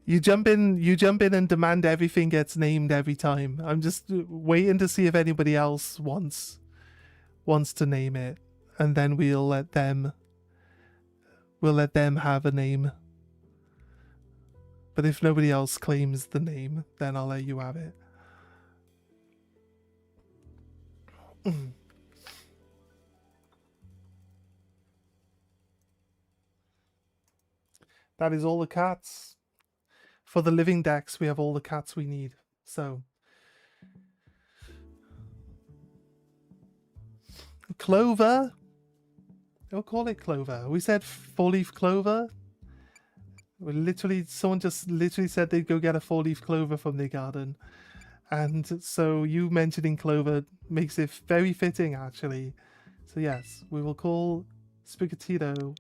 You jump in and demand everything gets named every time. I'm just waiting to see if anybody else wants to name it, and then we'll let them have a name. But if nobody else claims the name, then I'll let you have it. That is all the cats. For the living decks, we have all the cats we need. So, clover. We'll call it clover. We said 4-leaf clover. We literally, someone just literally said they'd go get a 4-leaf clover from their garden. And so you mentioning clover makes it very fitting, actually. So yes, we will call Sprigatito.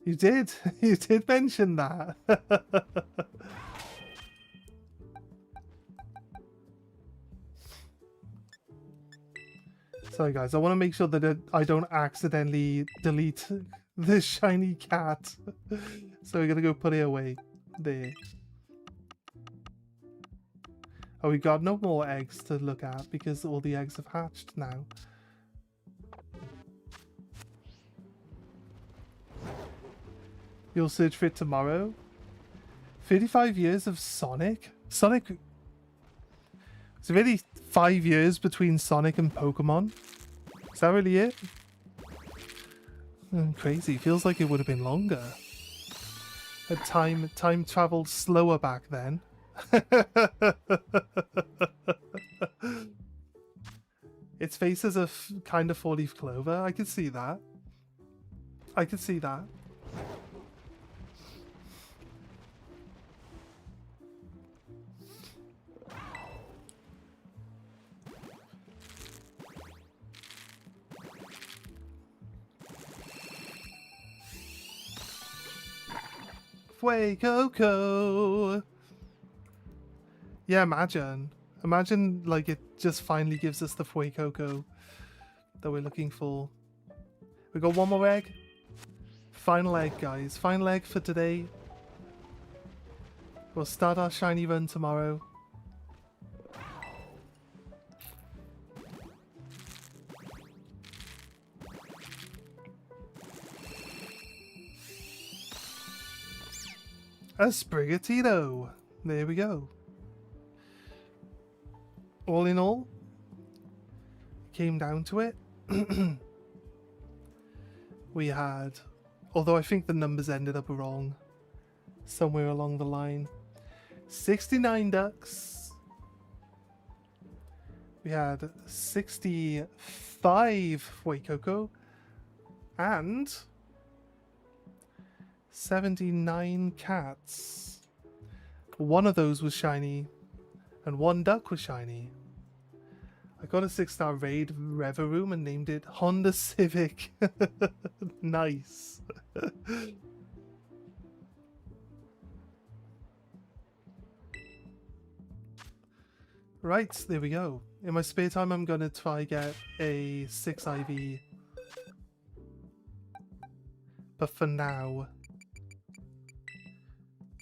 You did. You did mention that. Sorry guys, I want to make sure that I don't accidentally delete the shiny cat. So we're going to go put it away. There. Oh, we got no more eggs to look at because all the eggs have hatched now. You'll search for it tomorrow? 35 years of Sonic? Sonic... It's really 5 years between Sonic and Pokemon? Is that really it? Crazy. Feels like it would have been longer. Time traveled slower back then. Its face is a kind of 4-leaf clover. I could see that. I could see that. Coco. Yeah, imagine like it just finally gives us the Coco that we're looking for. We got one more egg. Final egg, guys. Final egg for today. We'll start our shiny run tomorrow. A Sprigatito. There we go. All in all, came down to it. We had, although I think the numbers ended up wrong somewhere along the line, 69 ducks. We had 65 Coco and 79 cats. One of those was shiny and one duck was shiny. I got a 6-star raid Rever Room and named it Honda Civic. Nice. Right, there we go. In my spare time I'm gonna try get a 6 IV. But for now,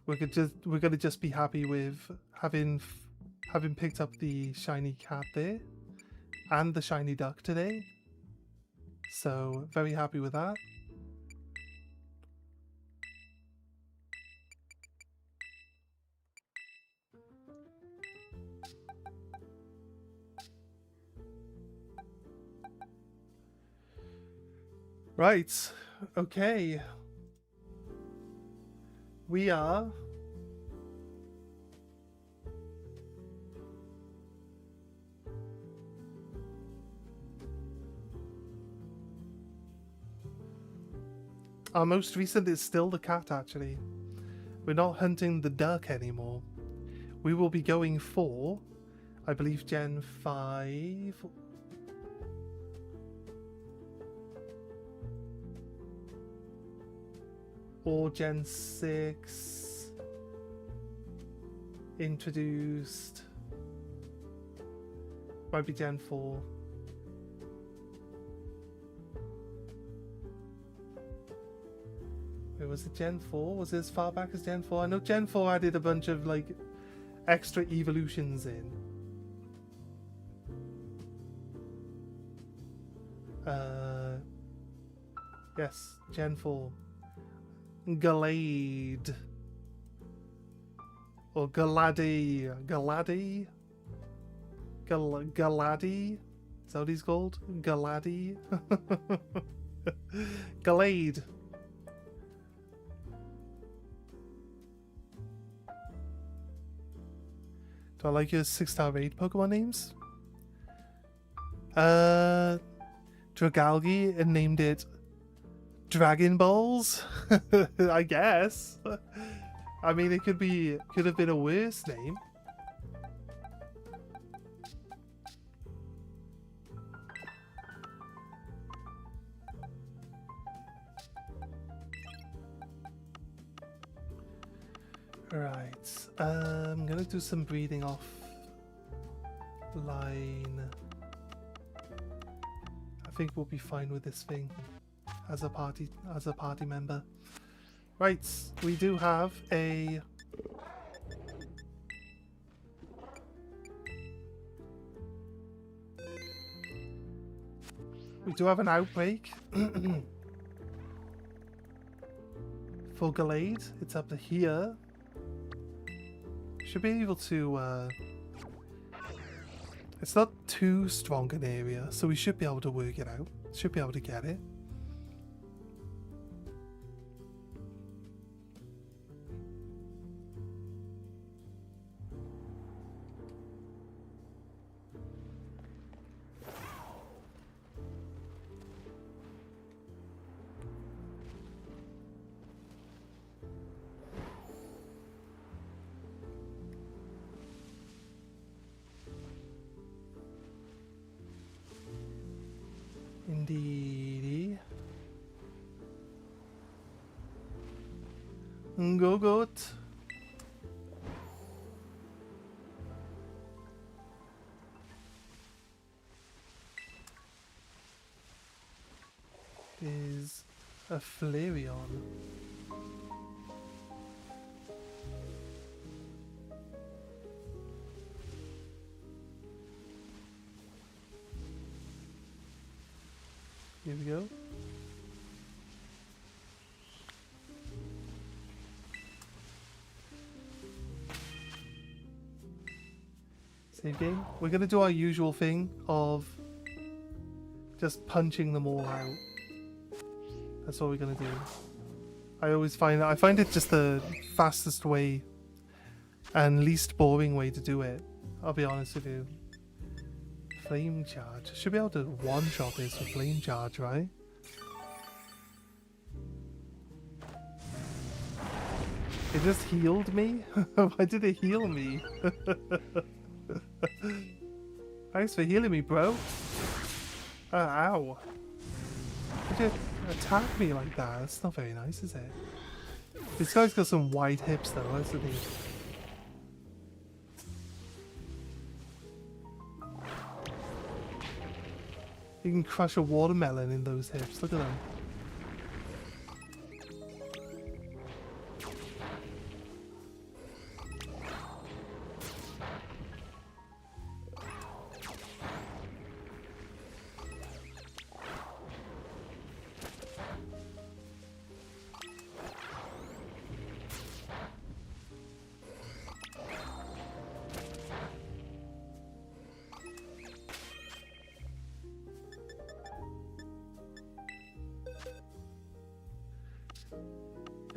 we're gonna just be happy with having picked up the shiny cat there and the shiny duck today. So very happy with that. Right, okay. We are our most recent is still the cat, actually. We're not hunting the duck anymore. We will be going for, I believe, Gen 5. Or Gen 6. Introduced. Might be Gen 4. Wait, was it Gen 4? Was it as far back as Gen 4? I know Gen 4 added a bunch of like extra evolutions in. Yes, Gen 4. Glade. Or Galadi. Galadi? Galadi? Is that what he's called? Galadi? Glade. Do I like your 6-star raid Pokemon names? Dragalge and named it Dragon Balls? I guess. I mean, it could have been a worse name. Right, I'm gonna do some breathing off line. I think we'll be fine with this thing as a party member. Right, we do have a an outbreak for Glade. It's up to here. Should be able to it's not too strong an area, so we should be able to work it out. Should be able to get it. Indeedy. Go goat. Is a Flareon. Here we go. Save game. We're gonna do our usual thing of just punching them all out. That's what we're gonna do. I find it just the fastest way and least boring way to do it. I'll be honest with you. Flame charge. Should be able to one-shot this with flame charge, right? It just healed me? Why did it heal me? Thanks for healing me, bro. Ow. Why did you attack me like that? That's not very nice, is it? This guy's got some wide hips though, that's the thing. You can crush a watermelon in those hips. Look at them.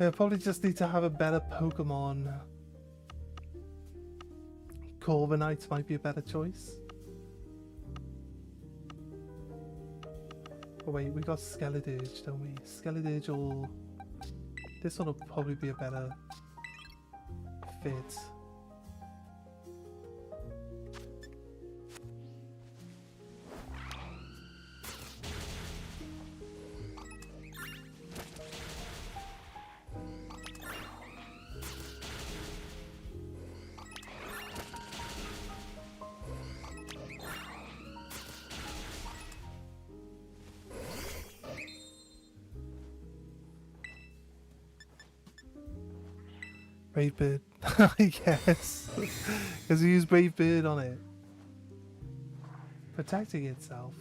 I probably just need to have a better Pokemon. Corviknight might be a better choice. Oh wait, we got Skeledirge, don't we? Skeledirge or... This one will probably be a better fit. Brave Bird, I guess. Because we use Brave Bird on it. Protecting itself.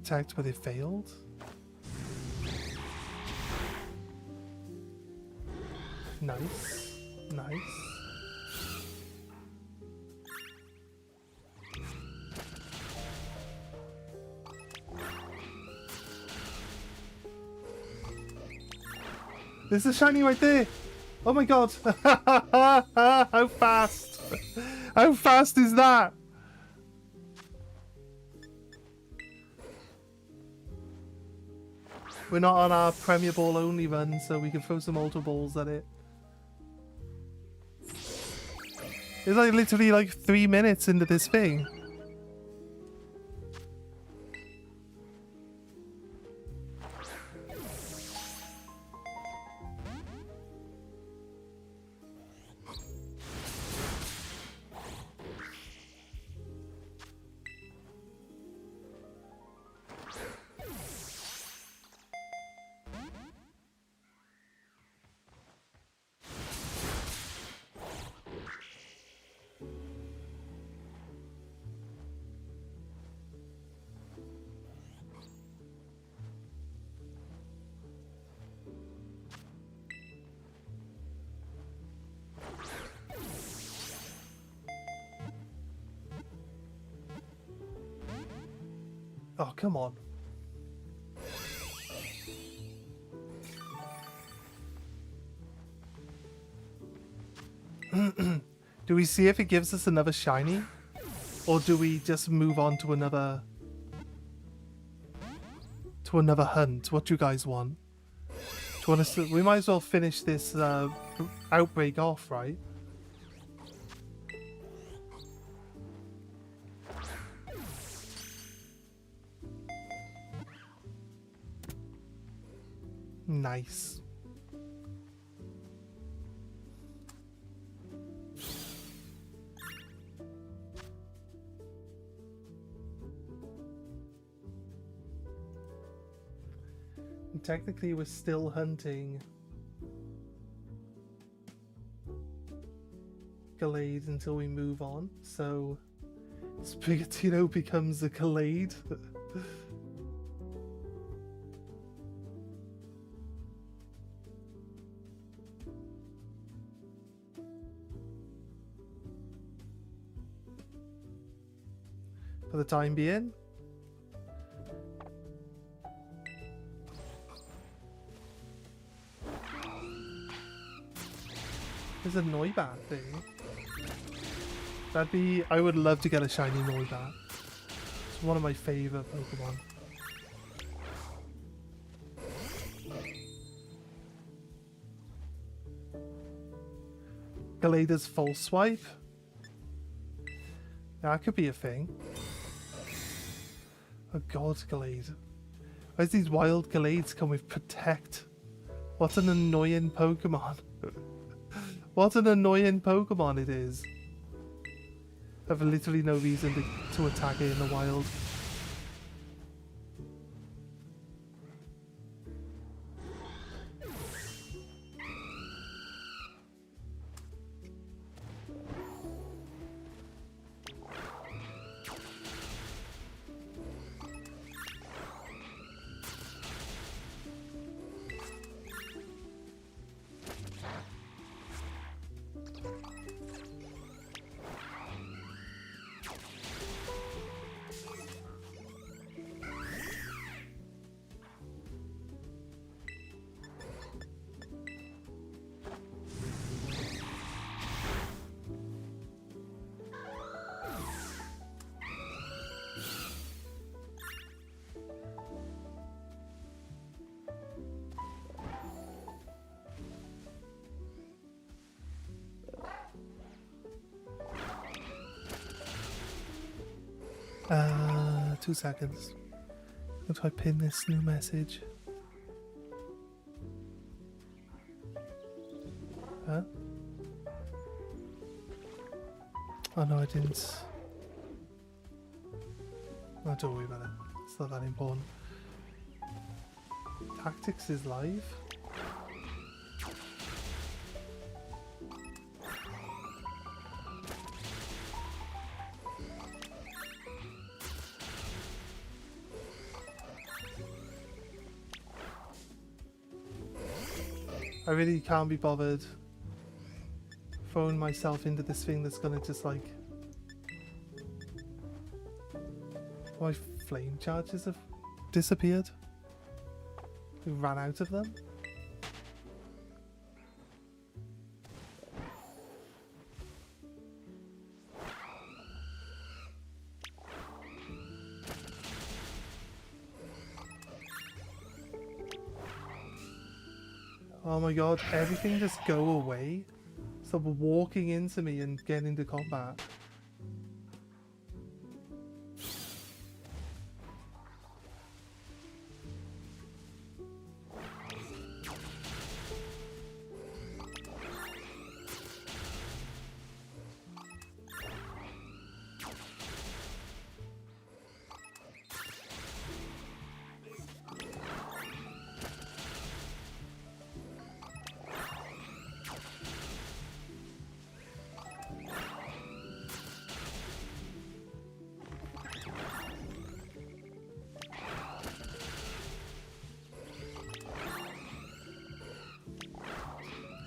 protect, but it failed. Nice. Nice. There's a shiny right there. Oh my god. How fast? How fast is that? We're not on our Premier Ball only run, so we can throw some Ultra Balls at it. It's like literally like 3 minutes into this thing. Oh, come on. Do we see if it gives us another shiny? Or do we just move on to another hunt? What do you guys want? Do you want us to, we might as well finish this outbreak off, right? Nice. And technically, we're still hunting Gallade until we move on, so Sprigatito becomes a Gallade. For the time being. There's a Noibat thing. That'd be... I would love to get a shiny Noibat. It's one of my favorite Pokemon. Galade's Full Swipe. That could be a thing. Oh god, Gallade. Where's these wild Gallades come with Protect? What an annoying Pokemon. What an annoying Pokemon it is. I have literally no reason to attack it in the wild. Uh, 2 seconds. How do I pin this new message? Huh? Oh no, I didn't. Oh, don't worry about it. It's not that important. Tactics is live. I really can't be bothered throwing myself into this thing that's gonna just like... My flame charges have disappeared. We ran out of them. Oh my god, everything just go away. Stop walking into me and get into combat.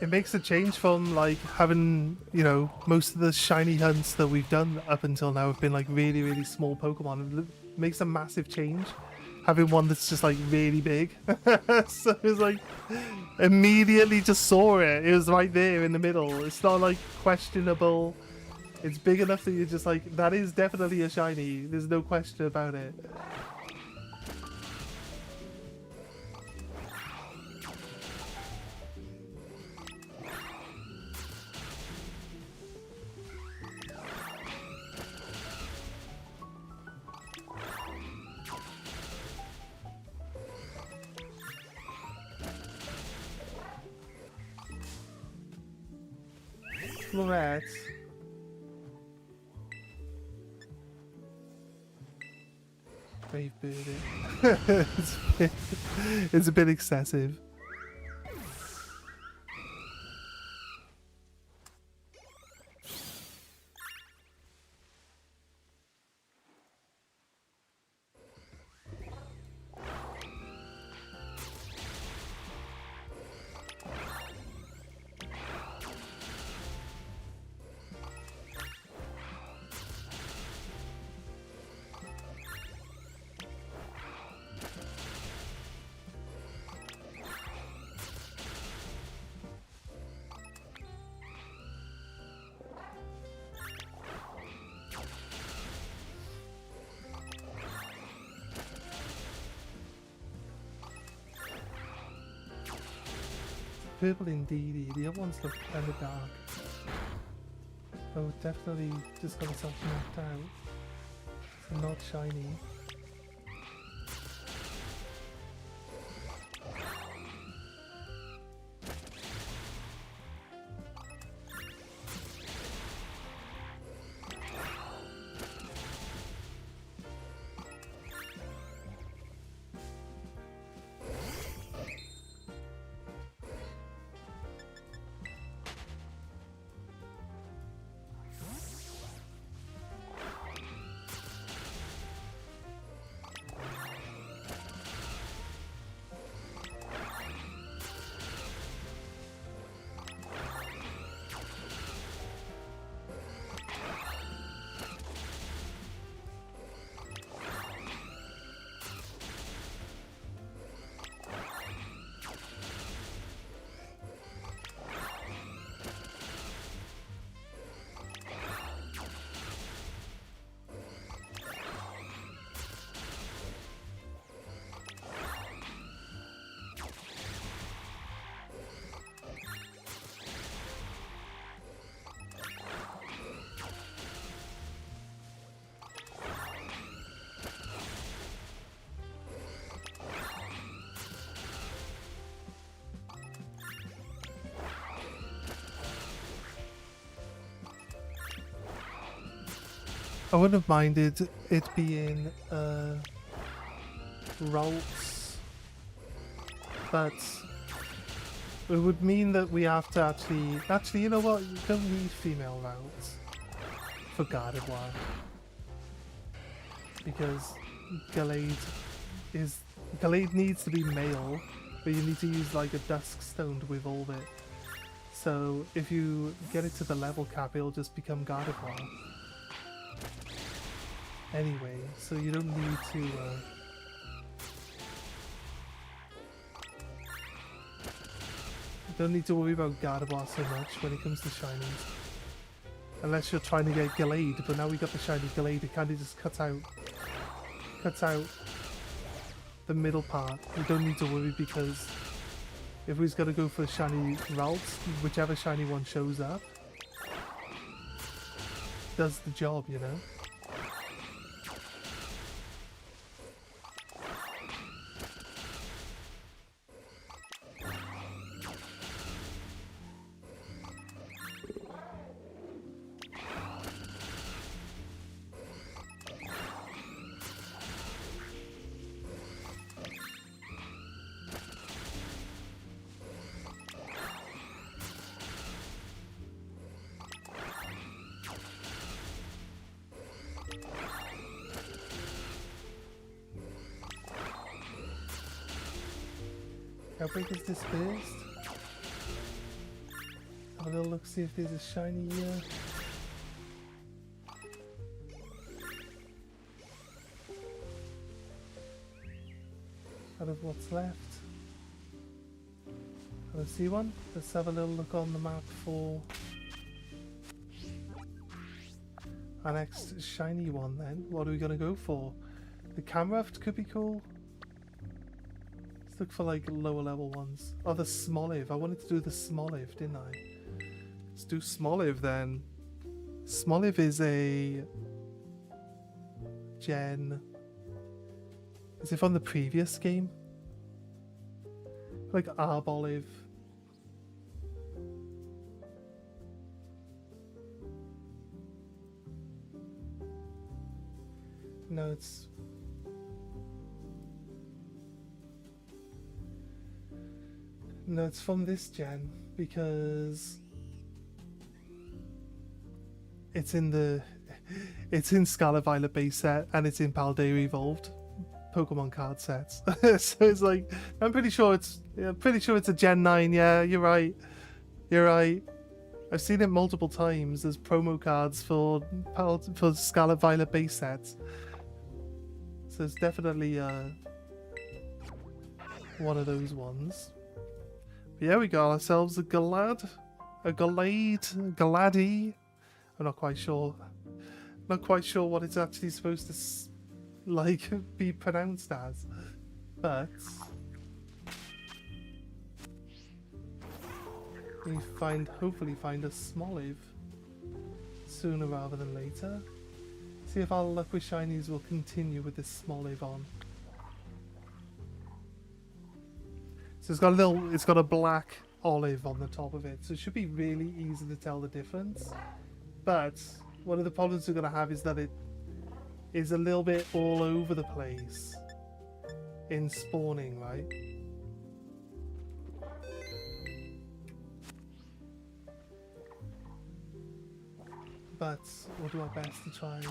It makes a change from like having, you know, most of the shiny hunts that we've done up until now have been like really, really small Pokemon. It makes a massive change having one that's just like really big. So it was like immediately just saw it. It was right there in the middle. It's not like questionable. It's big enough that you're just like, that is definitely a shiny. There's no question about it. Roulette. Brave birdie. It's a bit excessive. Purple indeed. The other ones look kind of dark. Oh, definitely just got myself knocked out. So not shiny. I wouldn't have minded it being routes, but it would mean that we have to actually, you know what, you don't need female routes for Gardevoir, because Gallade needs to be male but you need to use like a dusk stone to evolve it. So if you get it to the level cap, it'll just become Gardevoir. Anyway, so you don't need to you don't need to worry about Gardevoir so much when it comes to shinies. Unless you're trying to get Gallade, but now we got the shiny Gallade, it kind of just cuts out the middle part. We don't need to worry because if we've got to go for shiny routes, whichever shiny one shows up does the job, you know? How big is this burst? Have a little look, see if there's a shiny here. Out of what's left. I don't see one. Let's have a little look on the map for our next shiny one then. What are we gonna go for? The Camruft could be cool. Let's look for like lower level ones. Oh, the Smoliv. I wanted to do the Smoliv, didn't I? Let's do Smoliv then. Smoliv is a gen. Is it from the previous game? Like Arbolive. No, it's... No, it's from this gen, because it's in the... It's in Scarlet Violet base set, and it's in Paldea Evolved Pokemon card sets. So it's like, I'm pretty sure it's a Gen 9, yeah, you're right. You're right. I've seen it multiple times as promo cards for Scarlet Violet base sets. So it's definitely one of those ones. But yeah, we got ourselves a Galade. I'm not quite sure. Not quite sure what it's actually supposed to like be pronounced as, but we hopefully find a Smoliv sooner rather than later. See if our luck with shinies will continue with this Smoliv on. So it's got a black olive on the top of it, so it should be really easy to tell the difference. But one of the problems we're going to have is that it is a little bit all over the place in spawning, right? But we'll do our best to try and...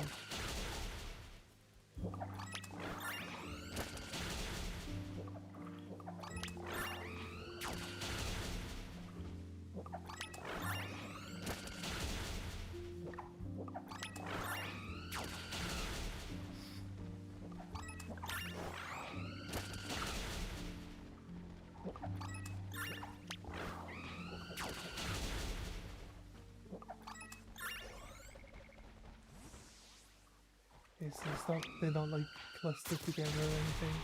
So they're not like clustered together or anything.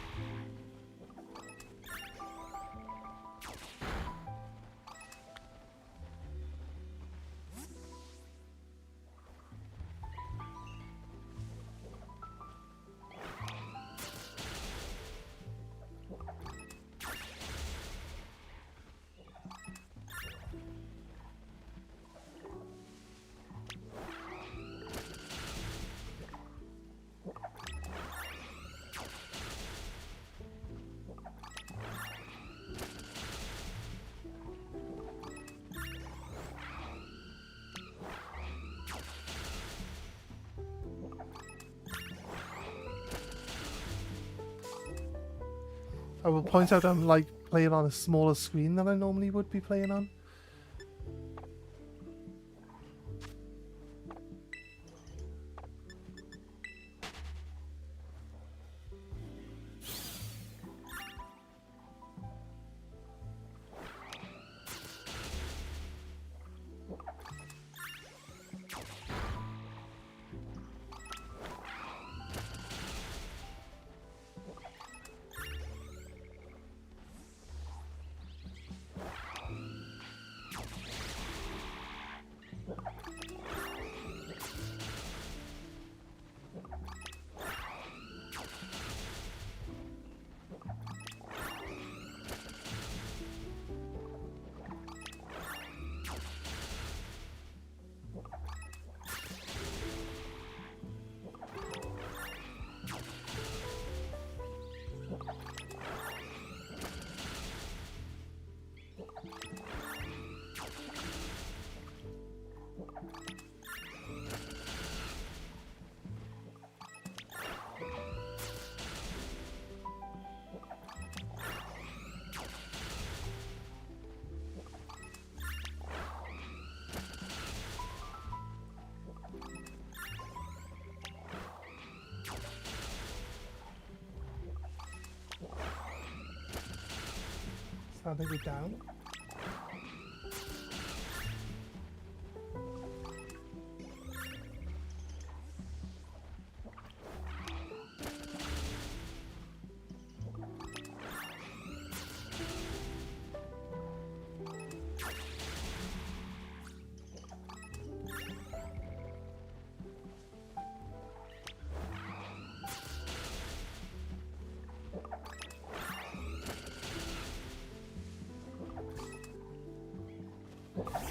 I will point out I'm like playing on a smaller screen than I normally would be playing on. Starting to go down.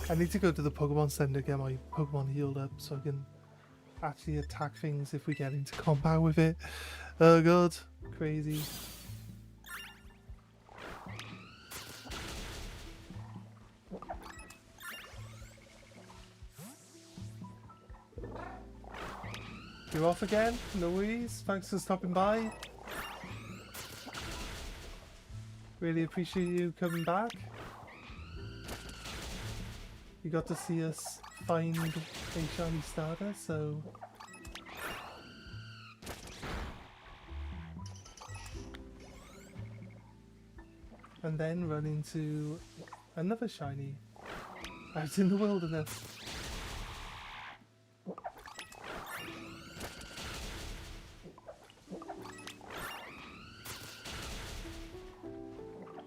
I need to go to the Pokemon Center, get my Pokemon healed up so I can actually attack things if we get into combat with it. Oh god, crazy. You're off again? No worries. Thanks for stopping by. Really appreciate you coming back. You got to see us find a shiny starter, so... And then run into another shiny out in the wilderness.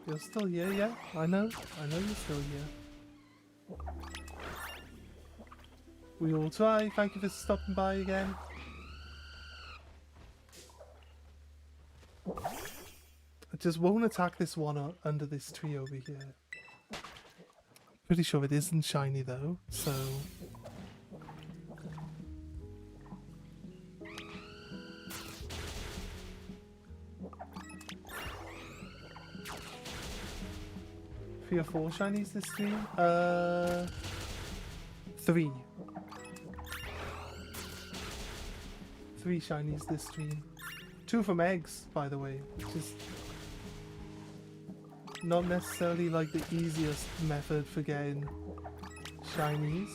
You're still here, yeah? I know you're still here. We will try. Thank you for stopping by again. I just won't attack this one under this tree over here. Pretty sure it isn't shiny though, so... Three or four shinies this stream? 3. 3 shinies this stream. 2 from eggs, by the way, which is not necessarily like the easiest method for getting shinies.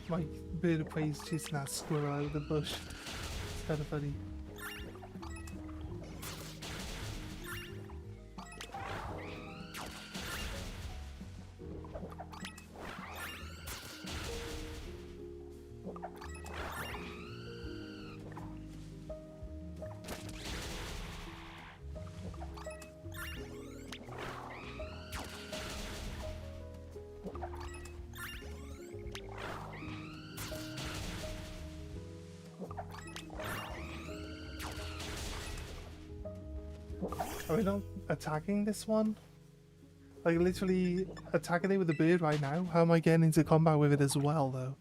my bird of prey is chasing that squirrel out of the bush. It's kind of funny. Are we not attacking this one? Like literally attacking it with the bird right now? How am I getting into combat with it as well though?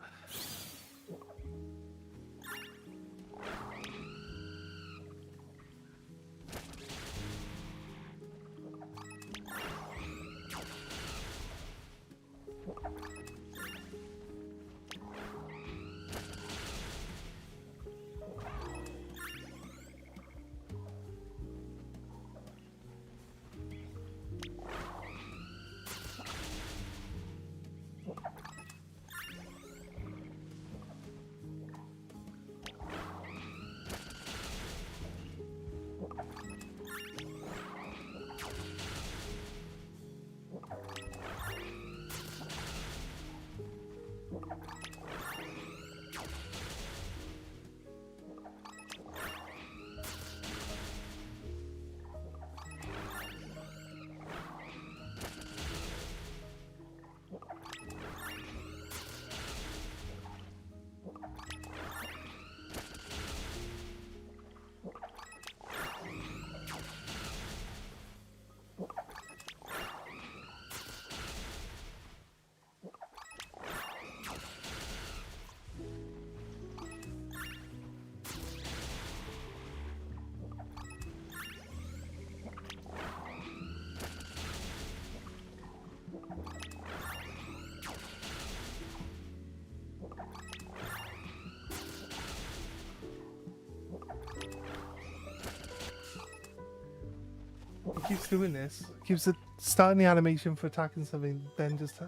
It keeps doing this. It keeps starting the animation for attacking something, then just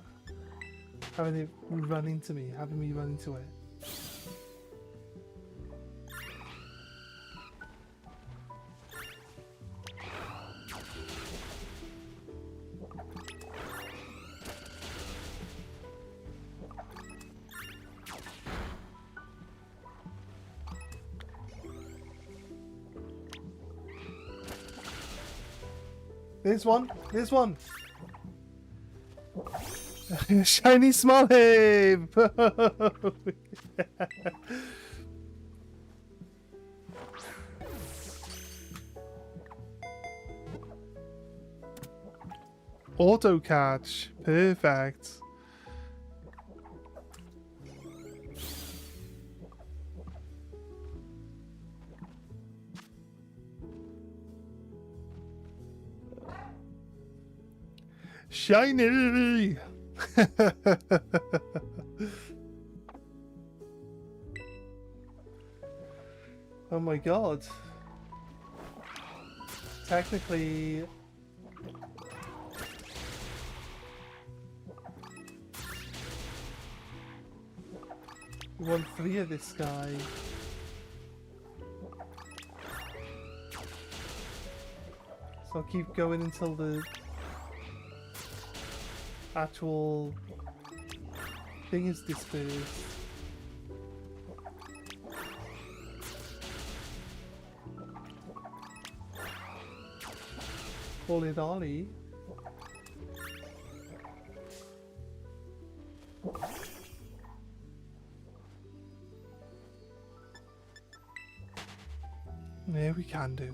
having it run into me, having me run into it. There's one. There's one. Shiny small ape. Auto catch. Perfect. Shiny! Oh my god. Technically... we want 3 of this guy. So I'll keep going until the actual thing is dispersed. Call it Ollie. Yeah, we can do.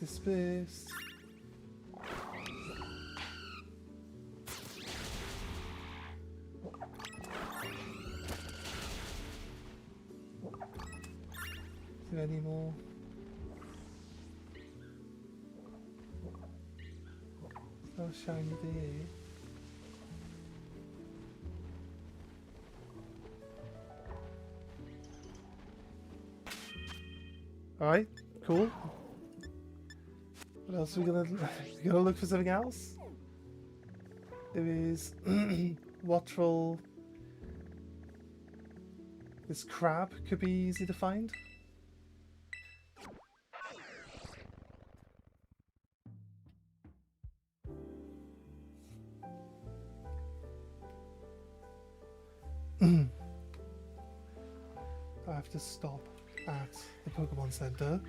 Disperse. Is there any more? No shiny there. Alright, cool. What else are we gonna we gonna look for something else? There is watchful. This crab could be easy to find. I have to stop at the Pokemon Center.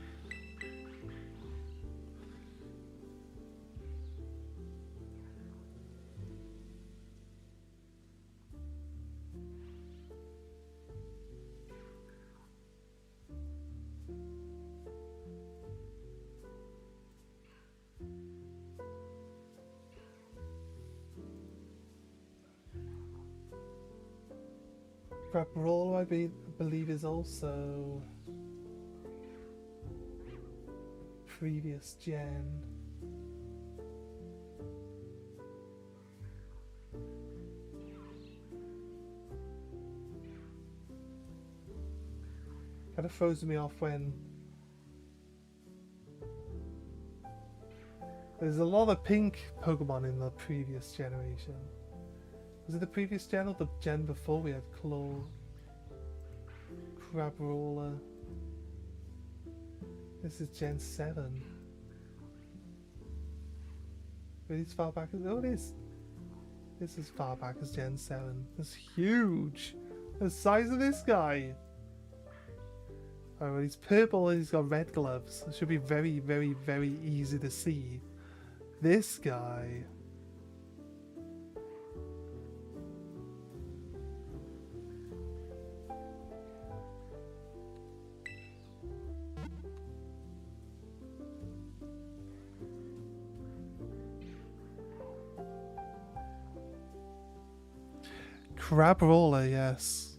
Roll, I believe, is also previous gen. Kind of throws me off when there's a lot of pink Pokemon in the previous generation. Was it the previous gen or the gen before we had Claw, Crabrawler? This is Gen 7. Really as far back as... Oh, it is. This is as far back as Gen 7. That's huge. The size of this guy. Oh, well, he's purple and he's got red gloves. It should be very, very, very easy to see. This guy... Crabrawler, yes.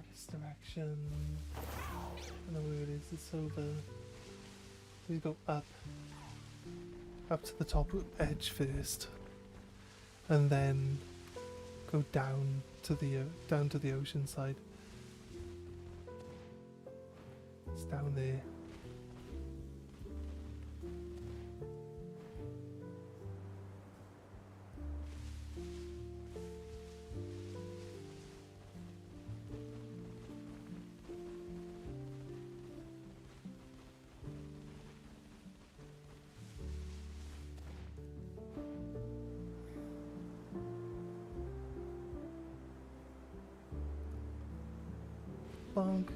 This direction. I know where it is. It's over. We go up to the top edge first, and then go down to the ocean side. It's down there. Bonk.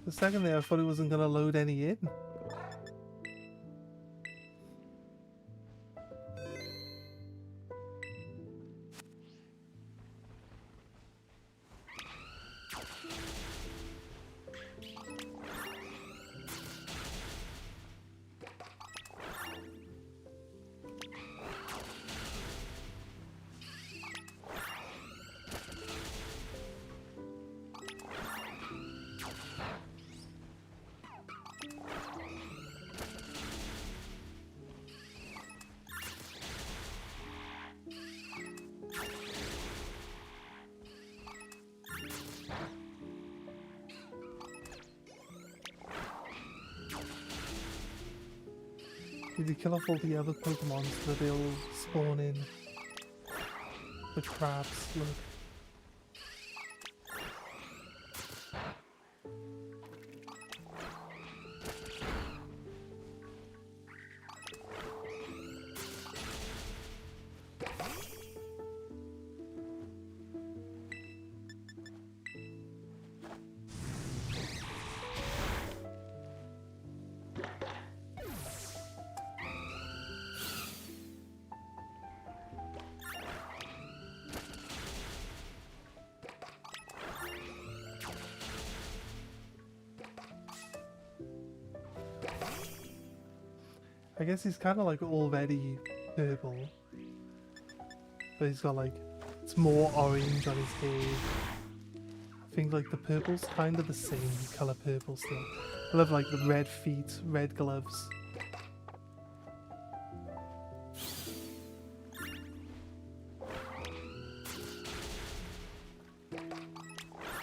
The second there, I thought it wasn't going to load any in. If you kill off all the other Pokemon so that they'll spawn in the crabs, look. I guess he's kind of like already purple, but he's got like, it's more orange on his hair. I think like the purple's kind of the same color purple still. I love like the red feet, red gloves.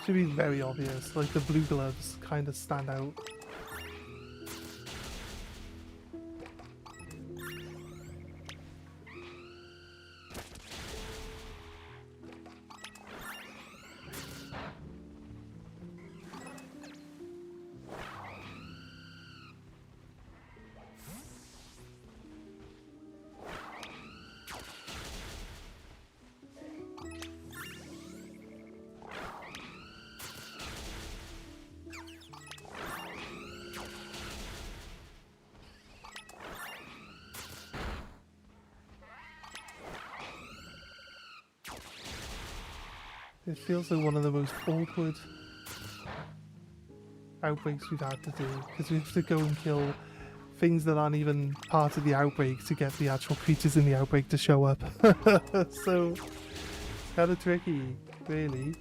Should be very obvious, like the blue gloves kind of stand out. It feels like one of the most awkward outbreaks we've had to do, because we have to go and kill things that aren't even part of the outbreak to get the actual creatures in the outbreak to show up. So, it's kind of tricky, really.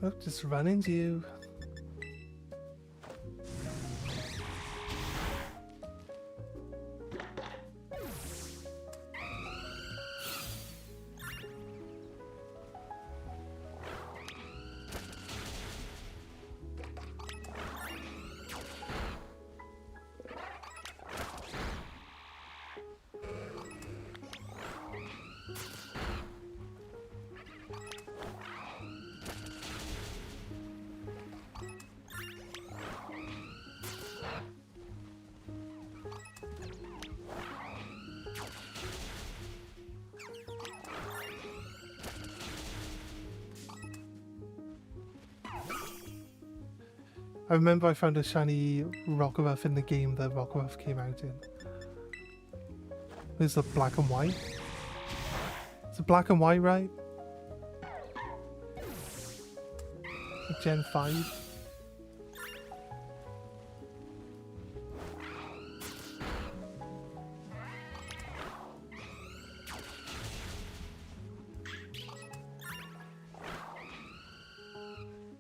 Oh, just run into you. I remember I found a shiny Rockruff in the game that Rockruff came out in. Is it black and white? Is it black and white, right? Gen 5?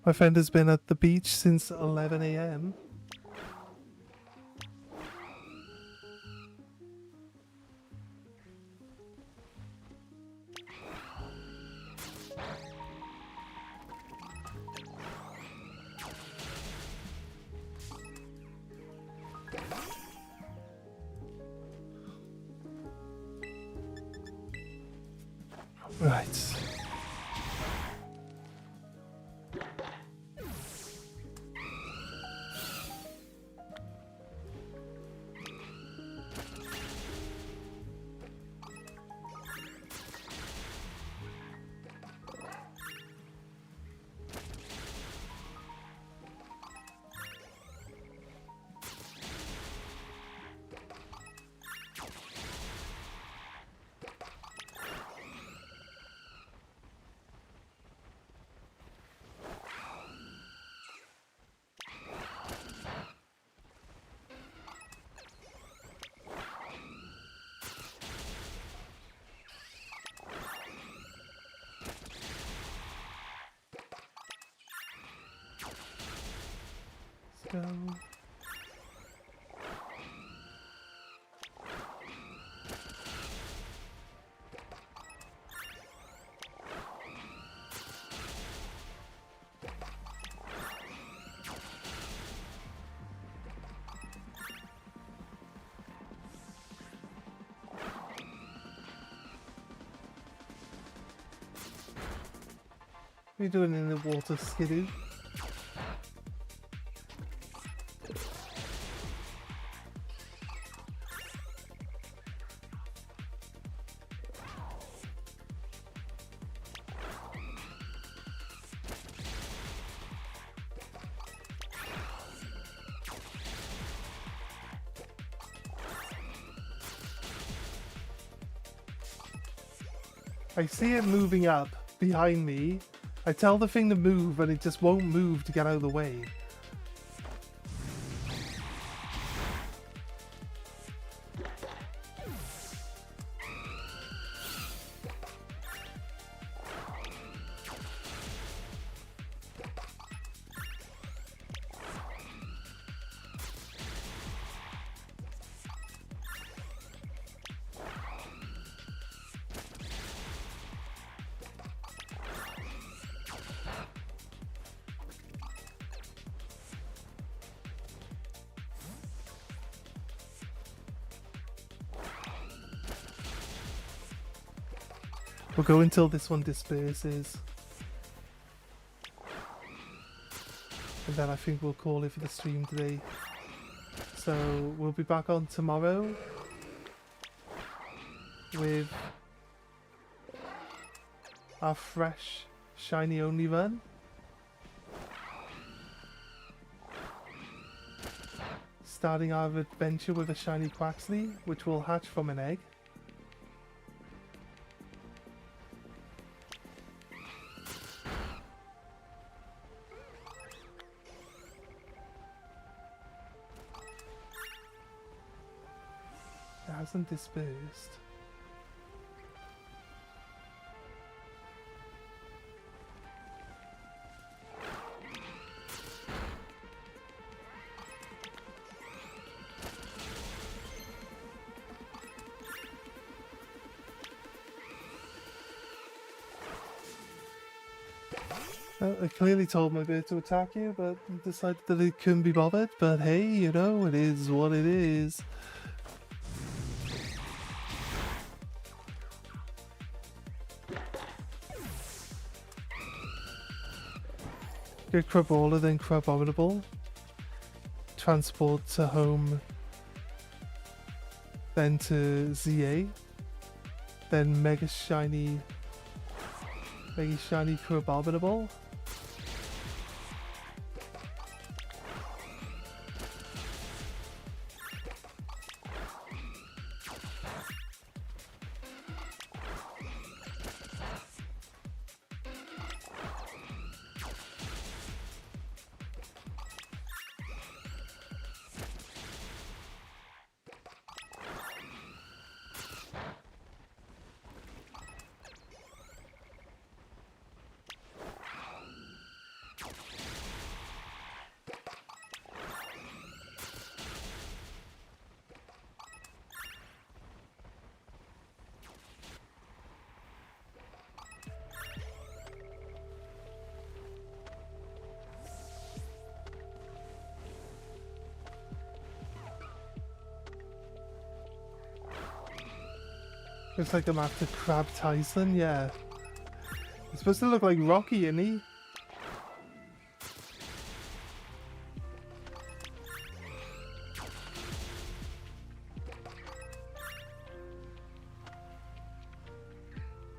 My friend has been at the beach since 11 AM. Right. Go. What are you doing in the water, Skidoo? I see it moving up behind me. I tell the thing to move and it just won't move to get out of the way. We'll go until this one disperses. And then I think we'll call it for the stream today. So we'll be back on tomorrow with our fresh shiny only run. Starting our adventure with a shiny Quaxley, which will hatch from an egg. It hasn't dispersed. I clearly told my bird to attack you, but decided that it couldn't be bothered. But hey, you know, it is what it is. Get Craballer, then Crabominable. Transport to home. Then to ZA. Then Mega Shiny Crabominable. Looks like I'm after Crab Tyson, yeah. He's supposed to look like Rocky, isn't he?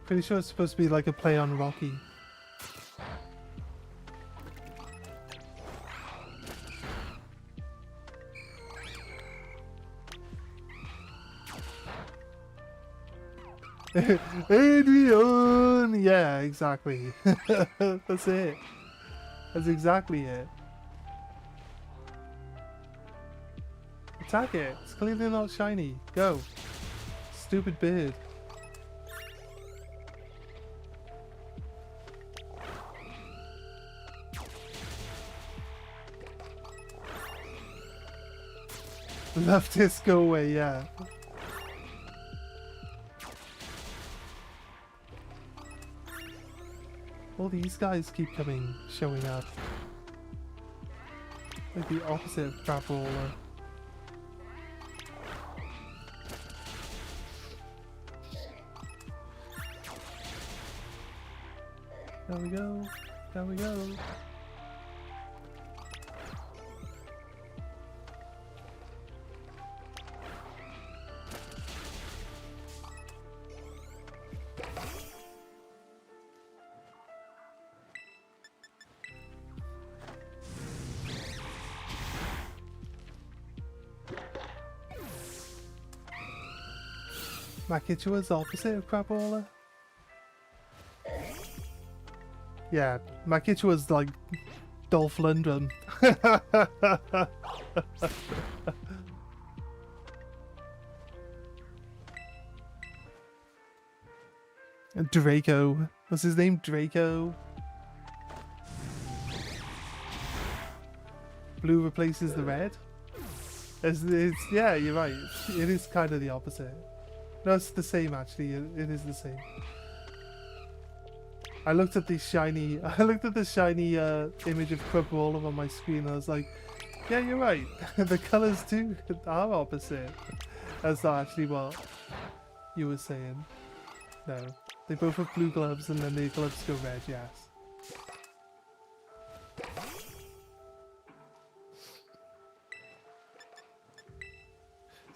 Pretty sure it's supposed to be like a play on Rocky. Adrian! Yeah, exactly. That's it. That's exactly it. Attack it. It's clearly not shiny. Go. Stupid bird. Leftists go away, yeah. All these guys keep showing up. Like the opposite of crapola. There we go. There we go. Makichua's opposite of crapola. Yeah, Makichua's like Dolph Lundgren. And Draco. What's his name? Draco. Blue replaces the red. Yeah, you're right. It is kind of the opposite. No, it's the same actually. It is the same. I looked at the shiny image of Crapola on my screen and I was like, yeah, you're right. The colours too are opposite. That's not actually what you were saying. No. They both have blue gloves and then the gloves go red, yes.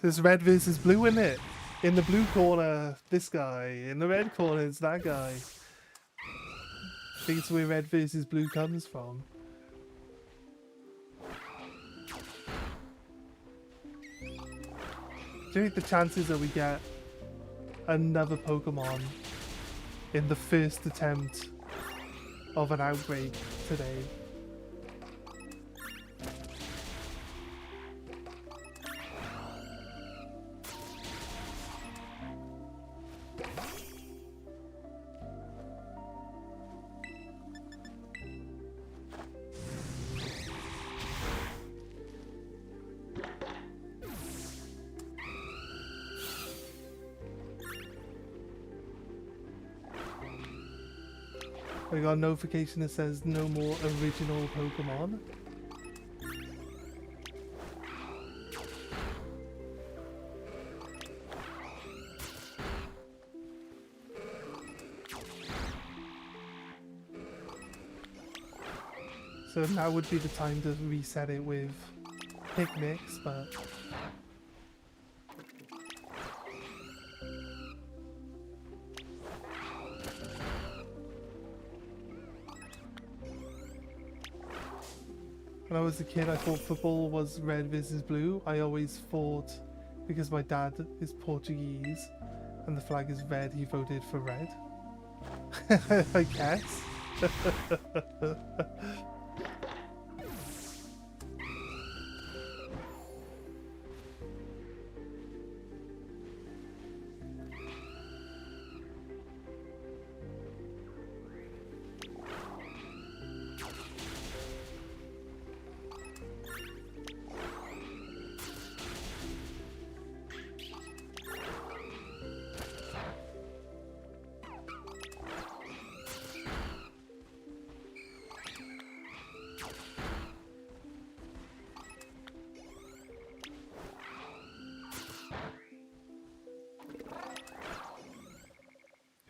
There's red versus blue in it. In the blue corner, this guy. In the red corner, it's that guy. I think it's where red versus blue comes from. Do you think the chances that we get another Pokemon in the first attempt of an outbreak today? I got a notification that says no more original Pokemon. So now would be the time to reset it with picnics, but when I was a kid, I thought football was red versus blue. I always thought, because my dad is Portuguese and the flag is red, he voted for red. I guess.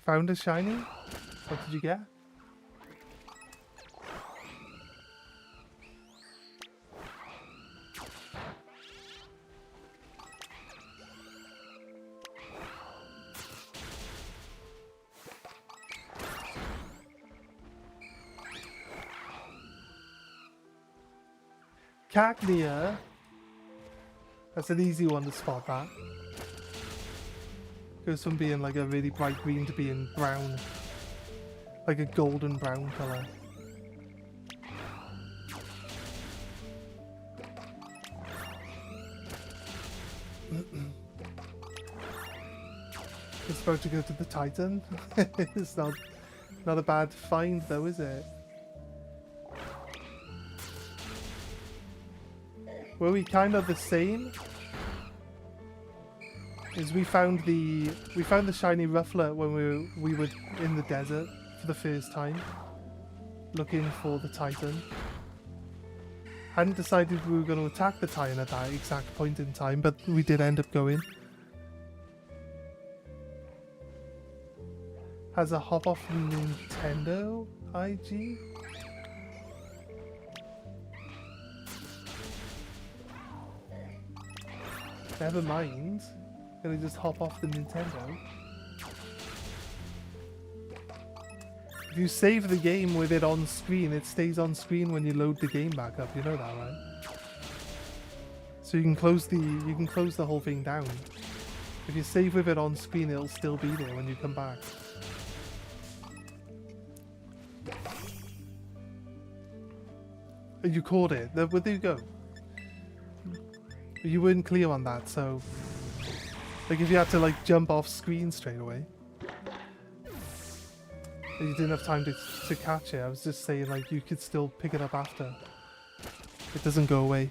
Found a shiny? What did you get? Cacnea. That's an easy one to spot, that. Goes from being like a really bright green to being brown. Like a golden brown colour. It's about to go to the Titan. It's not a bad find though, is it? Were we kind of the same is we found the shiny ruffler when we were in the desert for the first time, looking for the Titan. Hadn't decided we were going to attack the Titan at that exact point in time, but we did end up going. Has a hop off from Nintendo IG. Never mind. Gonna just hop off the Nintendo. If you save the game with it on screen, it stays on screen when you load the game back up. You know that, right? So you can close the whole thing down. If you save with it on screen, it'll still be there when you come back. You caught it. Where did you go? You weren't clear on that, so like if you had to like jump off screen straight away, you didn't have time to catch it. I was just saying like you could still pick it up after. It doesn't go away.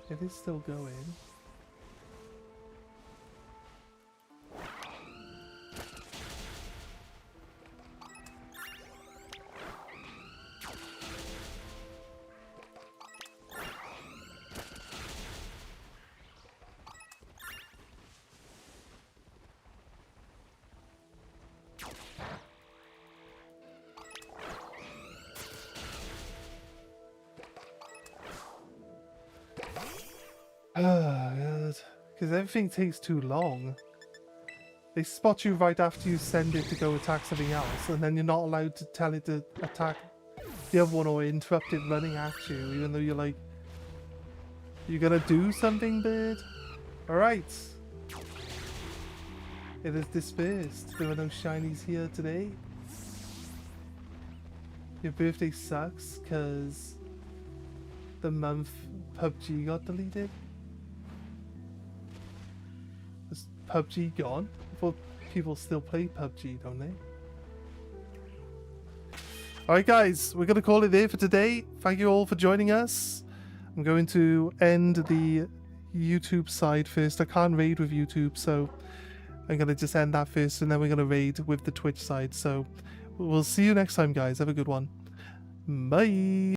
It is still going. God. Because everything takes too long. They spot you right after you send it to go attack something else, and then you're not allowed to tell it to attack the other one or interrupt it running at you, even though you're like, you're gonna do something, bird? Alright. It is dispersed. There are no shinies here today. Your birthday sucks because the month PUBG got deleted. Is PUBG gone? I thought people still play PUBG, don't they? Alright guys, we're going to call it there for today. Thank you all for joining us. I'm going to end the YouTube side first. I can't raid with YouTube, so I'm going to just end that first, and then we're going to raid with the Twitch side. So we'll see you next time, guys. Have a good one. Bye!